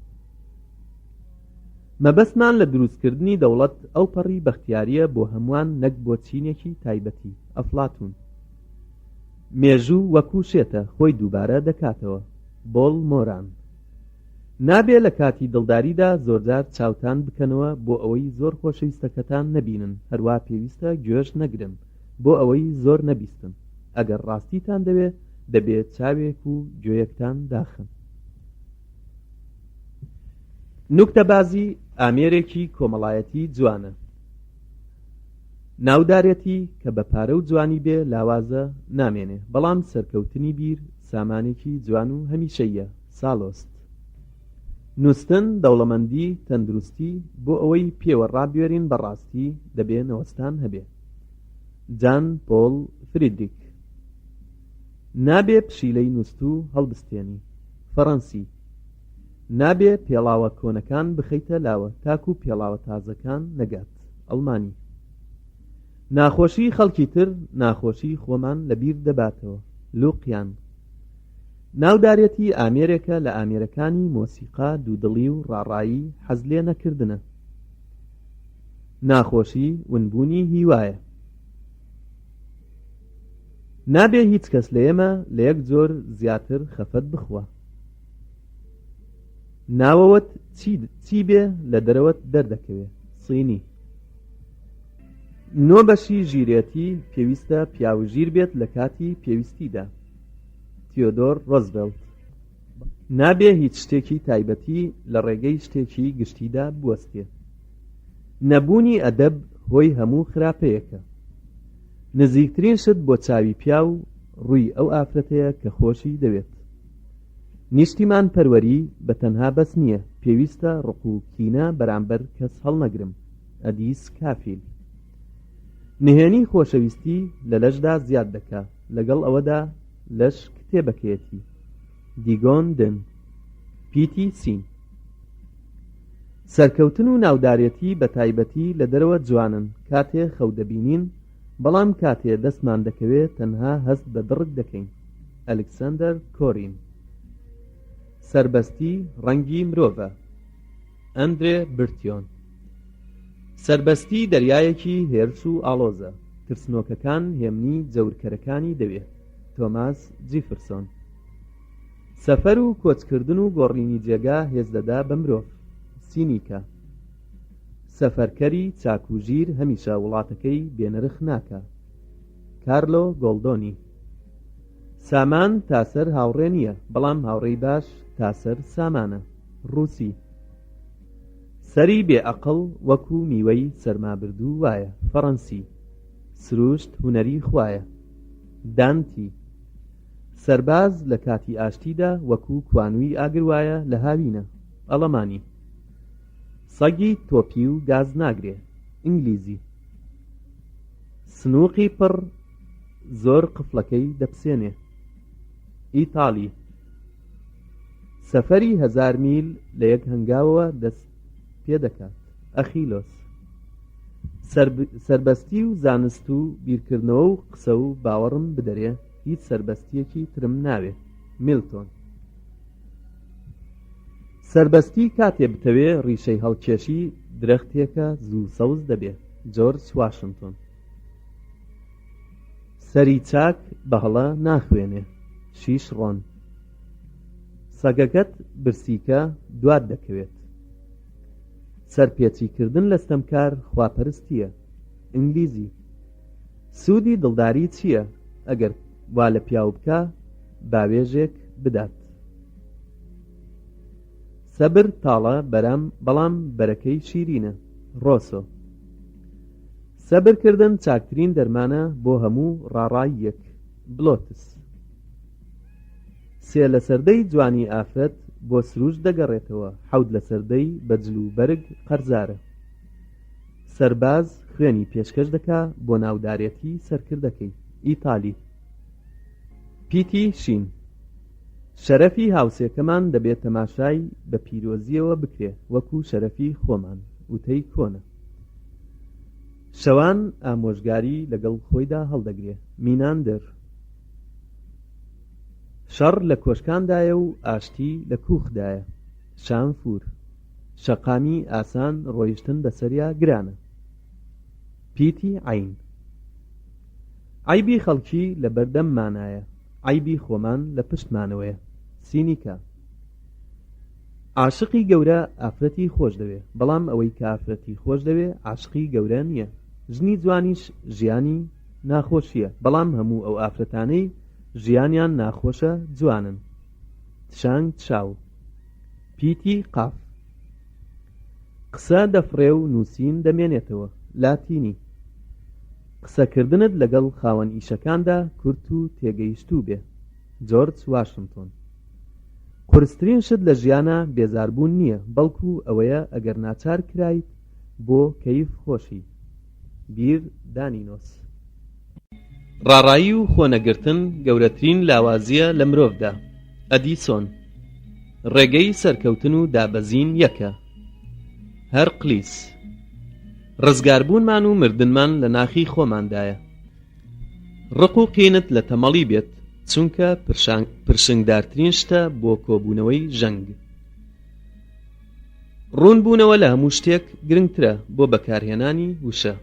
مەبەستمان لە دروستکردنی دەوڵەت ئەو پەڕی بەختیاریە بۆ هەمووان، نەک بۆ چینێکی تایبەتی. ئەفلاتون: مێژوو وەکو شێتە خۆی دووبارە دەکاتەوە. بۆڵ مۆران: نابێ لە کاتی دڵداریدا زۆرجار چاوتان بکەنەوە بۆ ئەوەی زۆر خۆشەویستەکەتان نەبینن، هەروە پێویستە گوێش نەگرن بۆ ئەوەی زۆر نەبیستن. ئەگەر ڕاستیتان دەوێت دەبێت چاوێک و گوێیەکتان داخن. نوکتەبازی ئامێرێکی کۆمەڵایەتی جوانە. ناودارێتی کە بە پارە و جوانی بێ لاوازە نامێنێ، بەڵام سەرکەوتنی بیر سامانێکی جوان و هەمیشەیە. ساڵۆست: نووسن دەوڵەمەندی تەندروستی بۆ ئەوەی پێوە ڕابێرین بەڕاستی دەبێ نەوەستان هەبێ. جان پۆل فریدریک: نابێ پشیلەی نووست و هەڵبستێنی. فەڕەنسی: نابێ پێڵاوە کۆنەکان بخەیتە لاوە تاکو پێڵاوە تازەکان نەگات. ئەڵمانی: ناخۆشی خەڵکی تر ناخۆشی خۆمان لەبیر دەباتەوە. لوقیان: ناودارێتی ئامێرێکە لە ئامێرەکانی مۆسیقا دوودڵی و ڕاڕایی حەز لێ نەکردنە. ناخۆشی ونبوونی هیوایە. نابێ هیچ کەس لە ئێمە لە یەک جۆر زیاتر خەفەت بخوا. ناوەوەت چی بێ لە دەرەوەت دەردەکەوێ. سینی: نۆ بەشی ژیرێتی پێویستە پیاوژیر بێت لە کاتی پێویستیدا. تیۆدۆر ڕۆزڤێلت: نابێ هیچ شتێکی تایبەتی لە ڕێگەی شتێکی گشتیدا بوەستێ. نەبوونی ئەدەب هۆی هەموو خراپەیەکە. نزیکترین شت بۆ چاوی پیاو ڕووی ئەو ئافرەتەیە کە خۆشی دەوێت. نیشتیمان پەروەری بە تەنها بەس نییە، پێویستە ڕق و کینە بەرامبەر کەس هەڵنەگرم. ئەدیس کافیل. نهێنی خۆشەویستی لە لەشدا زیاد دەکا، لەگەڵ ئەوەدا لەش کتێبەکەیەتی. دیگۆن دن. پیتی سین. سەرکەوتن و ناودارێتی بە تایبەتی لە دەرەوە جوانن کاتێ خەو دەبینین، بەڵام کاتێ دەستمان دەکەوێت تەنها هەست بە دڕک دەکەین. ئەلکسەندەر کۆرین. سەربەستی ڕەنگی مرۆڤە. ئەندرێ برتیۆن. سەربەستی دەریایەکی هێرش و ئاڵۆزە، ترسنۆکەکان هێمنی جەورکەرەکانی دەوێت. تۆماس جیفرسۆن. سەفەر و کۆچکردن و گۆڕینی جێگا هێز دەدا بە مرۆڤ. سینیکا. سەفەرکەری چاکوژیر هەمیشە وڵاتەکەی بێنرخ ناکە. کارلۆ گۆڵدۆنی. سامان تاسەر هاوڕێ نییە، بەڵام هاوڕێی باش تاسەر سامانە. ڕووسی. سەری بێعەقڵ وەکو میوەی سەرمابردوو وایە. فەڕەنسی. سروشت هونەری خوایە. دانتی. سەرباز لە کاتی ئاشتیدا وەکو کوانووی ئاگروایە لە هاوینە. ئەڵەمانی. سەگی تۆپی و گاز ناگرێ. ئینگلیزی. سنووقی پڕ زۆر قفڵەکەی دەپسێنێ. ئیتاڵی. سەفەری 1000 میل لە یەک هەنگاوەوە دەست پێ دەکات. ئەخیلۆس. سەربەستی و زانست و بیرکردنەوە و قسە و باوەڕم بدەرێ، هیچ سەربەستیەکی ترم ناوێ. میلتۆن. سەربەستی کاتێ بتەوێ ڕیشەی هەڵکێشی درەختێکە زوو سەوز دەبێت. جۆرج واشنتۆن. سەری چاک بەهەڵە ناخوێنێ. شیش ڕۆن. سەگەکەت برسیکە دوات دەکەوێت. سەرپێچیکردن لە ستەمکار خواپەرستیە. ئینگلیزی. سوودی دڵداری چییە؟ ئەگەر وا لە پیاو بکە باوێژێک بدات. سەبر تاڵە بەڵام بەرەکەی شیرینە. ڕۆسۆ. سەبرکردن چاکترین دەرمانە بۆ هەموو ڕاڕاییەک. بلۆتس. سێ لە سەردەی جوانی ئافرەت بۆ سروش دەگەڕێتەوە، حەوت لە سەردەی بەجل و بەرگ قەرزارە. سەرباز خوێنی پێشکەش دەکا بۆ ناودارێتی سەرکردەکەی. ئیتالی. پیتی شین. شەرەفی هاوسێکەمان دەبێت تەماشای بە پیرۆزیەوە بکرێ وەکو شەرەفی خۆمان. وتەی کۆنە. شەوان ئامۆژگاری لەگەڵ خۆیدا هەڵدەگرێ. میناندر. شەڕ لە کۆشکاندایە و ئاشتی لە کوخدایە. شانفور. شەقامی ئاسان ڕۆیشتن بەسەریا گرانە. پیتی عین. عیبی خەڵکی لە بەردەممانایە، عیبی خۆمان لە پشتمانەوەیە. سینیکا. عاشقی گەورە ئافرەتی خۆش دەوێ، بەڵام ئەوەی کە ئافرەتی خۆش دەوێ عاشقی گەورە نییە. ژنی جوانیش ژیانی ناخۆشیە، بەڵام هەموو ئەو ئافرەتانەی ژیانیان ناخۆشە جوانن. تشانگ چاو. پیتی قاف. قسە دەفڕێ و نووسین دەمێنێتەوە. لاتینی. قسەکردنت لەگەڵ خاوەن ئیشەکاندا کورت و تێگەیشتوو بێ. جۆرج واشنتۆن. قورسترین شت لە ژیانە بێزاربوون نییە، بەڵکو ئەوەیە ئەگەر ناچار کرایت بۆ کەیف خۆشی. بیر دانینۆس. ڕاڕایی و خۆنەگرتن گەورەترین لاوازیە لە مرۆڤدا. ئەدیسۆن. ڕێگەی سەرکەوتن و دابەزین یەکە. هەرقلیس. ڕزگاربوونمان و مردنمان لە ناخی خۆماندایە. ڕق و قینت لە تەمەڵی بێت، چونکە پرشنگدارترین شتە بۆ کۆبوونەوەی ژەنگ. ڕوونبوونەوە لە هەموو شتێک گرنگترە بۆ بەکارهێنانی وشە.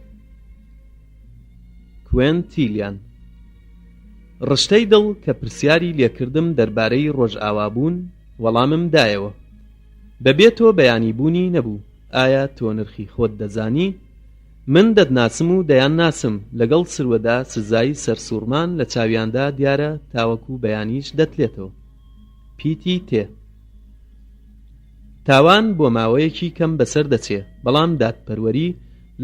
کوێنتیلیان. ڕشتەی دڵ کە پرسیاری لێکردم دەربارەی ڕۆژئاوابوون وەڵامم دایەوە. بەبێ تۆ بەیانیبوونی نەبوو. ئایا تۆ نرخی خۆت دەزانی؟ من دەتناسم و دەیان ناسم. لەگەڵ سروەدا سزای سەرسوورمان لە چاویاندا دیارە تاوەکو بەیانیش دەتلێتەوە. پیتی تێ. تاوان بۆ ماوەیەکی کەم بەسەر دەچێ، بەڵام دادپەروەری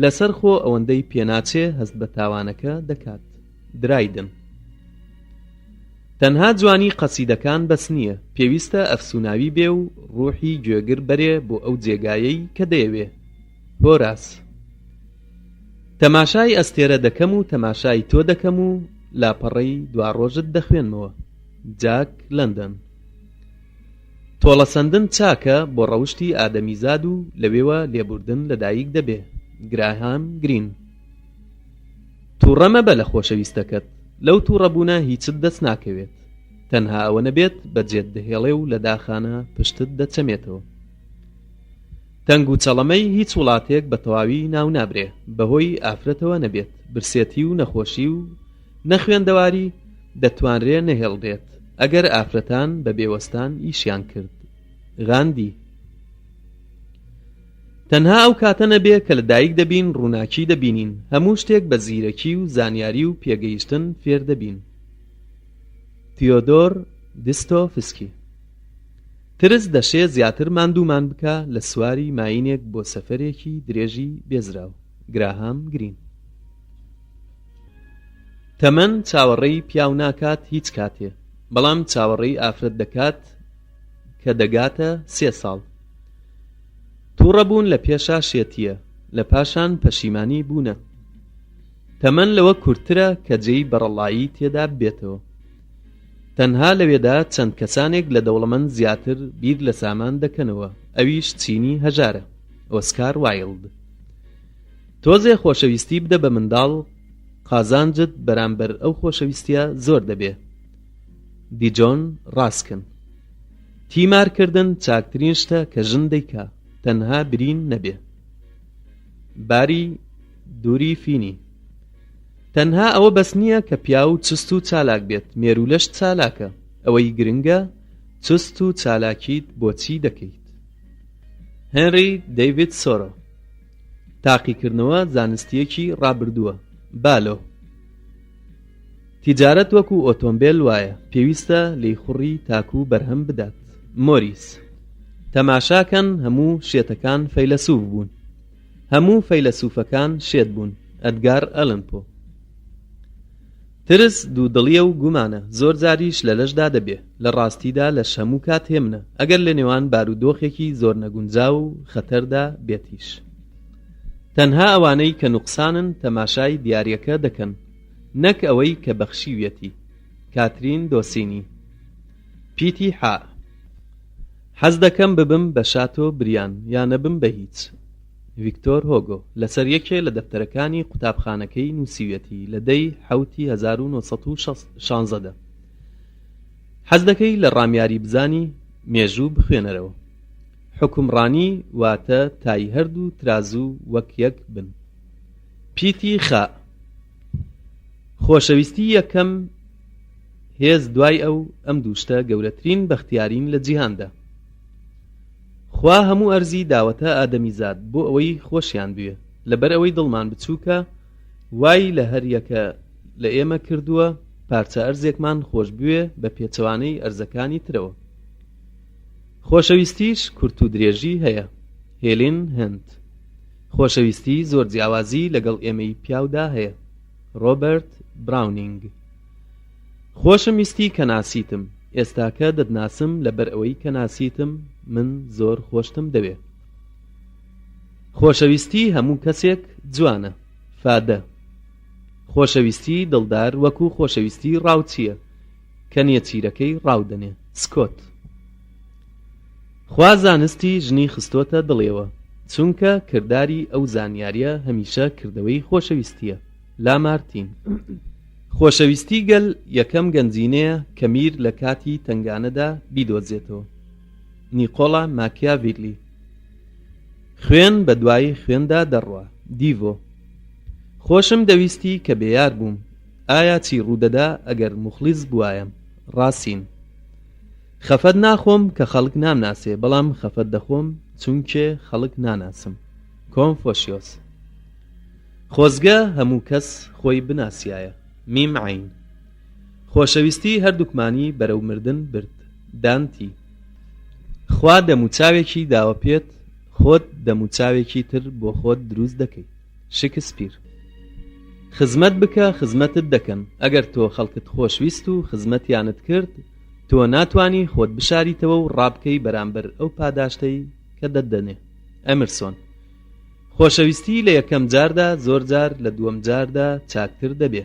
لەسەر خۆ ئەوەندەی پێناچێ هەست بە تاوانەکە دەکات. درایدن. تەنها جوانی قەسیدەکان بەس نییە، پێویستە ئەفسوناوی بێ و ڕوحی گوێگر بەرێ بۆ ئەو جێگایەی کە دەیەوێ. هۆراس: تەماشای ئەستێرە دەکەم و تەماشای تۆ دەکەم و لاپەڕەی دواڕۆژت دەخوێنمەوە. جاک لەندەن. تۆڵەسەندن چاکە بۆ ڕەوشی ئادەمیزاد و لەوێوە لێبوردن لەدایک دەبێ. گراهام گرین. تووڕە مەبە لە خۆشەویستەکەت، لەو تووڕەبوونە هیچت دەست ناکەوێت، تەنها ئەوە نەبێت بەجێت دەهێڵێ و لە داخانە پشتت دەچەمێتەوە. تەنگ و چەڵەمەی هیچ وڵاتێک بە تەواوی ناو نابرێ، بەهۆی ئافرەتەوە نەبێت. برسێتی و نەخۆشی و نەخوێندەواری دەتوانرێ نەهێڵدێت ئەگەر ئافرەتان بە بێوەستان ئیشیان کرد. غاندی. تەنها ئەو کاتە نەبێ کە لەدایک دەبین ڕووناکی دەبینین، هەموو شتێک بە زیرەکی و زانیاری و پێگەیشتن فێر دەبین. تیۆدۆر دستۆفسکی. ترس دەشێ زیاتر ماندوومان بکە لە سواری ماینێک بۆ سەفەرێکی درێژی بێزراو. گراهام گرین. تەمەن چاوەڕێی پیاو ناکات هیچ کاتێ، بەڵام چاوەڕێی ئافرەت دەکات کە دەگاتە 3 ساڵ. تووڕەبوون لە پێشا شێتیە، لە پاشان پەشیمانی بوونە. تەمەن لەوە کورتترە کە جێی بەڕەڵایی تێدا بێتەوە. تەنها لەوێدا چەند کەسانێک لە دەوڵەمەند زیاتر بیر لە سامان دەکەنەوە، ئەویش چینی هەژارە. ئۆسکار وایلد. تۆزێ خۆشەویستی بدە بە منداڵ، قازانجت بەرامبەر ئەو خۆشەویستیە زۆر دەبێ. دیجۆن ڕاسکن. تیمارکردن چاکترین شتە کە ژن دەیکا، تەنها برین نەبێ. باری دووری فینی. تەنها ئەوە بەس نییە کە پیا و چست و چالاک بێت، مێرولەش چالاکە، ئەوەی گرنگە چست و چالاکیت بۆچی دەکەیت. هێنری دەیڤید سۆرۆ. تاقیکردنەوە زانستیەکی ڕابردووە. بالۆ. تیجارەت وەکو ئۆتۆمبیل وایە، پێویستە لێیخوڕی تاکو بەرهەم بدات. مۆریس. تەماشاکەن هەموو شێتەکان فەیلسوف بوون، هەموو فەیلسوفەکان شێت بوون. ئەدگار ئەلن پۆ. ترس دوودڵیە و گومانە، زۆر جاریش لە لەشدا دەبێ، لە ڕاستیدا لە هەموو کات هێمنە، ئەگەر لە نێوان بارودۆخێکی زۆر نەگونجاو و خەتەردا بێتیش. تەنها ئەوانەی کە نوقسانن تەماشای دیاریەکە دەکەن، نەک ئەوەی کە بەخشیوێتی. کاترین دۆسینی. پیتی حا. حەز دەکەم ببم بە شاتۆ بریان یان نەبم بە هیچ. ڤیکتۆر هۆگۆ. لەسەر یەکێ لە دەفتەرەکانی قوتابخانەکەی نووسیوێتی لە دەی حەوتی 1916. حەز دەکەی لە ڕامیاری بزانی مێژوو بخوێنەرەوە. حکومڕانی واتە تای هەردوو ترازوو وەک یەک بن. پیتی خا. خۆشەویستی یەکەم هێز دوای ئەم دووشتە گەورەترین بەختیارین لە جیهاندا. خوا هەموو ئەرزی داوەتە ئادەمیزاد بۆ ئەوەی خۆشیان بوێ، لەبەر ئەوەی دڵمان بچووکە وای لە هەر یەکە لە ئێمە کردووە پارچە ئەرزێکمان خۆش بوێ بە پێچەوانەی ئەرزەکانی ترەوە. خۆشەویستیش کورت و درێژی هەیە. هێلین هەند. خۆشەویستی زۆر جیاوازی لەگەڵ ئێمەی پیاودا هەیە. ڕۆبەرت براونینگ. خۆشم ویستی کە ناسیتم، ئێستاکە دەتناسم لەبەر ئەوەی کە ناسیتم من زۆر خۆشتم دەوێ. خۆشەویستی هەموو کەسێک جوانە. فادە. خۆشەویستی دڵدار وەکو خۆشەویستی ڕاوچیە کە نێچیرەکەی ڕاودەنێ. سکۆت. خوا زانستی ژنی خستۆتە دڵێوە، چونکە کردداری ئەو زانیاریە هەمیشە کردەوەی خۆشەویستیە. لامارتین. خۆشەویستی گەل یەکەم گەنجینەیە کە میر لە کاتی تنگانەدا بیدۆزێتەوە. نیکۆلا ماکیاڤیلی. خوێن بە دوای خوێندا دەڕوا. دیڤۆ. خۆشم دەویستی کە بێیار بووم، ئایا چی ڕوودەدا ئەگەر موخلیس بوایەم. ڕاسین. خەفەت ناخۆم کە خەڵک نامناسێ، بەڵام خەفەت دەخۆم چونکێ خەڵک ناناسم. کۆنفۆشیۆس. خۆزگە هەموو کەس خۆی بناسیایە. میم عین. خۆشەویستی هەردووکمانی بەرەو مردن برد. دانتی. خوا دەموچاوێکی داوە پێت، خۆت دەموچاوێکی تر بۆ خۆت دروست دەکەی. شکسپیر. خزمەت بکە خزمەتت دەکەن. ئەگەر تۆ خەڵکت خۆشویست و خزمەتیانت کرد، تۆ ناتوانی خۆت بشاریتەوە و ڕابکەی بەرامبەر ئەو پاداشتەی کە دەتدەنێ. ئەمرسۆن. خۆشەویستی لە یەکەم جاردا زۆر جار لە دووەم جاردا چاکتر دەبێ.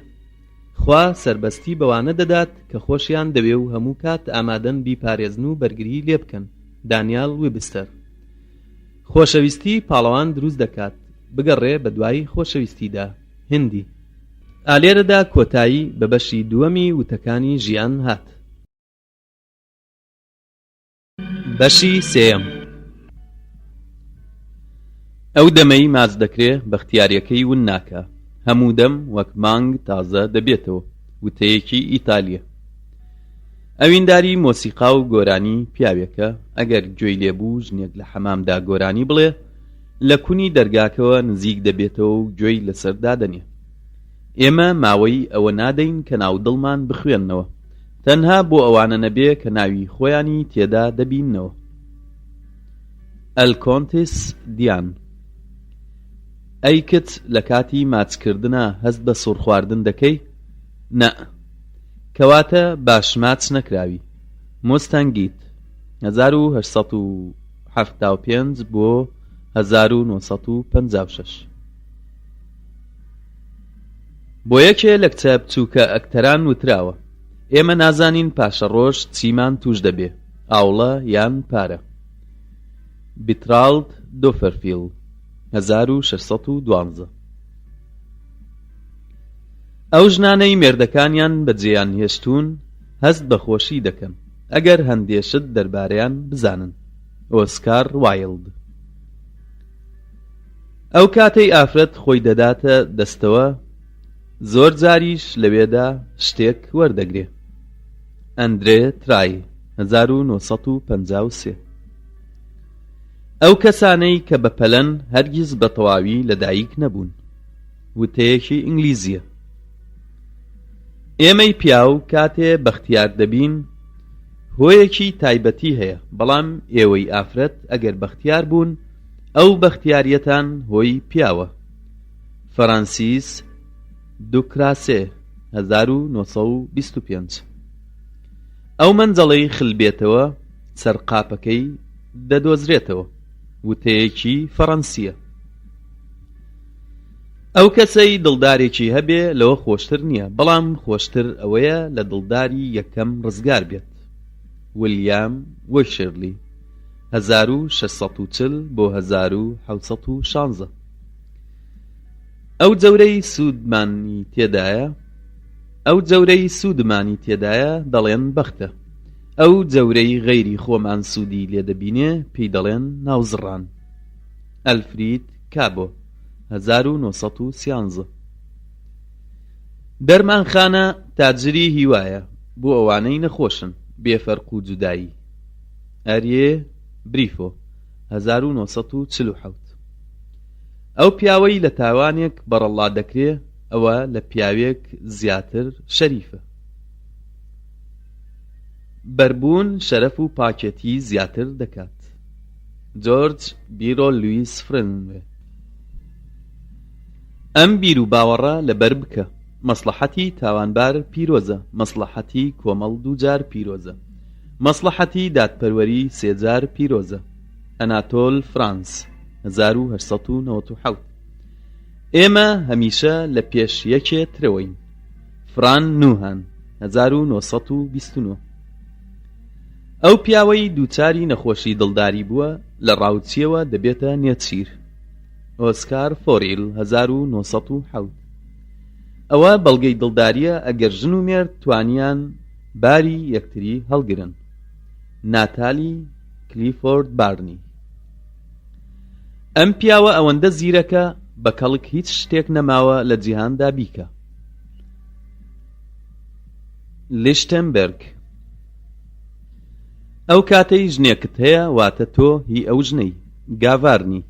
خوا سەربەستی بەوانە دەدات کە خۆشیان دەوێ و هەموو کات ئامادەن بیپارێزن و بەرگری لێ بکەن. دانیال ویبستەر. خۆشەویستی پاڵەوان دروست دەکات. بگەڕێ بە دوای خۆشەویستیدا. هندی. ئالێرەدا کۆتایی بە بەشی دووەمی وتەکانی ژیان هات. بەشی سێیەم. ئەو دەمەی ماچ دەکرێ بەختیاریەکەی ون ناکە. هەموو دەم وەک مانگ تازە دەبێتەوە. وتەیەکی ئیتالیە. ئەوینداری مۆسیقا و گۆرانی پیاوێکە ئەگەر گوێی لێبوو ژنێک لە حەمامدا گۆرانی بڵێ لە کونی دەرگاکەوە نزیک دەبێتەوە و گوێی لەسەر دادەنێ. ئێمە ماوەی ئەوە نادەین کە ناو دڵمان بخوێننەوە، تەنها بۆ ئەوانە نەبێ کە ناوی خۆیانی تێدا دەبیننەوە. ئەلکۆنتس دیان. ئەی کت لە کاتی ماچکردنە هەست بە سوڕ خواردن دەکەی؟ نە. کەواتە باش ماچ نەکراوی. مۆستانگیت 1875 بۆ 1956. بۆ یەکێ لە کتێب بچووکە ئەکتەران وتراوە ئێمە نازانین پاشە ڕۆژ چیمان توش دەبێ، ئاوڵە یان پارە. بیترالد دۆفەرفیل 1612. ئەو ژنانەی مێردەکانیان بەجێیان هێشتون هەست بە خۆشی دەکەن ئەگەر هەندێشت دەربارەیان بزانن. ئۆسکار وایلد. ئەو کاتەی ئافرەت خۆی دەداتە دەستەوە زۆر جاریش لەوێدا شتێک وەردەگرێ. ئەندرێ ترای 1953. ئەو کەسانەی کە بەپەلەن هەرگیز بە تەواوی لەدایک نەبوون. وتەیەکی ئینگلیزیە. ئێمەی پیاو کاتێ بەختیار دەبین هۆیەکی تایبەتی هەیە، بەڵام ئێوەی ئافرەت ئەگەر بەختیار بوون ئەو بەختیاریەتان هۆی پیاوە. فەرانسیس دوکراسێ 1925. ئەو مەنجەڵەی خلبێتەوە سەرقاپەکەی دەدۆزرێتەوە. وتەیەکی فەڕەنسیە. ئەو کەسەی دڵدارێکی هەبێ لەوە خۆشتر نییە، بەڵام خۆشتر ئەوەیە لە دڵداری یەکەم ڕزگار بێت. ویلیام وەشرلی 1640 بۆ 1716. ئەو جەورەی سوودمانی تێدایە دەڵێن بەختە. ئەو جەورەی غەیری خۆمان سوودی لێدەبینێ پێی دەڵێن ناوزڕان. ئەلفرید کابۆ 1913. دەرمانخانە تاجری هیوایە بۆ ئەوانەی نەخۆشن بێفەرق و جودایی. ئەریێ بریفۆ 1947. ئەو پیاوەی لە تاوانێک بەڕەڵا دەکرێ ئەوە لە پیاوێک زیاتر شەریفە. بەربوون شەرەف و پاکێتی زیاتر دەکات. جۆرج بیرۆ لویس فرنوێ. ئەم بیر و باوەڕە لەبەر بکە. مەسلحەتی تاوانبار پیرۆزە، مەسلحەتی کۆمەڵ دووجار پیرۆزە، مەسلحەتی دادپەروەری سێجار پیرۆزە. ئەناتۆل فرانس 1897. ئێمە هەمیشە لە پێش یەکێ ترەوەین. فران نوهان 1929. ئەو پیاوەی دووچاری نەخۆشی دڵداری بووە لە ڕاوچیەوە دەبێتە نێچیر. ئۆسکار فۆریل 1907. ئەوە بەڵگەی دڵداریە ئەگەر ژن و مێرد توانیان باری یەکتری هەڵگرن. ناتالی کلیفۆرد بارنی. ئەم پیاوە ئەوەندە زیرەکە بە کەڵک هیچ شتێک نەماوە لە جیهاندا بیکە. لیشتنبەرگ. ئەو کاتەی ژنێکت هەیە واتە تۆ هی ئەو ژنەی. گاڤارنی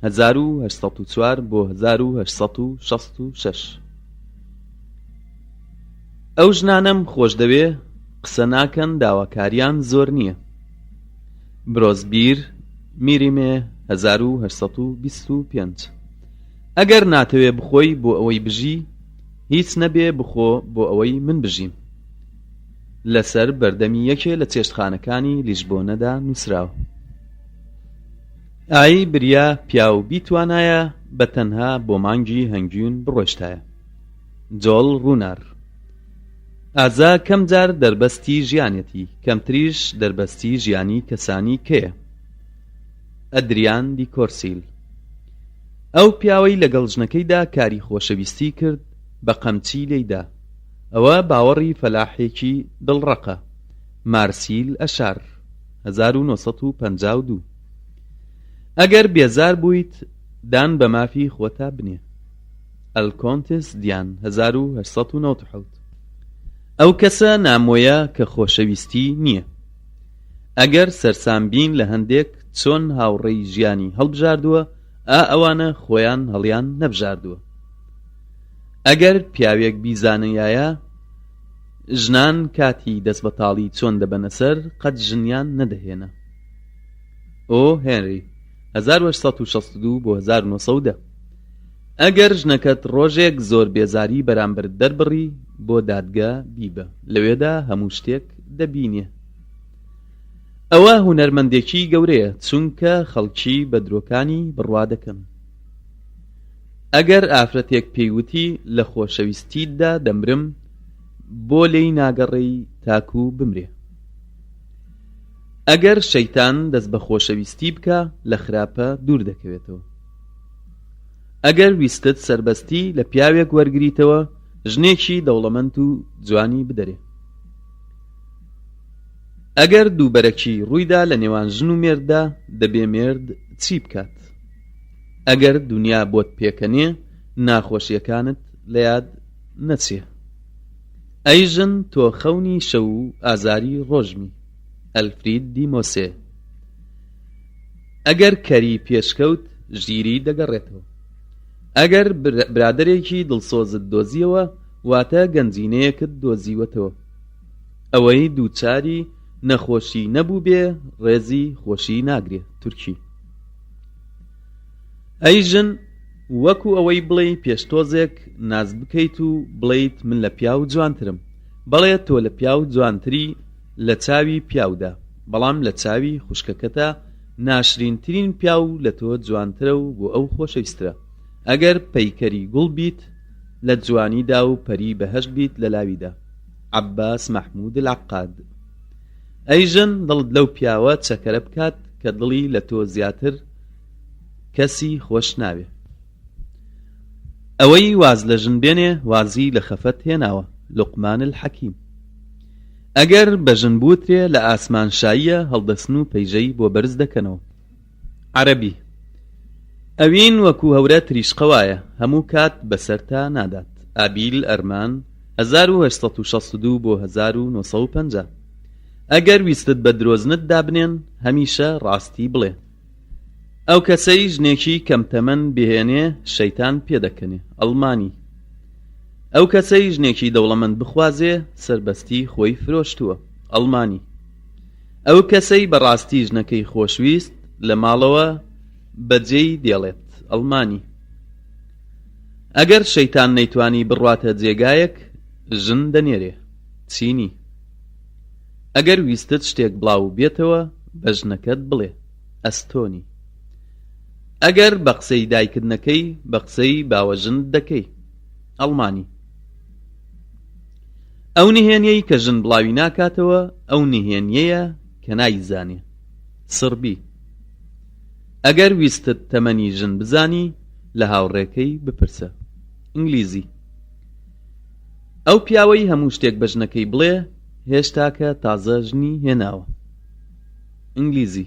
1804 بۆ 1866. ئەو ژنانەم خۆش دەوێ قسە ناکەن داواکاریان زۆر نییە. برۆزبیر میریمێ 1825. ئەگەر ناتەوێ بخۆی بۆ ئەوەی بژی هیچ نەبێ بخۆ بۆ ئەوەی من بژیم. لەسەر بەردەمی یەکێ لە چێشتخانەکانی لیژبۆنەدا نووسراوە. ئای بریا پیاو بیتوانایە بە تەنها بۆ مانگی هەنگیون بڕۆشتایە. جۆڵ ڕوونار. ئازا کەم جار دەربەستی ژیانێتی، کەمتریش دەربەستی ژیانی کەسانی کێیە؟ ئەدریان دی کۆرسیل. ئەو پیاوەی لەگەڵ ژنەکەیدا کاری خۆشەویستی کرد بە قەمچی لێیدا. ئەوە باوەڕی فەلاحێکی دڵڕەقە. مارسیل ئەشار 1952. ئەگەر بێزار بوویت دان بە مافی خۆتا بنێ. ئەلکۆنتس دیان 1897. ئەو کەسە نامۆیە کە خۆشەویستی نییە. ئەگەر سەرسامبین لە هەندێک چۆن هاوڕێی ژیانی هەڵبژاردووە، ئەوانە خۆیان هەڵیان نەبژاردووە. ئەگەر پیاوێک بیزانایە ژنان کاتی دەستبەتاڵی چۆن دەبەنە سەر، قەت ژنیان نەدەهێنا. ئۆ هێنری 1862-1910. ئەگەر ژنەکەت ڕۆژێک زۆر بێزاری بەرامبەر دەربڕی، بۆ دادگا بیبە، لەوێدا هەموو شتێک دەبینێ. ئەوە هونەرمەندێکی گەورەیە، چونکە خەڵکی بە درۆکانی بڕوا دەکەن. ئەگەر ئافرەتێک پێیوتی لە خۆشەویستیتدا دەمرم، بۆ لێی ناگەڕێی تاکو بمرێ. ئەگەر شەیتان دەست بە خۆشەویستی بکە، لە خراپە دوور دەکەوێتەوە. ئەگەر ویستت سەربەستی لە پیاوێک وەرگریتەوە، ژنێکی دەوڵەمەند و جوانی بدەرێ. ئەگەر دووبەرەکی ڕوویدا لە نێوان ژن و مێرددا، دەبێ مێرد چی بکات؟ ئەگەر دنیا بۆت پێکەنێ، ناخۆشیەکانت لە یاد نەچێ. ئەی ژن تۆ خەونی شەو و ئازاری ڕۆژمی. ئەلفرید دی مۆسێ. ئەگەر کەری پێشکەوت، ژیری دەگەڕێتەوە. ئەگەر برادەرێکی دڵسۆزت دۆزیەوە، واتە گەنجینەیەکت دۆزیوەتەوە. ئەوەی دووچاری نەخۆشی نەبوو بێ، ڕێزی خۆشی ناگرێ. تورکی. ئەی ژن وەکو ئەوەی بڵێ پێشتۆزێک ناز بکەیت و بڵێیت من لە پیاو جوانترم، بەڵێ تۆ لە پیاو جوانتری لە چاوی پیاودا، بەڵام لە چاوی خوشکەکەتە ناشرینترین پیاو لە تۆ جوانترە و بۆ ئەو خۆشەویسترە. ئەگەر پەیکەری گوڵ بیت، لە جوانیدا و پەری بەهەشت بیت لە لاویدا. عەباس مەحموود العەقاد. ئەی ژن دڵت لەو پیاوە چەکەرە بکات کە دڵی لە تۆ زیاتر کەسی خۆش ناوێ. ئەوەی واز لە ژن بێنێ، وازی لە خەفەت هێناوە. لوقمان الحەکیم. ئەگەر بە ژن بوترێ، لە ئاسمان شاییە هەڵدەسن و پەیژەی بۆ بەرز دەکەنەوە. عەرەبی. ئەوین وەکو هەورە تریشقەوایە، هەموو کات بەسەرتا نادات. ئابیل ئەرمان 1862-1950. ئەگەر ویستت بە درۆزنت دابنێن، هەمیشە ڕاستی بڵێ. ئەو کەسەی ژنێکی کەمتەمەن بهێنێ، شەیتان پێدەکەنێ. ئەڵمانی. ئەو کەسەی ژنێکی دەوڵەمەند بخوازێ، سەربەستی خۆی فرۆشتووە. ئەڵمانی. ئەو کەسەی بەڕاستی ژنەکەی خۆشویست، لە ماڵەوە بەجێی دێڵێت. ئەڵمانی. ئەگەر شەیتان نەیتوانی بڕواتە جێگایەک، ژن دەنێرێ. چینی. ئەگەر ویستت شتێک بڵاو بێتەوە، بە ژنەکەت بڵێ. ئەستۆنی. ئەگەر بە قسەی دایکت نەکەی، بە قسەی باوەژنت دەکەی. ئەڵمانی. ئەو نهێنیەی کە ژن بڵاوی ناکاتەوە، ئەو نهێنیەیە کە نایزانێ. سڕبی. ئەگەر ویستت تەمەنی ژن بزانی، لە هاوڕێکەی بپرسە. ئینگلیزی. ئەو پیاوەی هەموو شتێک بە ژنەکەی بڵێ، هێشتا کە تازە ژنی هێناوە. ئینگلیزی.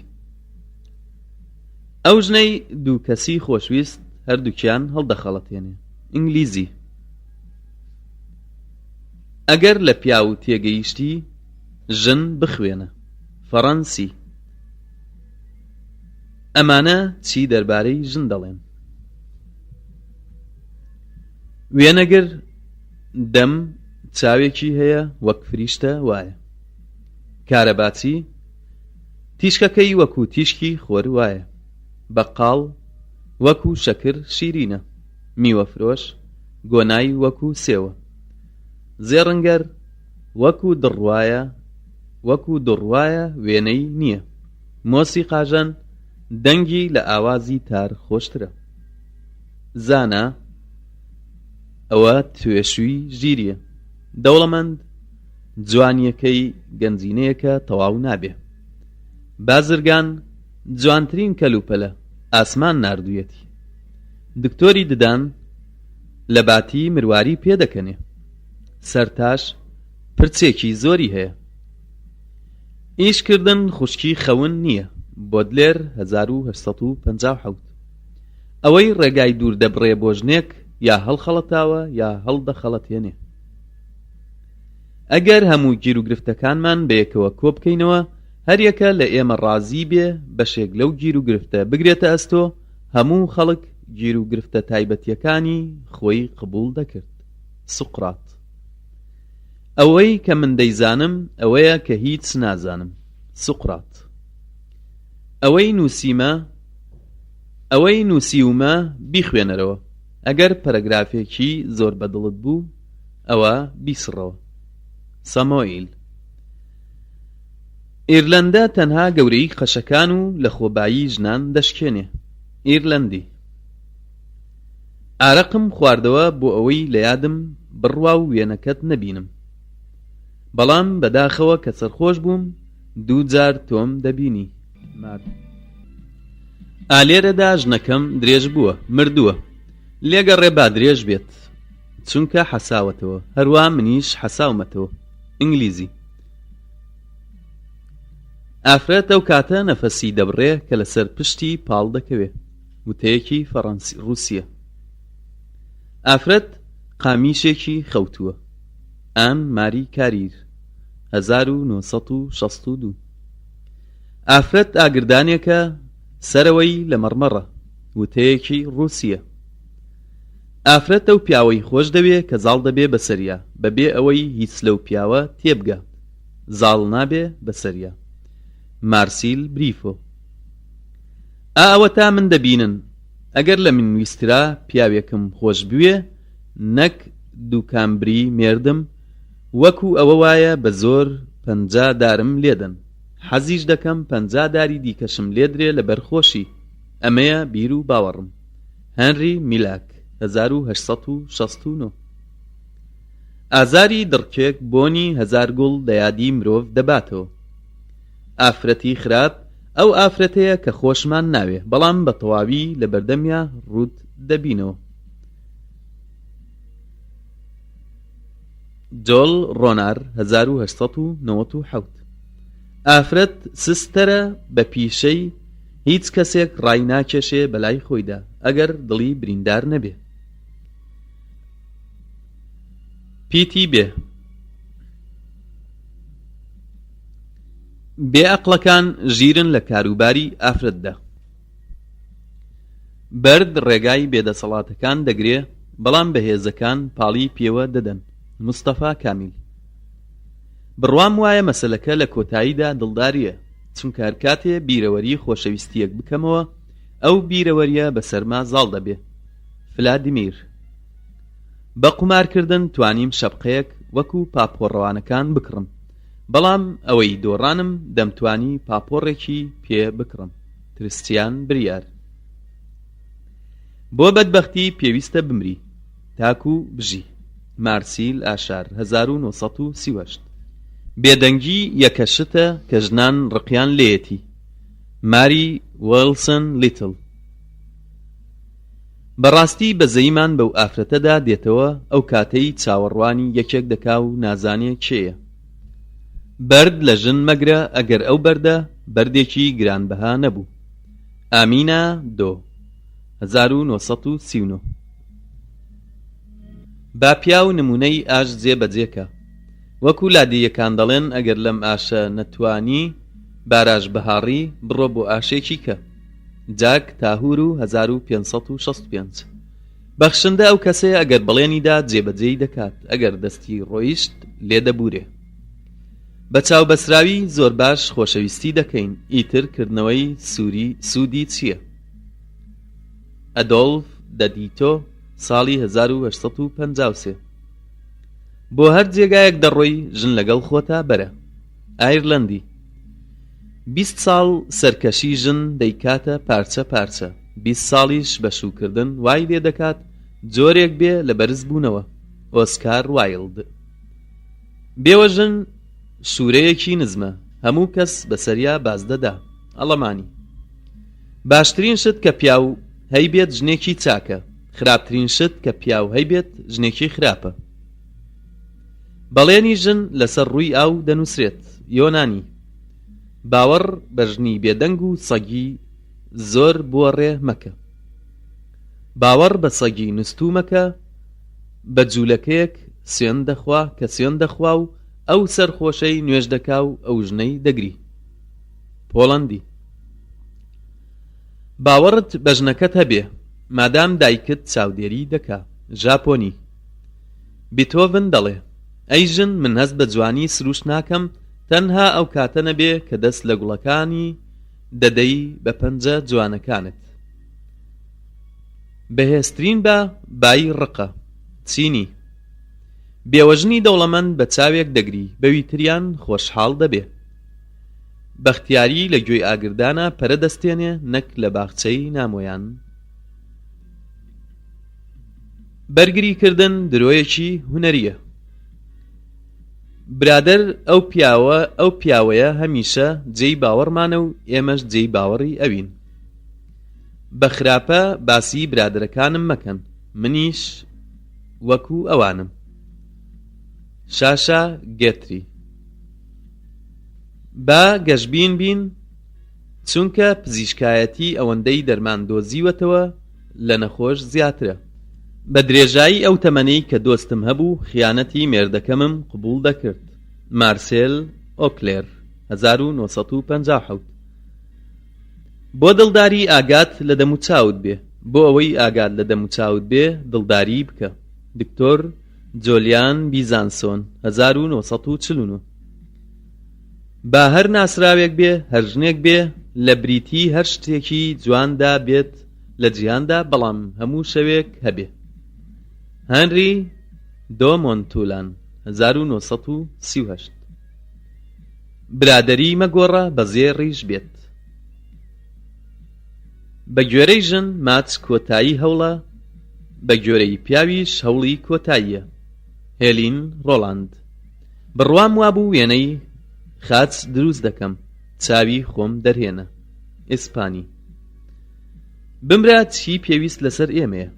ئەو ژنەی دوو کەسی خۆشویست، هەردووکیان هەڵدەخەڵەتێنێ. ئینگلیزی. ئەگەر لە پیاو تێگەیشتی، ژن بخوێنە. فەڕەنسی. ئەمانە چی دەربارەی ژن دەڵێن؟ وێنەگر دەم چاوێکی هەیە وەک فریشتە وایە. کارەباچی تیشکەکەی وەکو تیشکی خۆر وایە. بەقاڵ وەکو شەکر شیرینە. میوەفرۆش گۆنای وەکو سێوە. زێڕنگەر وەکو دڕوایە وێنەی نییە. مۆسی قاژان دەنگی لە ئاوازی تار خۆشترە. زانا ئەوە توێشووی ژیریە. دەوڵەمەند جوانیەکەی گەنجینەیەکە تەواو نابێ. بازرگان جوانترین کەلوپەلە ئاسمان ناردوویەتی. دکتۆری ددان لە باتی مرواری پێدەکەنێ. سەرتاش پرچێکی زۆری هەیە. ئیشکردن خوشکی خەون نییە. بۆدلێر 1857. ئەوەی ڕێگای دوور دەبڕێ بۆ ژنێک یا هەڵخەڵەتاوە یا هەڵدەخەڵەتێنێ. ئەگەر هەموو گیر و گرفتەکانمان بەیەکەوە کۆ بکەینەوە، هەریەکە لە ئێمە ڕازی بێ بەشێک لەو گیر و گرفتە بگرێتە ئەستۆ، هەموو خەڵک گیر و گرفتە تایبەتیەکانی خۆی قبول دەکرد. سوقرات. ئەوەی کە من دەیزانم ئەوەیە کە هیچ نازانم. سوقرات. ئەوەی نووسیومە بیخوێنەرەوە. ئەگەر پەرەگرافێکی زۆر بەدڵت بوو ئەوە بیسڕەوە. سەمۆئیل. ئیرلەندە تەنها گەورەی قەشەکان و لە خۆبایی ژنان دەشکێنێ. ئیرلەندی. ئارەقم خواردەوە بۆ ئەوەی لە یادم بڕوا و وێنەکەت نەبینم، بەڵام بەداخەوە کە سەرخۆش بووم 2 جار تۆم دەبینی. ئالێرەدا ژنەکەم درێژ بووە، مردووە. لێگەڕێ با درێژ بێت، چونکە حەساوەتەوە. هەروە منیش حەساومەتەوە. ئینگلیزی. ئافرەت ئەو کاتە نەفەسی دەبڕێ کە لەسەر پشتی پاڵ دەکەوێ. وتەیەکی رووسیە. ئافرەت قامیشێکی خەوتووە. ئان ماری کاریر 1962. ئافرەت ئاگردانێکە سەرەوەی لە مەڕمەڕە. وتەیەکی رووسیە. ئافرەت ئەو پیاوەی خۆش دەوێ کە زاڵ دەبێ بەسەریا بەبێ ئەوەی هیچ لەو پیاوە تێبگات. زاڵ نابێ بەسەریا. مارسیل بریفۆ. ئەوە تا من دەبینن ئەگەر لە من ویسترا پیاوێکم خۆش بوێ نەک دووکامبری مێردم، وەکو ئەوە وایە بە زۆر 50 دارم لێدەن. حەزیش دەکەم 50 داری دیکەشم لێدرێ لە بەرخۆشی. ئەمەیە بیر و باوەڕم. هەنری میلاک 1869. ئازاری دڕکێک بۆنی 1000 گوڵ دەیادی مرۆڤ دەباتەوە. ئافرەتی خراپ ئەو ئافرەتەیە کە خۆشمان ناوێ، بەڵام بە تەواوی لە بەردەمیا ڕوود دەبینەوە. جۆل ڕۆنار 1897. ئافرەت سستەرە بە پیشەی هیچ کەسێک ڕای ناکێشێ بەلای خۆیدا ئەگەر دڵی بریندار نەبێ. پیتی بێ. بێعەقڵەکان ژیرن لە کاروباری ئافرەتدا. بەرد ڕێگای بێدەسەڵاتەکان دەگرێ، بەڵام بەهێزەکان پاڵی پێوە دەدەن. مستەفا کامیل. بڕوام وایە مەسەلەکە لە کۆتاییدا دڵداریە، چونکە هەر کاتێ بیرەوەری خۆشەویستیەک بکەمەوە ئەو بیرەوەریە بەسەرما زاڵ دەبێ. فلادیمیر. بە قومارکردن توانیم شەپقەیەک وەکو پاپۆڕەوانەکان بکڕم، بەڵام ئەوەی دۆڕانم دەمتوانی پاپۆڕێکی پێ بکڕم. کریستیان بریار. بۆ بەدبەختی پێویستە بمری تاکو بژی. مارسیل ئاشار 1938. بێدەنگی یەکەشتە کە ژنان ڕقیان لێیەتی. ماری ویلسن لیتل. بەڕاستی بەزەیمان بەو ئافرەتەدا دێتەوە ئەو کاتەی چاوەڕوانی یەکێک دەکا و نازانێ کێیە. بەرد لە ژن مەگرە ئەگەر ئەو بەردە بەردێکی گرانبەها نەبوو. ئامینە دۆ 1939. با پیا و نمونەی ئاش جێبەجێکە. وەکو لادیەکان دەڵێن ئەگەر لەم ئاشە نەتوانی باراژ بەهاڕی بڕۆ بۆ ئاشێکی کە. جاک تاهور و 1565. بەخشندە ئەو کەسەیە ئەگەر بەڵێنیدا جێبەجێی دەکات، ئەگەر دەستی ڕۆیشت لێ دەبورێ. بە چاوبەسراوی زۆر باش خۆشەویستی دەکەین. ئیتر کردنەوەی سوودی چییە؟ ئەدۆلف دەدیتۆ ساڵی 1853. بۆ هەر جێگایەک دەڕۆی ژن لەگەڵ خۆتا بەرە. ئایرلەندی 20 ساڵ سەرکەشی ژن دەیکاتە پارچە پارچە، 20 ساڵیش بەشوکردن وای لێ دەکات جۆرێک بێ لە بەرز بوونەوە. ئۆسکار وایلد. بێوە ژن شوورەیەکی نزمە، هەموو کەس بەسەریا باز دەدا. ئەڵەمانی. باشترین شت کە پیاو هەیبێت ژنێکی چاکە، خراپترین شت کە پیاو هەیبێت ژنێکی خراپە. بەڵێنی ژن لەسەر ڕووی ئاو دەنووسرێت. یۆنانی. باوەڕ بە ژنی بێدەنگ و سەگی زۆر بۆڕێ مەکە. باوەڕ بە سەگی نوستوو مەکە، بە جوولەکەیەک سوێن دەخوا کە سوێن دەخوا و ئەو سەرخۆشەی نوێژ دەکا و ئەو ژنەی دەگری. پۆڵەندی. باوەڕت بە ژنەکەت هەبێ مادام دایکت چاودێری دەکا. ژاپۆنی. بیتۆڤن دەڵێ ئەی ژن من هەست بە جوانی سروش ناکەم تەنها ئەو کاتە نەبێ کە دەست لە گوڵەکانی دەدەی بە پەنجە جوانەکانت. بەهێزترین بە بای ڕقە. چینی. بێوەژنی دەوڵەمەند بە چاوێک دەگری بەوی تریان خۆشحاڵ دەبێ. بەختیاری لە گوێی ئاگردانە پەرە دەستێنێ نەک لە باخچەی نامۆیان. بەرگریکردن درۆیەکی هونەریە. برادەر ئەو پیاوەیە هەمیشە جێی باوەڕمانە و ئێمەش جێی باوەڕی ئەوین. بە خراپە باسی برادەرەکانم مەکەن، منیش وەکو ئەوانم. شاشا گێتری. با گەشبین بین چونکە پزیشکایەتی ئەوەندەی دەرمان دۆزیوەتەوە لە نەخۆش زیاترە. بە درێژایی ئەو تەمەنەی کە دۆستم هەبوو خیانەتی مێردەکەمم قبوڵ دەکرد. مارسێل ئۆکلێر 1957. بۆ دڵداری ئاگات لە دەموچاوت بێ، بۆ ئەوەی ئاگات لە دەموچاوت بێ دڵداری بکە. دکتۆر جۆلیان بیزانسۆن 1949. با هەر ناسراوێک بێ هەر ژنێک بێ لە بریتی هەر شتێکی جواندا بێت لە جیهاندا بەڵام هەموو شەوێک هەبێ. هەنری دۆ مۆنتولان 1938. برادەری مەگۆڕە بەزێ ڕیش بێت. بە گوێرەی ژن ماچ کۆتایی هەوڵە، بە گوێرەی پیاویش هەوڵی کۆتاییە. هێلین ڕۆڵاند. بڕوام وابوو وێنەی خاچ دروست دەکەم، چاوی خۆم دەرهێنە. ئیسپانی. بمرا چی پێویست لەسەر ئێمەیە.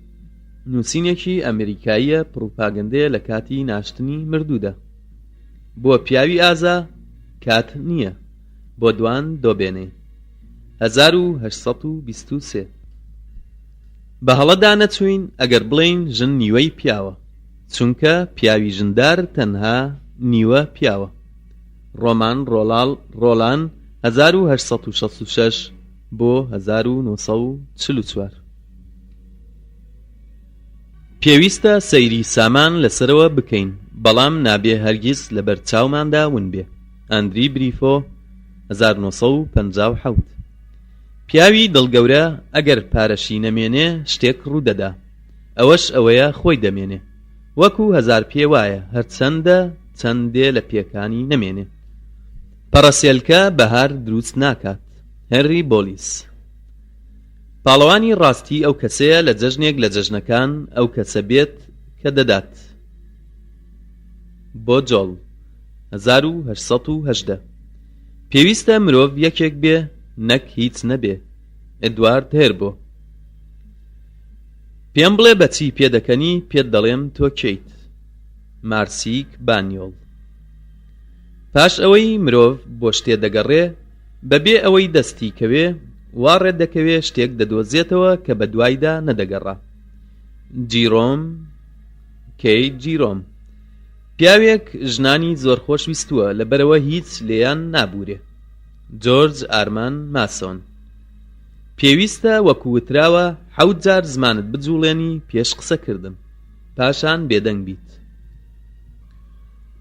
نووسینێکی ئەمریکاییە پڕوپاگەندەیە لە کاتی ناشتنی مردوودا. بۆ پیاوی ئازا کات نییە، بۆ دوان دۆبێنێ. 1823. بە هەڵەدا نەچوین ئەگەر بڵێین ژن نیوەی پیاوە، چونکە پیاوی ژندار تەنها نیوە پیاوە. ڕۆمان ڕۆڵان 1866 بۆ 1944. پێویستە سەیری سامان لەسەرەوە بکەین بەڵام نابێ هەرگیز لە بەرچاوماندا ون بێ. ئەندری بریفۆ 1957. پیاوی دڵگەورە ئەگەر پارەشی نەمێنێ شتێک ڕوودەدا، ئەوەش ئەوەیە خۆی دەمێنێ. وەکو هەزار پێ وایە هەرچەندە چەندێ لە پێکانی نەمێنێ. پەڕەسێلکە بەهار دروست ناکات. هێنری بۆلیس. پاڵەوانی ڕاستی ئەو کەسەیە لە جەژنێک لە جەژنەکان ئەو کەسە بێت کە دەدات. بۆ جۆڵ 1818. پێویستە مرۆڤ یەکێک بێ نەک هیچ نەبێ. ئێدوارد هێربۆ. پێم بڵێ بەچی پێدەکەنی پێت دەڵێم تۆ کەیت. مارسیک بانیۆڵ. پاش ئەوەی مرۆڤ بۆ شتێ دەگەڕێ بەبێ ئەوەی دەستی کەوێ وا ڕێدەکەوێ شتێک دەدۆزێتەوە کە بە دوایدا نەدەگەڕا. جیرۆم کەی جیرۆم. پیاوێک ژنانی زۆر خۆش ویستووە لەبەرەوە هیچ لێیان نابوورێ. جۆرج ئارمان ماسۆن. پێویستە وەکو وتراوە 7 جار زمانت بجوڵێنی پێش قسەکردن پاشان بێدەنگ بیت.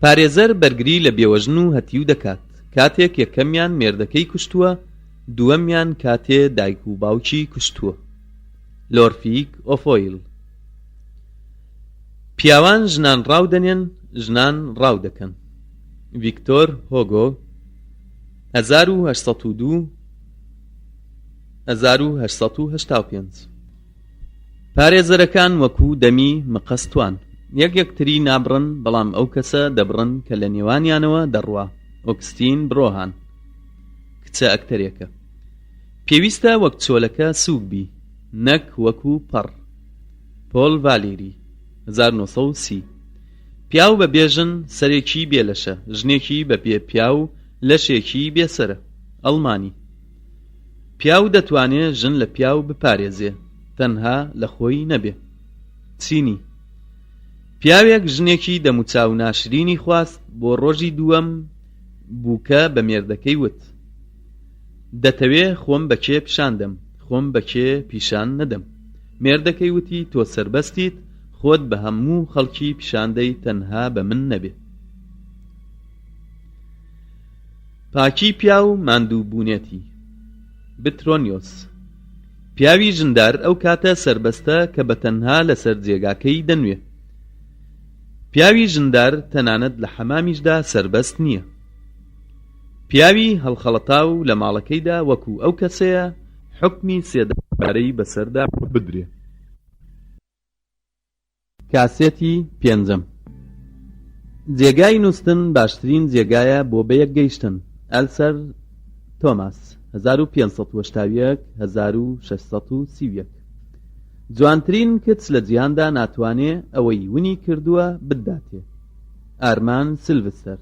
پارێزەر بەرگری لە بێوەژن و هەتیو دەکات کاتێک یەکەمیان مێردەکەی کوشتووە، دووەمیان کاتێ دایک و باوکی کوشتووە. لۆرفیک ئۆفۆیل. پیاوان ژنان ڕاودەنێن ژنان ڕاودەکەن. ڤیکتۆر هۆگۆ 1885. پارێزەرەکان وەکو دەمی مقەستوان یەکتری نابڕن، بەڵام ئەو کەسە دەبڕن کە لە نێوانیانەوە دەڕوا. ئۆگستین برۆهان، کچە ئەکتەرێکە. پێویستە وەک چۆلەکە سووک بی، نەک وەکو پەڕ. پۆل ڤالێری 1930. پیاو بە بێژن سەرێکی بێلەشە، ژنێکی بە بێ پیاو لەشێکی بێسەرە. ئەڵمانی. پیاو دەتوانێت ژن لە پیاو بپارێزێ، تەنها لە خۆی نەبێ. چینی. پیاوێک ژنێکی دەموچاو ناشرینی خواست بۆ ڕۆژی دووەم بووکە بە مێردەکەی وت: دەتەوێ خۆم بەکێ پیشاندەم، خۆم بەکێ پیشان نەدەم. مێردەکەی وتی: تۆ سەربەستیت، خۆت بە هەموو خەڵکی پیشاندەی، تەنها بە من نەبێ. پاکی پیاو ماندوو بوونێتی. بترۆنیۆس. پیاوی ژندار ئەو کاتە سەربەستە کە بە تەنها لەسەر جێگاکەی دەنوێ. پیاوی ژندار تەنانەت لە حەمامیشدا سەربەست نییە. پیاوی هەڵخەڵەتاو لە ماڵەکەیدا وەکو ئەو کەسەیە حوکمی سێدەبارەی بەسەردا بدرێ. کاسێتی پێنجەم. جێگای نووستن باشترین جێگایە بۆ بەیەک گەیشتن. ئەلسەر تۆماس 1571-1631. جوانترین کچ لە جیهاندا ناتوانێ ئەوەی ونی کردووە بداتێ. ئارمان سیلڤستەر.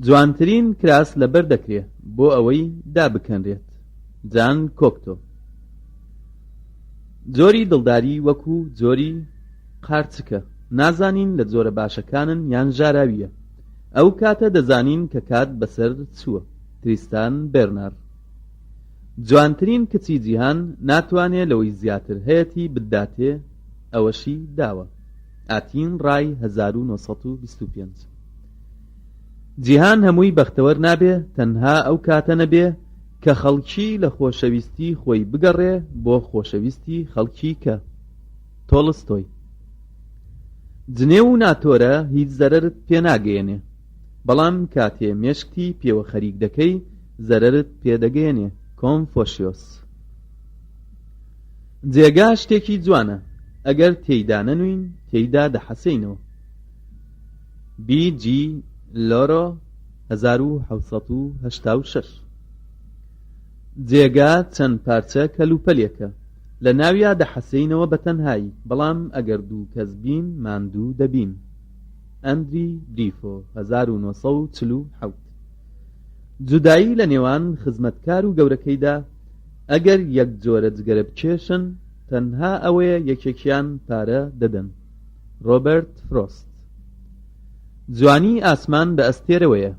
جوانترین کراس لەبەر دەکرێ بۆ ئەوەی دابکەنرێت. جان کۆکتۆ. جۆری دڵداری وەکو جۆری قارچکە، نازانین لە جۆرە باشەکانن یان ژاراویە، ئەو کاتە دەزانین کە کات بەسەر چووە. تریستان بێرنار. جوانترین کچی جیهان ناتوانێت لەوەی زیاتر هەیەی بداتێ، ئەوەشی داوە. ئاتین ڕای 1925. جیهان هەمووی بەختەوەر نابێ، تەنها ئەو کاتە نەبێ کە خەڵکی لە خۆشەویستی خۆی بگەڕێ بۆ خۆشەویستی خەڵکی کە. تۆڵستۆی. جنێ و ناتۆرە هیچ زەرەرت پێناگەیەنێ، بەڵام کاتێ مێشکتی پێوە خەریک دەکەی زەرەرت پێدەگەیەنێ. کۆنفۆشیۆس. جێگا شتێکی جوانە، ئەگەر تێیدا نەنوین تێیدا دەحەسەینەوە. بی جی لۆرۆ 1786. جێگا چەند پارچە کەلوپەلێکە، لە ناویا دەحەسەینەوە بە تەنهایی، بەڵام ئەگەر دوو کەس بین ماندوو دەبین. ئەندری دیفۆ 1947. جودایی لە نێوان خزمەتکار و گەورەکەیدا، ئەگەر یەک جۆرە جگەرە بکێشن تەنها ئەوەیە یەکێکیان پارە دەدەن. ڕۆبەرت فرۆست. جوانی ئاسمان بە ئەستێرەوەیە،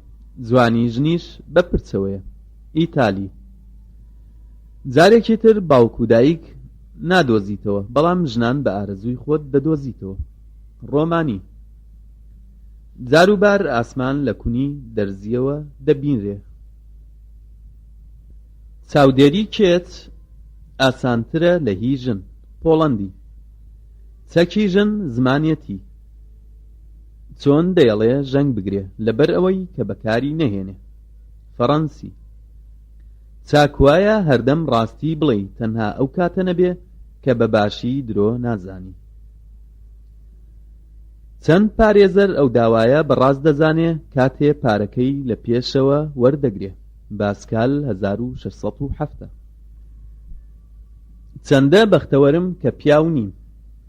جوانی ژنیش بە پرچەوەیە. ئیتالی. جارێکی تر باوکو دایک نادۆزیتەوە، بەڵام ژنان بە ئارەزووی خۆت دەدۆزیتەوە. ڕۆمانی. جاروبار ئاسمان لە کونی دەرزیەوە دەبینرێ. چاودێری کێت ئاسانترە لە هی ژن. پۆڵەندی. چەکی ژن زمانێتی. چۆن دەیەڵێ ژەنگ بگرێ لەبەر ئەوەی کە بەکاری نەهێنێ. فەڕەنسی. چاکوایە هەردەم ڕاستی بڵێ، تەنها ئەو کاتە نەبێ کە بە باشی درۆ نازانی. چەند پارێزەر ئەو داوایە بەڕاست دەزانێ کاتێ پارەکەی لە پێشەوە وەردەگرێ. باسکال 1607. چەندە بەختەوەرم کە پیاو نیم،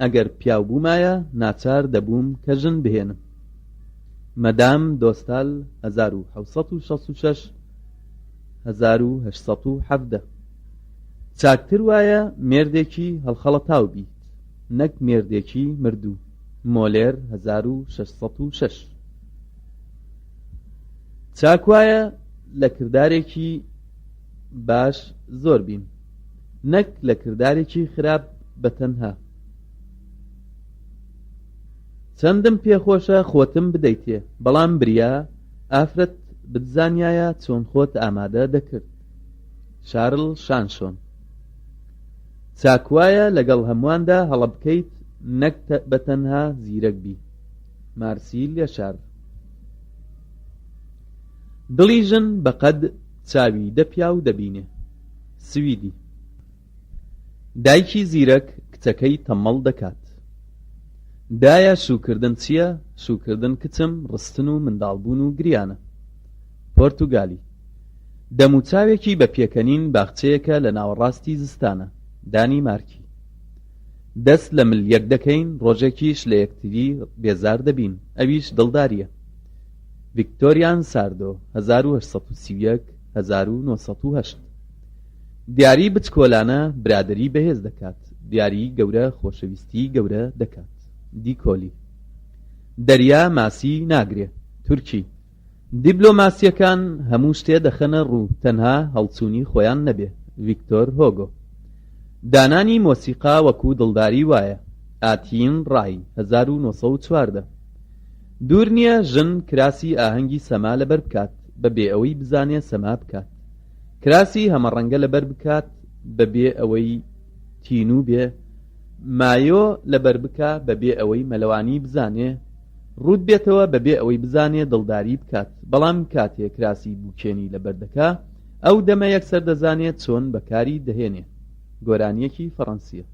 ئەگەر پیاو بوومایە ناچار دەبووم کە ژن بهێنم. مەدام دۆستال 1666-1817. چاکتر وایە مێردێکی هەڵخەڵەتاو بیت، نەک مێردێکی مردوو. مۆلێر 1606. چاک وایە لە کردارێکی باش زۆر بین، نەک لە کردارێکی خراپ بەتەنها. چەندم پێخۆشە خۆتم بدەیتێ، بەڵام بریا ئافرەت بتزانیایە چۆن خۆت ئامادە دەکرد. شارڵ شانشۆن. چاکوایە لەگەڵ هەموواندا هەڵە بکەیت، نەک بەتەنها زیرەک بی. مارسیل یەشار. دڵی ژن بەقەد چاوی دەپیا و دەبینێ. سویدی. دایکی زیرەک کچەکەی تەمەڵ دەکات. دایە شوکردن چییە؟ شوکردن کچم ڕستن و منداڵبوون و گریانە. پۆرتوگالی. دەموچاوێکی بە پێکەنین باخچەیەکە لە ناوەڕاستی زستانە. دانیمارکی. دەست لە ملیەک دەکەین، ڕۆژێکیش لە یەکتری بێزار دەبین، ئەویش دڵداریە. ڤیکتۆریان ساردۆ 1831-1908. دیاری بچکۆلانە برادری بەهێز دەکات، دیاری گەورە خۆشەویستی گەورە دەکات. دیکۆلی. دەریا ماسی ناگرێ. تورکی. دیبلۆماسیەکان هەموو شتێ دەخەنە ڕوو، تەنها هەڵچوونی خۆیان نەبێ. ڤیکتۆر هۆگۆ. دانانی مۆسیقا وەکو دڵداری وایە. ئاتین ڕای 1914. دوور نییە ژن کراسی ئاهەنگی سەما لەبەر بکات بەبێ ئەوەی بزانێ سەما بکات، کراسی هەمەڕەنگە لەبەر بکات بەبێ ئەوەی تینوو بێ، مایۆ لەبەر بکە بەبێ ئەوەی مەلەوانی بزانێ، ڕوود بێتەوە بەبێ ئەوەی بزانێ دڵداری بکات. بەڵام کاتێ کراسی بووکێنی لەبەر دەکا، ئەو دەمە یەکسەر دەزانێت چۆن بەکاری دەهێنێ. گۆرانیەکی فەڕەنسیە.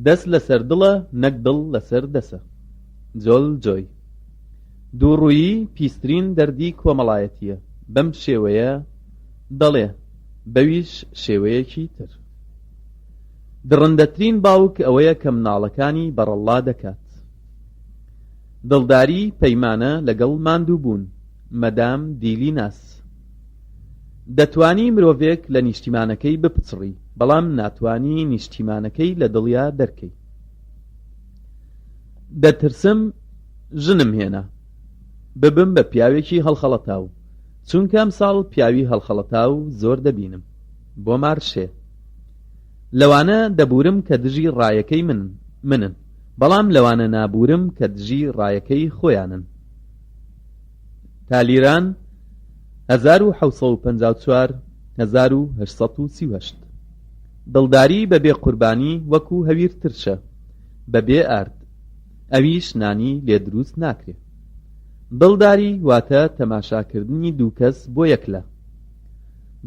دەست لەسەر دڵە، نەک دڵ لەسەر دەسە. جۆل جۆی. دووڕوویی پیسترین دەردی کۆمەڵایەتیە، بەم شێوەیە دەڵێ، بەویش شێوەیەکی تر. درڕندەترین باوک ئەوەیە کە مناڵەکانی بەڕەڵا دەکات. دڵداری پەیمانە لەگەڵ ماندوو بوون، مەدام دیلی ناس. دەتوانی مرۆڤێک لە نیشتیمانەکەی بپچڕی، بەڵام ناتوانی نیشتیمانەکەی لە دڵیا دەرکەی. دەترسم ژنم هێنا ببم بە پیاوێکی هەڵخەڵەتاو، چونکە ئەمساڵ پیاوی هەڵخەڵەتاو زۆر دەبینم. بۆ مارشێ. لەوانە دەبورم کە دژی ڕایەکەی منن، بەڵام لەوانە نابورم کە دژی ڕایەکەی خۆیانن. تالیران 1754-1838. دڵداری بەبێ قوربانی وەکو هەویر ترشە، بەبێ ئارد، ئەویش نانی لێ دروست ناکرێت. دڵداری واتە تەماشاکردنی دوو کەس بۆ یەکلا.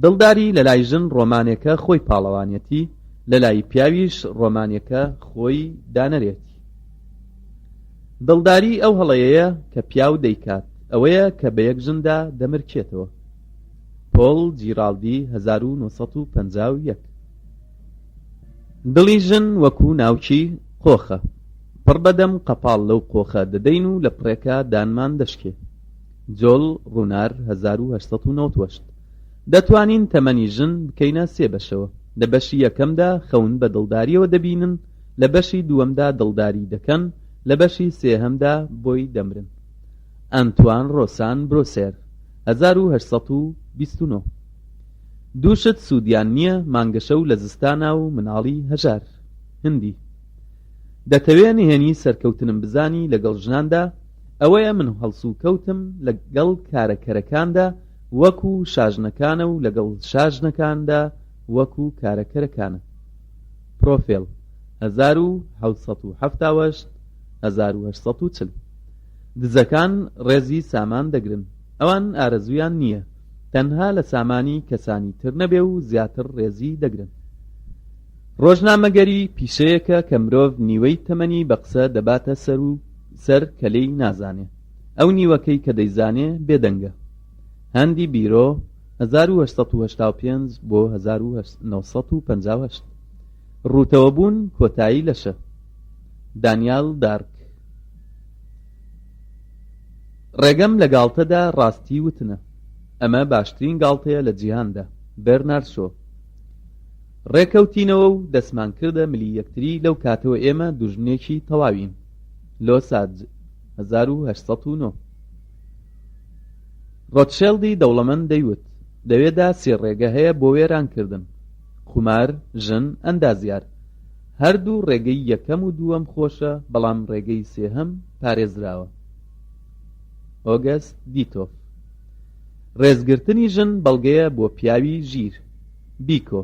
دڵداری لە لای ژن ڕۆمانێکە خۆی پاڵەوانێتی، لە لای پیاویش ڕۆمانێکە خۆی دانەرێتی. دڵداری ئەو هەڵەیەیە کە پیاو دەیکات، ئەوەیە کە بە یەک ژندا دەمرکێتەوە. پۆڵ جیرالدی 1951. دڵی ژن وەکو ناوچی قۆخە، پڕ بەدەم قەپاڵ لەو قۆخە دەدەین و لە پڕێکە دانمان دەشکێ. جۆل ڕوونار 1898. دەتوانین تەمەنی ژن بکەینە سێ بەشەوە. لە بەشی یەکەمدا خەون بە دڵداریەوە دەبینن، لە بەشی دووەمدا دڵداری دەکەن، لە بەشی سێهەمدا بۆی دەمرن. ئەنتوان ڕۆسان برۆسێر 1829. دووشت سوودیان نییە، مانگەشە و لە زستانە و مناڵی هەژار. هەندی. دەتەوێ نهێنی سەرکەوتنم بزانی لەگەڵ ژناندا، ئەوەیە من هەڵسوو کەوتم لەگەڵ کارەکەرەکاندا وەکو شاژنەکانە و لەگەڵ شاژنەکاندا وەکو کارەکەرەکانە. پرۆفێل 1778-1840. دزەکان ڕێزی سامان دەگرن، ئەوان ئارەزویان نییە، تەنها لە سامانی کەسانی تر نەبێ و زیاتر ڕێزی دەگرن. ڕۆژنامەگەری پیشەیەکە کە مرۆڤ نیوەی تەمەنی بە قسە دەباتە سەر کەلەی نازانێ، ئەو نیوەکەی کە دەیزانێ بێدەنگە. هەندی بیرۆ 1885-1958. ڕووتەوەبوون کۆتایی لەشە. دانیال دارک. ڕێگەم لە گاڵتەدا ڕاستی وتنە، ئەمە باشترین گاڵتەیە لە جیهاندا. بێرنارد شۆ. ڕێکەوتینەوە و دەسمان کردە ملی یەکتری، لەو کاتەوە ئێمە دوژمنێکی تەواوین. لۆساج 1809. ڕۆتشێلدی دەوڵەمەند دەیوت دەوێدا سێ ڕێگە هەیە بۆ وێرانکردن: قومار، ژن، ئەندازیار. هەردوو ڕێگەی یەکەم و دووەم خۆشە، بەڵام ڕێگەی سێهەم پارێزراوە. ئۆگەست دیتۆف. ڕێزگرتنی ژن بەڵگەیە بۆ پیاوی ژیر. بیکۆ.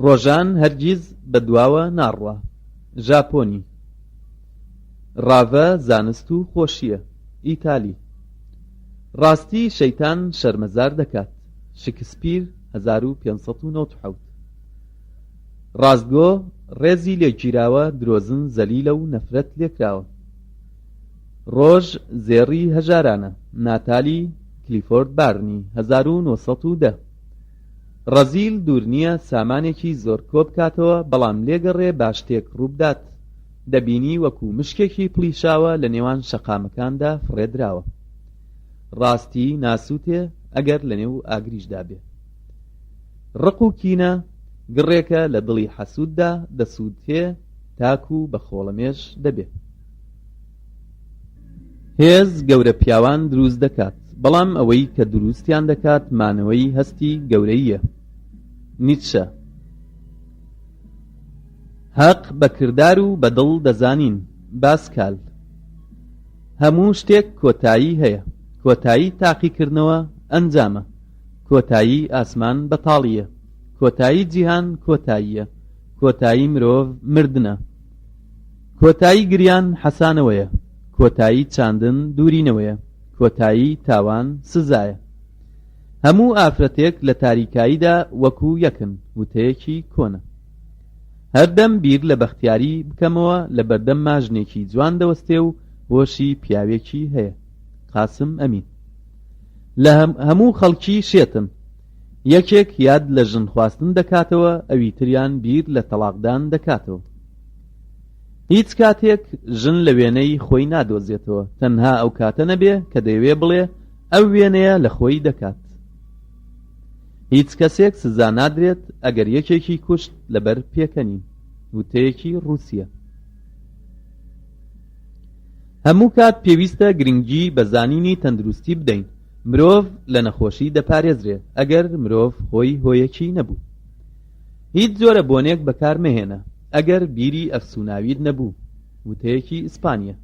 ڕۆژان هەرگیز بەدواوە ناڕوا. ژاپۆنی. ڕاڤە زانست و خۆشیە. ئیتالی. ڕاستی شەیتان شەرمەزار دەکات. شکسپیر 1597. ڕاستگۆ ڕێزی لێگیراوە درۆزن زەلیلە و نەفرەت لێکراوە. ڕۆژ زێڕی هەژارانە. ناتالی کلیفۆرد بارنی 1910. ڕەزیل دوور نییە سامانێکی زۆر کۆ بکاتەوە بەڵام لێگەڕێ با شتێک ڕووبدات دەبینی وەکو مشکێکی پلیشاوە لە نێوان شەقامەکاندا فڕێدراوە. ڕاستی ناسووتێ ئەگەر لە نێو ئاگریشدا بێ. ڕق و کینە گڕێکە لە دڵی حەسووددا دەسووتێ تاکو بە خۆڵەمێش دەبێ. هێز گەورە پیاوان دروست دەکات بەڵام ئەوەی کە دروستیان دەکات مانەوەی هەستی گەورەییە. نیتشە. حەق بە کردار و بە دڵ دەزانین. باسکال. هەموو شتێک کۆتایی هەیە. کۆتایی تاقیکردنەوە ئەنجامە. کۆتایی ئاسمان بەتاڵیە. کۆتایی جیهان کۆتاییە. کۆتایی مرۆڤ مردنە. کۆتایی گریان حەسانەوەیە. کۆتایی چاندن دوورینەوەیە. کۆتایی تاوان سزایە. هەموو ئافرەتێک لە تاریکاییدا وەکو یەکن وتەیەکی کۆنە. هەردەم بیر لە بەختیاری بکەمەوە لە بەردەم ماژنێکی جوان دەوەستێ و هۆشی پیاوێکی هەیە. قاسم ئەمین. لە هەموو خەڵکی شێتن. یەکێک یاد لە ژن خواستن دەکاتەوە ئەوی تریان بیر لە تەلاقدان دەکاتەوە. هیچ کاتێک ژن لە وێنەی خۆی نادۆزێتەوە تەنها ئەو کاتە نەبێ کە دەیەوێ بڵێ ئەو وێنەیە لە خۆی دەکات. هیچ کەسێک سزا نادرێت ئەگەر یەکێکی کوشت لەبەر پێکەنین. وتەیەکی ڕووسیە. هەموو کات پێویستە گرنگی بە زانینی تەندروستی بدەین. مرۆڤ لە نەخۆشی دەپارێزرێ ئەگەر مرۆڤ خۆی هۆیەکی نەبوو. هیچ جۆرە بۆنێک بەکار مەهێنە ئەگەر بیری ئەفسوناویت نەبوو. وتەیەکی ئیسپانیە.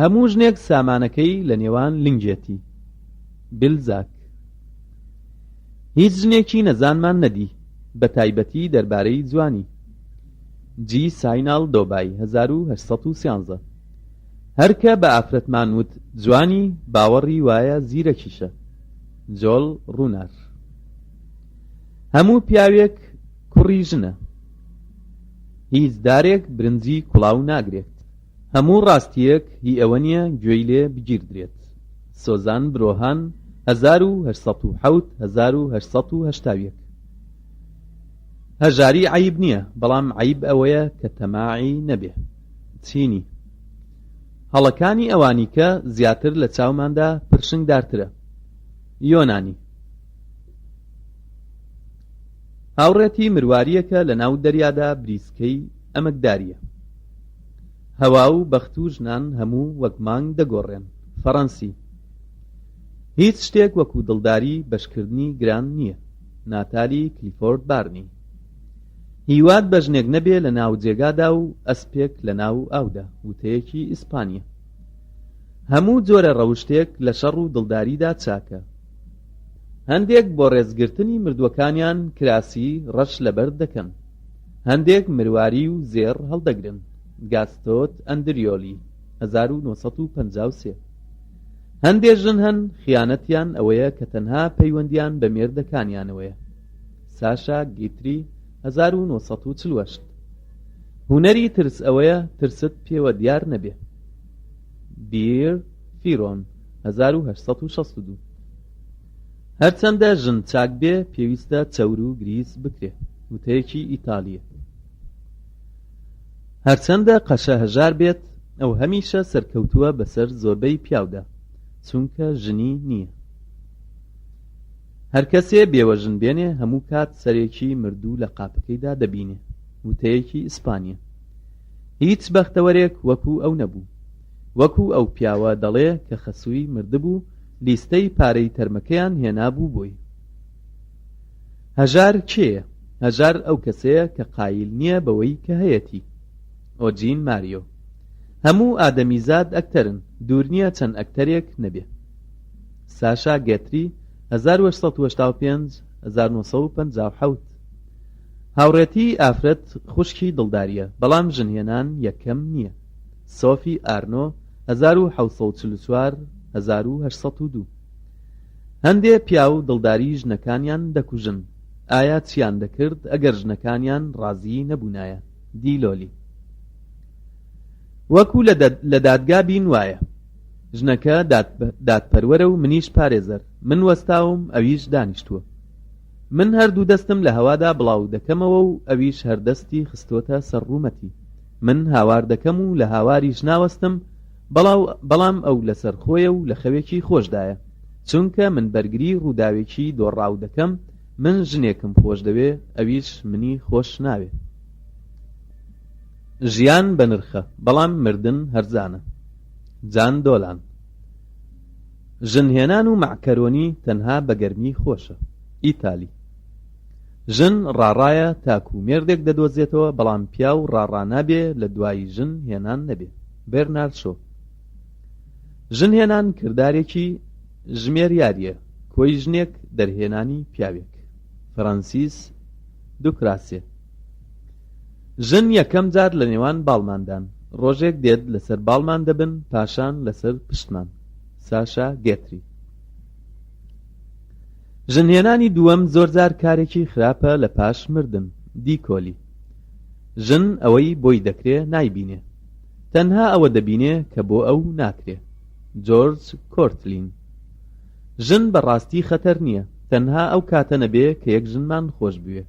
هەموو ژنێک سامانەکەی لە نێوان لنگێتی. بلزاک. هیچ ژنێکی نەزانمان نەدی بە تایبەتی دەربارەی جوانی. جی ساینال دۆبای 1813. هەرکە بە ئافرەتمان وت جوانی باوەڕی وایە زیرەکیشە. جۆل ڕوونار. هەموو پیاوێک کوڕی ژنە. هیچ دارێک برنجی کوڵاو ناگرێت. هەموو ڕاستیەک هی ئەوە نییە گوێی لێ بگیردرێت. سۆزان برۆهان 1870. هەژاری عیب نییە بەڵام عیب ئەوەیە کە تەماعی نەبێ. چینی. هەڵەکانی ئەوانی کە زیاتر لە چاوماندا پرشنگدارترە. یۆنانی. هاوڕێتی مرواریەکە لە ناو دەریادا بریسکەی ئەمەکداریە. هەوا و بەخت و ژنان هەموو وەک مانگ دەگۆڕێن. فەڕەنسی. هیچ شتێک وەکو دڵداری بەشکردنی گران نییە. ناتالی کلیفۆرد بارنی. هیواد بە ژنێک نەبێ لە ناو جێگادا و ئەسپێک لە ناو ئاودا. وتەیەکی ئیسپانیە. هەموو جۆرە ڕەوشتێک لە شەڕ و دڵداریدا چاکە. هەندێک بۆ ڕێزگرتنی مردووەکانیان کراسی ڕەش لەبەر دەکەن. هەندێک مرواری و زێر هەڵدەگرن. گاستۆت ئەندریۆلی 1953. هەندێک ژن هەن خیانەتیان ئەوەیە کە تەنها پەیوەندیان بە مێردەکانیانەوەیە. ساشا گیتری 1948. هونەری ترس ئەوەیە ترست پێوە دیار نەبێ. بیر فیرۆن 1862. هەرچەندە ژن چاک بێ پێویستە چەور و گریس بکرێ. وتەیەکی ئیتالیە. هەرچەندە قەشە هەژار بێت ئەو هەمیشە سەرکەوتووە بەسەر زۆربەی پیاودا چونکە ژنی نییە. هەرکەسێ بێوە ژن بێنێ هەموو کات سەرێکی مردوو لە قاپەکەیدا دەبینێ. وتەیەکی ئیسپانیە. هیچ بەختەوەرێک وەکو ئەو نەبوو. وەکو ئەو پیاوە دەڵێ کە خەسووی مردبوو لیستەی پارەی تەرمەکەیان هێنابوو بۆی. هەژار کێیە؟ هەژار ئەو کەسەیە کە قایل نییە بەوەی کە هەیەتی. ئۆجین ماریۆ. هەموو ئادەمیزاد ئەکتەرن دوور نییە چەند ئەکتەرێک نەبێ. ساشا گێتری 1885-1957. هاوڕێتی ئافرەت خوشکی دڵداریە بەڵام ژنهێنان یەکەم نییە. سۆفی ئارنۆ 1744 1802. هەندێ پیا و دڵداری ژنەکانیان دەکوژن. ئایا چیان دەکرد ئەگەر ژنەکانیان ڕازی نەبوونایە؟ دیلۆلی. وەکو لە دادگا بین وایە ژنەکە دادپەروەرە و منیش پارێزەر، من وەستاوم ئەویش دانیشتووە، من هەردوو دەستم لە هەوادا بڵاو دەکەمەوە و ئەویش هەردەستی خستۆتە سەر ڕوومەتی، من هاوار دەکەم و لە هاواریش ناوەستم، بەڵام ئەو لەسەر خۆیە و لە خەوێکی خۆشدایە، چونکە من بەرگری ڕووداوێکی دۆڕاو دەکەم، من ژنێکم خۆش دەوێ ئەویش منی خۆش ناوێ. ژیان بە نرخە بەڵام مردن هەرزانە. جان دۆلان. ژنهێنان و مەعکەرۆنی تەنها بە گەرمی خۆشە. ئیتالی. ژن ڕاڕایە تاکو مێردێک دەدۆزێتەوە بەڵام پیا و ڕاڕانابێ لە دوای ژن هێنان نەبێ. بێرنارد شۆ. ژنهێنان کردارێکی ژمێریاریە، کۆی ژنێک دەرهێنانی پیاوێک. فەرانسیس دوکراسێ. ژن یەکەم جار لە نێوان باڵماندان، ڕۆژێک دێت لەسەر باڵمان دەبن پاشان لەسەر پشتمان. ساشا گێتری. ژنهێنانی دووەم زۆرجار کارێکی خراپە لە پاش مردن. دیکۆلی. ژن ئەوەی بۆی دەکرێ نایبینێ، تەنها ئەوە دەبینێ کە بۆ ئەو ناکرێ. جۆرج کۆرتلین. ژن بەڕاستی خەتەر نییە، تەنها ئەو کاتە نەبێ کە یەک ژنمان خۆش بوێ.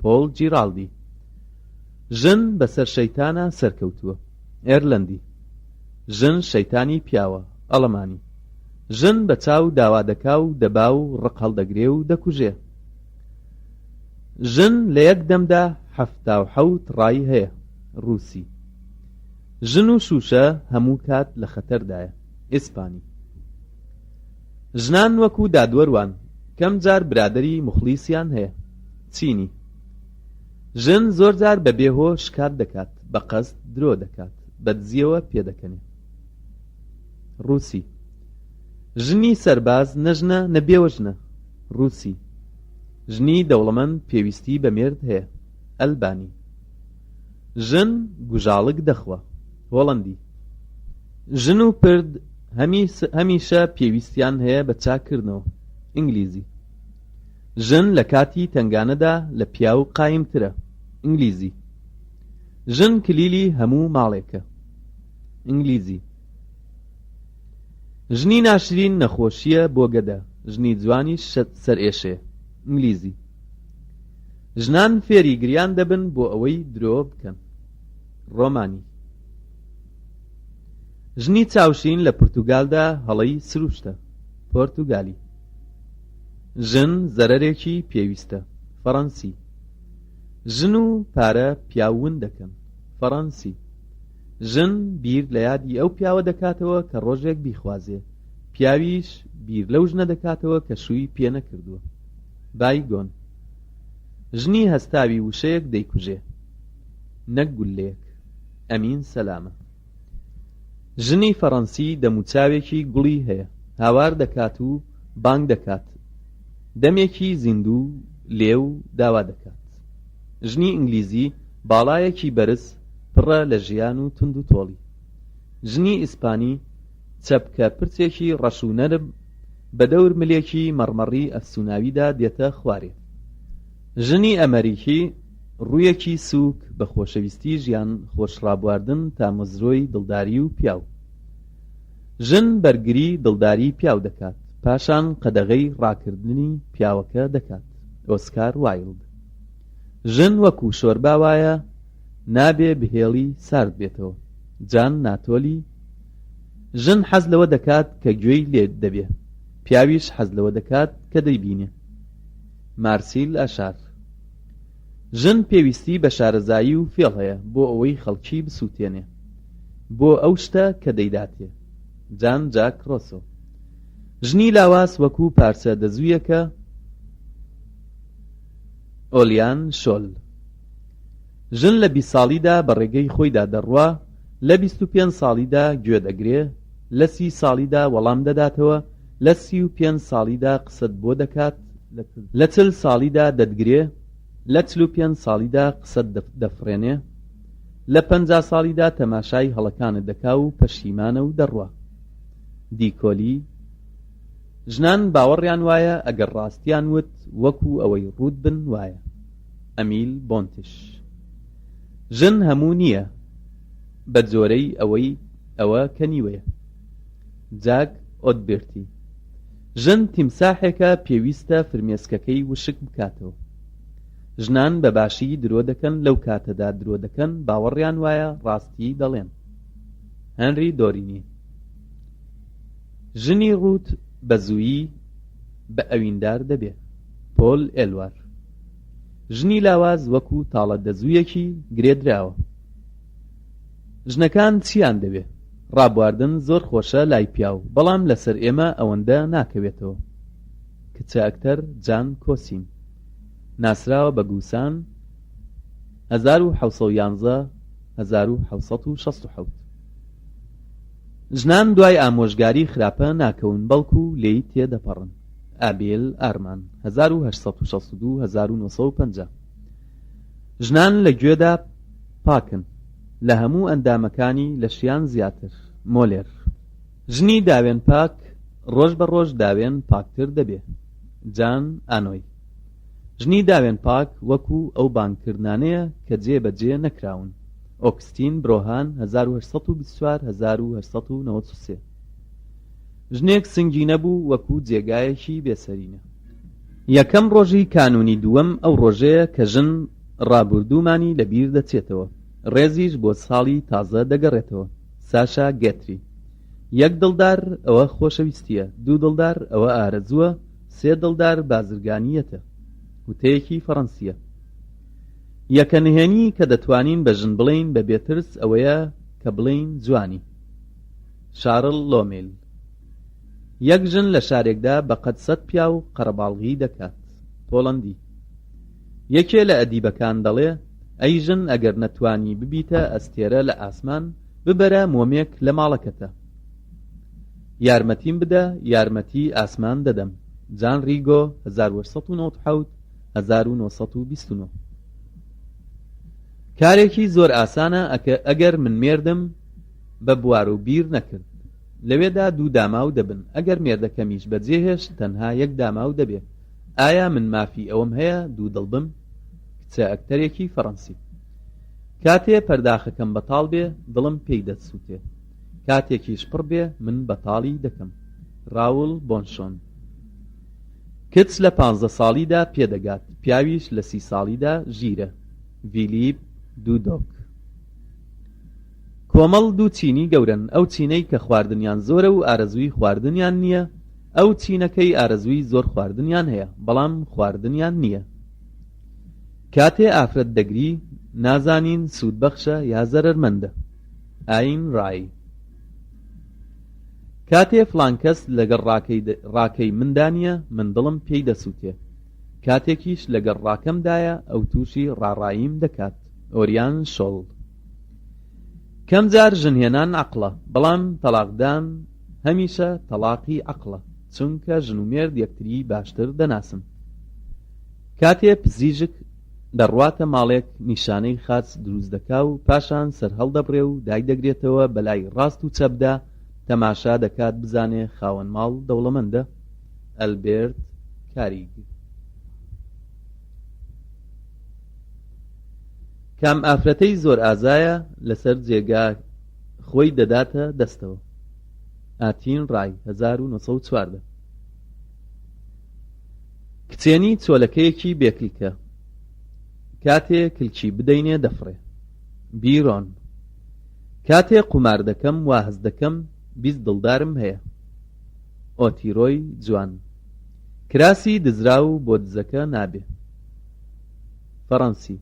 پۆل جیرالدی. ژن بەسەر شەیتانە سەرکەوتووە. ئێرلەندی. ژن شەیتانی پیاوە. ئەڵەمانی. ژن بە چاو داوا دەکا و دەبا و ڕق هەڵدەگرێ و دەکوژێ. ژن لە یەک دەمدا 77 ڕای هەیە. ڕووسی. ژن و شوشە هەموو کات لە خەتەردایە. ئیسپانی. ژنان وەکو دادوەروان کەم جار برادەری مخلیسیان هەیە. چینی. ژن زۆر جار بە بێهۆ شکات دەکات، بە قەست درۆ دەکات، بە دزیەوە پێدەکەنێ. ڕووسی. ژنی سەرباز نەژنە نەبێوە ژنە. ڕووسی. ژنی دەوڵەمەند پێویستی بە مێرد هەیە. ئەلبانی. ژن گوژاڵک دەخوا. هۆڵەندی. ژن و پرد هەمیشە پێویستیان هەیە بە چاکردنەوە. ئینگلیزی. ژن لە کاتی تنگانەدا لە پیا و قایمترە. ئینگلیزی. ژن کلیلی هەموو ماڵێکە. ئینگلیزی. ژنی ناشرین نەخۆشیە بۆ گەدە، ژنی جوانی سەرئێشێ. ئینگلیزی. ژنان فێری گریان دەبن بۆ ئەوەی درۆ بکەن. ڕۆمانی. ژنی چاوشین لە پورتوگالدا هەڵەی سروشتە. پۆرتوگالی. ژن زەرەرێکی پێویستە. فەڕەنسی. ژن و پارە پیاون دەکەن. فەڕەنسی. ژن بیر لە یادی ئەو پیاوە دەکاتەوە کە ڕۆژێک بیخوازێ، پیاویش بیر لەو ژنە دەکاتەوە کە شووی پێ نەکردووە. بایگۆن. ژنی هەستاوی وشەیەک دەیکوژێ، نەک گولەیەک. ئەمین سەلامە. ژنی فەڕەنسی دەموچاوێکی گوڵی هەیە، هاوار دەکات و بانگ دەکات، دەمێکی زیندوو لێو داوا دەکات. ژنی ئینگلیزی باڵایەکی بەرز پڕە لە ژیان و تند و تۆڵی. ژنی ئیسپانی چەپکە پرچێکی ڕەش و نەرم بە دەور ملێکی مەڕمەڕی ئەفسوناویدا دێتە خوارێ. ژنی ئەمەریکی ڕوویەکی سووک بە خۆشەویستی ژیان خۆشڕابواردن تا مزرۆی دڵداری و پیاو. ژن بەرگری دڵداری پیاو دەکات، پاشان قەدەغەی ڕاکردنی پیاوەکە دەکات. ئۆسکار وایلد. ژن وەکو شۆربا وایە نابێ بهێڵی سارد بێتەوە. جان ناتۆلی. ژن حەز لەوە دەکات کە گوێی لێ دەبێ، پیاویش حەز لەوە دەکات کە دەیبینێ. مارسیل ئەشار. ژن پێویستی بە شارەزایی و فێڵ هەیە بۆ ئەوەی خەڵکی بسووتێنێ، بۆ ئەو شتە کە دەیداتێ. جان جاک ڕۆسۆ. ژنی لاواس وەکو پارچە دەزوویەکە. ئۆلیان شۆل. ژن لە 20 ساڵیدا بە ڕێگەی خۆیدا دەڕوا، لە 25 ساڵیدا گوێ دەگرێ، لە 30 ساڵیدا وەڵام دەداتەوە، لە 35 ساڵیدا قسەت بۆ دەکات، لە 40 ساڵیدا دەدگرێ، لە 45 ساڵیدا قسەت دەفڕێنێ، لە 50 ساڵیدا تەماشای هەڵەکانت دەکا و پەشیمانە و دەڕوا. دیکۆلی ژنان باوەڕیان وایە ئەگەر ڕاستیان وت وەکو ئەوەی ڕوود بن وایە. ئەمیل بۆنتش. ژن هەموو نییە، بە جۆرەی ئەوە کە نیوەیە. جاک ئۆدبێرتی. ژن تیمساحێکە پێویستە فرمێسکەکەی وشک بکاتەوە. ژنان بەباشی درۆ دەکەن، لەو کاتەدا درۆ دەکەن باوەڕیان وایە ڕاستی دەڵێن. هەنری دۆرینی. ژنی ڕوت بە زوویی بە ئەویندار دەبێت. پۆل ئێلوار. ژنی لاواز وەکو تاڵە دەزوویەکی گرێدراوە. ژنەکان چیان دەوێت؟ ڕابواردن زۆر خۆشە لای پیاو، بەڵام لەسەر ئێمە ئەوەندە ناکەوێتەوە. کچە ئەکتەر جان کۆسین. ناسراوە بە گوسان 1711-1767. ژنان دوای ئامۆژگاری خراپە ناکەون، بەڵکو لێی تێدەپەڕن. ئابێل ئارمان 1862-1950. ژنان لە گوێدا پاکن، لە هەموو ئەندامەکانی لە شیان زیاتر. مۆلێر. ژنی داوێن پاک ڕۆژ بە ڕۆژ داوێن پاکتر دەبێ. جان ئانۆی. ژنی داوێن پاک وەکو ئەو بانگکردانەیە کە جێبەجێ نەکراون. ئۆکستین برۆهان 1824-1893. ژنێک سنگی نەبوو وەکو جێگایەکی بێسەرینە. یەکەم ڕۆژی کانونی دووەم ئەو ڕۆژەیە کە ژن ڕابردوومانی لەبیر دەچێتەوە، ڕێزیش بۆ ساڵی تازە دەگەڕێتەوە. ساشا گێتری. یەک دڵدار ئەوە خۆشەویستیە، دوو دڵدار ئەوە ئارەزووە، سێ دڵدار بازرگانیەتە. وتەیەکی فەڕەنسیە. یەکە نهێنی کە دەتوانین بە ژن بڵین بە بێترس ئەوەیە کە بڵین جوانی. شارڵ لۆمێل. یەک ژن لە شارێکدا بە قەد 100 پیا و قەرەباڵغی دەکات. پۆڵەندی. یەکێ لە ئەدیبەکان دەڵێ ئەی ژن ئەگەر نەتوانی ببیتە ئەستێرە لە ئاسمان، ببەرە مۆمێک لە ماڵەکەتە. یارمەتیم بدە، یارمەتی ئاسمان دەدەم. جان ریگۆ 1897-1929. کارێکی زۆر ئاسانە ئەگەر من مێردم بە بوار و بیر نەکرد. لەوێدا دوو داماو دەبن، ئەگەر مێردەکەمیش بەجێهێشت تەنها یەک داماو دەبێت. ئایا من مافی ئەوم هەیە دوو دڵبم؟ کچە ئەکتەرێکی فەڕەنسی. کاتێ پەرداخەکەم بەتاڵ بێ دڵم پێی دەسووتێ، کاتێکیش پڕ بێ من بەتاڵی دەکەم. ڕاول بۆنشۆن. کچ لە 15 ساڵیدا پێدەگات، پیاویش لە 30 ساڵیدا ژیرە. ڤیلیپ دوودۆک. کۆمەڵ دوو چینی گەورن، ئەو چینەی کە خواردنیان زۆرە و ئارەزووی خواردنیان نییە، ئەو چینەکەی ئارەزووی زۆر خواردنیان هەیە بەڵام خواردنیان نییە. کاتێ ئافرەت دەگری نازانین سوودبەخشە یا زەرەرمەندە. ئاین ڕای. کاتێ فڵان کەس لەگەڵ ڕاکەی مندانیە من دڵم پێی دەسووتێ، کاتێکیش لەگەڵ ڕاکەمدایە ئەو تووشی ڕاڕاییم دەکات. ئۆریان شۆڵ. کەم جار ژنهێنان عەقڵە، بەڵام تەلاقدان هەمیشە تەلاقی عەقڵە، چونکە ژن و مێرد یەکتری باشتر دەناسن. کاتێ پزیژک دەڕواتە ماڵێک نیشانەی خاچ دروست دەکا و پاشان سەر هەڵدەبڕێ و دای دەگرێتەوە بەلای ڕاست و چەپدا تەماشا دەکات بزانێ خاوەن ماڵ دەوڵەمەندە. ئەلبێرت کاریگ. کام ئافرەتەی زۆر ئازایە لەسەر جێگا خۆی دەداتە دەستەوە. ئاتین ڕای 1940. کچێنی چۆلەکەیەکی بێکلکە، کاتێ کلکی بدەینێ دەفڕێ. بیرۆن. کاتێ قومار دەکەم وا هەز دەکەم 20 دڵدارم هەیە. ئۆتیرۆی جوان. کراسی دزراو بۆ دزەکە نابێ. فەڕەنسی.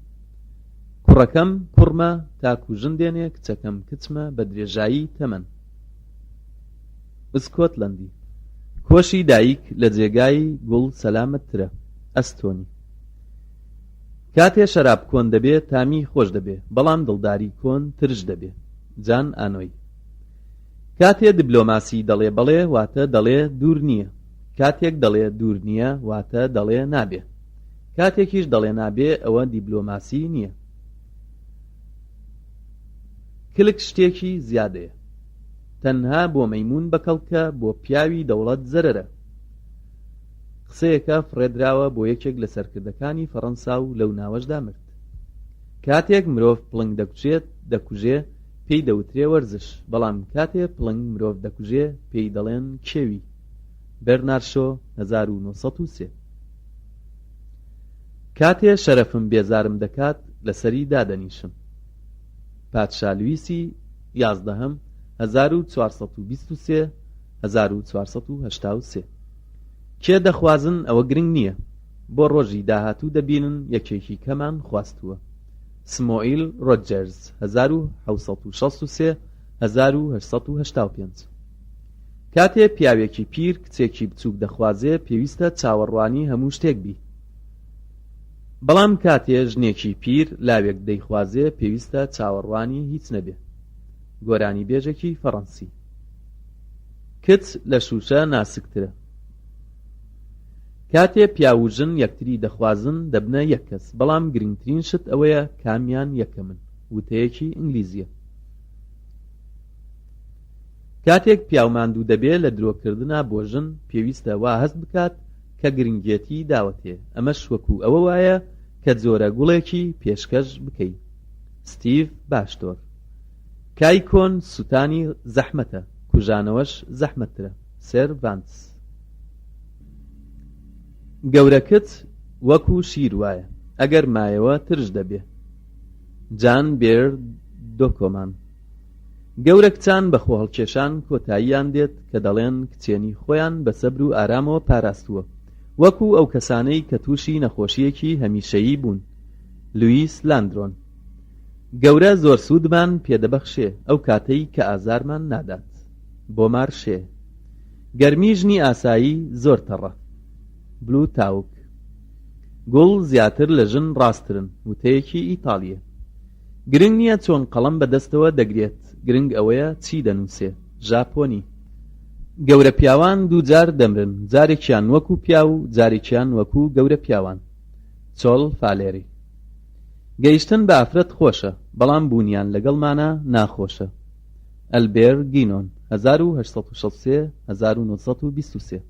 کوڕەکەم کوڕمە تاکو ژن دێنێ، کچەکەم کچمە بە درێژایی تەمەن. ئسکۆتلەندی. کۆشی دایک لە جێگای گوڵ سەلامەتترە. ئەستۆنی. کاتێ شەراب کۆن دەبێ تامی خۆش دەبێ، بەڵام دڵداری کۆن ترش دەبێ. جان ئانۆی. کاتێ دیبلۆماسی دەڵێ بەڵێ واتە دەڵێ دوور نییە، کاتێک دەڵێ دوور نییە واتە دەڵێ نابێ. کاتێکیش دەڵێ نابێ ئەوە دیبلۆماسی نییە. کلک شتێکی زیادەیە، تەنها بۆ مەیمون بەکەڵکە بۆ پیاوی دەوڵەت زەرەرە. قسەیەکە فڕێدراوە بۆ یەکێک لە سەرکردەکانی فەڕەنسا و لەو ناوەشدا مرد. کاتێک مرۆڤ پڵنگ دەکوژێ پێی دەوترێ وەرزش، بەڵام کاتێ پڵنگ مرۆڤ دەکوژێ پێی دەڵێن کێوی. بێرنارد شۆ 1903. کاتێ شەرەفم بێزارم دەکات لەسەری دادەنیشم. پادشا لویسی 11 1423 1483. کێ دەخوازن ئەوە گرنگ نییە، بۆ ڕۆژی داهاتوو دەبینن یەکێکی کەمان خواستووە. سمۆئیل ڕۆجەرز 1763 1885. کاتێ پیاوێکی پیر کچێکی بچووک دەخوازێ پێویستە چاوەڕوانی هەموو شتێک بی، بەڵام کاتێ ژنێکی پیر لاوێک دەیخوازێ پێویستە چاوەڕوانی هیچ نەبێ. گۆرانی بێژێکی فەڕەنسی. کچ لە شوشە ناسکترە. کاتێ پیا و ژن یەکتری دەخوازن دەبنە یەک کەس، بەڵام گرنگترین شت ئەوەیە کامیان یەکەمن. وتەیەکی ئینگلیزیە. کاتێک پیاوماندوو دەبێ لە درۆکردنا بۆ ژن پێویستە وا هەست بکات کە گرنگێتی داوەتێ. ئەمەش وەکو ئەوە وایە کە جۆرە گوڵێکی پێشکەش بکەیت. ستیڤ باشتۆر. کای کۆن سوتانی زەحمەتە، کوژانەوەش زەحمەتترە. سێرڤانتس. گەورە کچ وەکو شیر وایە، ئەگەر مایەوە ترش دەبێ. جان بێر دۆکۆمان. گەورە کچان بە خۆ هەڵکێشان کۆتاییان دێت کە دەڵێن کچێنی خۆیان بە سەبر و ئارامەوە پاراستووە، وەکو ئەو کەسانەی کە تووشی نەخۆشیەکی هەمیشەیی بوون. لوئیس لاندرۆن. گەورە زۆر سوودمان پێدەبەخشێ ئەو کاتەی کە ئازارمان نادات. بۆمار شێ. گەرمی ژنی ئاسایی زۆر تەڕە. بلو تاوک. گوڵ زیاتر لە ژن ڕاستترن. وتەیەکی ئیتاڵیە. گرنگ نییە چۆن قەڵەم بەدەستەوە دەگرێت، گرنگ ئەوەیە چی دەنووسێ. ژاپۆنی. گەورە پیاوان دووجار دەمرن، جارێکیان وەکو پیا و جارێکیان وەکو گەورە پیاوان. چۆڵ فالێری. گەیشتن بە ئافرەت خۆشە، بەڵام بوونیان لەگەڵمانە ناخۆشە. ئەلبێر گینۆن 1863 1923.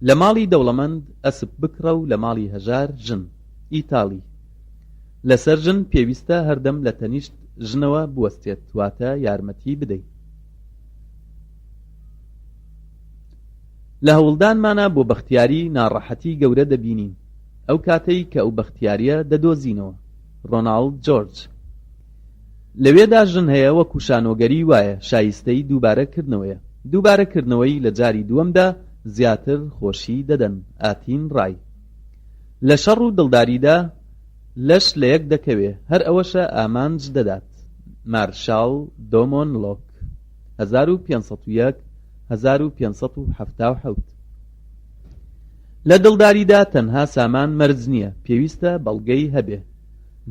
لە ماڵی دەوڵەمەند ئەسپ بکڕە و لە ماڵی هەژار ژن. ئیتاڵی. لەسەر ژن پێویستە هەردەم لە تەنیشت ژنەوە بوەستێت، واتە یارمەتی بدەیت. لە هەوڵدانمانە بۆ بەختیاری ناڕەحەتی گەورە دەبینین، ئەو کاتەی کە ئەو بەختیاریە دەدۆزینەوە. ڕۆناڵد جۆرج. لەوێدا ژن هەیە وەکو شانۆگەری وایە، شایستەی دووبارەکردنەوەیە. دووبارەکردنەوەی لە جاری دووەمدا زیاتر خۆشی دەدەن. ئاتین ڕای. لە شەڕ و دڵداریدا لەش لە یەک دەکەوێ، هەر ئەوەشە ئامانج دەدات. مارشال دۆمۆن لۆک 1501 1577. لە دڵداریدا تەنها سامان مەرج نییە، پێویستە بەڵگەی هەبێ.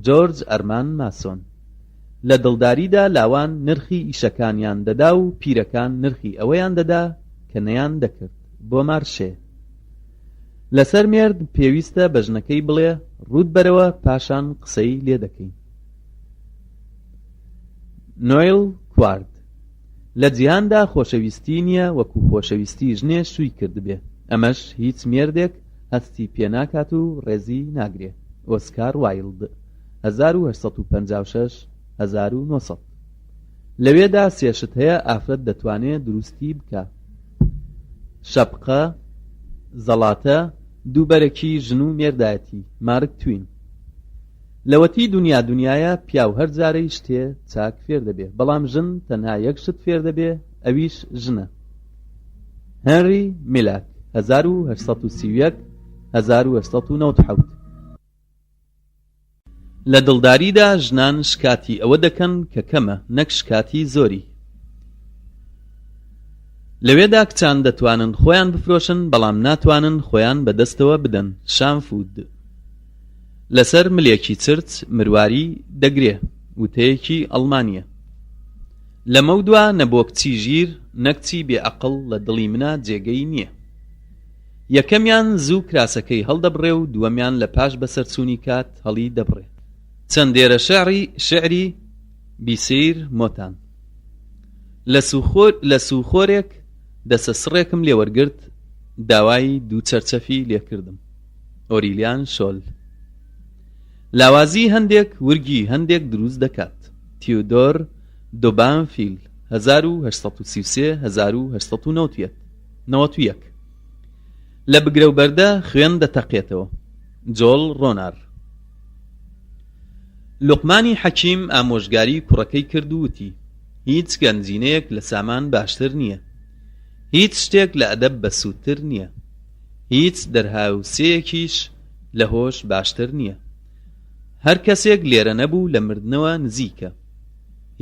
جۆرج ئەرمان ماسۆن. لە دڵداریدا لاوان نرخی ئیشەکانیان دەدا و پیرەکان نرخی ئەوەیان دەدا کە نەیان دەکرد. بۆ مارشێ. لەسەر مێرد پێویستە بە ژنەکەی بڵێ ڕوود بەرەوە پاشان قسەی لێ دەکەین. نۆیل کوارد. لە جیهاندا خۆشەویستی نییە وەکو خۆشەویستی ژنێ شووی کردبێ، ئەمەش هیچ مێردێک هەستی پێناکات و ڕێزی ناگرێ. ئۆسکار وایلد 1856 1900. لەوێدا سێشت هەیە ئافرەت دەتوانێت دروستی بکە: شەپقە، زەڵاتە، دووبەرەکی ژن و مێردایەتی. مارک توین. لەوەتی دنیایە پیاو هەر جارەی شتێ چاک فێر دەبێ، بەڵام ژن تەنها یەک شت فێر دەبێ، ئەویش ژنە. هێنری میلاک 1831 1897. لە دڵداریدا ژنان شکاتی ئەوە دەکەن کە کەمە، نەک شکاتی زۆری. لەوێدا کچان دەتوانن خۆیان بفرۆشن، بەڵام ناتوانن خۆیان بەدەستەوە بدەن. شامفود. لەسەر ملێکی چرچ مرواری دەگرێ. وتەیەکی ئەڵمانیە. لەمە دووە نەبۆ کچی ژیر نەکچی بێعەقڵ لە دڵی منە جێگەی نییە. یەکەمیان زوو کراسەکەی هەڵدەبڕێ و دووەمیان لە پاش بەسەرچوونی کات هەڵی دەبڕێ. چەندێرە شێعری بیسەیر مۆتان. لە سوخۆرێک دەسە سڕێکم لێوەرگرت، داوای دوو چەرچەفی لێکردم. ئۆریلیان شۆل. لاوازی هەندێک ورگی هەندێک دروست دەکات. تیودۆر دۆبانفیل 1833-1891 لە بگرەوبەردە خوێن دەتەقێتەوە. جۆڵ ڕۆنار. لوقمانی حەکیم ئامۆژگاری کوڕەکەی کرد و وتی: هیچ گەنجینەیەک لە سامان باشتر نییە، هیچ شتێک لە ئەدەب بەسوودتر نییە، هیچ دەرهاوسەیەکیش لە هۆش باشتر نییە. هەر کەسێک لێرە نەبوو لە مردنەوە نزیکە.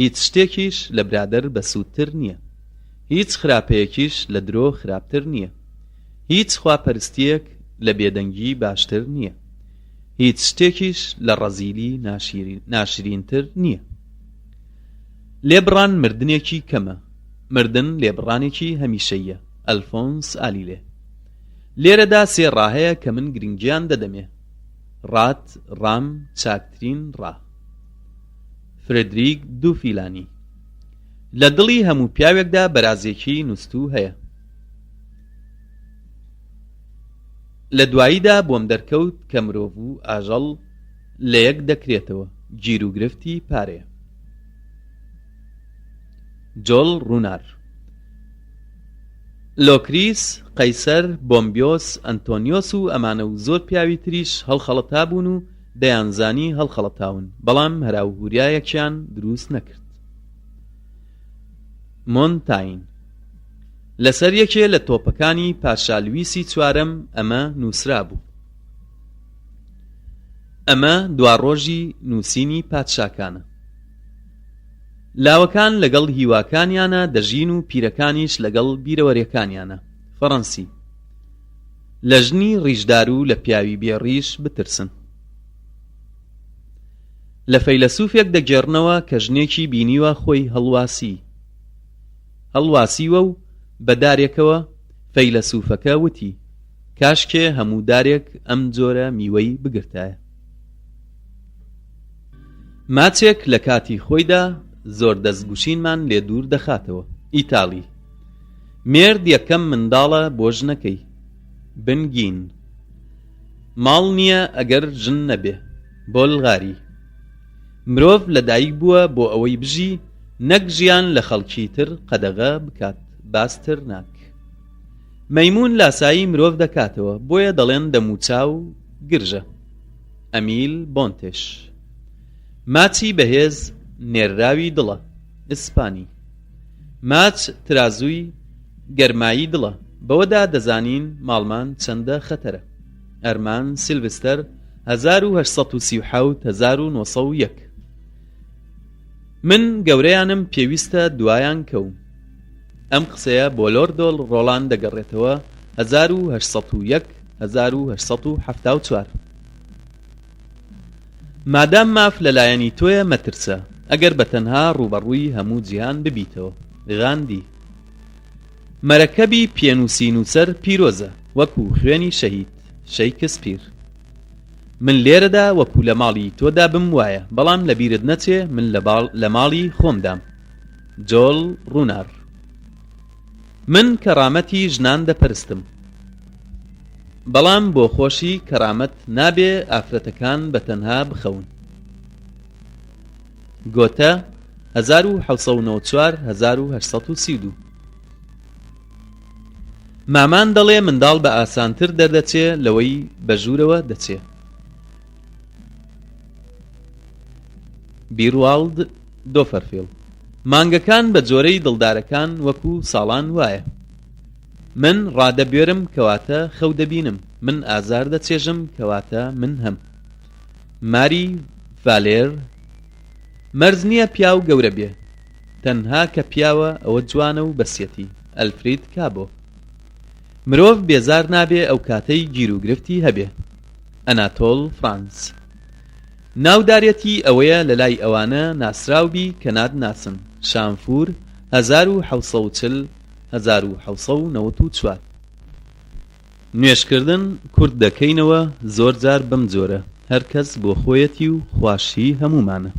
هیچ شتێکیش لە برادەر بەسوودتر نییە، هیچ خراپەیەکیش لە درۆ خراپتر نییە، هیچ خواپەرستیەک لە بێدەنگی باشتر نییە، هیچ شتێکیش لە ڕەزیلی ناشرینتر نییە. لێبڕان مردنێکی کەمە، مردن لێبڕانێکی هەمیشەیە. ئەلفۆنس ئالیلێ. لێرەدا سێ ڕاهەیە کە من گرنگیان دەدەمێ: ڕات، ڕام، چاکترین ڕا. فرێدریک دووفیلانی. لە دڵی هەموو پیاوێکدا بەرازێکی نووستوو هەیە. لە دواییدا بۆم دەرکەوت کە مرۆڤ و ئاژەڵ لە یەک دەکرێتەوە. گیر و گرفتی پارەیە. جۆڵ ڕوونار. لۆکریس، قەیسەر، بۆمبیۆس، ئەنتۆنیۆس و ئەمانە و زۆر پیاوی تریش هەڵخەڵەتا بوون و دەیانزانی هەڵخەڵەتاون، بەڵام هەراوهوریایەکیان دروست نەکرد. مۆنتاین. لەسەر یەکێ لە تۆپەکانی پاشا لویسی چوارەم ئەمە نووسرا بوو: ئەمە دواڕۆژی نووسینی پادشاکانە. لاوەکان لەگەڵ هیواکانیانە دەژین و پیرەکانیش لەگەڵ بیرەوەریەکانیانە. فەڕەنسی. لە ژنی ڕیژدار و لە پیاوی بێڕیش بترسن. لە فەیلسوفێک دەگێڕنەوە کە ژنێکی بینیوە خۆی هەڵواسیوە و بە دارێکەوە فەیلسوفەکە وتی: کاشکێ هەموو دارێک ئەم جۆرە میوەی بگرتایە. ماچێک لە کاتی خۆیدا زۆر دەستگوشینمان لێ دوور دەخاتەوە. ئیتاڵی. مێرد یەکەم منداڵە بۆ ژنەکەی. بنگین. ماڵ نییە ئەگەر ژن نەبێ. بۆلغاری. مرۆڤ لەدایک بووە بۆ ئەوەی بژی، نەک ژیان لە خەڵکی تر قەدەغە بکات، باستر ناک. مەیمون لاسایی مرۆڤ دەکاتەوە، بۆیە دەڵێن دەموچاو گرژە. ئەمیل بۆنتێش. ماچی بەهێز نێرراوی دڵە. ئیسپانی. ماچ ترازووی گەرمایی دڵە، بەوەدا دەزانین ماڵمان چەندە خەتەرە. ئەرمان سیلڤستەر 1837-1901. من گەورەیانم پێویستە دوایان کەوم. ئەم قسەیە بۆ لۆردۆڵ ڕۆڵان دەگەڕێتەوە 1801-1874. مادام ماف لەلایەنی تۆیە مەترسە، ئەگەر بەتەنها ڕوبەڕووی هەموو جیهان ببیتەوە. غاندی. مەرەکەبی پێنووسی نووسەر پیرۆزە، وەکو خوێنی شەهید. شەیکسپیر. من لێرەدا وەکو لە ماڵی تۆدا بم وایە، بەڵام لەبیرت نەچێ من لە ماڵی خۆمدام. جۆڵ ڕوونار. من کەرامەتی ژنان دەپەرستم، بەڵام بۆ خۆشی کەرامەت نابێ ئافرەتەکان بەتەنها بخەون. گۆتە 1794-1832. مامان دەڵێ منداڵ بە ئاسانتر دەردەچێ لەوەی بە ژوورەوە دەچێ. بیروالد دۆفەرفیل. مانگەکان بە جۆرەی دڵدارەکان وەکو ساڵان وایە. من ڕادەبوێرم کەواتە خەو دەبینم، من ئازار دەچێژم کەواتە من هەم. ماری ڤالێر. مەرج نییە پیاو گەورە بێ، تەنها کە پیاوە ئەوە جوانە و بەسیەتی. ئەلفرید کابۆ. مرۆڤ بێزار نابێ ئەو کاتەی گیر و گرفتی هەبێ. ئەناتۆڵ فرانس. ناودارەتی ئەوەیە لە لای ئەوانە ناسراوبی کە نادناسن. شامفور 1740-1794. نوێشکردن کورد دەکەینەوە زۆر جار بەم جۆرە هەر کەس بۆ خۆیەتی و خواشی هەمومانە.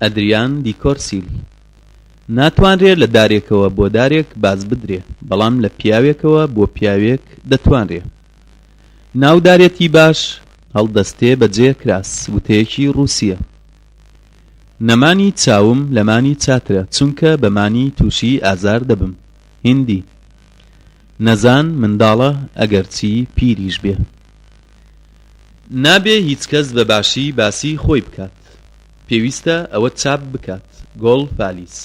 ئەدریان دیکۆرسیل. ناتوانرێ لە دارێکەوە بۆ دارێک باز بدرێ، بەڵام لە پیاوێکەوە بۆ پیاوێک دەتوانرێ. ناودارێتی باش هەڵدەستێ بەجێ کراس. وتەیەکی ڕووسیە. نەمانی چاوم لەمانی چاترە، چونکە بەمانی تووشی ئازار دەبم. هیندی. نەزان منداڵە ئەگەرچی پیریش بێ. نابێ هیچ کەس بەباشی باسی خۆی بکات، پێویستە ئەوە چاپ بکات. گۆڵ پالیس.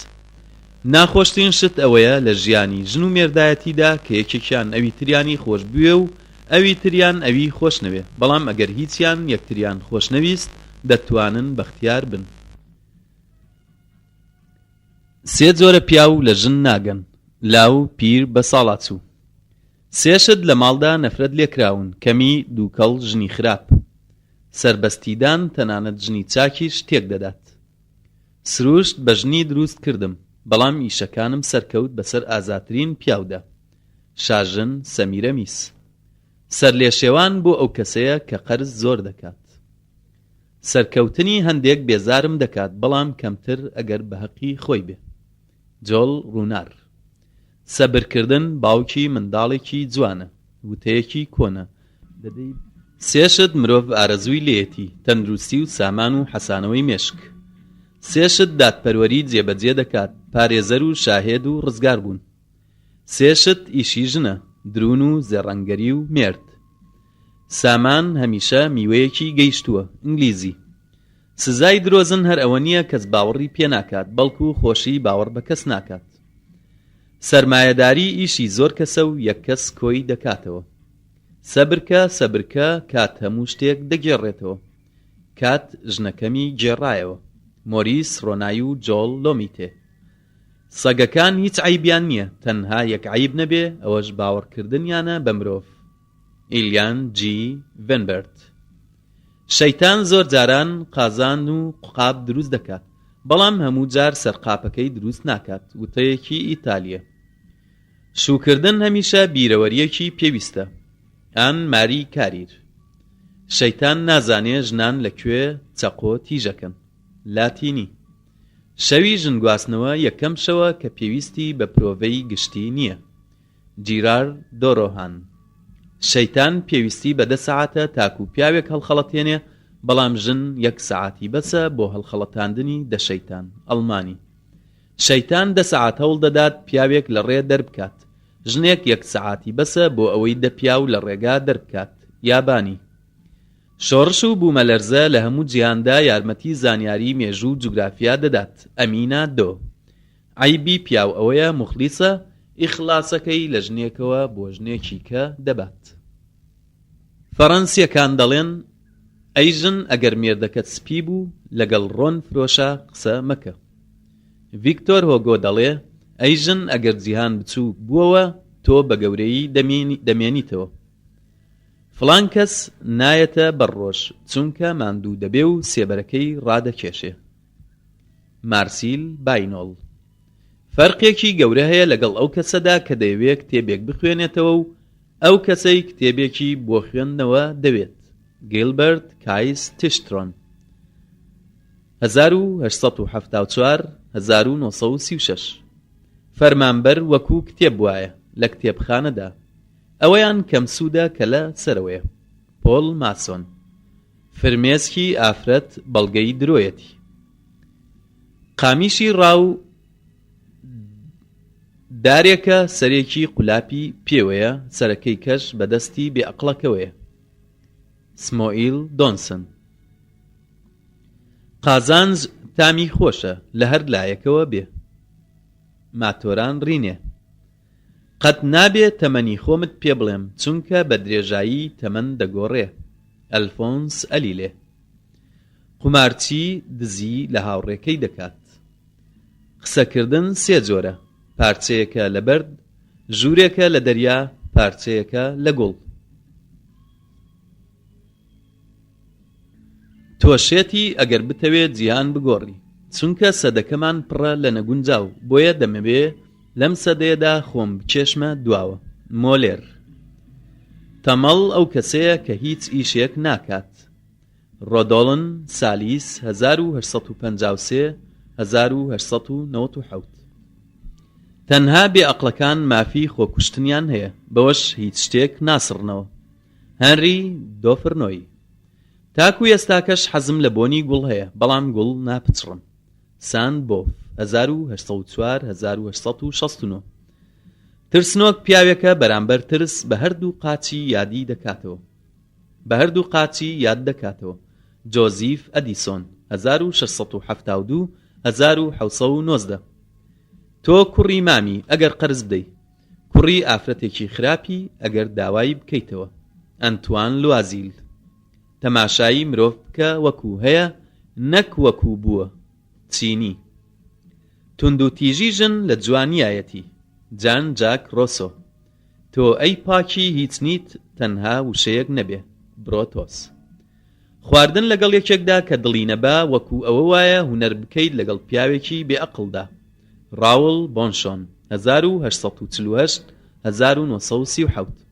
ناخۆشترین شت ئەوەیە لە ژیانی ژن و مێردایەتیدا کە یەکێکیان ئەوی تریانی خۆش بوێ و ئەوی تریان ئەوی خۆش نەوێ، بەڵام ئەگەر هیچیان یەکتریان خۆش نەویست دەتوانن بەختیار بن. سێ جۆرە پیاو لە ژن ناگەن. لاو پیر بە ساڵات چوو. سێشت لە ماڵدا نەفرەت لێکراون، کەمی دووکەڵ ژنی خراپ. سربەستیدان تەنانەت ژنی چاکیش تێک دەدات. سروشت بە ژنی دروست کردم، بەڵام ئیشەکانم سەرکەوت بەسەر ئازاترین پیاودا. شاژن سەمیرە میس. سەرلێشێوان بۆ ئەو کەسەیە کە قەرز زۆر دەکات. سەرکەوتنی هەندێک بێزارم دەکات، بەڵام کەمتر ئەگەر بە حەقی خۆی بێ. جۆڵ ڕوونار. سەبرکردن باوکی منداڵێکی جوانە. وتەیەکی کۆنە. سێشت مرۆڤ ئارەزووی لێیەتی، تەندروستی و سامان و حەسانەوەی مێشک. سێشت دادپەروەری جێبەجێ دەکات، پارێزەر و شاهێد و ڕزگار بوون. سێشت ئیشی ژنە، درون و زێڕەنگەری و مێرد. سامان هەمیشە میوەیەکی گەیشتووە. ئینگلیزی. سزای درۆزن هەر ئەوە نییە کەس باوەڕی پێ ناکات، بەڵکو خۆشی باوەڕ بە کەس ناکات. سەرمایەداری ئیشی زۆر کەسە و یەک کەس کۆی دەکاتەوە. سەبرکە سەبرکە کات هەموو شتێک دەگێڕێتەوە. کات ژنەکەمی گێڕایەوە. مۆریس ڕۆنای و جۆڵ لۆمیتێ. سەگەکان هیچ عیبیان نییە، تەنها یەک عیب نەبێ ئەوەش باوەڕکردنیانە بە مرۆڤ. ئیلیان جی ڤێنبەرت. شەیتان زۆر جاران قازان و قوقاب دروست دەکات، بەڵام هەموو جار سەرقاپەکەی دروست ناکات. وتەیەکی ئیتالیە. شوکردن هەمیشە بیرەوەریەکی پێویستە. ئان ماری کاریر. شەیتان نازانێ ژنان لەکوێ چەقۆ تیژەکەن. لاتینی. شەوی ژنگواستنەوە یەکەم شەوە کە پێویستی بە پرۆڤەی گشتی نییە. جیرار دۆڕۆهان. شەیتان پێویستی بە 10 سەعاتە تاکو پیاوێک هەڵخەڵەتێنێ، بەڵام ژن 1 سەعاتی بەسە بۆ هەڵخەڵەتاندنی شەیتان. ئەڵمانی. شەیتان 10 سەعات هەوڵ دەدات پیاوێک لە ڕێ دەربکات، ژنێک 1 سەعاتی بەسە بۆ ئەوەی 10 پیاو لە ڕێگا دەربکات. یابانی. شۆڕش و بوومەلەرزە لە هەموو جیهاندا یارمەتی زانیاری مێژوو و جوگرافیا دەدات. ئەمینە دۆ. عیبی پیاو ئەوەیە موخلیسە، ئیخلاسەکەی لە ژنێکەوە بۆ ژنێکی کە دەبات. فەڕەنسیەکان دەڵێن ئەی ژن ئەگەر مێردەکەت سپی بوو لەگەڵ ڕۆن فرۆشە قسە مەکە. ڤیکتۆر هۆگۆ دەڵێ ئەی ژن ئەگەر جیهان بچووک بووەوە تۆ بە گەورەی دەمێنیتەوە. فڵان کەس نایەتە بەڕۆژ چونکە ماندوو دەبێ و سێبەرەکەی ڕادەکێشێ. مارسیل باینۆڵ. فەرقێکی گەورە هەیە لەگەڵ ئەو کەسەدا کە دەیەوێت کتێبێک بخوێنێتەوە و ئەو کەسەی کتێبێکی بۆ خوێندنەوە دەوێت. گیلبەرت کایس تیشترۆن. 1874 1936. فەرمانبەر وەکو کتێب وایە لە کتێبخانەدا، ئەوەیان کەم سوودە کە لە سەرەوەیە. پۆل ماسۆن. فرمێسکی ئافرەت بەڵگەی درۆیەتی. قامیشی ڕاو دارێکە سەرێکی قولاپی پێوەیە، سەرەکەی کەش بەدەستی بێعەقڵەکەوەیە. سمۆئیل دۆنسن. قازانج تامی خۆشە لە هەر لایەکەوە بێ. ماتۆران ڕینێ. قەت نابێ تەمەنی خۆمت پێ بڵێم چونکە بە درێژایی تەمەن دەگۆڕێ. ئەلفۆنس ئەلیلێ. قومارچی دزی لە هاوڕێکەی دەکات. قسەکردن 3 جۆرە: پارچەیەکە لە بەرد، ژوورێکە لە دەریا، پارچەیەکە لە گوڵ. تۆشێتی ئەگەر بتەوێت جیهان بگۆڕی، چونکە سەدەکەمان پڕە لە نەگونجاو، بۆیە دەمەوێ لەم سەدەیەدا خۆم بکێشمە دواوە. مۆلێر. تەمەڵ ئەو کەسەیە کە هیچ ئیشێک ناکات. ڕۆدۆڵن سالیس 1853 1897 تەنها بێعەقڵەکان مافی خۆکوشتنیان هەیە، بەوەش هیچ شتێک ناسڕنەوە. هەنری دۆفرنۆی. تاکو ئێستاکەش حەزم لە بۆنی گوڵ هەیە، بەڵام گوڵ ناپچڕم. ساند بۆف 1804 1869 ترسنۆک پیاوێکە بەرامبەر ترس بە هەردوو قاچی یادی دەکاتەوە، بە هەردوو قاچی یاد دەکاتەوە. جۆزیف ئەدیسۆن 1672 1790 تۆ کوڕی مامی ئەگەر قەرز بدەی، کوڕی ئافرەتێکی خراپی ئەگەر داوای بکەیتەوە. ئەنتوان لوازیل. تەماشایی مرۆڤ بکە وەکو هەیە، نەک وەکو بووە. چینی. توندوتیژی ژن لە جوانیایەتی. جان جاک ڕۆسۆ. تۆ ئەی پاکی هیچ نیت تەنها وشەیەک نەبێ. برۆتۆس. خواردن لەگەڵ یەکێکدا کە دڵی نەبا وەکو ئەوە وایە هونەر بکەیت لەگەڵ پیاوێکی بێعەقڵدا. راول بۆنشۆن 1848 1937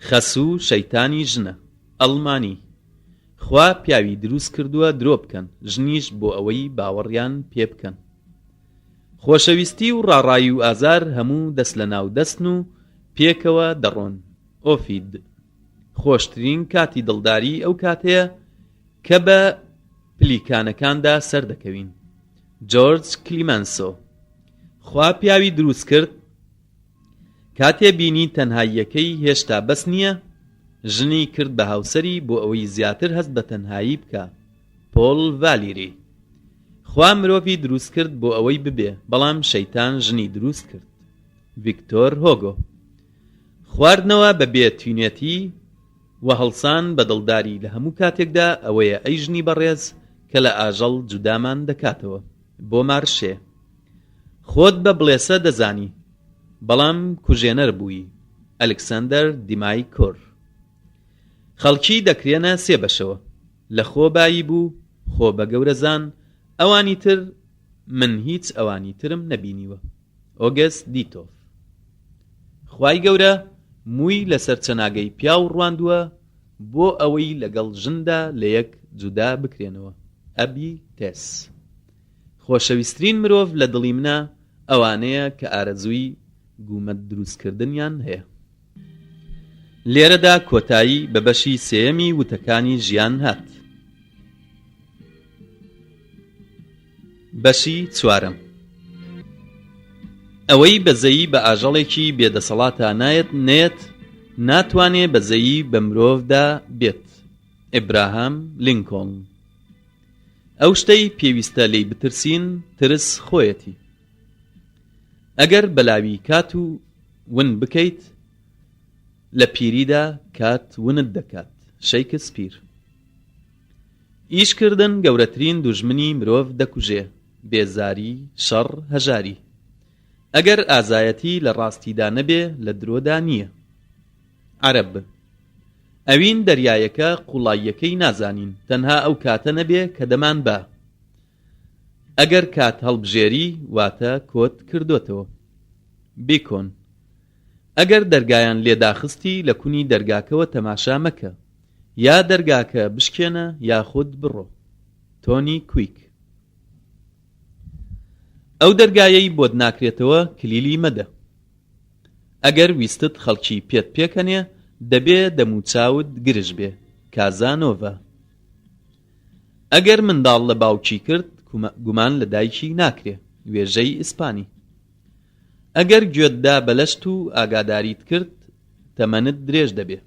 خەسوو شەیتانی ژنە. ئەڵمانی. خوا پیاوی دروست کردووە درۆ بکەن، ژنیش بۆ ئەوەی باوەڕیان پێ بکەن. خۆشەویستی و ڕاڕایی و ئازار هەموو دەست لە ناو دەستن و پێکەوە دەڕۆن. ئۆفید. خۆشترین کاتی دڵداری ئەو کاتەیە کە بە پلیکانەکاندا سەردەکەوین. جۆرج کلیمەنسۆ. خوا پیاوی دروست کرد، کاتێ بینی تەنهاییەکەی هێشتا بەس نییە، ژنی کرد بە هاوسەری بۆ ئەوەی زیاتر هەست بە تەنهایی بکە. پۆل ڤالیری. خوا مرۆڤی دروست کرد بۆ ئەوەی ببێ، بەڵام شەیتان ژنی دروست کرد. ڤیکتۆر هۆگۆ. خواردنەوە بە بێتوینێتی و هەڵسان بە دڵداری لە هەموو کاتێکدا ئەوەیە ئەی ژنی بەڕێز کە لە ئاژەڵ جودامان دەکاتەوە. بۆ مارشێ. خۆت بە بڵێسە دەزانی، بەڵام کوژێنەر بووی. ئەلکسەندەر دیمای کۆر. خەڵکی دەکرێنە سێ بەشەوە: لە خۆ بایی بوو، خۆ بە گەورەزان، ئەوانی تر من هیچ ئەوانی ترم نەبینیوە. ئۆگەست دیتۆف. خوای گەورە مووی لەسەر چەناگەی پیاو ڕواندووە بۆ ئەوەی لەگەڵ ژندا لە یەک جودا بکرێنەوە. ئەبی تێس. خۆشەویستترین مرۆڤ لە دڵی منە ئەوانەیە کە ئارەزووی گومەت دروستکردنیان هەیە. لێرەدا کۆتایی بە بەشی سێیەمی وتەکانی ژیان هات. بەشی چوارەم. ئەوەی بەزەیی بە ئاژەڵێکی بێدەسەڵاتە نێت ناتوانێ بەزەیی بە مرۆڤدا بێت. ئیبراهام لینکۆڵن. ئەو شتەی پێویستە لێی بترسین ترس خۆیەتی. ئەگەر بەلاوی کات و ون بکەیت، لە پیریدا کات ونت دەکات. شەیکسپیر. ئیشکردن گەورەترین دوژمنی مرۆڤ دەکوژێ. بێزاری، شەڕ، هەژاری. ئەگەر ئازایەتی لە ڕاستیدا نەبێ لە درۆدا نییە. عەرەب. ئەوین دەریایەکە قوڵاییەکەی نازانین، تەنها ئەو کاتە نەبێ کە دەمان بە. ئەگەر کات هەڵبژێری واتە کۆت کردوتەوە. بیکۆن. ئەگەر دەرگایان لێداخستی لە کونی دەرگاکەوە تەماشا مەکە، یا دەرگاکە بشکێنە یا خود بڕۆ. تۆنی کویک. ئەو دەرگایەی بۆت ناکرێتەوە کلیلی مەدە. ئەگەر ویستت خەڵکی پێت پێکەنێ دەبێ دەموچاوت گرژ بێ. کازانۆڤە. ئەگەر منداڵ لە باوکی کرد گومان لە دایکی ناکرێ. وێژەی ئیسپانی. ئەگەر گوێتدا بەلەشت و ئاگاداریت کرد تەمەنت درێژ دەبێ.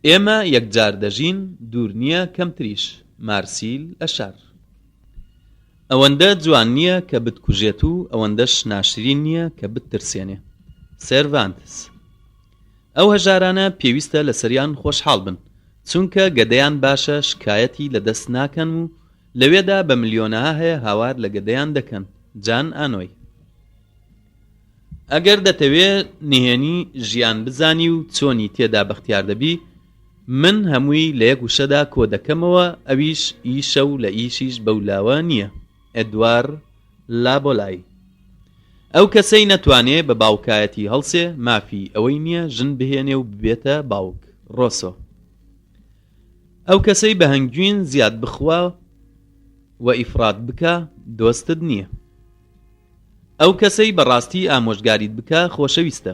ئێمە یەکجار دەژین، دوور نییە کەمتریش. مارسیل ئەشار. ئەوەندە جوان نییە کە بتکوژێت و ئەوەندەش ناشرین نییە کە بتترسێنێ. سێرڤانتس. ئەو هەژارانە پێویستە لە سەریان خۆشحاڵ بن، چونکە گەدەیان باشە شکایەتی لەدەست ناکەن و لەوێدا بە ملیۆنەها هەیە هاوار لە گەدەیان دەکەن. جان ئانۆی. ئەگەر دەتەوێت نهێنی ژیان بزانی و چۆنی تێدا بەختیار دەبی، من هەمووی لە یەک وشەدا کۆ دەکەمەوە، ئەویش ئیشە و لە ئیشیش بەولاوە نییە. ئێدوار لابۆلای. ئەو کەسەی نەتوانێ بە باوکایەتی هەڵسێ مافی ئەوەی نییە ژن بهێنێ و ببێتە باوک. ڕۆسۆ. ئەو کەسەی بە هەنگوین زیاد بخوا و ئیفرات بکە دۆستت نییە. ئەو کەسەی بەڕاستی ئامۆژگاریت بکە خۆشەویستە.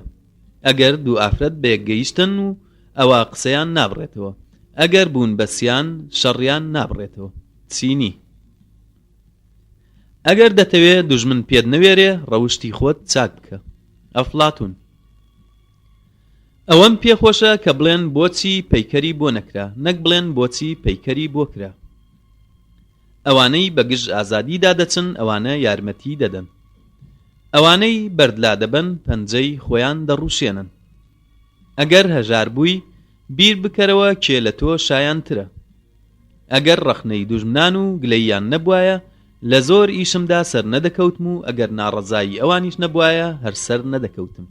ئەگەر دوو ئافرەت بەیەکگەیشتن و ئەوە قسەیان نابڕێتەوە، ئەگەر بوون بەسییان شەڕیان نابڕێتەوە. چینی. ئەگەر دەتەوێت دوژمن پێت نەوێرێ ڕەوشتی خۆت چاک بکە. ئەفلاتون. ئەوەم پێخۆشە کە بڵێن بۆچی پەیکەری بۆ نەکرا، نەک بڵێن بۆچی پەیکەری بۆ کرا. ئەوانەی بەگژ ئازادیدا دەچن ئەوانە یارمەتی دەدەن. ئەوانەی بەردلا دەبن پەنجەی خۆیان دەڕوشێنن. ئەگەر هەژار بووی بیر بکەرەوە کێ لە تۆ شایانترە. ئەگەر ڕەخنەی دوژمنان و گلەییان نەبوایە لە زۆر ئیشمدا سەر نەدەکەوتم و ئەگەر ناڕەزایی ئەوانیش نەبوایە هەر سەر نەدەکەوتم.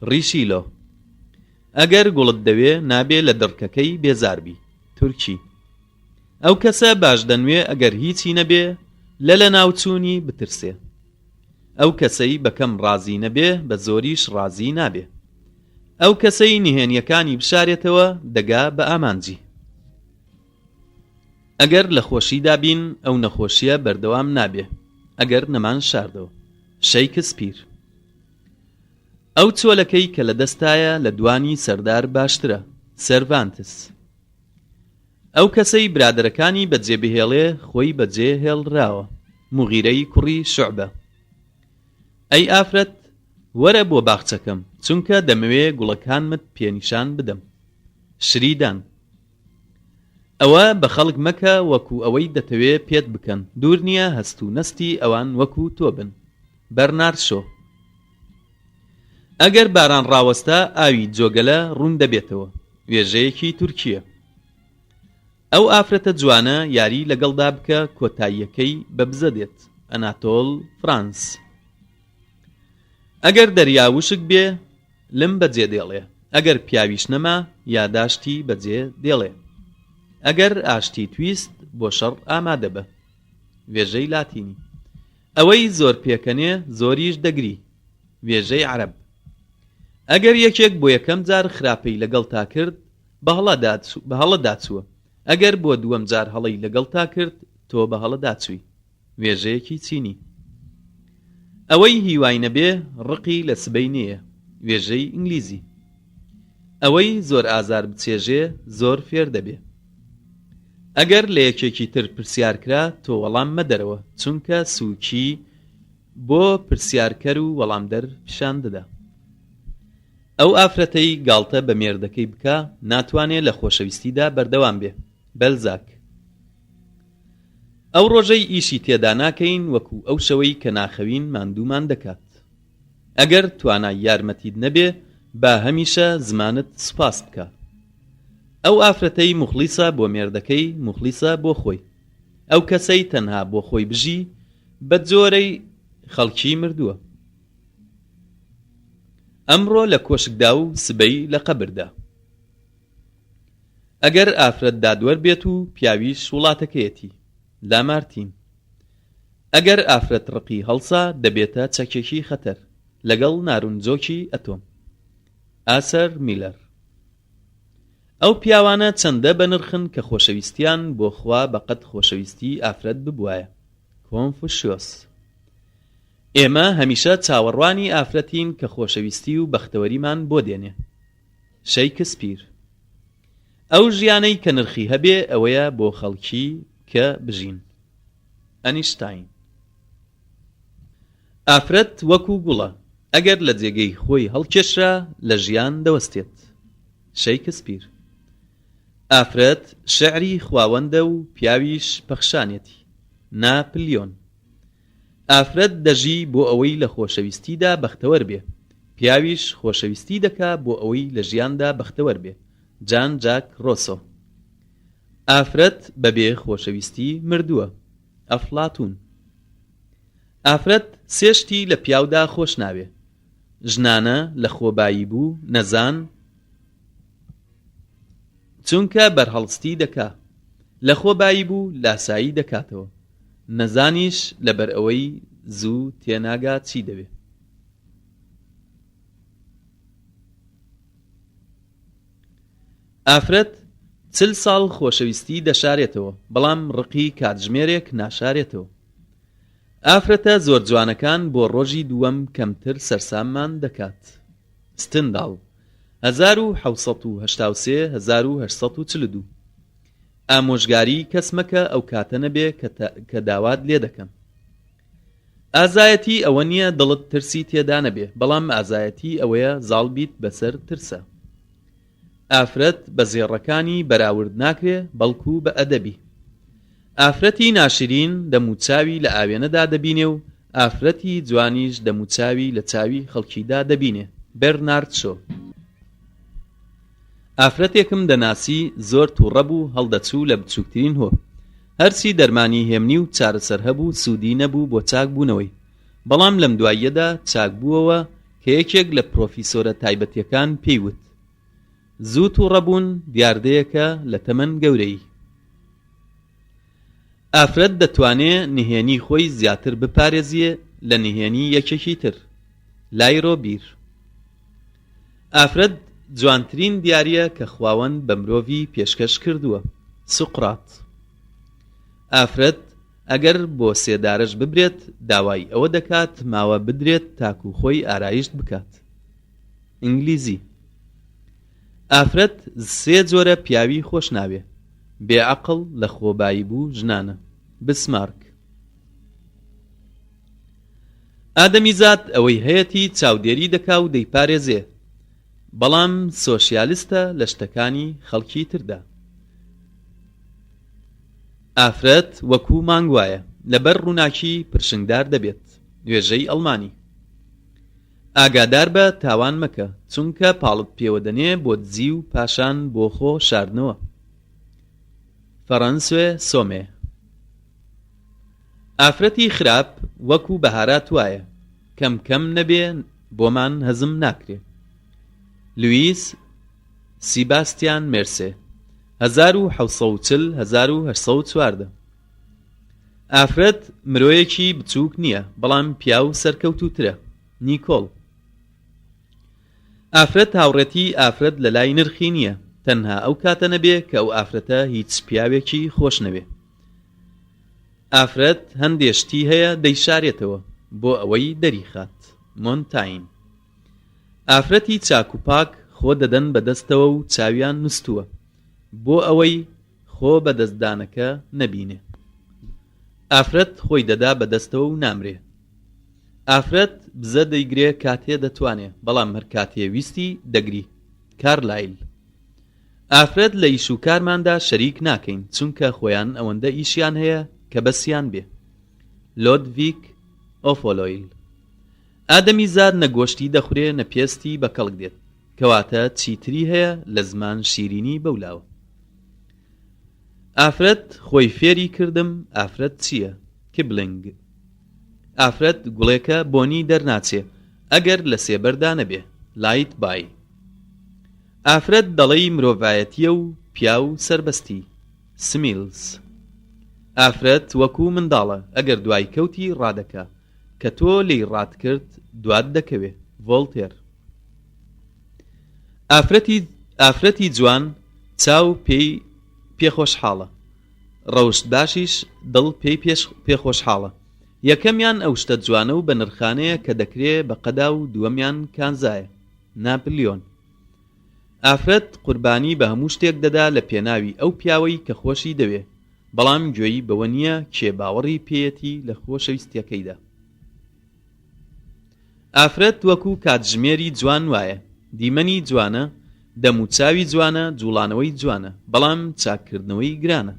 ڕیشیلۆ. ئەگەر گوڵت دەوێ نابێ لە دڕکەکەی بێزاربی. تورکی. ئەو کەسە باش دەنوێ ئەگەر هیچی نەبێ لە ناوچوونی بترسێ. ئەو کەسەی بەکەم ڕازی نەبێ بە زۆریش ڕازی نابێ. ئەو کەسەی نهێنیەکانی بشارێتەوە دەگا بە ئامانجی. ئەگەر لە خۆشیدا بین ئەو نەخۆشیە بەردەوام نابێ ئەگەر نەمان شاردەوە. شەیکسپیر. ئەو چۆلەکەی کە لە دەستایە لە دوانی سەردار باشترە. سەرڤانتس. ئەو کەسەی برادەرەکانی بەجێ بهێڵێ خۆی بەجێ هێڵراوە. موغیرەی کوڕی شوعبە. ئەی ئافرەت وەرە بۆ باخچەکەم چونکە دەمەوێ گوڵەکانمت پێنیشان بدەم. شریدان. ئەوە بە خەڵک مەکە وەکو ئەوەی دەتەوێ پێت بکەن، دوور نییە هەست و نەستی ئەوان وەکو تۆ بن. بەرنارد شۆ. ئەگەر باران ڕاوەستە ئاوی جۆگەلە ڕوون دەبێتەوە. وێژەیەکی تورکیە. ئەو ئافرەتە جوانە یاری لەگەڵدا بکە کۆتاییەکەی بەبزە دێت. ئەناتۆڵ فرانس. ئەگەر دەریا وشک بێ لم بەجێ دێڵێ، ئەگەر پیاویش نەما یاداشتی بەجێ دێڵێ. ئەگەر ئاشتی تویست بۆ شەڕ ئامادە بە. وێژەی لاتینی. ئەوەی زۆر پێکەنێ زۆریش دەگری. وێژەی عەرەب. ئەگەر یەکێک بۆ یەکەم جار خراپەی لەگەڵ تا کرد بە هەڵەدا چووە، ئەگەر بۆ دووەم جار هەڵەی لەگەڵ تا کرد تۆ بە هەڵەدا چووی. وێژەیەکی چینی. ئەوەی هیوای نەبێ ڕقی لە سبەی نییە. وێژەی ئینگلیزی. ئەوەی زۆر ئازار بچێژێ زۆر فێر دەبێ. ئەگەر لە یەکێکی تر پرسیار کرا تۆ وەڵام مەدەرەوە چونکە سووکی بۆ پرسیارکەر و وەڵامدەر پیشان دەدا. ئەو ئافرەتەی گاڵتە بە مێردەکەی بکە ناتوانێت لە خۆشەویستیدا بەردەوام بێ. بەلزاک. ئەو ڕۆژەی ئیشی تێدا ناکەین وەکو ئەو شەوەی کە ناخەوین ماندوومان دەکات. ئەگەر توانای یارمەتیت نەبێ با هەمیشە زمانت سوپاس بکە. ئەو ئافرەتەی موخلیسە بۆ مێردەکەی موخلیسە بۆ خۆی. ئەو کەسەی تەنها بۆ خۆی بژی بە جۆرەی خەڵکی مردووە. ئەمڕۆ لە کۆشکدا و سبەی لە قەبردا. ئەگەر ئافرەت دادوەر بێت و پیاویش وڵاتەکەیەتی. لامارتین. ئەگەر ئافرەت ڕقی هەڵسا دەبێتە چەکێکی خەتەر لەگەڵ ناروونجۆکی ئەتۆم. ئاسەر میلەر. ئەو پیاوانە چەندە بەنرخن کە خۆشەویستیان بۆ خوا بەقەد خۆشەویستی ئافرەت ببوایە. کۆنفوشیۆس. ئێمە هەمیشە چاوەڕوانی ئافرەتین کە خۆشەویستی و بەختەوەریمان بۆ دێنێ. شەیکسپیر. ئەو ژیانەی کە نرخی هەبێ ئەوەیە بۆ خەڵکی کە بژین. ئەنیشتاین. ئافرەت وەکو گوڵە ئەگەر لە جێگەی خۆی هەڵکێشرا لە ژیان دەوەستێت. شەیکسپیر. ئافرەت شێعری خواوەندە و پیاویش پەخشانێتی. ناپلیۆن. ئافرەت دەژی بۆ ئەوەی لە خۆشەویستیدا بەختەوەر بێ، پیاویش خۆشەویستی دەکا بۆ ئەوەی لە ژیاندا بەختەوەر بێ. جان جاک ڕۆسۆ. ئافرەت بەبێ خۆشەویستی مردووە. ئەفلاتون. ئافرەت سێشتی لە پیاودا خۆش ناوێ. ژنانە لە خۆبایی بوو نەزان چونکە بەرهەڵستی دەکا، لە خۆبایی بوو لاسایی دەکاتەوە، نەزانیش لەبەر ئەوەی زوو تێناگات چی دەوێ. ئافرەت 40 ساڵ خۆشەویستی دەشارێتەوە، بەڵام ڕقی کاتژمێرێک ناشارێتەوە. ئافرەتە زۆر جوانەکان بۆ ڕۆژی دووەم کەمتر سەرساممان دەکات. ستنداڵ 1783-1842 ئامۆژگاری کەس مەکە ئەو کاتە نەبێ کە داوات لێ دەکەم. ئازایەتی ئەوە نییە دڵت ترسی تێدا نەبێ، بەڵام ئازایەتی ئەوەیە زاڵ بیت بەسەر ترسە. ئافرەت بە زێڕەکانی بەراورد ناکرێ، بەڵکو بە ئەدەبی. ئافرەتی ناشرین دەموچاوی لە ئاوێنەدا دەبینێ و ئافرەتی جوانیش دەموچاوی لە چاوی خەڵکیدا دەبینێ. بێرنارد شۆ. ئافرەتێکم دەناسی زۆر تووڕە بوو، هەڵدەچوو لە بچووکترین هۆ. هەرچی دەرمانی هێمنی و چارەسەر هەبوو سوودی نەبوو بۆ چاک بوونەوەی، بەڵام لەم دواییەدا چاک بووەوە کە یەکێک لە پرۆفیسۆرە تایبەتیەکان پێی وت زوو تووڕەبوون دیاردەیەکە لە تەمەن گەورەی. ئافرەت دەتوانێ نهێنی خۆی زیاتر بپارێزیێ لە نهێنی یەکێکی تر. لایرۆ بیر. ئافرەت جوانترین دیاریە کە خواوەند بە مرۆڤی پێشکەش کردووە. سوقڕات. ئافرەت ئەگەر بۆ سێدارەش ببرێت داوای ئەوە دەکات ماوە بدرێت تاکو خۆی ئارایشت بکات. ئینگلیزی. ئافرەت سێ جۆرە پیاوی خۆش ناوێ: بێعەقڵ، لە خۆبایی بوو، ژنانە. بسمارک. ئادەمیزاد ئەوەی هەیەی چاودێری دەکا و دەیپارێزێ، بەڵام سۆشیالیستە لە شتەکانی خەڵکی تردا. ئافرەت وەکو مانگ وایە، لەبەر ڕووناکی پرشنگدار دەبێت. وێژەی ئەڵمانی. ئاگادار بە تاوان مەکە، چونکە پاڵت پێوە دەنێ بۆ دزی و پاشان بۆ خۆ شاردنەوە. فەڕەنسوێ سۆمێ. ئافرەتی خراپ وەکو بەهارات وایە، کەم کەم نەبێ بۆمان هەزم ناکرێ. لوئیس سیباستیان مێرسێ. 1740-1814. ئافرەت مرۆیەکی بچووک نییە، بەڵام پیا و سەرکەوتووترە. نیکۆڵ. ئافرەت هاوڕێتی ئافرەت لە لای نرخی نییە، تەنها ئەو کاتە نەبێ کە ئەو ئافرەتە هیچ پیاوێکی خۆش نەبێ. ئافرەت هەندێشتی هەیە دەیشارێتەوە بۆ ئەوەی دەریخات. مۆنتاین. ئافرەتی چاک و پاک خۆ دەدەن بەدەستەوە و چاویان نوستووە بۆ ئەوەی خۆ بەدەستدانەکە نەبینێ. ئافرەت خۆی دەدا بەدەستەوە و نامرێ. ئافرەت بزە دەیگرێ کاتێ دەتوانێ، بەڵام هەر کاتێ ویستی دەگری. کارلایل. ئافرەت لە ئیش و کارماندا شەریک ناکەین، چونکە خۆیان ئەوەندە ئیشیان هەیە کە بەسیان بێ. لۆدڤیک ئۆفۆلۆیل. ئادەمیزاد نەگۆشتی دەخورێ نەپێستی بە کەڵک دێت، کەواتە چیتری هەیە لە زمان شیرینی بەولاوە. ئافرەت خۆی فێری کردم. ئافرەت چییە؟ کبلنگ. ئافرەت گوڵێکە بۆنی دەرناچێ ئەگەر لە سێبەردا نەبێ. لایت بای. ئافرەت دەڵێی مرۆڤایەتیە و پیا و سەربەستی. سمیلز. ئافرەت وەکو منداڵە، ئەگەر دوای کەوتی ڕادەکە، کە تۆ لێی ڕات کرد دوات دەکەوێ. ڤۆڵتێر. ئافرەتی جوان چاو پێخۆشحاڵە، ڕەوشت باشیش دڵ پێخۆشحاڵە. یەکەمیان ئەو شتە جوانە و بە نرخانەیە کە دەکرێ بە قەدا و دووەمیان کانزایە. ناپلیۆن. ئافرەت قوربانی بە هەموو شتێک دەدا لە پێناوی ئەو پیاوەی کە خۆشی دەوێ، بەڵام گوێی بەوە نییە کێ باوەڕی پێیەتی لە خۆشەویستیەکەیدا. ئافرەت وەکو کاتژمێری جوان وایە، دیمەنی جوانە، دەموچاوی جوانە، جوڵانەوەی جوانە، بەڵام چاککردنەوەی گرانە.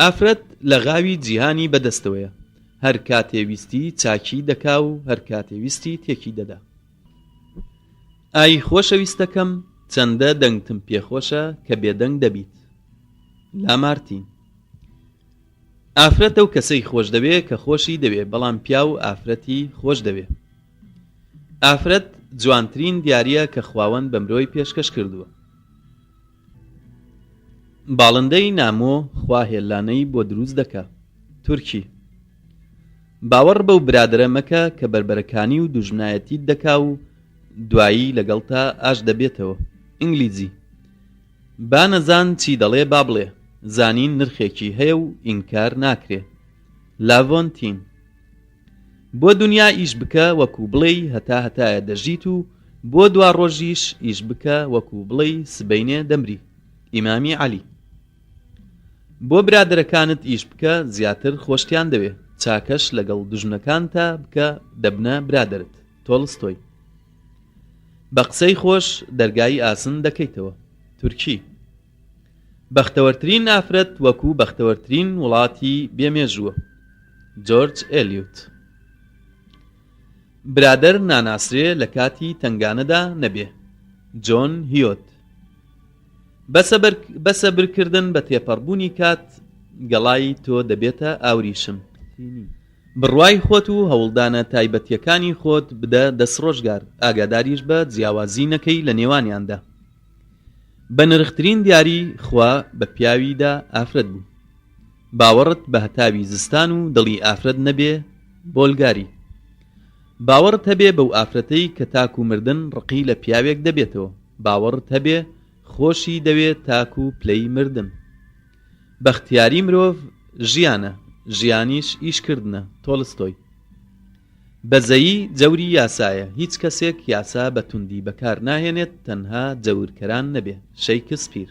ئافرەت لە غاوی جیهانی بەدەستەوەیە، هەر کاتێویستی چاکی دەکا و هەر کاتێویستی تێکی دەدا. ئای خۆشەویستەکەم چەندە دەنگتم پێخۆشە کە بێدەنگ دەبیت. لامارتین. ئافرەتە و کەسەی خۆش دەوێ کە خۆشی دەوێ، بەڵام پیا و ئافرەتی خۆش دەوێ. ئافرەت جوانترین دیاریە کە خواوەند بە مرۆی پێشکەش کردووە. باڵندەی نامۆ خواهێلانەی بۆ دروست دەکا. تورکی. باوەڕ بەو برادرە مەکە کە بربەرەکانی و دوژمنایەتیت دەکا و دوایی لەگەڵ تا ئاش دەبێتەوە. ئینگلیزی. با نەزان چی دەڵێ با بڵێ، زانین نرخێکی هەیە و ئینکار ناکرێ. لاڤۆنتین. بۆ دنیا ئیش بکە وەکو بڵێ هەتا هەتایە دەژیت و بۆ دوا ڕۆژیش ئیش بکە وەکو بڵێ سبەینێ دەمری. ئیمامی عەلی. بۆ برادەرەکانت ئیش بکە زیاتر خۆشتیان دەوێ، چاکەش لەگەڵ دوژمنەکانتە بکە دەبنە برادەرت. تۆڵستۆی. بە قسەی خۆش دەرگای ئاسن دەکەیتەوە. تورکی. بەختەوەرترین ئافرەت وەکو بەختەوەرترین وڵاتی بێمێژووە. جۆرج ئێلیوت. برادەر ناناسرێ لە کاتی تنگانەدا نەبێ. جۆن هیۆت. بەسەبرکردن بە تێپەڕبوونی کات گەڵای تۆ دەبێتە ئاوریشم. بڕوای خۆت و هەوڵدانە تایبەتیەکانی خۆت بدە دەستڕۆژگار، ئاگاداریش بە جیاوازی نەکەی لە نێوانیاندا. بە نرخترین دیاری خوا بە پیاویدا ئافرەت بوو. باوەڕت بە هەتاوی زستان و دڵی ئافرەت نەبێ بۆلگاری. باوەڕت هەبێ بەو ئافرەتەی کە تاکو مردن ڕقی لە پیاوێک دەبێتەوە. باوەڕت هەبێ خۆشی دەوێت تاکو پلەی مردن. بەختیاری مرۆڤ ژیانە، ژیانیش ئیشکردنە. تۆڵستۆی. بەزەیی جەوری یاسایە، هیچ کەسێک یاسا بە توندی بەکار ناهێنێت تەنها جەورکەران نەبێ. شەیکسپیر.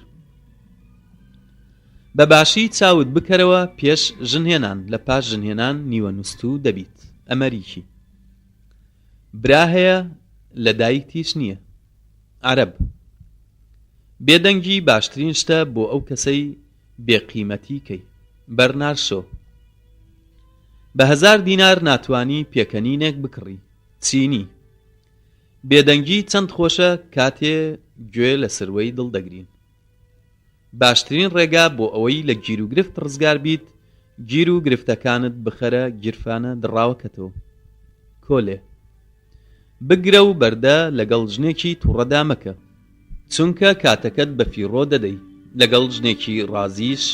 بەباشی چاوت بکەرەوە پێش ژنهێنان، لە پاش ژنهێنان نیوە نووستوو دەبیت. ئەمەریکی. برا هەیە لە دایک تیش نییە. عەرەب. بێدەنگی باشترین شتە بۆ ئەو کەسەی بێقیمەتی کەی. بەرنار شۆ. بە 1000 دینار ناتوانی پێکەنینێک بکڕی. چینی. بێدەنگی چەند خۆشە کاتێ گوێ لە سروەی دڵ دەگرین. باشترین ڕێگا بۆ ئەوەی لە گیر و گرفت ڕزگار بیت، گیر و گرفتەکانت بخەرە گیرفانە دڕاوەکەتەوە. کۆلێ. بگرە و بەردە لەگەڵ ژنێکی تووڕەدا مەکە، چونکە کاتەکەت بە فیڕۆ دەدەی. لەگەڵ ژنێکی ڕازیش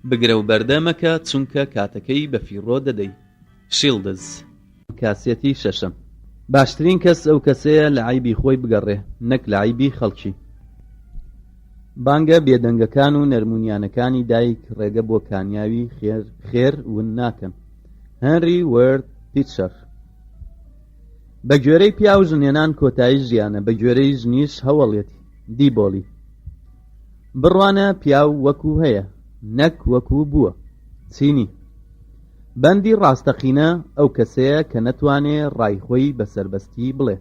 بگرە و بەردە مەکە، چونکە کاتەکەی بە فیڕۆ دەدەی. شیلدز. کاسێتی شەشەم. باشترین کەس ئەو کەسەیە لە عیبی خۆی بگەڕێ، نەک لە عیبی خەڵکی. بانگە بێدەنگەکان و نەرمونیانەکانی دایک ڕێگە بۆ کامیاوی خێر ون ناکەن. هەنری وەرد پیتچەر. بە گوێرەی پیا و ژنێنان کۆتایی ژیانە، بە گوێرەی ژنیش هەوڵێتی. دیبۆلی. بڕوانە پیاو وەکو هەیە، نەک وەکو بووە. چینی. بەندی ڕاستەقینە ئەو کەسەیە کە نەتوانێ ڕای خۆی بەسەربەستی بڵێ.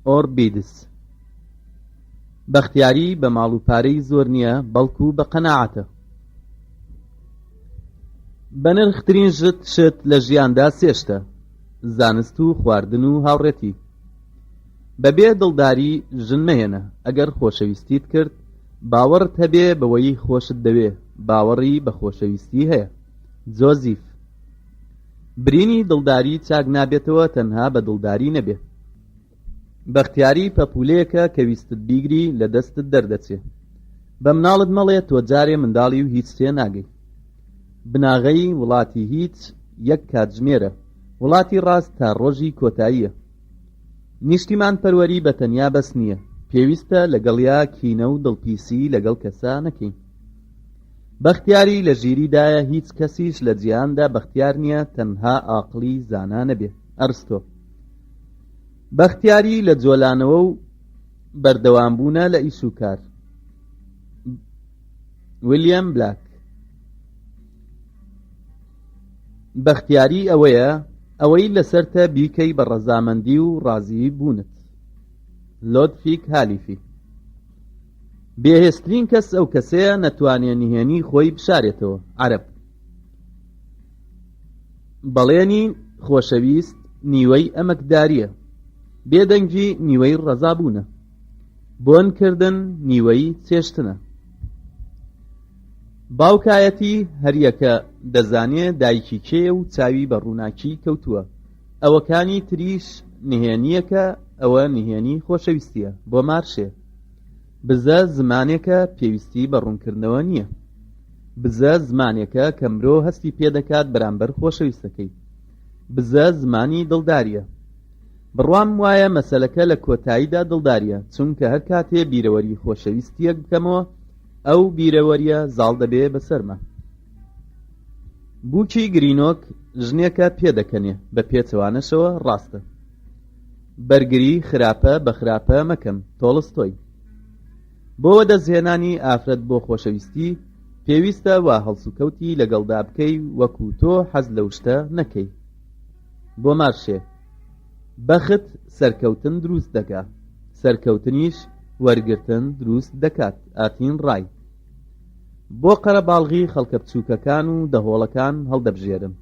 ئۆربیدس. بەختیاری بە ماڵ و پارەی زۆر نییە، بەڵکو بە قەناعەتە. بە نرخترین شت لە ژیاندا سێشتە: زانست و خواردن و هاوڕێتی. بەبێ دڵداری ژن مەهێنە. ئەگەر خۆشەویستیت کرد باوەڕت هەبێ بەوەی خۆشت دەوێ، باوەڕی بە خۆشەویستی هەیە. جۆزیف. برینی دڵداری چاک نابێتەوە تەنها بە دڵداری نەبێ. بەختیاری پەپولەیەکە کە ویستت بیگری لە دەستت دەردەچێ. بە مناڵت مەڵێ تۆ جارێ منداڵی و هیچ تێ ناگەی. بناغەی وڵاتی هیچ یەک کاتژمێرە، وڵاتی ڕاست تا ڕۆژی کۆتاییە. نیشتیمان پەروەری بە تەنیا بەس نییە، پێویستە لەگەڵیا کینە و دڵپیسی لەگەڵ کەسا نەکەین. بەختیاری لە ژیریدایە، هیچ کەسیش لە جیهاندا بەختیار نییە تەنها ئاقلی زانا نەبێ. ئەرستۆ. بەختیاری لە جۆلانەوە و بەردەوامبوونە لە ئیش و کار. ویلیام بلاک. بەختیاری ئەوەی لەسەرتە بیکەی بە ڕەزامەندی و ڕازی بوونت. لۆدڤیگ هالیفی. بێهێسترین کەس ئەو کەسەیە نەتوانێ نهێنی خۆی بشارێتەوە. عەرەب. بەڵێنی خۆشەویست نیوەی ئەمەکداریە، بێدەنگی نیوەی ڕەزابوونە، بۆنکردن نیوەی چێشتنە. باوکایەتی هەریەکە دەزانێ دایکی کێ و چاوی بە ڕووناکی کەوتووە. ئەوەکانی تریش نهێنیەکە، ئەوە نهێنی خۆشەویستیە بۆ مارشێ. بزە زمانێکە پێویستی بە ڕوونکردنەوە نییە. بزە زمانێکە کە مرۆ هەستی پێدەکات بەرامبەر خۆشەویستەکەی. بزە زمانی دڵداریە. بڕوام وایە مەسەلەکە لە کۆتاییدا دڵداریە، چونکە هەر کاتێ بیرەوەری خۆشەویستیەک بکەمەوە ئەو بیرەوەریە زاڵ دەبێ بەسەرمە. بووکی گرینۆک ژنێکە پێدەکەنێ بە پێچەوانەشەوە ڕاستە. بەرگری خراپە بە خراپە مەکەم. تۆڵستۆی. بۆ دەستهێنانی ئافرەت بۆ خۆشەویستی پێویستە وا هەڵسوکەوتی لەگەڵدا بکەی وەکو تۆ حەز لەو شتە نەکەی. بۆ مارشێ بەخت سەرکەوتن دروست دەکات، سەرکەوتنیش وەرگرتن دروست دەکات. ئاتین ڕای. بۆ قەرەباڵغی خەڵکە بچووکەکان و دەهۆڵەکان هەڵدەبژێرم.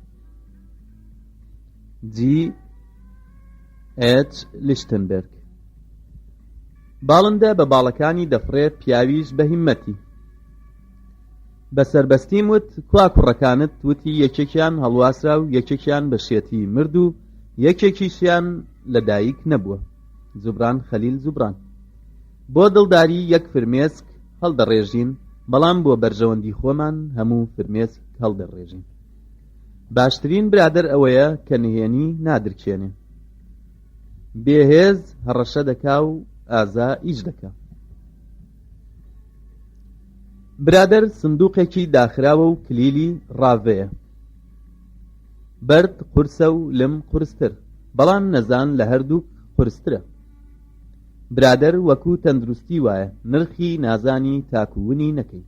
جی ئێچ لیشتنبێرگ. باڵندە بە باڵەکانی دەفڕێت، پیاویش بە هیممەتی. بەسەربەستیم وت کوا کوڕەکانت وتی یەکێکیان هەڵواسرا و یەکێکیان بە شێتی مرد و یەکێکیشیان لەدایک نەبووە. زوبران خەلیل زوبران. بۆ دڵداری یەک فرمێسک هەڵدەڕێژین، بەڵام بۆ بەرژەوەندی خۆمان هەموو فرمێسک هەڵدەڕێژین. باشترین برادەر ئەوەیە کە نهێنی نادرکێنێ. بێهێز هەڕەشە دەکا و ئازا ئیش دەکا. برادەر سندوقێکی داخراوە و کلیلی ڕاڤەیە. بەرد قورسە و لم قورستر، بەڵام نەزان لە هەردووک قورسترە. برادەر وەکو تەندروستی وایە، نرخی نازانی تاکوونی نەکەی.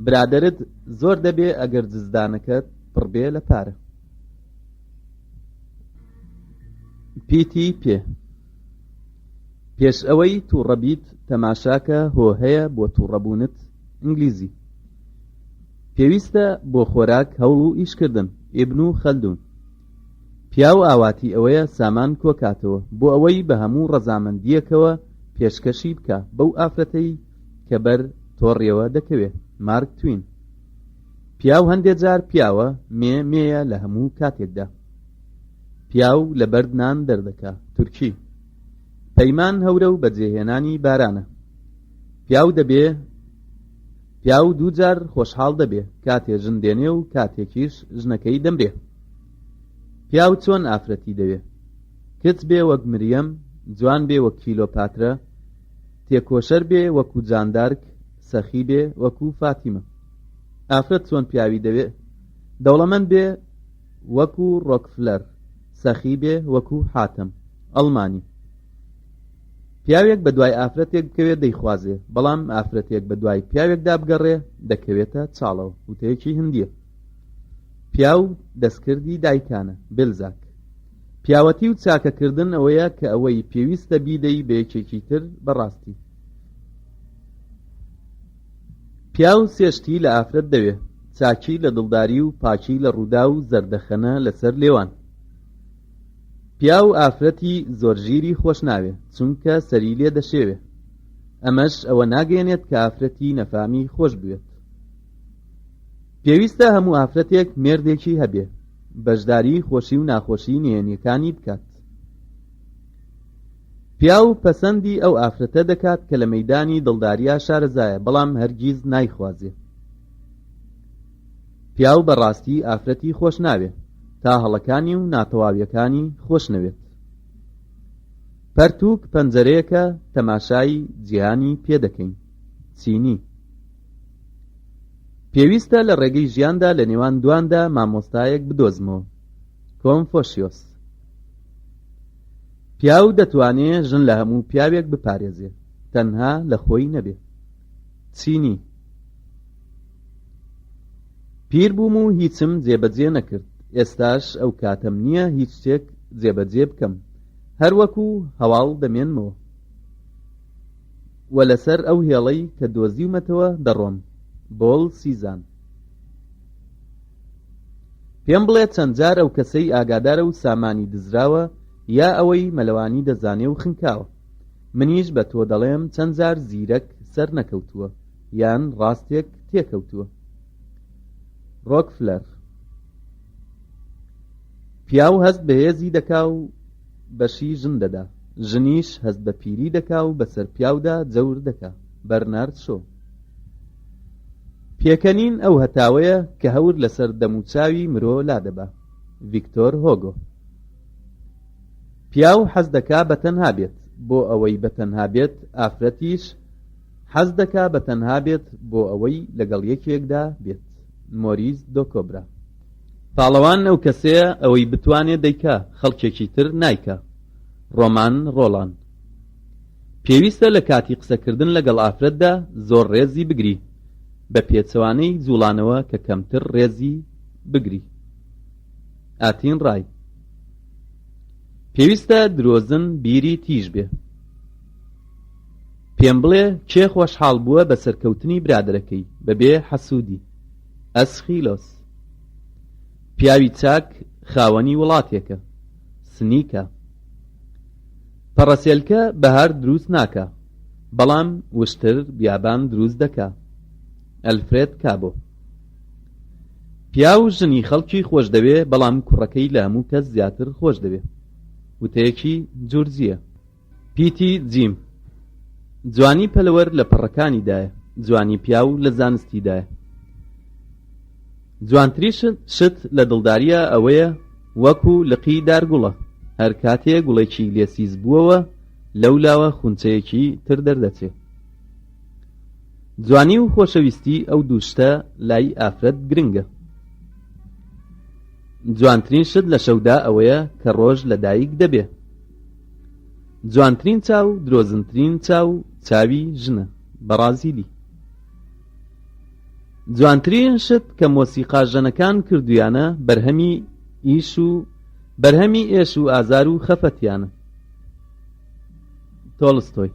برادەرت زۆر دەبێ ئەگەر جزدانەکەت پڕبێ لە پارە. پیتی پێ. پێش ئەوەی تووڕەبیت تەماشاکە هۆ هەیە بۆ تووڕەبوونت. ئینگلیزی. پێویستە بۆ خۆراک هەوڵ و ئیشکردن. ئیبن خەلدون. پیاو ئاواتی ئەوەیە سامان کۆکاتەوە بۆ ئەوەی بە هەموو ڕەزامەندیەکەوە پێشکەشی بکە بەو ئافرەتەی کە بەر تۆڕیەوە دەکەوێت. مارک توین. پیاو هەندێک جار پیاوە مێیە لە هەموو کاتێکدا. پیاو لە بەرد نان دەردەکا. تورکی. پەیمان هەورە و بەجێهێنانی بارانە. پیاو دووجار خۆشحاڵ دەبێ کاتێ ژن دێنێ و کاتێکیش ژنەکەی دەمرێ. پیاو چۆن ئافرەتی دەوێ؟ کچ بێ وەک مریەم، جوان بێ وەک کیلۆپاترە، تێکۆشەر بێ وەکو جاندارک، سەخی بێ وەکو فاتیمە. ئافرەت چۆن پیاوی دەوێ؟ دەوڵەمەند بێ وەکو ڕۆکفلەر، سەخی بێ وەکو حاتەم. ئەڵمانی. پیاوێک بە دوای ئافرەتێک بکەوێت دەیخوازێ، بەڵام ئافرەتێک بە دوای پیاوێکدا بگەڕێ دەکەوێتە چاڵەوە. وتەیەکی هندیە. پیاو دەستکردی دایکانە. بێلزاک. پیاوەتی و چاکەکردن ئەوەیە کە ئەوەی پێویستە بیدەی بە یەکێکی تر بەڕاستی. پیاو سێشتی لە ئافرەت دەوێ: چاکی لە دڵداری و پاکی لە ڕوودا و زەردەخەنە لەسەر لێوان. پیاو ئافرەتی زۆر ژیری خۆش ناوێ، چونکە سەری لێ دەشێوێ. ئەمەش ئەوە ناگەێنێت کە ئافرەتی نەفامی خۆش بوێت. پێویستە هەموو ئافرەتێک مێردێکی هەبێ، بەشداری خۆشی و ناخۆشی نهێنیەکانی بکات. پیاو پەسەندی ئەو ئافرەتە دەکات کە لە مەیدانی دڵداریە شارەزایە، بەڵام هەرگیز نایخوازێ. پیاو بەڕاستی ئافرەتی خۆش ناوێ، تا هەڵەکانی و ناتەواویەکانی خۆش نەوێت. پەرتووک پەنجەرەیەکە تەماشای جیهانی پێدەکەین. چینی. پێویستە لە ڕێگەی ژیاندا لە نێوان دواندا مامۆستایەک بدۆزمەوە. کۆنفۆشیۆس. پیاو دەتوانێت ژن لە هەموو پیاوێک بپارێزێ، تەنها لە خۆی نەبێ. چینی. پیر بووم و هیچم جێبەجێ نەکرد، ئێستاش ئەو کاتەم نییە هیچ شتێک جێبەجێ بکەم، هەروەکو هەواڵ دەمێنمەوە و لەسەر ئەو هێڵەی کە دۆزیومەتەوە دەڕۆم. بۆڵ سیزان. پێم بڵێ چەند جار ئەو کەسەی ئاگادارە و سامانی دزراوە یا ئەوەی مەلەوانی دەزانێ و خنکاوە. منیش بە تۆ دەڵێم چەند جار زیرەک سەر نەکەوتووە یان ڕاستێک تێکەوتووە. ڕۆکفلەر. پیاو هەست بە هێزی دەکا و بەشی ژن دەدا، ژنیش هەست بە پیری دەکا و بەسەر پیاودا جەور دەکا. بەرنارد شۆ. پێکەنین ئەو هەتاوەیە کە هەور لەسەر دەموچاوی مرۆ لادەبا. ڤیکتۆر هۆگۆ. پیاو حەز دەکا بەتەنها بێت بۆ ئەوەی بەتەنها بێت ئافرەتیش حەز دەکا بەتەنها بێت بۆ ئەوەی لەگەڵ یەکێکدا بێت. مۆریس دۆکۆبرا. پاڵەوان ئەو کەسەیە ئەوەی بتوانێت دەیکا خەڵکێکی تر نایکا. ڕۆمان ڕۆڵان. پێویستە لە کاتی قسەکردن لەگەڵ ئافرەتدا زۆر ڕێزی بگری بە پێچەوانەی جوڵانەوە کە کەمتر ڕێزی بگری. ئاتین ڕای. پێویستە درۆزن بیری تیژ بێ. پێم بڵێ کێ خۆشحاڵ بووە بە سەرکەوتنی برادەرەکەی بەبێ حەسوودی. ئەسخیلۆس. پیاوی چاک خاوەنی وڵاتێکە. سنیکە. پەڕەسێلکە بەهار دروست ناکە بەڵام وشتر بیابان دروست دەکا. ئەلفرێد کابۆ. پیا و ژنی خەڵکی خۆش دەوێ بەڵام کوڕەکەی لە هەموو کەس زیاتر خۆش دەوێ. وتەیەکی جورجیە. پیتی جیم. جوانی پەلەوەر لە پەڕەکانیدایە، جوانی پیاو لە زانستیدایە. جوانتری شت لە دڵداریە ئەوەیە وەکو لقی دارگوڵە، هەر کاتێ گوڵێکی لێسیز بووەوە لەولاوە خونچەیەکی تر دەردەچێ. جوانی و خۆشەویستی ئەو دووشتە لای ئافرەت گرنگە. جوانترین شت لە شەودا ئەوەیە کە ڕۆژ لە دایک دەبێ. جوانترین چاو درۆزنترین چاو چاوی ژنە. بەڕازیلی. جوانترین شت کە مۆسیقا ژەنەکان کردویانە بەرهەمی ئێش و ئازار و خەفەتیانە. تۆڵستۆی.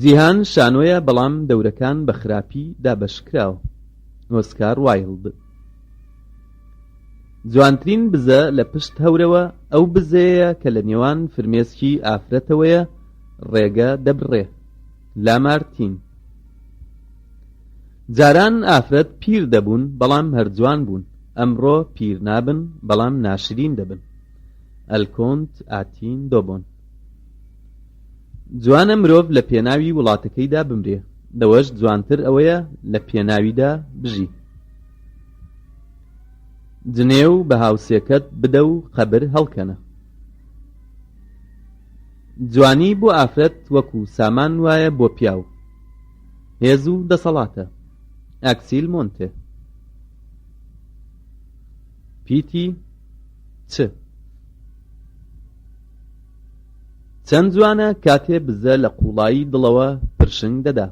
جیهان شانۆیە بەڵام دەورەکان بە خراپی دابەشکراوە. ئۆسکار وایلد. جوانترین بزە لە پشت هەورەوە ئەو بزەیە کە لە نێوان فرمێسکی ئافرەتەوەیە ڕێگە دەبڕێ. لامارتین. جاران ئافرەت پیر دەبوون بەڵام هەرجوان بوون، ئەمڕۆ پیر نابن بەڵام ناشرین دەبن. ئەلکۆنت ئاتین دۆبۆن. جوانە مرۆڤ لە پێناوی وڵاتەکەیدا بمرێ، دەوەش جوانتر ئەوەیە لە پێناویدا بژی. جنێو بە هاوسێکەت بدە و قەبر هەڵکەنە. جوانی بۆ ئافرەت وەکو سامان وایە بۆ پیاو. هێز و دەسەڵاتە. ئاکسیل مۆنتێ. پیتی چ. چەند جوانە کاتێ بزە لە قوڵایی دڵەوە پرشنگ دەدا.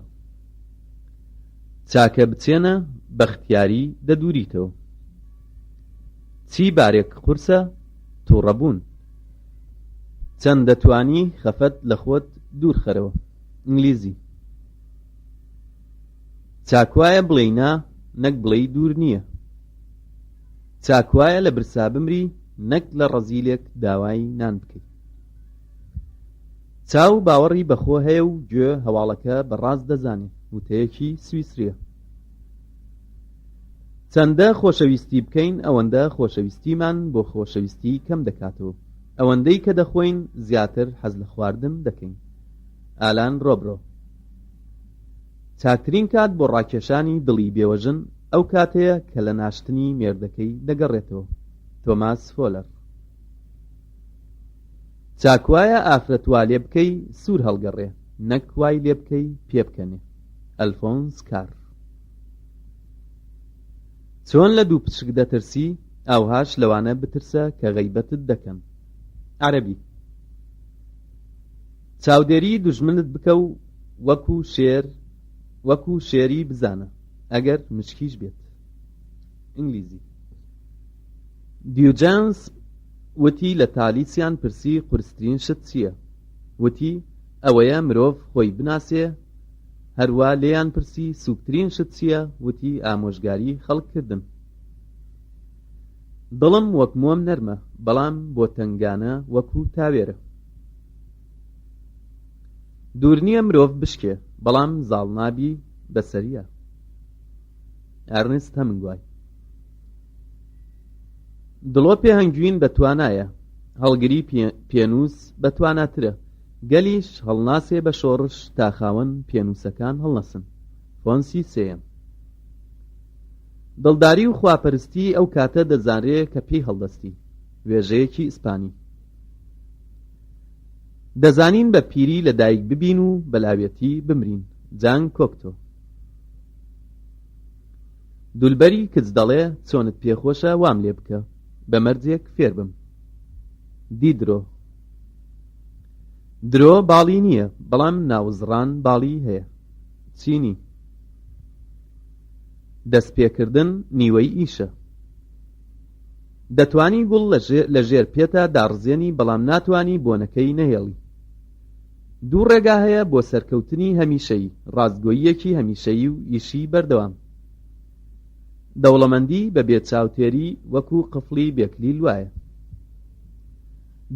چاکە بچێنە بەختیاری دەدووریتەوە. چی بارێک قورسە تووڕەبوون. چەند دەتوانی خەفەت لە خۆت دوورخەرەوە. ئینگلیزی. چاکوایە بڵێی نا نەک بڵێی دوور نییە. چاکوایە لە برسا بمری نەک لە ڕەزیلێک داوای نان بکەیت. چاو باوەڕی بەخۆ هەیە و گوێ هەواڵەکە بەڕاست دەزانێت. وتەیەکی سویسریە. چەندە خۆشەویستی بکەین ئەوەندە خۆشەویستیمان بۆ خۆشەویستی کەم دەکاتەوە. ئەوەندەی کە دەخۆین زیاتر حەز لە خواردن دەکەین. ئالان ڕۆبرۆ. چاکترین کات بۆ ڕاکێشانی دڵی بێوەژن ئەو کاتەیە کە لە ناشتنی مێردەکەی دەگەڕێتەوە. تۆماس فۆلەر. چاکوایە ئافرەت وا لێ بکەی سوور هەڵگەڕێ نەک وای لێ بکەی پێ بکەنێ. ئەلفۆنس کار. چۆن لە دوو پچک دەترسی ئاوهاش لەوانە بترسە کە غەیبەتت دەکەن. عەرەبی. چاودێری دوژمنت بکە و وەکو شێری بزانە ئەگەر مشکیش بێت. ئینگلیزی. دیوجانس وتی لە تالیسیان پرسی قورسترین شت چییە؟ وتی ئەوەیە مرۆڤ خۆی بناسێ. هەروە لێیان پرسی سووکترین شت چییە؟ وتی ئامۆژگاری خەڵککردن. دڵم وەک مۆم نەرمە بەڵام بۆ تنگانە وەکو تاوێرە. دوور نییە مرۆڤ بشکێ بەڵام زاڵ نابی بەسەریە. ئەرنست هەمنگوای. دڵۆ پێهەنگوین بەتوانایە، هەڵگری پێنووس بەتواناترە، گەلیش هەڵناسێ بە شۆڕش تا خاوەن پێنووسەکان هەڵنەسن. فۆنسی سێیەم. دڵداری و خواپەرستی ئەو کاتە دەزانرێ کە پێی هەڵدەستی. وێژەیەکی ئیسپانی. دەزانین بە پیری لەدایک ببین و بەلاوێتی بمرین جان کۆکتۆ. دولبەری کچ دەڵێ چۆنت پێخۆشە وام لێ بکە بە مەرجێک فێر بم. دیدرۆ. درۆ باڵی نییە بەڵام ناوزڕان باڵی هەیە. چینی. دەستپێکردن نیوەی ئیشە. دەتوانی گوڵ لە ژێر پێتە داڕزێنی بەڵام ناتوانی بۆنەکەی نەهێڵی. دوو ڕێگا هەیە بۆ سەرکەوتنی هەمیشەیی، ڕاستگۆییەکی هەمیشەیی و ئیشی بەردەوام. دەوڵەمەندی بە بێچاوتێری وەکو قفڵی بێکلیل وایە.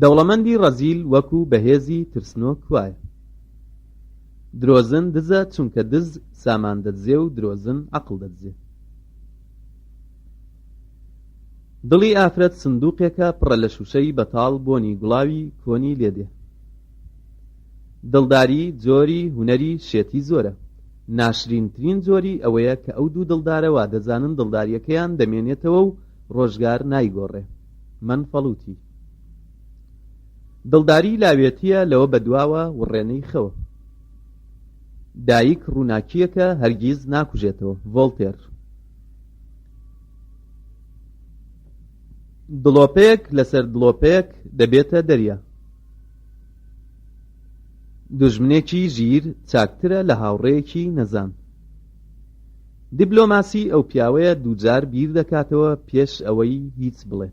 دەوڵەمەندی ڕەزیل وەکو بەهێزی ترسنۆک وایە. درۆزن دزە چونکە دز سامان دەدزێ و درۆزن عەقڵ دەدزێ. دڵی ئافرەت سندووقێکە پڕە لە شوشەی بەتاڵ بۆنی گوڵاوی کۆنی لێدێ. دڵداری جۆری هونەری شێتی زۆرە. ناشرینترین جۆری ئەوەیە کە ئەو دوو دڵدارەوە دەزانن دڵداریەکەیان دەمێنێتەوە و ڕۆژگار نایگۆڕێ. من فەڵوتی. دڵداری لاوێتیە لەوە بەدواوە وڕێنەی خەوە. دایک ڕووناکیەکە هەرگیز ناکوژێتەوە. ڤۆڵتێر. دڵۆپەیەک لەسەر دڵۆپەیەک دەبێتە دەریا. دوژمنێکی ژیر چاکترە لە هاوڕێیەکی نەزان. دیپلۆماسی ئەو پیاوەیە دووجار بیر دەکاتەوە پێش ئەوەی هیچ بڵێ.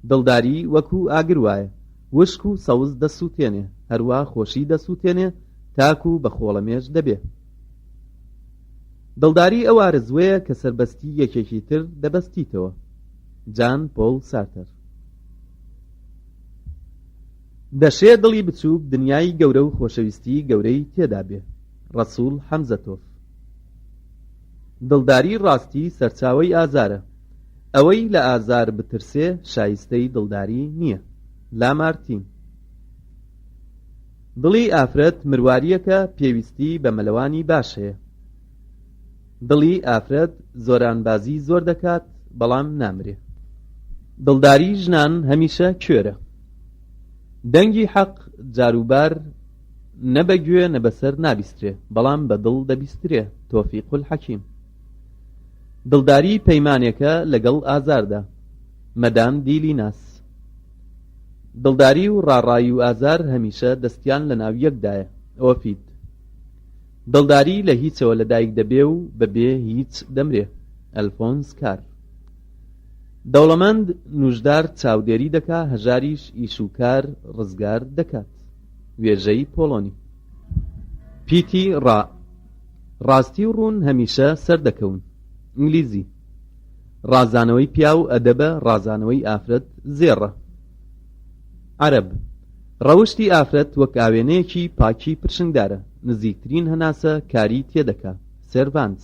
دڵداری وەکو ئاگر وایە، وشک و سەوز دەسووتێنێ، هەروە خۆشی دەسووتێنێ تاکو بە خۆڵەمێش دەبێ. دڵداری ئەو ئارزوەیە کە سەربەستی یەکێکی تر دەبەستیتەوە. جان پۆڵ سارتەر. دەشێ دڵی بچووک دنیای گەورە و خۆشەویستی گەورەی تێدا بێ. ڕەسوول حەمزەتۆف. دڵداری ڕاستی سەرچاوەی ئازارە. ئەوەی لە ئازار بترسێ شایستەی دڵداری نییە. لامارتین. دڵی ئافرەت مرواریەکە پێویستی بە مەلەوانی باش هەیە. دڵی ئافرەت زۆرانبازی زۆر دەکات بەڵام نامرێ. دڵداری ژنان هەمیشە کوێرە. دەنگی حەق جاروبار نە بەگوێ نە بەسەر نابیسترێ بەڵام بە دڵ دەبیسترێ. تۆفیق الحەکیم. دڵداری پەیمانێکە لەگەڵ ئازاردا. مەدام دیلی ناس. دڵداری و ڕاڕایی و ئازار هەمیشە دەستیان لە ناو یەکدایە. ئۆفید. دڵداری لە هیچەوە لەدایک دەبێ و بەبێ هیچ دەمرێ. ئەلفۆنس کار. دەوڵەمەند نوژدار چاودێری دەکا، هەژاریش ئیشوکار ڕزگار دەکات. وێژەی پۆڵۆنی. پیتی ڕا. ڕاستی و ڕوون هەمیشە سەردەکەون. ئینگلیزی. ڕازانەوەی پیا و ئەدەبە، ڕازانەوەی ئافرەت زێڕە. عەرەب. ڕەوشتی ئافرەت وەک ئاوێنەیەکی پاکی پرشنگدارە، نزیکترین هەناسە کاری تێدەکا. سێرڤانس.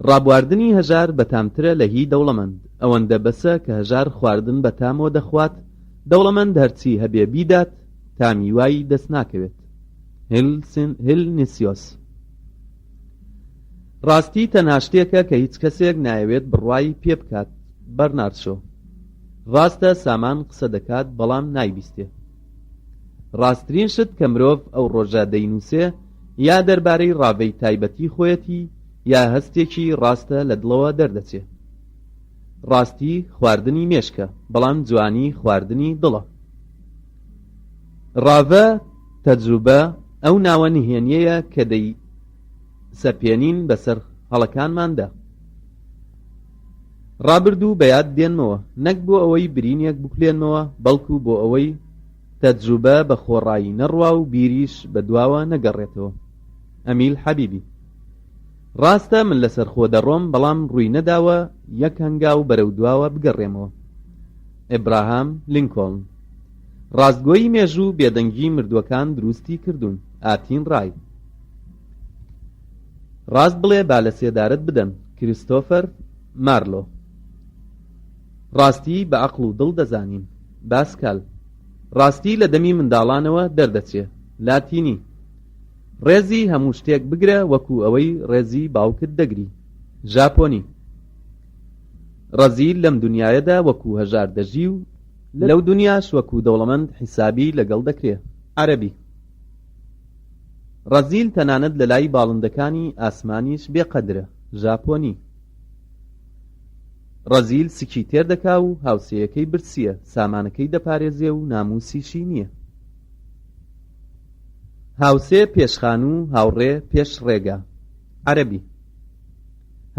ڕابواردنی هەژار بەتامترە لە هی دەوڵەمەند، ئەوەندە بەسە کە هەژار خواردن بەتامەوە دەخوات، دەوڵەمەند هەرچی هەبێ بیدات تامی وای دەست ناکەوێت. هیل نیسیۆس. ڕاستی تەنها شتێکە کە هیچ کەسێک نایەوێت بڕوای پێ بکات. بەرنارد شۆ. ڕاستە سامان قسە دەکات بەڵام نایبیستێ. ڕاستترین شت کە مرۆڤ ئەو ڕۆژە دەینووسێ یا دەربارەی ڕاوەی تایبەتی خۆیەتی یا هەستێکی ڕاستە لە دڵەوە دەردەچێ. ڕاستی خواردنی مێشکە بەڵام جوانی خواردنی دڵە. ڕاوە تەجروبە ئەو ناوە نهێنیەیە کە دەی سەپێنین بەسەر هەڵەکانماندا. ڕابردوو بەیاد دێنمەوە نەک بۆ ئەوەی برینێک بکولێنمەوە بەڵکو بۆ ئەوەی تەجروبە بە خۆڕایی نەڕوا و بیریش بە دواوە نەگەڕێتەوە. ئەمیل حەبیبی. ڕاستە من لەسەر خۆ دەڕۆم بەڵام ڕووی نەداوە یەک هەنگاو بەرەو دواوە بگەڕێمەوە. ئێبراهام لینکۆڵن. ڕاستگۆیی مێژوو بێدەنگی مردووەکان دروستی کردوون. ئاتین ڕای. ڕاست بڵێ با لە سێدارت بدەن. کریستۆفەر مارلۆ. ڕاستی بە عەقڵ و دڵ دەزانین. باسکال. ڕاستی لە دەمی منداڵانەوە دەردەچێ. لاتینی. ڕێزی هەموو شتێک بگرە وەکو ئەوەی ڕێزی باوکت دەگری. ژاپۆنی. ڕەزیل لەم دنیایەدا وەکو هەژار دەژی و لەو دنیاش وەکو دەوڵەمەند حیسابی لەگەڵ دەکرێ. عەرەبی. ڕەزیل تەنانەت لە لای باڵندەکانی ئاسمانیش بێقەدرە. ژاپۆنی. ڕەزیل سکی تێر دەکا و هاوسەیەکەی برسیە، سامانەکەی دەپارێزێ و ناموسیشی نییە. هاوسێ پێشخان و هاوڕێ پێش ڕێگا. عەرەبی.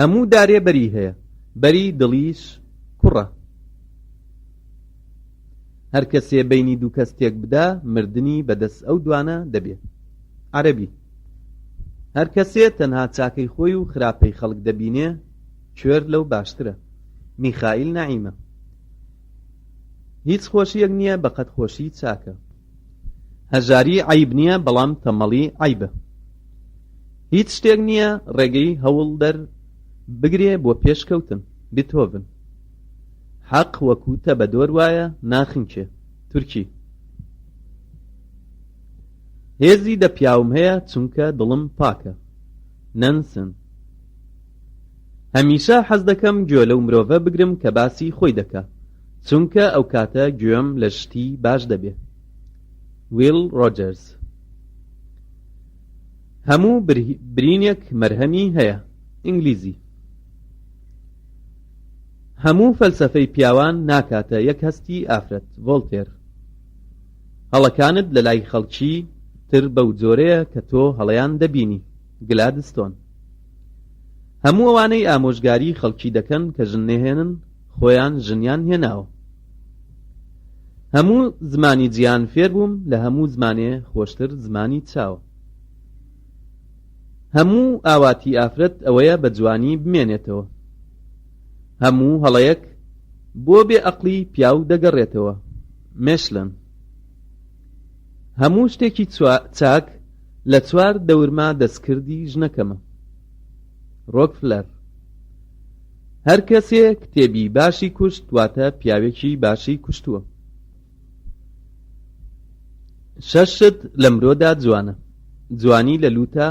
هەموو دارێ بەری هەیە، بەری دڵیش کوڕە. هەر کەسێ بەینی دوو کەس تێک بدا مردنی بەدەست ئەو دوانە دەبێت. عەرەبی. هەر کەسێ تەنها چاکەی خۆی و خراپەی خەڵک دەبینێ کوێر لەو باشترە. میخائیل نەعیمە. هیچ خۆشیەک نییە بەقەد خۆشی چاکە. هەژاری عەیب نییە بەڵام تەمەڵی عەیبە. هیچ شتێک نییە ڕێگەی هەوڵ دەر بگرێ بۆ پێشکەوتن. بیتۆڤن. حەق وەکو تە بە دۆر وایە ناخنکێ. تورکی. هێزی دە پیاوم هەیە چونکە دڵم پاکە. نەنسن. هەمیشە حەز دەکەم گوێ لەو مرۆڤە بگرم کە باسی خۆی دەکا، چونکە ئەو کاتە گوێم لە شتی باش دەبێ. ویل ڕۆجەرز. هەموو برینێک مەرهەمی هەیە. ئینگلیزی. هەموو فەلسەفەی پیاوان ناکاتە یەک هەستی ئافرەت. ڤۆڵتێر. هەڵەکانت لە لای خەڵکی تر بەو جۆرەیە کە تۆ هەڵەیان دەبینی. گلادستۆن. هەموو ئەوانەی ئامۆژگاری خەڵکی دەکەن کە ژن نێهێنن خۆیان ژنیان هێناوە. هەموو زمانی جیان فێر بووم، لە هەموو زمانێ خۆشتر زمانی چاوە. هەموو ئاواتی ئافرەت ئەوەیە بە جوانی بمێنێتەوە. هەموو هەڵەیەک بۆ بێ ئەقلی پیاو دەگەڕێتەوە. مێشلن. هەموو شتێکی چاک لە چوار دەورما دەستکردی ژنەکەمە. ڕۆکفلەر. هەر کەسێ کتێبی باشی کوشت واتە پیاوێکی باشی کوشتووە. شەشت لە مرۆدا جوانە. جوانی لە لوتە،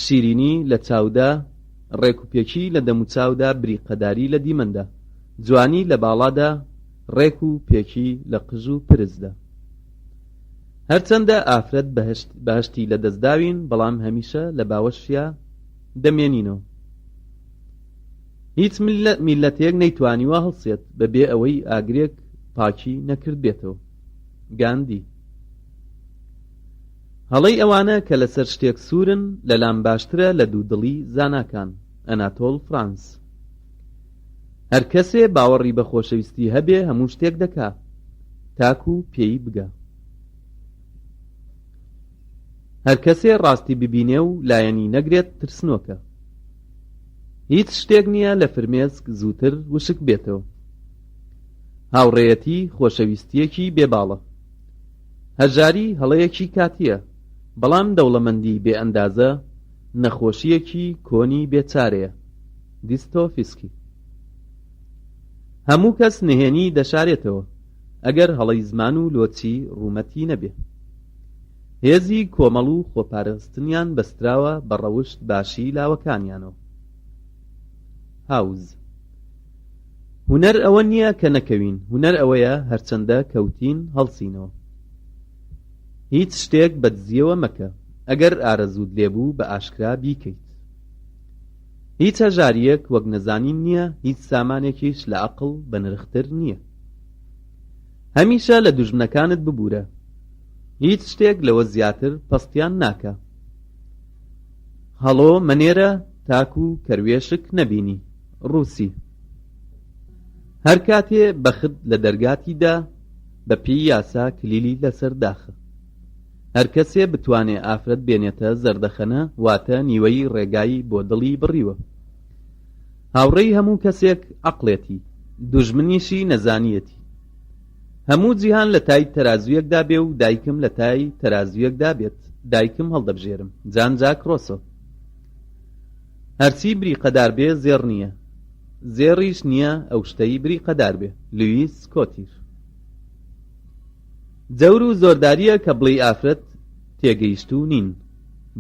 شیرینی لە چاودا، ڕێکوپێکی لە دەموچاودا، بریقەداری لە دیمەندا، جوانی لە باڵادا، ڕێک و پێکی لە قژ و پرزدا. هەرچەندە ئافرەت بەهشتی لە دەستداوین، بەڵام هەمیشە لە باوەشیا دەمێنینەوە. هیچ میلەتێک نەیتوانیوە هەڵسێت بەبێ ئەوەی ئاگرێک پاکی نەکرد بێتەوە. گاندی. هەڵەی ئەوانە کە لەسەر شتێک سوورن لەلام باشترە لە دوودڵی زاناکان. ئەناتۆڵ فرانس. هەر کەسێ باوەڕی بە خۆشەویستی هەبێ هەموو شتێک دەکا، تاکو پێی بگە. هەر کەسێ ڕاستی ببینێ و لایەنی نەگرێت ترسنۆکە. هیچ شتێک نییە لە فرمێسک زووتر وشک بێتەوە. هاوڕێیەتی خۆشەویستیەکی بێباڵە. هەژاری هەڵەیەکی کاتیە، بەڵام دەوڵەمەندی بێ ئەندازە نەخۆشیەکی کۆنی بێچارەیە. دیستۆفسکی. هەموو کەس نهێنی دەشارێتەوە ئەگەر هەڵەی زمان و لۆچی ڕوومەتی نەبێ. هێزی کۆمەڵ و خۆپارێزتنیان بەستراوە بە ڕەوشت باشی لاوەکانیانەوە. هاوز. هونەر ئەوە نییە کە نەکەوین، هونەر ئەوەیە هەرچەندە کەوتین هەڵسینەوە. هیچ شتێک بەدزیەوە مەکە، ئەگەر ئارەزوود لێبوو بە ئاشکرا بیکەیت. هیچ هەژاریەک وەک نەزانین نییە، هیچ سامانێکیش لە عەقڵ بە نرختر نییە. هەمیشە لە دوژمنەکانت ببوورە، هیچ شتێک لەوە زیاتر پەستیان ناکە. هەڵۆ منێرە تاکو کەروێشک نەبینی. ڕووسی. هەر کاتێ بەخت لە دەرگاتیدا بە پێی یاسا کلیلی لەسەر داخە. هەر کەسێ بتوانێ ئافرەت بێنێتە زەردەخەنە واتە نیوەی ڕێگایی بۆ دڵی بڕیوە. هاوڕێی هەموو کەسێک عەقڵێتی، دوژمنیشی نەزانیەتی. هەموو جیهان لە تای تەرازویەکدا بێ و دایکم لە تای تەرازویەکدا بێت، دایکم هەڵدەبژێرم. جان جاک ڕۆسۆ. هەرچی بریقەدار بێ زێڕ نییە، زێڕیش نییە ئەو شتەی بریقەدار بێ. لویس کۆتیر. جەور و زۆرداریە کە بڵێ ئافرەت تێگەیشت و نین.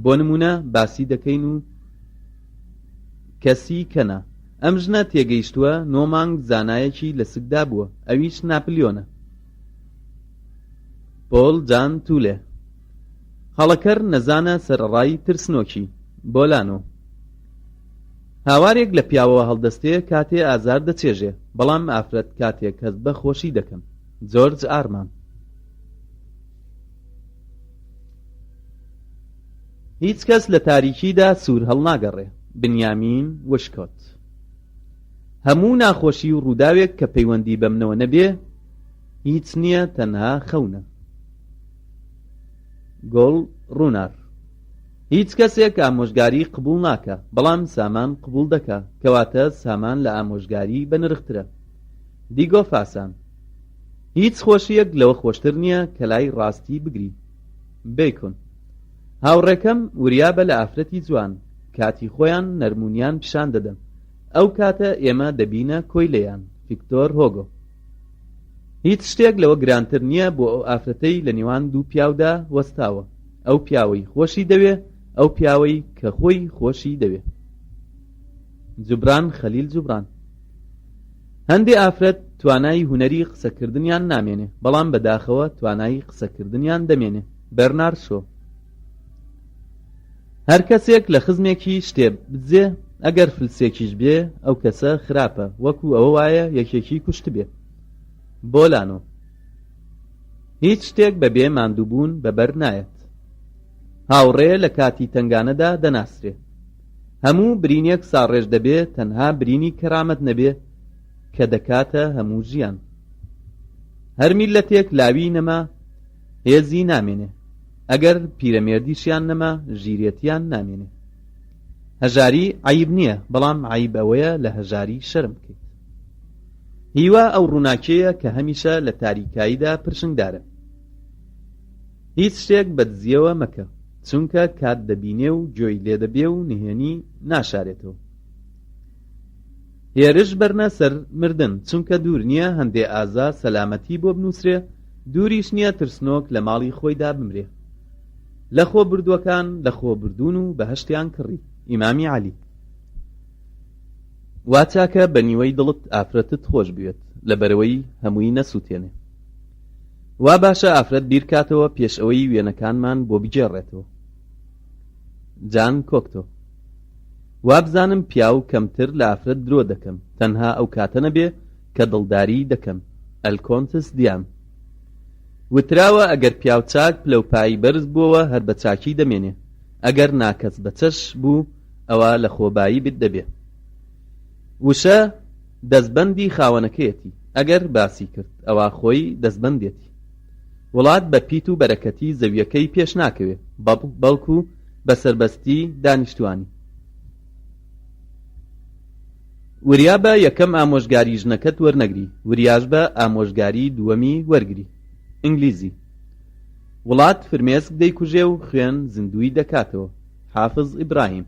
بۆ نمونە باسی دەکەین و کەسی کەنا، ئەم ژنە تێگەیشتووە 9 مانگ زانایەکی لە سکدا بووە، ئەویش ناپلیۆنە. پۆل جان تولێ هەڵەکەر نەزانە سەرەڕای ترسنۆکی. بۆلانۆ هاوارێک لە پیاوەوە هەڵدەستێ کاتێ ئازار دەچێژێ، بەڵام ئافرەت کاتێک کەس بە خۆشی دەکەم. جۆرج ئارمان. هیچ کەس لە تاریکیدا سوور هەڵناگەڕێ. بنیامین وشکۆت. هەموو ناخۆشی و ڕووداوێک کە پەیوەندی بەمنەوە نەبێ هیچ نییە، تەنها خەونە. گۆڵ ڕوونار. هیچ کەسێک ئامۆژگاری قبوڵ ناکە، بەڵام سامان قبوڵ دەکا، کەواتە سامان لە ئامۆژگاری بەنرخترە. دیگۆ فاسان. هیچ خۆشیەک لەوە خۆشتر نییە کە لای ڕاستی بگری. بیکۆن. هاوڕێکەم وریابە لە ئافرەتی جوان، کاتی خۆیان نەرمونیان پیشان دەدەن، ئەو کاتە ئێمە دەبینە کۆی لەیان. ڤیکتۆر هۆگۆ. هیچ شتێک لەوە گرانتر نییە بۆ ئەو ئافرەتەی لە نێوان دوو پیاودا وەستاوە، ئەو پیاوەی خۆشی دەوێ، ئەو پیاوەی کە خۆی خۆشی دەوێ. جوبران خەلیل جوبران. هەندێ ئافرەت توانای هونەری قسەکردنیان نامێنێ، بەڵام بەداخەوە توانای قسەکردنیان دەمێنێ. بەرنارد شۆ. هەر کەسێک لە خزمێکی شتێ بجێ، ئەگەر فلسێکیش بێ ئەو کەسە خراپە، وەکو ئەوە وایە یەکێکی کوشت بێ. بۆلانۆ. هیچ شتێک بەبێ ماندووبوون بەبەر نایەت. هاوڕێ لە کاتی تنگانەدا دەناسرێ. هەموو برینێک ساڕێژ دەبێ، تەنها برینی کەرامەت نەبێ کە دەکاتە هەموو ژیان. هەر میلەتێک لاوی نەما هێزی نامێنێ، ئەگەر پیرەمێردیشیان نەما ژیرێتیان نامێنێ. هەژاری عیب نییە، بەڵام عیب ئەوەیە لە هەژاری شەرم بکەیت. هیوا ئەو ڕووناکەیە کە هەمیشە لە تاریکاییدا پرشنگدارە. هیچ شتێک بەدزیەوە مەکە، چونکە کات دەبینێ و گوێی لێ دەبێ و نهێنی ناشارێتەوە. هێرش بەرنە سەر مردن، چونکە دوور نییە هەندێ ئازا سەلامەتی بۆ بنووسرێ، دووریش نییە ترسنۆک لە ماڵی خۆیدا بمرێ. لە خۆ بردووەکان لە خۆ بردوون و بەهەشتیان کڕی. ئیمامی عەلی. وا چاکە بە نیوەی دڵت ئافرەتت خۆش بوێت، لەبەرەوەی هەمووی نەسووتێنێ. وا باشە ئافرەت بیرکاتەوە پێش ئەوەی وێنەکانمان بۆ بگێڕێتەوە. جان کۆکتۆ. وا بزانم پیاو کەمتر لە ئافرەت درۆ دەکەم، تەنها ئەو کاتە نەبێ کە دڵداری دەکەم. ئەلکۆنتس دیام. وتراوە ئەگەر پیاو چاک پلەپایی بەرز بووەوە هەر بە چاکی دەمێنێ، ئەگەر ناکەس بە چەش بوو ئەوە لە خۆبایی بت دەبێ. وشە دەستبەندی خاوەنەکەیەتی، ئەگەر باسی کرد ئەوە خۆی دەستبەندێتی. وڵات بە پیت و بەرەکەتی زەویەکەی پێش ناکەوێ، بەڵکو بە سەربەستی دانیشتوانی. وریا بە یەکەم ئامۆژگاری ژنەکەت وەرنەگری، وریاش بە ئامۆژگاری دووەمی وەرگری. ئینگلیزی. وڵات فرمێسک دەیکوژێ و خوێن زیندوی دەکاتەوە. حافز ئیبراهیم.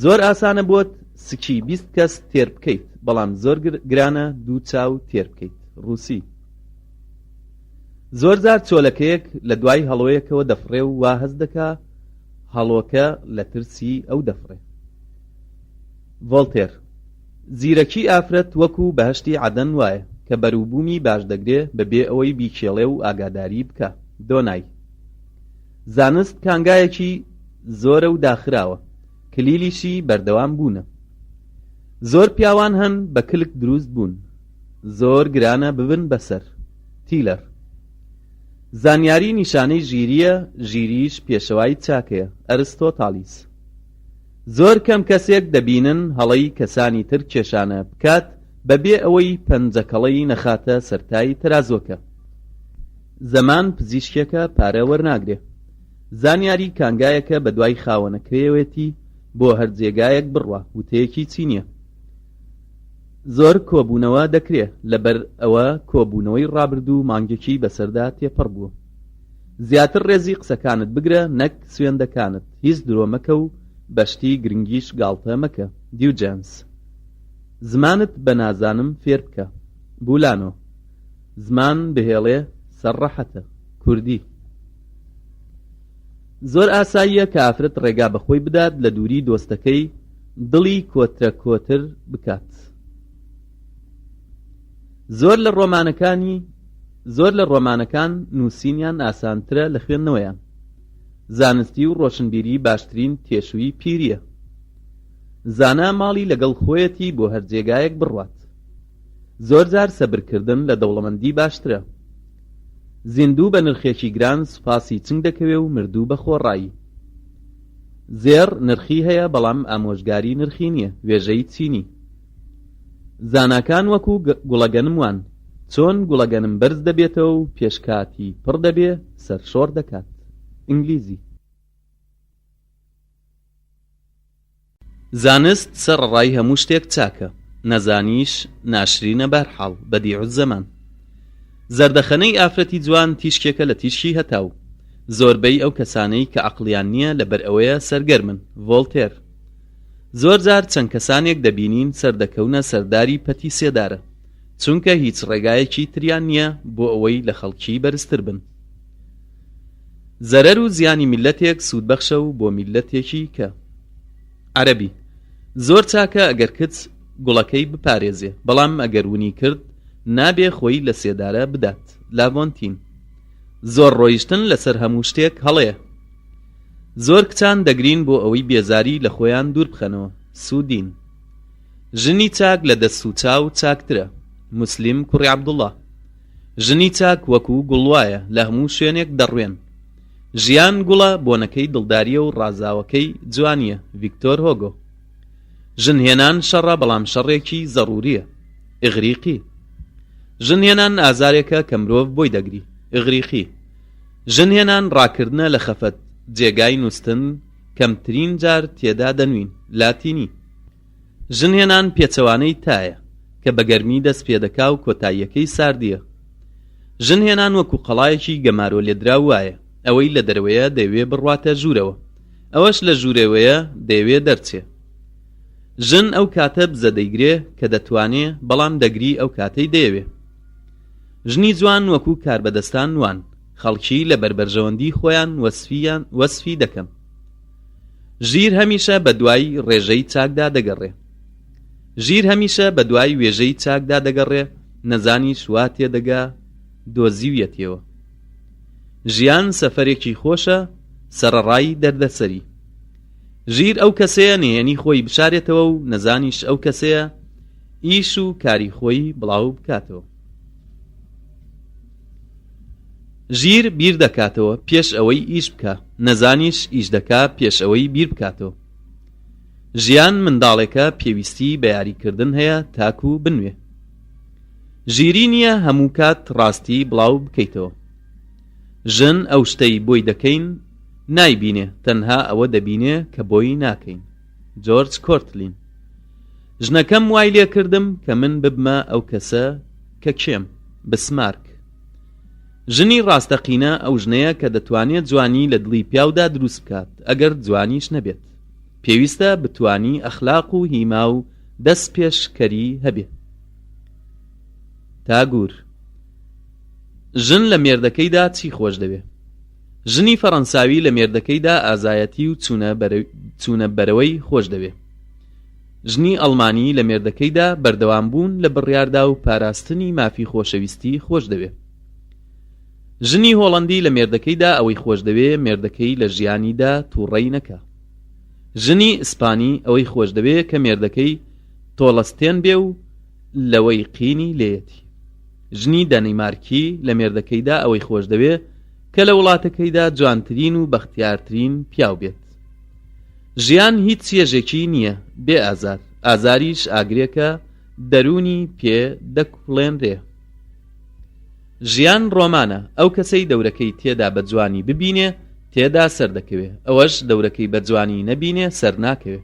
زۆر ئاسانە بۆت سکی 20 کەس تێر بکەیت، بەڵام زۆر گرانە دوو چاو تێر بکەیت. ڕووسی. زۆر جار چۆلەکەیەک لە دوای هەڵۆیەکەوە دەفڕێ و وا هەز دەکا هەڵۆکە لە ترسی ئەو دەفڕێ. ڤۆڵتێر. زیرەکی ئافرەت وەکو بەهەشتی عەدەن وایە کە بەرووبوومی باش دەگرێ بەبێ ئەوەی بیکێڵێ و ئاگاداری بکە. دۆنای. زانست کانگایەکی زۆرە و داخراوە، کلیلیشی بەردەوام بوونە. زۆر پیاوان هەن بە کلک دروست بوون، زۆر گرانە ببن بەسەر. تیلەر. زانیاری نیشانەی ژیریە، ژیریش پێشەوای چاکەیە. ئەرستۆتالیس. زۆر کەم کەسێک دەبینن هەڵەی کەسانی تر کێشانە بکات بەبێ ئەوەی پەنجەکەڵەی نەخاتە سەرتای تەرازۆکە. زەمان پزیشکێکە پارە وەرناگرێ. زانیاری کانگایەکە بە دوای خاوەنەکەیەوێتی بۆ هەر جێگایەک بڕوە، وتەیەکی چینیە. زۆر کۆبوونەوە دەکرێ، لەبەر ئەوە کۆبوونەوەی ڕابردوو مانگێکی بەسەردا تێپەڕ بووە. زیاتر ڕێزی قسەکانت بگرە نەک سوێندەکانت، هیچ درۆ مەکە و بەشتی گرنگیش گاڵتە مەکە. دیوجانس. زمانت بە نازانم فێر بکە. بولانۆ. زمان بهێڵێ سەرڕەحەتە. کوردی. زۆر ئاساییە کە ئافرەت ڕێگا بەخۆی بدات لە دووری دۆستەکەی دڵی کۆترە کۆتر بکات. زۆر لە ڕۆمانەکان نووسینیان ئاسانترە لە خوێندنەوەیان. زانستی و ڕۆشنبیری باشترین تێشووی پیریە. زانا ماڵی لەگەڵ خۆیەتی بۆ هەر جێگایەک بڕوات. زۆر جار سەبرکردن لە دەوڵەمەندی باشترە. زیندوو بە نرخێکی گران سوپاسی چنگ دەکەوێ و مردوو بە خۆڕایی. زێر نرخی هەیە بەڵام ئامۆژگاری نرخی نییە، وێژەی چینی. زاناکان وەکو گوڵەگەنم وان، چۆن گوڵەگەنم بەرز دەبێتەوە و پێشکاتی پڕ دەبێ سەرشۆڕ دەکات. ئینگلیزی. زانست سەرڕای هەموو شتێک چاکە، نەزانیش ناشرینە بەرحاڵ بەدیع الزەمان. زەردەخەنەی ئافرەتی جوان تیشکێکە لە تیشکی هەتاو. زۆربەی ئەو کەسانەی کە عەقڵیان نییە لەبەر ئەوەیە سەرگەرمن. ڤۆڵتێر. زۆر جار چەند کەسانێک دەبینین سەردەکەونە سەرداری پەتی سێدارە، چونکە هیچ ڕێگایەکی تریان نییە بۆ ئەوەی لە خەڵکی بەرزتر بن. زەرەر و زیانی میلەتێک سوودبەخشە و بۆ میلەتێکی کە. عەرەبی. زۆر چاکە ئەگەر کچ گوڵەکەی بپارێزێ، بەڵام ئەگەر ونی کرد نابێ خۆی لە سێدارە بدات. لاڤۆنتین. زۆر ڕۆیشتن لەسەر هەموو شتێک هەڵەیە. زۆر کچان دەگرین بۆ ئەوەی بێزاری لە خۆیان دوور بخەنەوە. سوودین. ژنی چاک لە دەست و چاو چاکترە. موسلیم کوڕی عەبدوڵڵا. ژنی چاک وەکو گوڵوایە، لە هەموو شوێنێک دەڕوێن. ژیان گوڵە بۆنەکەی دڵداریە و ڕازاوەکەی جوانیە. ڤیکتۆر هۆگۆ. ژنهێنان شەڕە بەڵام شەڕێکی زەڕوریە. ئیغریقی. ژنهێنان ئازارێکە کە مرۆڤ بۆی دەگری. ئیغریقی. ژنهێنان ڕاکردنە لە خەفەت، جێگای نووستن کەمترین جار تێدا دەنوین. لاتینی. ژنهێنان پێچەوانەی تایە کە بە گەرمی دەست پێدەکا و کۆتاییەکەی ساردیە. ژنهێنان وەکو قەڵایەکی گەمارۆ لێدرا وایە، ئەوەی لە دەروەیە دەیوێ بڕواتە ژوورەوە، ئەوەش لە ژوورەوەیە دەیوێ دەرچێ. ژن ئەو کاتە بزە دەیگرێ کە دەتوانێ، بەڵام دەگری ئەو کاتەی دەیەوێ. ژنی جوان وەکو کاربەدەستان وان، خەڵکی لە بەربەرژەوەندی خۆیان وەسفی دەکەم. ژیر هەمیشە بە دوای ڕێژەی چاکدا دەگەڕێ. ژیر هەمیشە بە دوای وێژەی چاکدا دەگەڕێ، نەزانی شوا تێدەگا دۆزیویەتیەوە. ژیان سەفەرێکی خۆشە، سەرەڕای دەردەسەری. ژیر ئەو کەسەیە نهێنی خۆی بشارێتەوە و نەزانیش ئەو کەسەیە ئیش و کاری خۆی بڵاو بکاتەوە. ژیر بیر دەکاتەوە پێش ئەوەی ئیش بکە، نەزانیش ئیش دەکا پێش ئەوەی بیر بکاتەوە. ژیان منداڵێکە پێویستی بە یاریکردن هەیە تاکو بنوێ. ژیری نییە هەموو کات ڕاستی بڵاو بکەیتەوە. ژن ئەو شتەی بۆی دەکەین نایبینێ، تەنها ئەوە دەبینێ کە بۆی ناکەین. جۆرج کۆرتلین. ژنەکەم وای لێ کردم کە من ببمە ئەو کەسە کە کێم. بسمارک. ژنی ڕاستەقینە ئەو ژنەیە کە دەتوانێت جوانی لە دڵی پیاودا دروست بکات، ئەگەر جوانیش نەبێت. پێویستە بتوانی ئەخلاق و هیما و دەست پێشکەری هەبێ. تاگور. ژن لە مێردەکەیدا چی خۆش دەوێ؟ ژنی فەڕەنساوی لە مێردەکەیدا ئازایەتی و چوونە بەرەوەی خۆش دەوێ. ژنی ئەڵمانی لە مێردەکەیدا بەردەوامبوون لە بڕیاردا و پاراستنی مافی خۆشەویستی خۆش دەوێ. ژنی هۆڵەندی لە مێردەکەیدا ئەوەی خۆش دەوێ مێردەکەی لە ژیانیدا تووڕەی نەکا. ژنی ئیسپانی ئەوەی خۆش دەوێ کە مێردەکەی تۆڵەستێن بێ و لەوەی قینی لێیەتی. ژنی دەنیمارکی لە مێردەکەیدا ئەوەی خۆش دەوێ کە لە وڵاتەکەیدا جوانترین و بەختیارترین پیاو بێت. ژیان هیچ چێژێکی نییە بێ ئازار، ئازاریش ئاگرێکە دەرونی پێ دەکوڵێنرێ. ژیان ڕۆمانە، ئەو کەسەی دەورەکەی تێدا بە جوانی ببینێ تێدا سەردەکەوێ، ئەوەش دەورەکەی بە جوانی نەبینێ سەر ناکەوێ.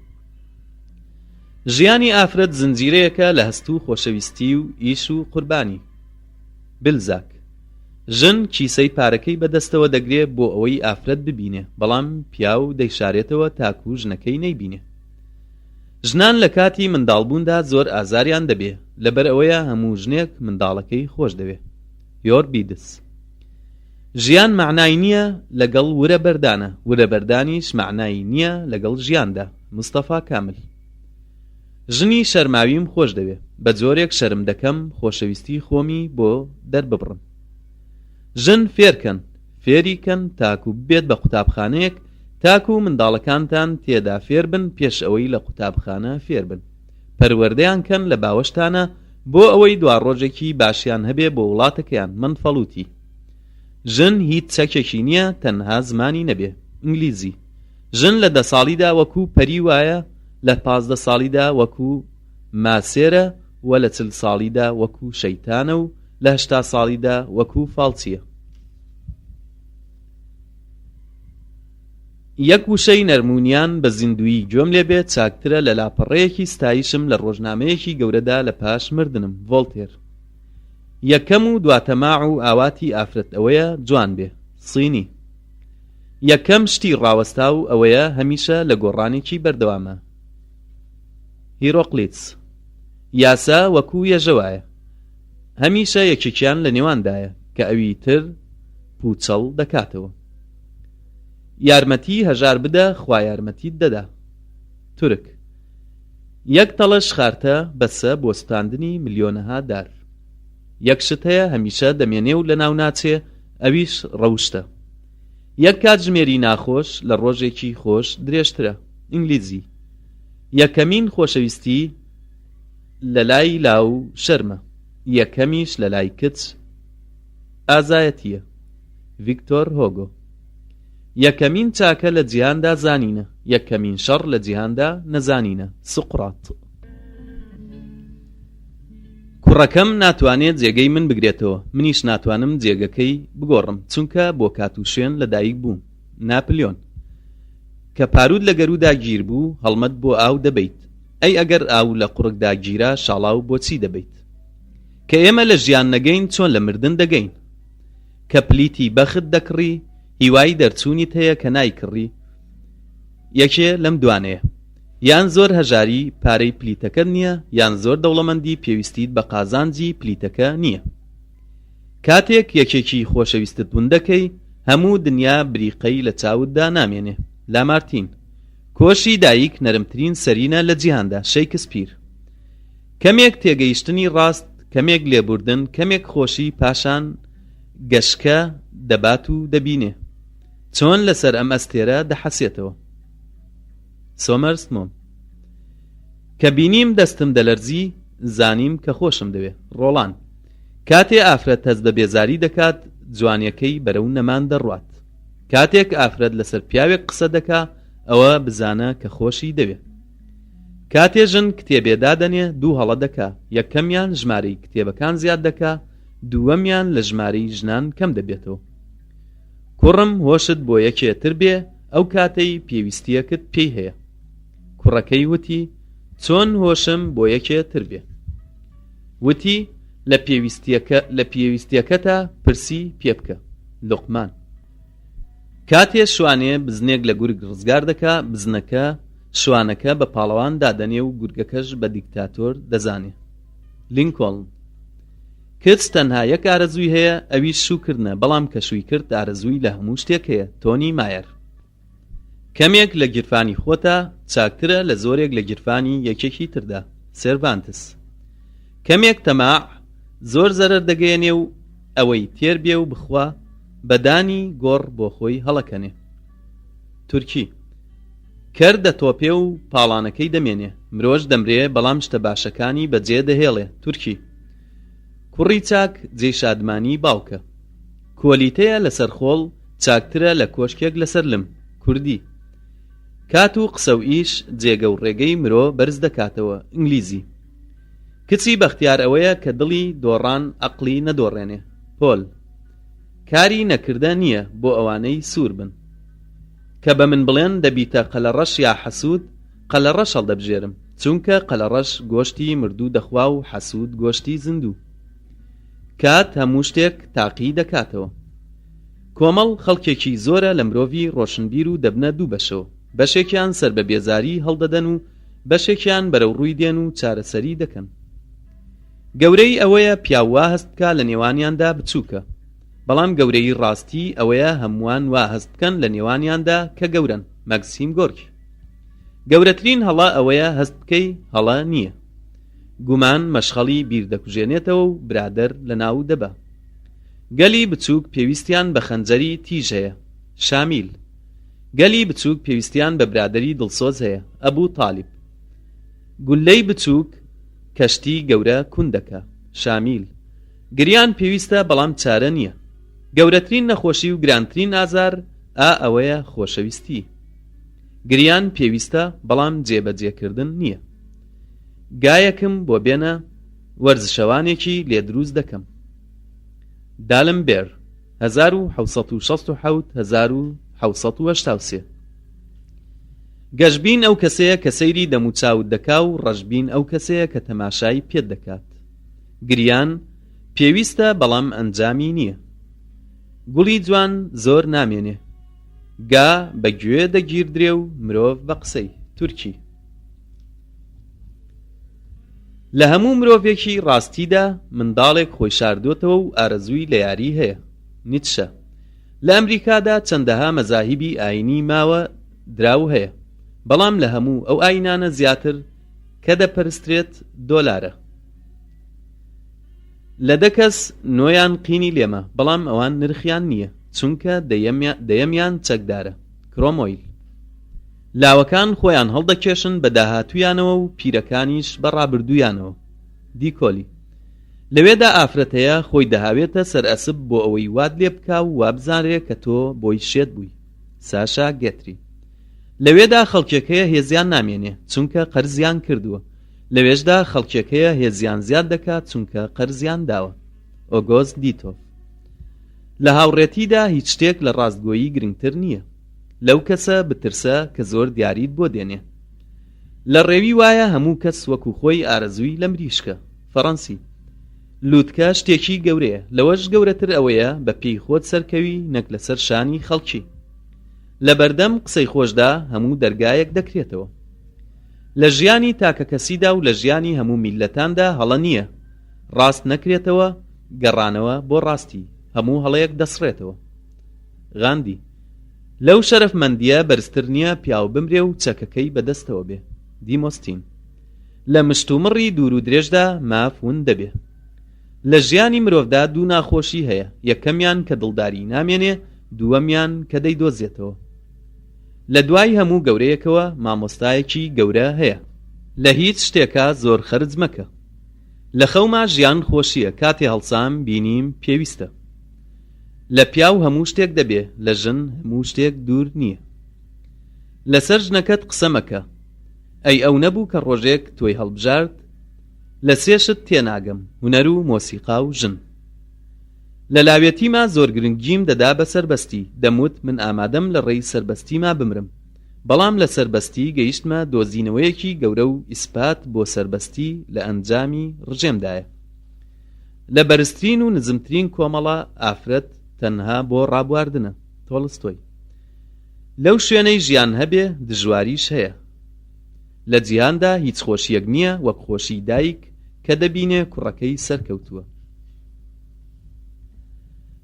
ژیانی ئافرەت زنجیرەیەکە لە هەست و خۆشەویستی و ئیش و قوربانی. بلزاک. ژن کیسەی پارەکەی بەدەستەوە دەگرێ بۆ ئەوەی ئافرەت ببینێ، بەڵام پیاو دەیشارێتەوە تاکو ژنەکەی نەیبینێ. ژنان لە کاتی منداڵبووندا زۆر ئازاریان دەبێ، لەبەر ئەوەیە هەموو ژنێک منداڵەکەی خۆش دەوێ. یۆربیدس. ژیان معنای نییە لەگەڵ ورە بەردانە، ورە بەردانیش معنای نییە لەگەڵ ژیاندا. مستەفا کامل. ژنی شەرماویم خۆش دەوێ بە جۆرێک شەرم دەکەم خۆشەویستی خۆمی بۆ دەرببڕم. ژن فێرکەن فێریکەن تاکو بێت بە قوتابخانەیەک تاکو منداڵەکانتان تێدا فێر بن پێش ئەوەی لە قوتابخانە فێر بن. پەروەردەیان کەن لە باوەشتانە بۆ ئەوەی دوا ڕۆژێکی باشیان هەبێ بۆ وڵاتەکەیان. من فەڵوتی. ژن هیچ چەکێکی نییە تەنها زمانی نەبێ. ئینگلیزی. ژن لە 10 ساڵیدا وەکو پەری وایە، لە 15 ساڵیدا وەکو ماسێرە و لە 40 ساڵیدا وەکو شەیتانە و لە 80 ساڵیدا وەکو فاڵچیە. یەک وشەی نەرمونیان بە زیندویی گوێم لێبێت چاکترە لە لاپەڕەیەکی ستایشم لە ڕۆژنامەیەکی گەورەدا لە پاش مردنم. ڤۆڵتێر. یەکەم و دواتەماع و ئاواتی ئافرەت ئەوەیە جوان بێ. سینی. یەکەم شتی ڕاوەستا و ئەوەیە هەمیشە لە گۆڕانێکی بەردەوامە. هیرۆقلیتس. یاسا وەکو یەژەوایە، هەمیشە یەکێکیان لە نێواندایە کە ئەوی تر پوچەڵ دەکاتەوە. یارمەتی هەژار بدە خوا یارمەتیت دەدا. تورک. یەک تەڵەش خارتە بەسە بۆ ستاندنی ملیۆنەها دار. یەک شت هەیە هەمیشە دەمێنێ و لە ناو ناچێ، ئەویش ڕەوشتە. یەک کاتژمێری ناخۆش لە ڕۆژێکی خۆش درێژترە. ئینگلیزی. یەکەمین خۆشەویستی لە لای لاو شەرمە، یەکەمیش لە لای کچ ئازایەتیە. ڤیکتۆر هۆگۆ. یەکەمین چاکە لە جیهاندا زانینە، یەکەمین شەڕ لە جیهاندا نەزانینە. سقڕات. کوڕەکەم ناتوانێت جێگەی من بگرێتەوە، منیش ناتوانم جێگەکەی بگۆڕم چونکە بۆ کات و شوێن لەدایک بووم. ناپلیۆن. کە پارود لە گەرودا گیر بوو هەڵمەت بۆ ئاو دەبیت، ئەی ئەگەر ئاو لە قوڕکدا گیرە شاڵاو بۆچی دەبیت؟ کە ئێمە لە ژیان نەگەین چۆن لە مردن دەگەین؟ کە پلیتی بەخت دەکڕی هیوای دەرچوونیت هەیە کە نایکڕی. یەکێ لەم دوانەیە، یان زۆر هەژاری پارەی پلیتەکەت نییە، یان زۆر دەوڵەمەندی پێویستیت بە قازانجی پلیتەکە نییە. کاتێک یەکێکی خۆشەویستت وندەکەی هەموو دنیا بریقەی لە چاوتدا نامێنێ. لامارتین. کۆشی دایک نەرمترین سەرینە لە جیهاندا. شەیکسپیر. کەمێک تێگەیشتنی ڕاست، کەمێک لێبوردن، کەمێک خۆشی پاشان گەشکە دەبات و دەبینێ چۆن لەسەر ئەم ئەستێرە دەحەسێتەوە. سۆمەرسمۆم. کە بینیم دەستم دەلەرزی زانیم کە خۆشم دەوێ. ڕۆڵان. کاتێ ئافرەت هەست بە بێزاری دەکات جوانیەکەی بەرەو نەمان دەڕوات. کاتێک ئافرەت لەسەر پیاوێک قسە دەکا ئەوە بزانە کە خۆشی دەوێ. کاتێ ژن کتێبێدا دەنێ دوو هەڵە دەکا، یەکەمیان ژمارەی کتێبەکان زیاد دەکا، دووەمیان لە ژمارەی ژنان کەم دەبێتەوە. کوڕم هۆشت بۆ یەکێتر بێ ئەو کاتەی پێویستیەکت پێی هەیە. کوڕەکەی وتی چۆن هۆشم بۆ یەکێتر بێ؟ وتی لە پێویستیەکەتە پرسی پێ بکە. لوقمان. کاتێ شوانێ بزنێک لە گورگ ڕزگار دەکا بزنەکە شوانەکە بە پاڵەوان دادەنێ و گورگەکەش بە دیکتاتۆر دەزانێ. لینکۆڵن. کچ تەنها یەک ئارەزووی هەیە ئەویش شوکردنە، بەڵام کە شووی کرد ئارەزووی لە هەموو شتێک هەیە. تۆنی مایر. کەمێک لە گیرفانی خۆتە چاکترە لە زۆرێک لە گیرفانی یەکێکی تردا. سێرڤانتس. کەمێک تەماع زۆر زەرەر دەگەیەنێ و ئەوەی تێر بێ و بخوا بەدانی گۆڕ بۆ خۆی هەڵەکەنێ. تورکی. کەر دەتۆپێ و پاڵانەکەی دەمێنێ، مرۆژ دەمرێ بەڵام شتە باشەکانی بەجێ دەهێڵێ. تورکی. کوڕی چاک جێی شادمانی باوکە. کۆلیتەیە لەسەر خۆڵ چاکترە لە کۆشکێک لەسەر لم. کوردی. کات و قسە و ئیش جێگە و ڕێگەی مرۆ بەرز دەکاتەوە. ئینگلیزی. کچی بەختیار ئەوەیە کە دڵی دۆڕان عەقڵی نەدۆڕێنێ. پۆل. کاری نەکردە نییە بۆ ئەوانەی سوور بن. کە بە من بڵێن دەبیتە قەلەڕەش یا حەسوود، قەلەڕەش هەڵدەبژێرم چونکە قەلەڕەش گۆشتی مردوو دەخوا و حەسوود گۆشتی زیندوو. کات هەموو شتێک تاقی دەکاتەوە. کۆمەڵ خەڵکێکی زۆرە لە مرۆڤی ڕۆشنبیر و دەبنە دوو بەشەوە، بەشێکیان سەر بە بێزاری هەڵدەدەن و بەشێکیان بەرەو ڕووی دێن و چارەسەری دەکەن. گەورەی ئەوەیە پیاوە هەست بکە لە نێوانیاندا بچووکە، بەڵام گەورەی ڕاستی ئەوەیە هەمووان وا هەست بکەن لە نێوانیاندا کە گەورن. مەکسیم گۆرکی. گەورەترین هەڵا ئەوەیە هەست بکەی هەڵا نییە. گومان مەشخەڵی بیر دەکوژێنێتەوە و برادەر لە ناو دەبا. گەلی بچووک پێویستیان بە خەنجەری تیژ هەیە، شامیل. گەلی بچووک پێویستیان بە برادەری دڵسۆز هەیە، ئەبوو تالیب. گولەی بچووک کەشتی گەورە کوندەکە، شامیل. گریان پێویستە بەڵام چارە نییە. گەورەترین نەخۆشی و گرانترین ئازار ئەوەیە خۆشەویستی. گریان پێویستە بەڵام جێبەجێکردن نییە. گایەکم بۆ بێنە وەرزشەوانێکی لێ دروست دەکەم. دالمبێر 1767-1783. گەشبین ئەو کەسەیە کە سەیری دەموچاوت دەکا و ڕەشبین ئەو کەسەیە کە تەماشای پێت دەکات. گریان پێویستە بەڵام ئەنجامی نییە. گوڵی جوان زۆر نامێنێ، گا بەگوێ دەگیردرێ و مرۆڤ بە قسەی. تورکی. لە هەموو مرۆڤێکی ڕاستیدا منداڵێک خۆی شاردوتەوە و ئارەزووی لە یاری هەیە. نیتشە. لە ئەمریکادا چەندەها مەزاهیبی ئاینی ماوە دراو هەیە، بەڵام لە هەموو ئەو ئاینانە زیاتر کە دەپەرسترێت دۆلارە. لە دەکەس نۆیان قینی لێمە، بەڵام ئەوان نرخیان نییە، چونکە دەیەمیان چەکدارە، کرۆمۆیل. لاوەکان خۆیان هەڵدەکێشن بە داهاتویانەوە و پیرەکانیش بە ڕابردوویانەوە. دیکۆلی. لەوێدا ئافرەتەیە خۆی دەهاوێتە سەر ئەسب بۆ ئەوەی واد لێ بکا و وابزانرێ کە تۆ بۆی شێت بووی. ساشا گێتری. لەوێدا خەڵکێکەیە هێزیان نامێنێ چونکە قەرزیان کردووە. لەوێشدا خەڵکێکەیە هێزیان زیاد دەکات چونکە قەرزیان داوە. ئۆگۆست دیتۆف. لە هاوڕێتیدا هیچ شتێک لە ڕاستگۆیی گرنگتر نییە. لەو کەسە بترسە کە زۆر دیاریت بۆ دێنێ. لە ڕێوی وایە هەموو کەس وەکو خۆی ئارەزووی لە مریشکە. فەڕەنسی. لووتکە شتێکی گەورەیە، لەوەش گەورەتر ئەوەیە بە پێی خۆت سەرکەوی نەک لەسەر شانی خەڵکی. لە بەردەم قسەی خۆشدا هەموو دەرگایەک دەکرێتەوە. لە ژیانی تاکە کەسیدا و لە ژیانی هەموو میلەتاندا هەڵە نییە ڕاست نەکرێتەوە، گەڕانەوە بۆ ڕاستی، هەموو هەڵەیەک دەسڕێتەوە. غاندی. لەو شەرەفمەندیە بەرزتر نییە پیاو بمرێ و چەکەکەی بەدەستەوە بێ. دیمۆستین. لە مشتومڕی دوور و درێژدا مافون دەبێ. لە ژیانی مرۆڤدا دوو ناخۆشی هەیە، یەکەمیان کە دڵداری نامێنێ، دووەمیان کە دەیدۆزێتەوە. لە دوای هەموو گەورەیەکەوە مامۆستایەکی گەورە هەیە. لە هیچ شتێکە زۆر خەرج مەکە. لە خەوما ژیان خۆشیە، کاتێ هەڵسام بینیم پێویستە. لە پیاو هەموو شتێک دەبێ، لە ژن هەموو شتێک دوور نییە. لەسەر ژنەکەت قسە مەکە، ئەی ئەو نەبوو کە ڕۆژێک تۆی هەڵبژارد. لە سێشت تێناگەم، هونەر و مۆسیقا و ژن. لە لاوێتیما زۆر گرنگیم دەدا بە سەربەستی، دەموت من ئامادەم لە ڕێی سەربەستیما بمرم، بەڵام لە سەربەستی گەیشتمە دۆزینەوەیەکی گەورە و ئیسپات بۆ سەربەستی لە ئەنجامی ڕژێمدایە. لە بەرزترین و نزمترین کۆمەڵە ئافرەت تەنها بۆ ڕابواردنە. تۆڵستۆی. لەو شوێنەی ژیان هەبێ دژواریش هەیە. لە جیهاندا هیچ خۆشیەک نییە وەک خۆشی دایک کە دەبینێ کوڕەکەی سەرکەوتووە.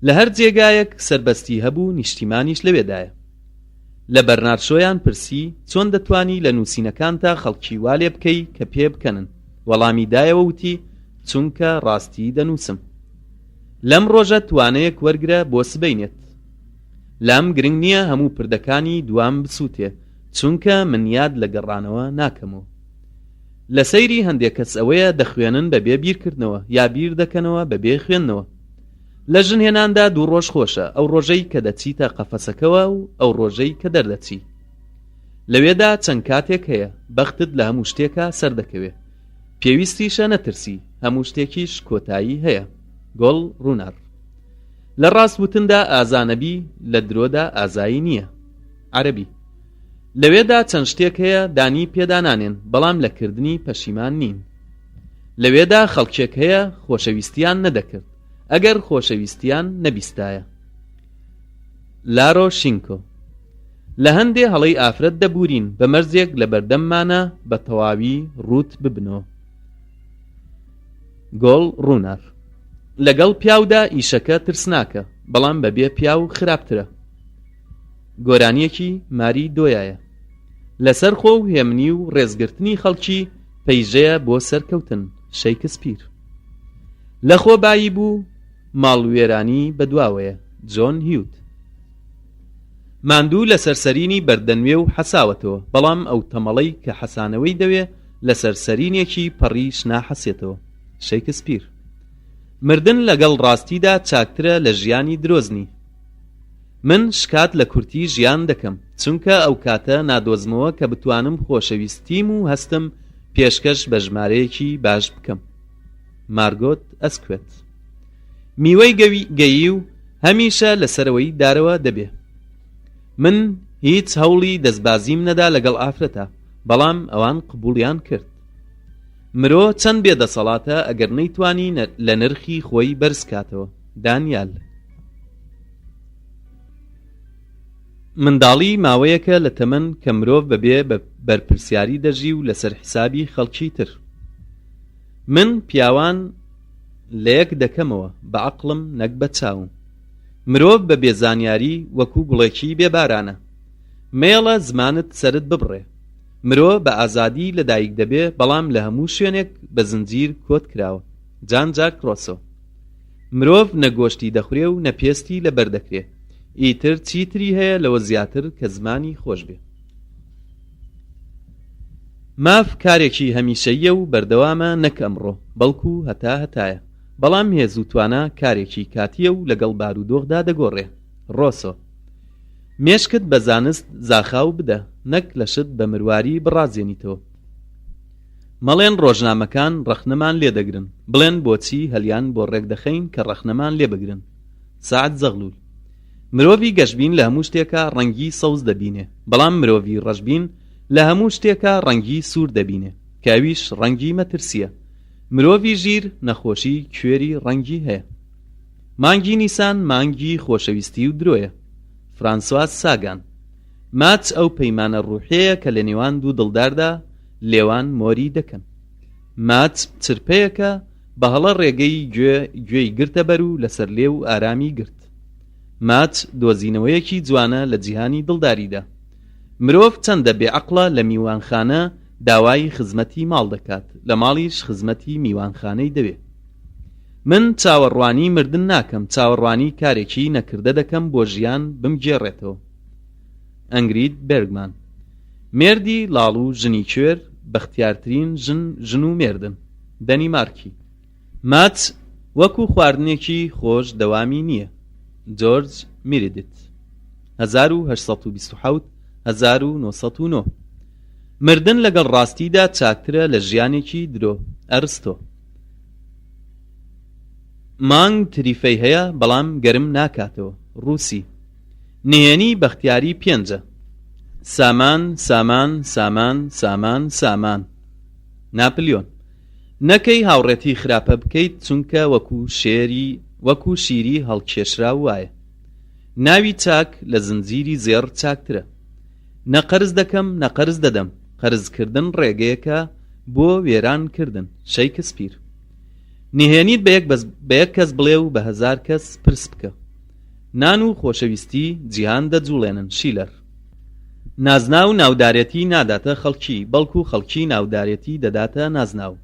لە هەر جێگایەک سەربەستی هەبوو نیشتیمانیش لەوێدایە. لە بەرناردشۆیان پرسی چۆن دەتوانی لە نووسینەکانتا خەڵکی وا لێ بکەی کە پێ بکەنن. وەڵامی دایەوە وتی چونکە ڕاستی دەنووسم. لەم ڕۆژە توانەیەک وەرگرە بۆ سبەینێت. لام گرنگ نییە هەموو پردەکانی دوام بسووتێ، چونکە من یاد لە گەڕانەوە ناکەمەوە. لە سەیری هەندێک کەس ئەوەیە دەخوێنن بەبێ بیرکردنەوە یا بیر دەکەنەوە بەبێ خوێندنەوە. لە ژنهێناندا دوو ڕۆژ خۆشە، ئەو ڕۆژەی کە دەچیتە قەفەسەکەوە و ئەو ڕۆژەی کە دەردەچی. لەوێدا چەند کاتێک هەیە بەختت لە هەموو شتێکە سەردەکەوێ. پێویستیشە نەترسی، هەموو شتێکیش کۆتایی هەیە. گۆڵ ڕوونار. لە ڕاستوتندا ئازانەبی، لە درۆدا ئازایی نییە. عەرەبی. لەوێدا چەند شتێک هەیە دانی پێدانانێن، بەڵام لە کردنی پەشیمان نین. لەوێدا خەڵکێک هەیە خۆشەویستیان نەدەکرد، ئەگەر خۆشەویستیان نەبیستایە. لارۆ شینکۆ. لە هەندێ هەڵەی ئافرەت دەبورین بە مەرزێک لە بەردەممانە بە تەواوی ڕوت ببنەوە. گۆڵ ڕوونار. لەگەڵ پیاودا ئیشەکە ترسناکە، بەڵام بەبێ پیاو خراپترە. گۆرانیەکی ماری دۆیایە. لەسەر خۆ و هێمنی و ڕێزگرتنی خەڵکی پەیژەیە بۆ سەرکەوتن. شەیکسپیر. لە خۆبایی بوو ماڵوێرانی بەدواوەیە. جۆن هیوت. ماندوو لە سەرسەرینی بەردەنوێ و حەساوەتەوە، بەڵام ئەو تەمەڵەی کە حەسانەوەی دەوێ لە سەرسەرینێکی پەڕی شناحەسێتەوە. شەیکسپیر. مردن لەگەڵ ڕاستیدا چاکترە لە ژیانی درۆزنی. من شکات لە کورتی ژیان دەکەم، چونکە ئەو کاتە نادۆزمەوە کە بتوانم خۆشەویستیم و هەستم پێشکەش بە ژمارەیەکی باش بکەم. مارگۆت ئەسکوێت. میوەی گەیی و هەمیشە لەسەرەوەی دارەوە دەبێ. من هیچ هەوڵی دەستبازیم نەدا لەگەڵ ئافرەتە، بەڵام ئەوان قبوڵیان کرد. مرۆ چەند بێدەسەڵاتە ئەگەر نەیتوانی لە نرخی خۆی بەرزکاتەوە. دانیال. منداڵی ماوەیەکە لە تەمەن کە مرۆڤ بەبێ بەرپرسیاری دەژی و لەسەر حسابی خەڵکی تر. من پیاوان لە یەک دەکەمەوە بە عەقڵم نەک بە چاوم. مرۆڤ بە بێزانیاری وەکو گوڵێکی بێبارانە. مێڵە زمانت سەرت ببڕێ. مرۆ بە ئازادی لەدایک دەبێ، بەڵام لە هەموو شوێنێک بە زنجیر کۆت کراوە. جان جاک ڕۆسۆ. مرۆڤ نەگۆشتی دەخورێ و نەپێستی لەبەر دەکرێ. ئیتر چیتری هەیە لەوە زیاتر کە زمانی خۆش بێ. ماف کارێکی هەمیشەیە و بەردەوامە نەک ئەمڕۆ، بەڵکو هەتا هەتایە، بەڵام هێز و توانە کارێکی کاتیە و لەگەڵ بارودۆخدا دەگۆڕێ. ڕۆسۆ. مێشکت بە زانست زاخاو بدە، نەک لە شت بە مرواری بڕازێنیتەوە. مەڵێن ڕۆژنامەکان ڕەخنەمان لێدەگرن، بڵێن بۆچی هەلیان بۆ ڕێک دەخەین کە ڕەخنەمان لێ بگرن. سعد زەغلول. مرۆڤی گەشبین لە هەموو شتێکە ڕەنگی سەوز دەبینێ، بەڵام مرۆڤی ڕەشبین لە هەموو شتێکە ڕەنگی سوور دەبینێ، کاویش ڕەنگی مەترسیە. مرۆڤی ژیر نەخۆشی کوێری ڕەنگی هەیە. مانگی نیسان مانگی خۆشەویستی و درۆیە. فرانسواز ساگان. ماچ ئەو پەیمانە ڕوحەیە کە لە نێوان دوو دڵداردا لێوان مۆری دەکەن. ماچ چرپەیەکە بە هەڵە ڕێگەی گوێی گرتە بەر و لەسەر لێ و ئارامی گرت. ماچ دۆزینەوەیەکی جوانە لە جیهانی دڵداریدا. مرۆڤ چەندە بێعەقڵە لە میوانخانە داوای خزمەتی ماڵ دەکات، لە ماڵیش خزمەتی میوانخانەی دەوێت. من چاوەڕوانی مردن ناکەم، چاوەڕوانی کارێکی نەکردە دەکەم بۆ ژیان بمگێڕێتەوە. ئەنگرید بێرگمان. مێردی لاڵ و ژنی کوێر بەختیارترین ژن و مێردن. دەنیمارکی. ماچ وەکو خواردنێکی خۆش دەوامی نییە. جۆرج میریدت. 1827-1909. مردن لەگەڵ ڕاستیدا چاکترە لە ژیانێکی درۆ. ئەرستۆ. مانگ تریفەی هەیە، بەڵام گەرم ناکاتەوە. ڕووسی. نهێنی بەختیاری پێنجە. سامان سامان سامان سامان سامان. ناپلیۆن. نەکەی هاوڕێتی خراپە بکەیت، چونکە وەکو شیری هەڵکێشرا وایە. ناوی چاک لە زنجیری زێڕ چاکترە. نەقەرز دەکەم نەقەرز دەدەم. قەرزکردن ڕێگەیەکە بۆ وێرانکردن. شەیکسپیر. نهێنیت بە یەک کەس بڵێ و بە 1000 کەس پرس بکە. نان و خۆشەویستی جیهان دەجوڵێنن. شیلەر. نازنا و ناودارەتی ناداتە خەڵکی، بەڵکو خەڵکی ناودارەتی دەداتە نازناو.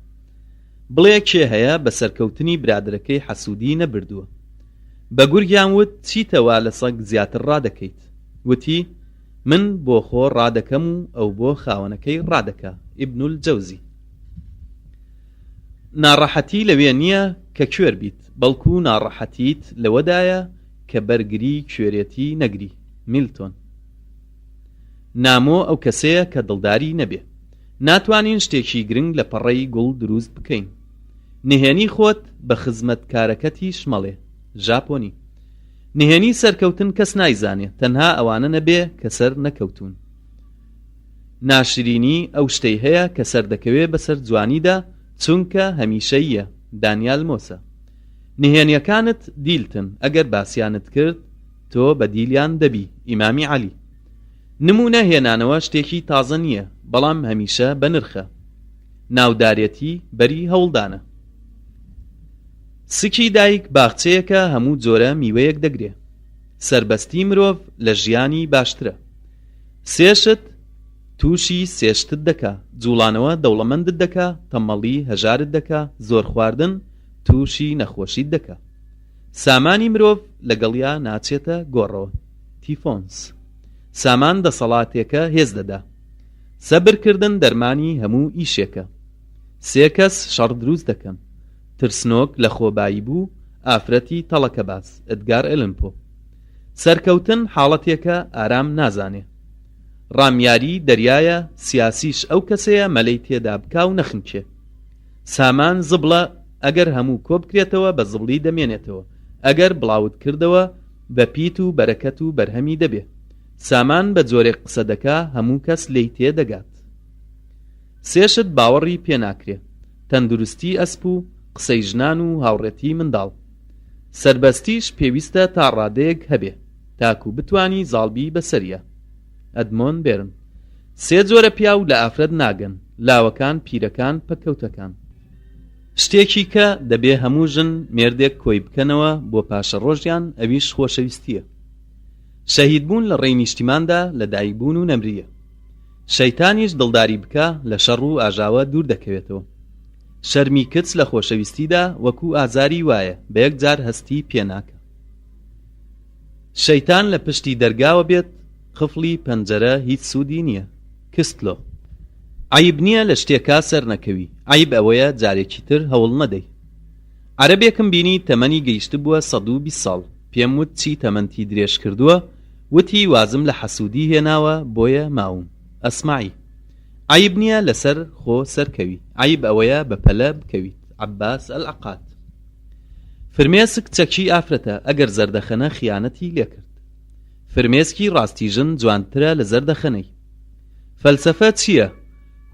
بڵێ کێ هەیە بە سەرکەوتنی برادرەکەی حەسوودی نەبردووە. بە گورگیان وت چیتەوا لە سەگ زیاتر ڕادەکەیت؟ وتی من بۆ خۆ ڕادەکەم و ئەو بۆ خاوەنەکەی ڕادەکە. ئیبنول جەوزی. ناڕەحەتی لەوێ نییە کە کوێر بیت، بەڵکو ناڕەحەتیت لەوەدایە کە بەرگری کوێرێتی نەگری. میلتۆن. نامۆ ئەو کەسەیە کە دڵداری نەبێ. ناتوانین شتێکی گرنگ لە پەڕەی گوڵ دروست بکەین. نهێنی خۆت بە خزمەتکارەکەتی شمەڵێ. ژاپۆنی. نهێنی سەرکەوتن کەس نایزانێ، تەنها ئەوانە نەبێ کە سەر نەکەوتون. ناشرینی ئەو شتەی هەیە کە سەردەکەوێ بەسەر جوانیدا، چونکە هەمیشەییە. دانیال مۆسە. نهێنیەکانت دیلتن، ئەگەر باسییانت کرد تۆ بە دیلیان دەبی. ئیمامی عەلی. نمونە هێنانەوە شتێکی تازە نییە، بەڵام هەمیشە بە نرخە. ناودارەتی بەری هەوڵدانە. سکی دایک باخچەیەکە هەموو جۆرە میوەیەک دەگرێ. سربەستی مرۆڤ لە ژیانی باشترە. سێشت تووشی سێشتت دەکا، جوڵانەوە دەوڵەمەندت دەکا، تەمەڵی هەژارت دەکا، زۆر خواردن تووشی نەخۆشیت دەکا. سامانی مرۆڤ لەگەڵیا ناچێتە گۆڕەوە. تیفۆنس. سامان دەسەڵاتێکە هێز دەدا. سەبرکردن دەرمانی هەموو ئیشێکە. 3 کەس شەڕ دروست دەکەن. ترسنۆک لە خۆبایی بوو، ئافرەتی تەڵەکە باس. ئەدگار ئەلن پۆ. سەرکەوتن حاڵەتێکە ئارام نازانێ. ڕامیاری دەریایە، سیاسیش ئەو کەسەیە مەلەی تێدا بکا و نەخنکێ. سامان زبڵە، ئەگەر هەموو کۆ بکرێتەوە بە زبڵی دەمێنێتەوە، ئەگەر بڵاوت کردەوە بە پیت و بەرەکەت و بەرهەمی دەبێ. سامان بە جۆرێک قسە دەکا، هەموو کەس لێی تێدەگات. 3 باوەڕی پێناکرێ. تەندروستی ئەسپ و قسەی ژنان و هاوڕێتی منداڵ. سەربەستیش پێویستە تا ڕادەیەک هەبێ تاکو بتوانی زاڵبی بەسەریە. ئەدمۆن بێرن. 3 جۆرە پیاو لە ئافرەت ناگەن: لاوەکان، پیرەکان، پەکەوتەکان. شتێکی کە دەبێ هەموو ژن مێردێک کۆی بکەنەوە بۆ پاشە ڕۆژیان، ئەویش خۆشەویستیە. شەهیدبوون لە ڕێی نیشتیماندا لە دایکبوون و نەمریە. شەیتانیش دڵداری بکە لە شەڕ و ئاژاوە دوور دەکەوێتەوە. شەرمی کچ لە خۆشەویستیدا وەکو ئازاری وایە، بە یەکجار هەستی پێناکە. شەیتان لە پشتی دەرگاوە بێت، خفڵی پەنجەرە هیچ سوودی نییە. کستلۆ. عیب نییە لە شتێکا سەر نەکەوی، عیب ئەوەیە جارێکی تر هەوڵ نەدەی. عەرەبێکم بینی تەمەنی گەیشت بووە 120 ساڵ. پێم وت چی تەمەنتی درێژ کردووە؟ وتی وازم لە حەسوودی هێناوە بۆیە ماوم. ئەسمعی. عیب نییە لەسەر خۆ سەرکەوی، عیب ئەوەیە بەپەلە بکەویت. عەباس ئەلعەقاد. فرمێسک چەکی ئافرەتە، ئەگەر زەردەخەنە خیانەتی لێکرد. فرمێسکی ڕاستیژن جوانترە لە زەردەخەنەی. فەلسەفە چییە؟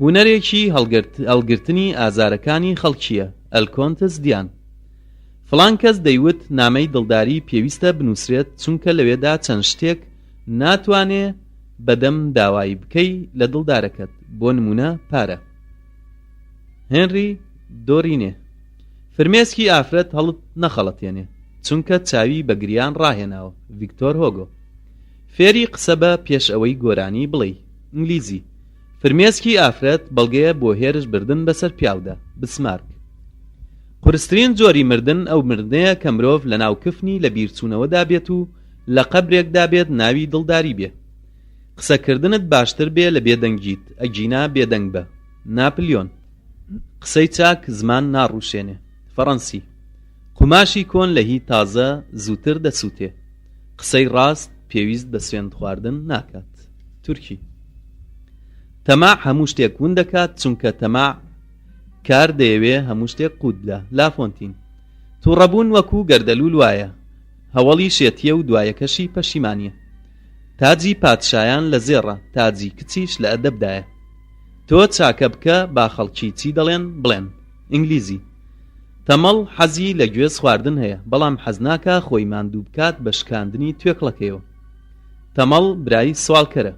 هونەرێکی هەڵگرتنی ئازارەکانی خەڵکیە. ئەلکۆنتس دیان. فڵان کەس دەیوت نامەی دڵداری پێویستە بنووسرێت چونکە لەوێدا چەند شتێک ناتوانێ بەدەم داوای بکەی لە دڵدارەکەت، بۆ نمونە پارە. هێنری دۆرینێ. فرمێسکی ئافرەت هەڵت نەخەڵەتێنێ چونکە چاوی بە گریان ڕاهێناوە. ڤیکتۆر هۆگۆ. فێری قسە بە پێش ئەوەی گۆرانی بڵێ. ئینگلیزی. فرمێسکی ئافرەت بەڵگەیە بۆ هێرش بردن بەسەر پیاودا. بسمارک. قورسترین جۆری مردن ئەو مردنەیە کە مرۆڤ لە ناو کفنی لە بیرچوونەوەدا بێت و لە قەبرێکدا بێت ناوی دڵداری بێ. قسەکردنت باشتر بێ لە بێدەنگیت، ئەگینا بێدەنگ بە. ناپلیۆن. قسەی چاک زمان ناڕوشێنێ. فەڕەنسی. قوماشی کۆن لە هی تازە زووتر دەسووتێ. قسەی ڕاست پێویست بە سوێند خواردن ناکات. تورکی. تەماع هەموو شتێک ون دەکات چونکە تەماع کار دەیەوێ هەموو شتێک قوت بدە. لافۆنتین. تووڕەبوون وەکو گەردەلوول وایە، هەوڵی شێتیە و دوایەکەشی پەشیمانیە. تاجی پادشایان لە زێڕە، تاجی کچیش لە ئەدەبدایە. تۆ چاکە بکە با خەڵکی چی دەڵێن بڵێن. ئینگلیزی. تەمەڵ حەزی لە گوێز خواردن هەیە، بەڵام حەز ناکە خۆی ماندوو بکات بە شکاندنی توێکڵەکەیەوە. تەمەڵ برای سوالکەرە.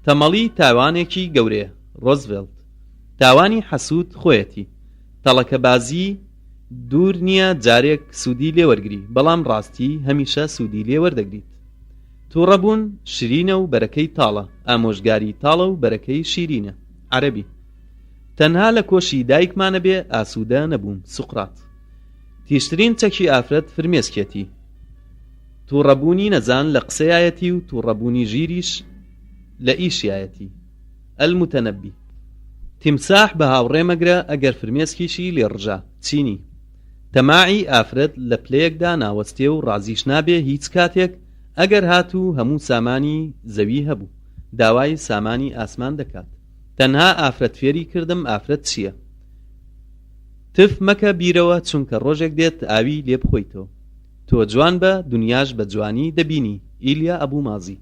تەمەڵی تاوانێکی گەورەیە. ڕۆزڤێلت. تاوانی حەسوود خۆیەتی. تەڵەکە بازی دوور نییە جارێک سوودی لێوەرگری، بەڵام ڕاستی هەمیشە سوودی لێوەردەگریت. تووڕەبوون شیرینە و بەرەکەی تاڵە، ئامۆژگاری تاڵە و بەرەکەی شیرینە. عەرەبی. تەنها لە کۆشی دایکمانە بێ ئاسوودە نەبووم. سوقرات. تیشترین چەکی ئافرەت فرمێسکێتی. تووڕەبوونی نەزان لە قسەیەتی و تووڕەبوونی ژیریش لە ئیشیایەتی. ئەلموتەنەبی. تیمساح بە هاوڕێ مەگرە ئەگەر فرمێسکیشی لێڕژا. چینی. تەماعی ئافرەت لە پلەیەکدا ناوەستێ و ڕازیش نابێ هیچ کاتێک ئەگەر هاتوو هەموو سامانی زەوی هەبوو، داوای سامانی ئاسمان دەکات. تەنها ئافرەت فێری کردم ئافرەت چییە؟ تف مەکە بیرەوە چونکە ڕۆژێک دێت ئاوی لێ بخۆیتەوە. تۆ جوان بە دنیاش بە جوانی دەبینی. ئیلیا ئەبوو مازی.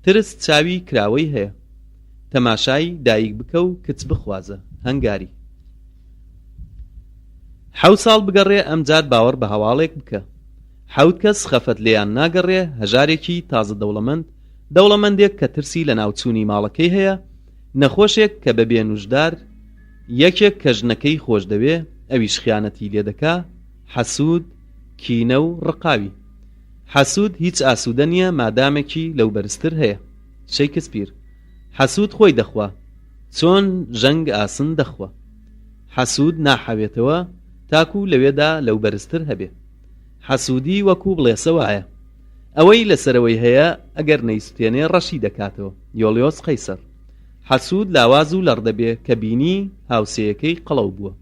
ترس چاوی کراوەی هەیە. تەماشای دایک بکە و کچ بخوازە. هەنگاری. 7 ساڵ بگەڕێ ئەمجار باوەڕ بە هەواڵێک بکە. 7 کەس خەفەت لێیان ناگەڕێ. هەژارێکی تازە دەوڵەمەندێک کە ترسی لە ناوچوونی ماڵەکەی هەیە، نەخۆشێک کە بە بێنوژدار، یەکێک کە ژنەکەی خۆش دەوێ ئەویش خیانەتی لێ دەکا. حەسوود، کینە و ڕقاوی. حەسوود هیچ ئاسوودە نییە مادامێکی لەو بەرزتر هەیە. شەیکسپیر. حەسوود خۆی دەخوا چۆن ژەنگ ئاسن دەخوا حەسوود ناحەوێتەوە تاکو لەوێدا لەو بەرزتر هەبێ حەسوودی وەکو بڵێسە وایە ئەوەی لەسەرەوەی هەیە ئەگەر نەیسوتێنێ ڕەشی دەکاتەوە یۆلیۆس قەیسەر حەسوود لاواز و لەڕدەبێ کە بینی هاوسەیەکەی قەڵەو بووە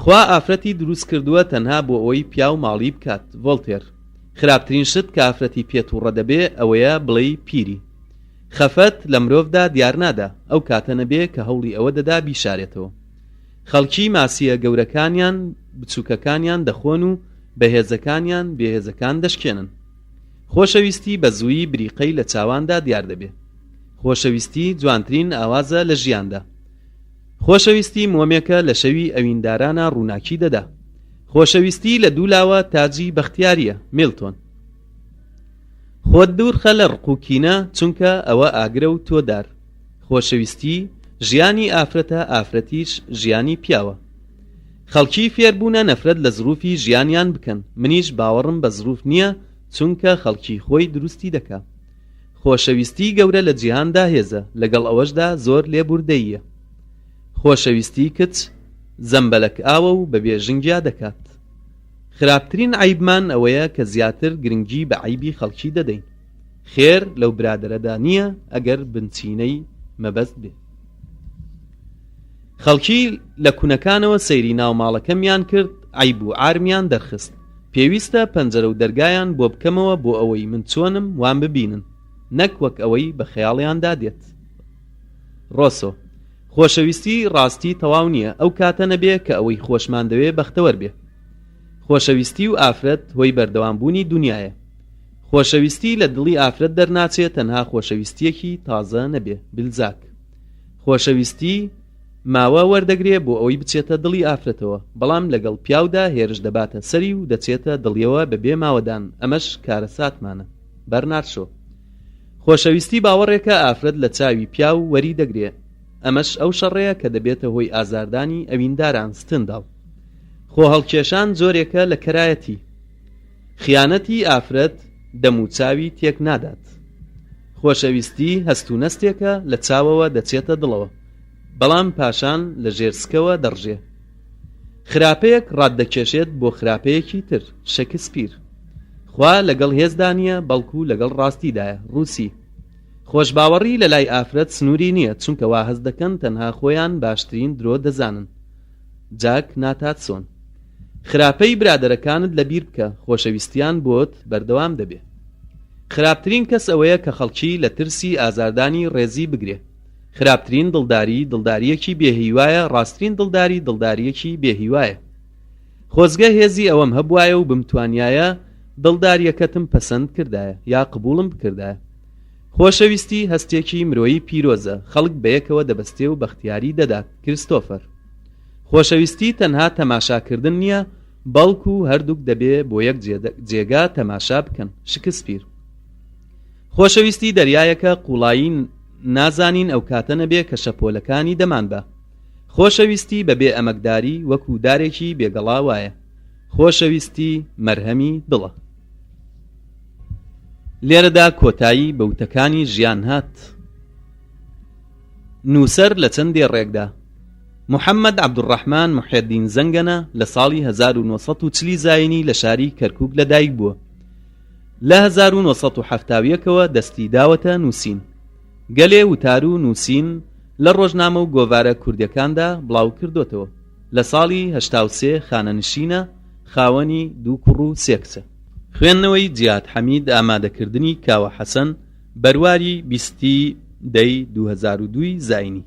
خوا ئافرەتی دروست کردووە تەنها بۆ ئەوەی پیا و ماڵی بکات ڤۆڵتێر خراپترین شت کە ئافرەتی پێتوڕە دەبێ ئەوەیە بڵێی پیری خەفەت لە مرۆڤدا دیار نادا ئەو کاتە نەبێ کە هەوڵی ئەوە دەدا بیشارێتەوە خەڵکی ماسیە گەورەکانیان بچووکەکانیان دەخۆن و بەهێزەکانیان بێهێزەکان دەشکێنن خۆشەویستی بە زوویی بریقەی لە چاواندا دیار دەبێ خۆشەویستی جوانترین ئاوازە لە ژیاندا خۆشەویستی مۆمێکە لە شەوی ئەویندارانە ڕووناکی دەدا خۆشەویستی لە دوولاوە تاجی بەختیاریە میلتۆن خۆت دوورخە لە ڕقوکینە چونکە ئەوە ئاگرە و تۆدار خۆشەویستی ژیانی ئافرەتە ئافرەتیش ژیانی پیاوە خەڵکی فێربوونە نەفرەت لە زروفی ژیانیان بکەن منیش باوەڕم بە زروف نییە چونکە خەڵکی خۆی دروستی دەکا خۆشەویستی گەورە لە جیهاندا هێزە لەگەڵ ئەوەشدا زۆر لێبوردەییە خۆشەویستی کچ زەمبەلەک ئاوە و بە بێژنگیا دەکات خراپترین عیبمان ئەوەیە کە زیاتر گرنگی بە عیبی خەڵکی دەدەین خێر لەو برادەرەدا نییە ئەگەر بنچینەی مەبەست بێ خەڵکی لە کوونەکانەوە سەیری ناوماڵەکەمیان کرد عیب و عارمیان دەرخست پێویستە پەنجەرە و دەرگایان بۆ بکەمەوە بۆ ئەوەی من چۆنم وان ببینن نەک وەک ئەوەی بە خەیاڵیاندا دێت ڕۆسۆ خۆشەویستی ڕاستی تەواو نییە ئەو کاتە نەبێ کە ئەوەی خۆشمان دەوێ بەختەوەر بێ خۆشەویستی و ئافرەت هۆی بەردەوامبوونی دنیایە خۆشەویستی لە دڵی ئافرەت دەرناچێت تەنها خۆشەویستیەکی تازە نەبێ بلزاک خۆشەویستی ماوە وەردەگرێ بۆ ئەوەی بچێتە دڵی ئافرەتەوە بەڵام لەگەڵ پیاودا هێرش دەباتە سەری و دەچێتە دڵیەوە بەبێ ماوەدان ئەمەش کارە ساتمانە بەرنارد شۆ خۆشەویستی باوەڕێکە ئافرەت لە چاوی پیا و وەری دەگرێ ئەمەش ئەو شەڕەیە کە دەبێتە هۆی ئازاردانی ئەوینداران ستنداڵ خۆ هەڵکێشان جۆرێکە لە کەرایەتی خیانەتی ئافرەت دەموچاوی تێک نادات خۆشەویستی هەست و نەستێکە لە چاوەوە دەچێتە دڵەوە بەڵام پاشان لە ژێرسکەوە دەڕژێ خراپەیەک ڕاددەکێشێت بۆ خراپەیەکی تر شەکسپیر خوا لەگەڵ هێزدانیە بەڵکو لەگەڵ ڕاستیدایە ڕووسی خۆشباوەڕی لە لای ئافرەت سنووری نییە چونکە وا هەست دەکەن تەنها خۆیان باشترین درۆ دەزانن جاک ناتات سۆن خراپەی برادەرەکانت لەبیر بکە خۆشەویستیان بۆت بەردەوام دەبێ خراپترین کەس ئەوەیە کە خەڵکی لە ترسی ئازاردانی ڕێزی بگرێ خراپترین دڵداری دڵداریەکی بێهیوایە ڕاستترین دڵداری دڵداریەکی بێهیوایە خۆزگە هێزی ئەوەم هەبوایە و بمتوانایە دڵداریەکەتم پەسەند کردایە یا قبوڵم بکردایە خۆشەویستی هەستێکی مرۆیی پیرۆزە خەڵک بەیەکەوە دەبەستێ و بەختیاری دەدات کریستۆفەر خۆشەویستی تەنها تەماشاکردن نییە بەڵکو هەردووک دەبێ بۆ یەک جێگا تەماشا بکەن شکسپیر خۆشەویستی دەریایەکە قوڵایی نازانین ئەو کاتە نەبێ کە شەپۆلەکانی دەمان بە خۆشەویستی بەبێ ئەمەکداری وەکو دارێکی بێگەڵا وایە خۆشەویستی مەرهەمی دڵە لێرەدا کۆتایی بەوتەکانی ژیان هات نووسەر لە چەندێ ڕێکدا محەممەد عەبدوڕەحمان محێدین زەنگەنە لە ساڵی 1940 زاینی لە شاری کەرکووک لەدایک بووە لە 1970ەوە دەستی داوەتە نووسین گەلێ وتار و نووسین لە ڕۆژنامە و گۆڤارە کوردیەکاندا بڵاو کردوتەوە لە ساڵی 83 خانەنشینە خاوەنی 2 کوڕ و 3 کچە خوێندنەوەی جیاد حەمید ئامادەکردنی کاوە حەسەن بەرواری 20 دەی 2002 زاینی